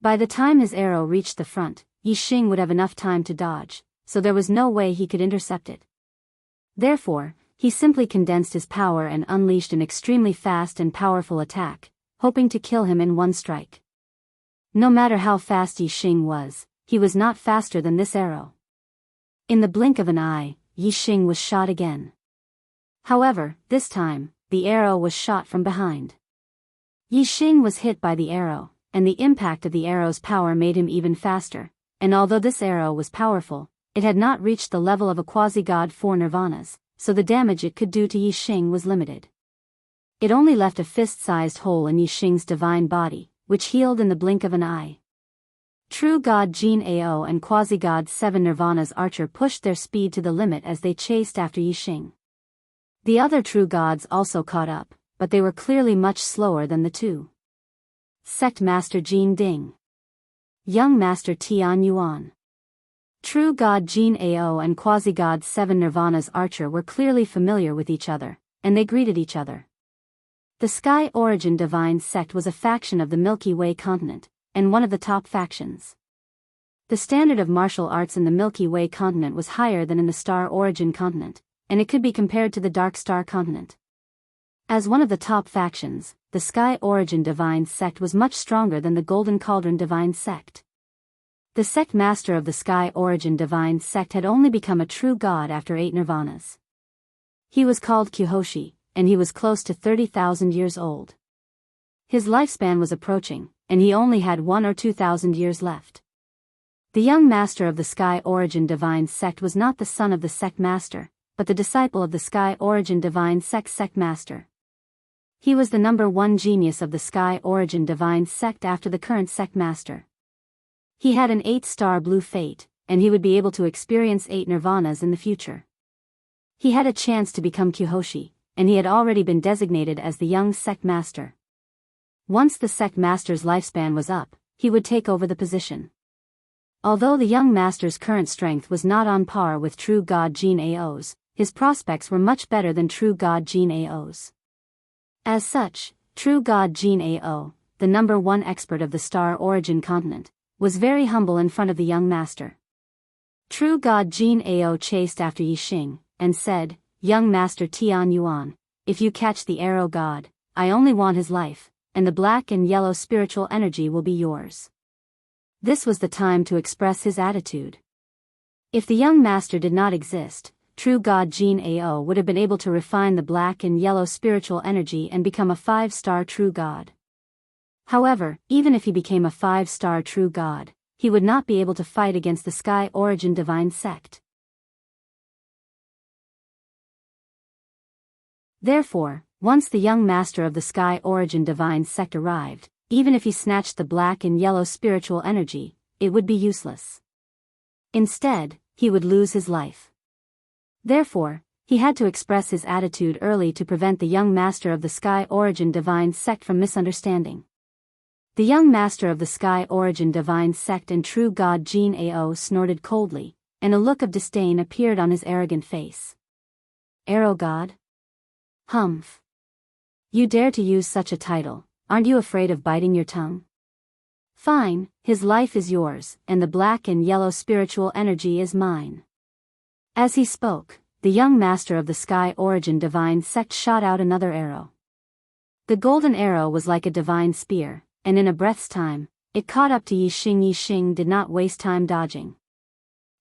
By the time his arrow reached the front, Yi Xing would have enough time to dodge, so there was no way he could intercept it. Therefore, he simply condensed his power and unleashed an extremely fast and powerful attack, hoping to kill him in one strike. No matter how fast Yi Xing was, he was not faster than this arrow. In the blink of an eye, Yi Xing was shot again. However, this time, the arrow was shot from behind. Yi Xing was hit by the arrow, and the impact of the arrow's power made him even faster, and although this arrow was powerful, it had not reached the level of a Quasi-God 4 Nirvanas, so the damage it could do to Yi Xing was limited. It only left a fist-sized hole in Yi Xing's divine body, which healed in the blink of an eye. True God Jin Ao and Quasi-God 7 Nirvana's archer pushed their speed to the limit as they chased after Yi Xing. The other true gods also caught up, but they were clearly much slower than the two. Sect Master Jin Ding. Young Master Tian Yuan. True God Jin Ao and Quasi-God 7 Nirvana's archer were clearly familiar with each other, and they greeted each other. The Sky Origin Divine Sect was a faction of the Milky Way continent, and one of the top factions. The standard of martial arts in the Milky Way continent was higher than in the Star Origin continent, and it could be compared to the Dark Star continent. As one of the top factions, the Sky Origin Divine Sect was much stronger than the Golden Cauldron Divine Sect. The sect master of the Sky Origin Divine Sect had only become a true god after 8 nirvanas. He was called Kyohoshi, and he was close to 30,000 years old. His lifespan was approaching, and he only had 1 or 2,000 years left. The young master of the Sky Origin Divine Sect was not the son of the sect master, but the disciple of the Sky Origin Divine Sect master. He was the number 1 genius of the Sky Origin Divine Sect after the current sect master. He had an 8-star blue fate, and he would be able to experience 8 nirvanas in the future. He had a chance to become Kyohoshi, and he had already been designated as the young sect master. Once the sect master's lifespan was up, he would take over the position. Although the young master's current strength was not on par with true god Jin Ao's, his prospects were much better than true god Jin Ao's. As such, true god Jin Ao, the number 1 expert of the Star Origin continent, was very humble in front of the young master. True god Jin Ao chased after Yi Xing, and said, "Young master Tian Yuan, if you catch the arrow god, I only want his life, and the black and yellow spiritual energy will be yours." This was the time to express his attitude. If the young master did not exist, true god Jin Ao would have been able to refine the black and yellow spiritual energy and become a 5-star true god. However, even if he became a 5-star true god, he would not be able to fight against the Sky Origin Divine Sect. Therefore, once the young master of the Sky Origin Divine Sect arrived, even if he snatched the black and yellow spiritual energy, it would be useless. Instead, he would lose his life. Therefore, he had to express his attitude early to prevent the young master of the Sky Origin Divine Sect from misunderstanding. The young master of the Sky Origin Divine Sect and true god Jin Ao snorted coldly, and a look of disdain appeared on his arrogant face. Arrow god? Humph. You dare to use such a title, aren't you afraid of biting your tongue? Fine, his life is yours, and the black and yellow spiritual energy is mine. As he spoke, the young master of the Sky Origin Divine Sect shot out another arrow. The golden arrow was like a divine spear, and in a breath's time, it caught up to Yi Xing. Yi Xing did not waste time dodging.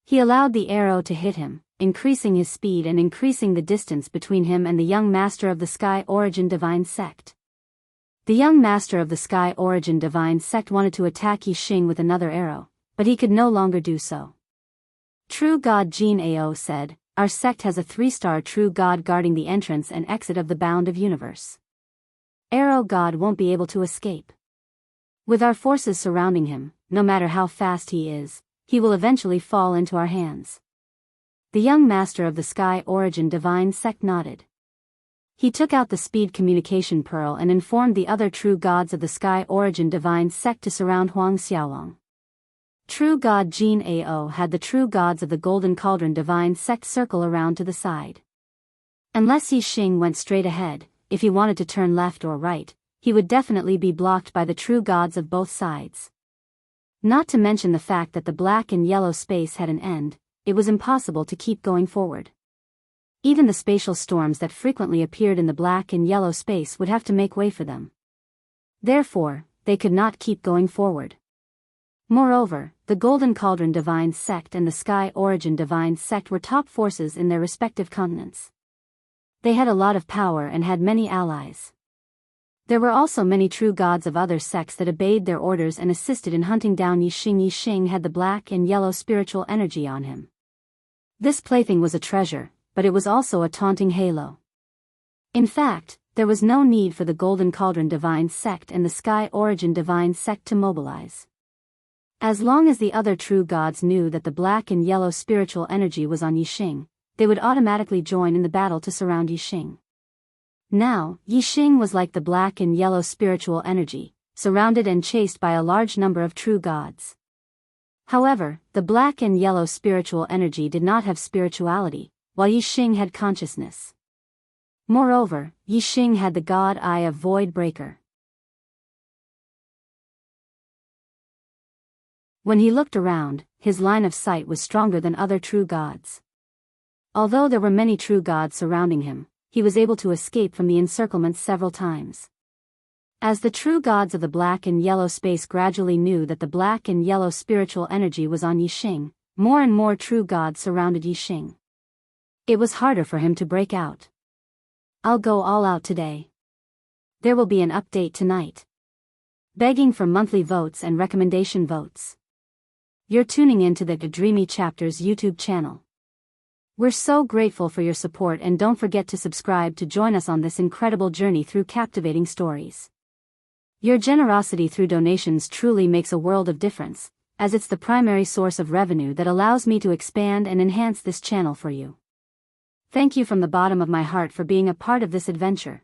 He allowed the arrow to hit him, increasing his speed and increasing the distance between him and the young master of the Sky Origin Divine Sect. The young master of the Sky Origin Divine Sect wanted to attack Yi Xing with another arrow, but he could no longer do so. True God Jin Ao said, "Our sect has a 3-star true god guarding the entrance and exit of the bound of universe. Arrow God won't be able to escape. With our forces surrounding him, no matter how fast he is, he will eventually fall into our hands." The young master of the Sky Origin Divine Sect nodded. He took out the speed communication pearl and informed the other true gods of the Sky Origin Divine Sect to surround Huang Xiaolong. True god Jin Ao had the true gods of the Golden Cauldron Divine Sect circle around to the side. Unless Yi Xing went straight ahead, if he wanted to turn left or right, he would definitely be blocked by the true gods of both sides. Not to mention the fact that the black and yellow space had an end, it was impossible to keep going forward. Even the spatial storms that frequently appeared in the black and yellow space would have to make way for them. Therefore, they could not keep going forward. Moreover, the Golden Cauldron Divine Sect and the Sky Origin Divine Sect were top forces in their respective continents. They had a lot of power and had many allies. There were also many true gods of other sects that obeyed their orders and assisted in hunting down Yi Xing. Yi Xing had the black and yellow spiritual energy on him. This plaything was a treasure, but it was also a taunting halo. In fact, there was no need for the Golden Cauldron Divine Sect and the Sky Origin Divine Sect to mobilize. As long as the other true gods knew that the black and yellow spiritual energy was on Yi Xing, they would automatically join in the battle to surround Yi Xing. Now, Yi Xing was like the black and yellow spiritual energy, surrounded and chased by a large number of true gods. However, the black and yellow spiritual energy did not have spirituality, while Yi Xing had consciousness. Moreover, Yi Xing had the god eye of Void Breaker. When he looked around, his line of sight was stronger than other true gods. Although there were many true gods surrounding him, he was able to escape from the encirclement several times. As the true gods of the black and yellow space gradually knew that the black and yellow spiritual energy was on Yi Xing, more and more true gods surrounded Yi Xing. It was harder for him to break out. "I'll go all out today. There will be an update tonight. Begging for monthly votes and recommendation votes. You're tuning in to the Dreamy Chapters YouTube channel. We're so grateful for your support, and don't forget to subscribe to join us on this incredible journey through captivating stories. Your generosity through donations truly makes a world of difference, as it's the primary source of revenue that allows me to expand and enhance this channel for you. Thank you from the bottom of my heart for being a part of this adventure.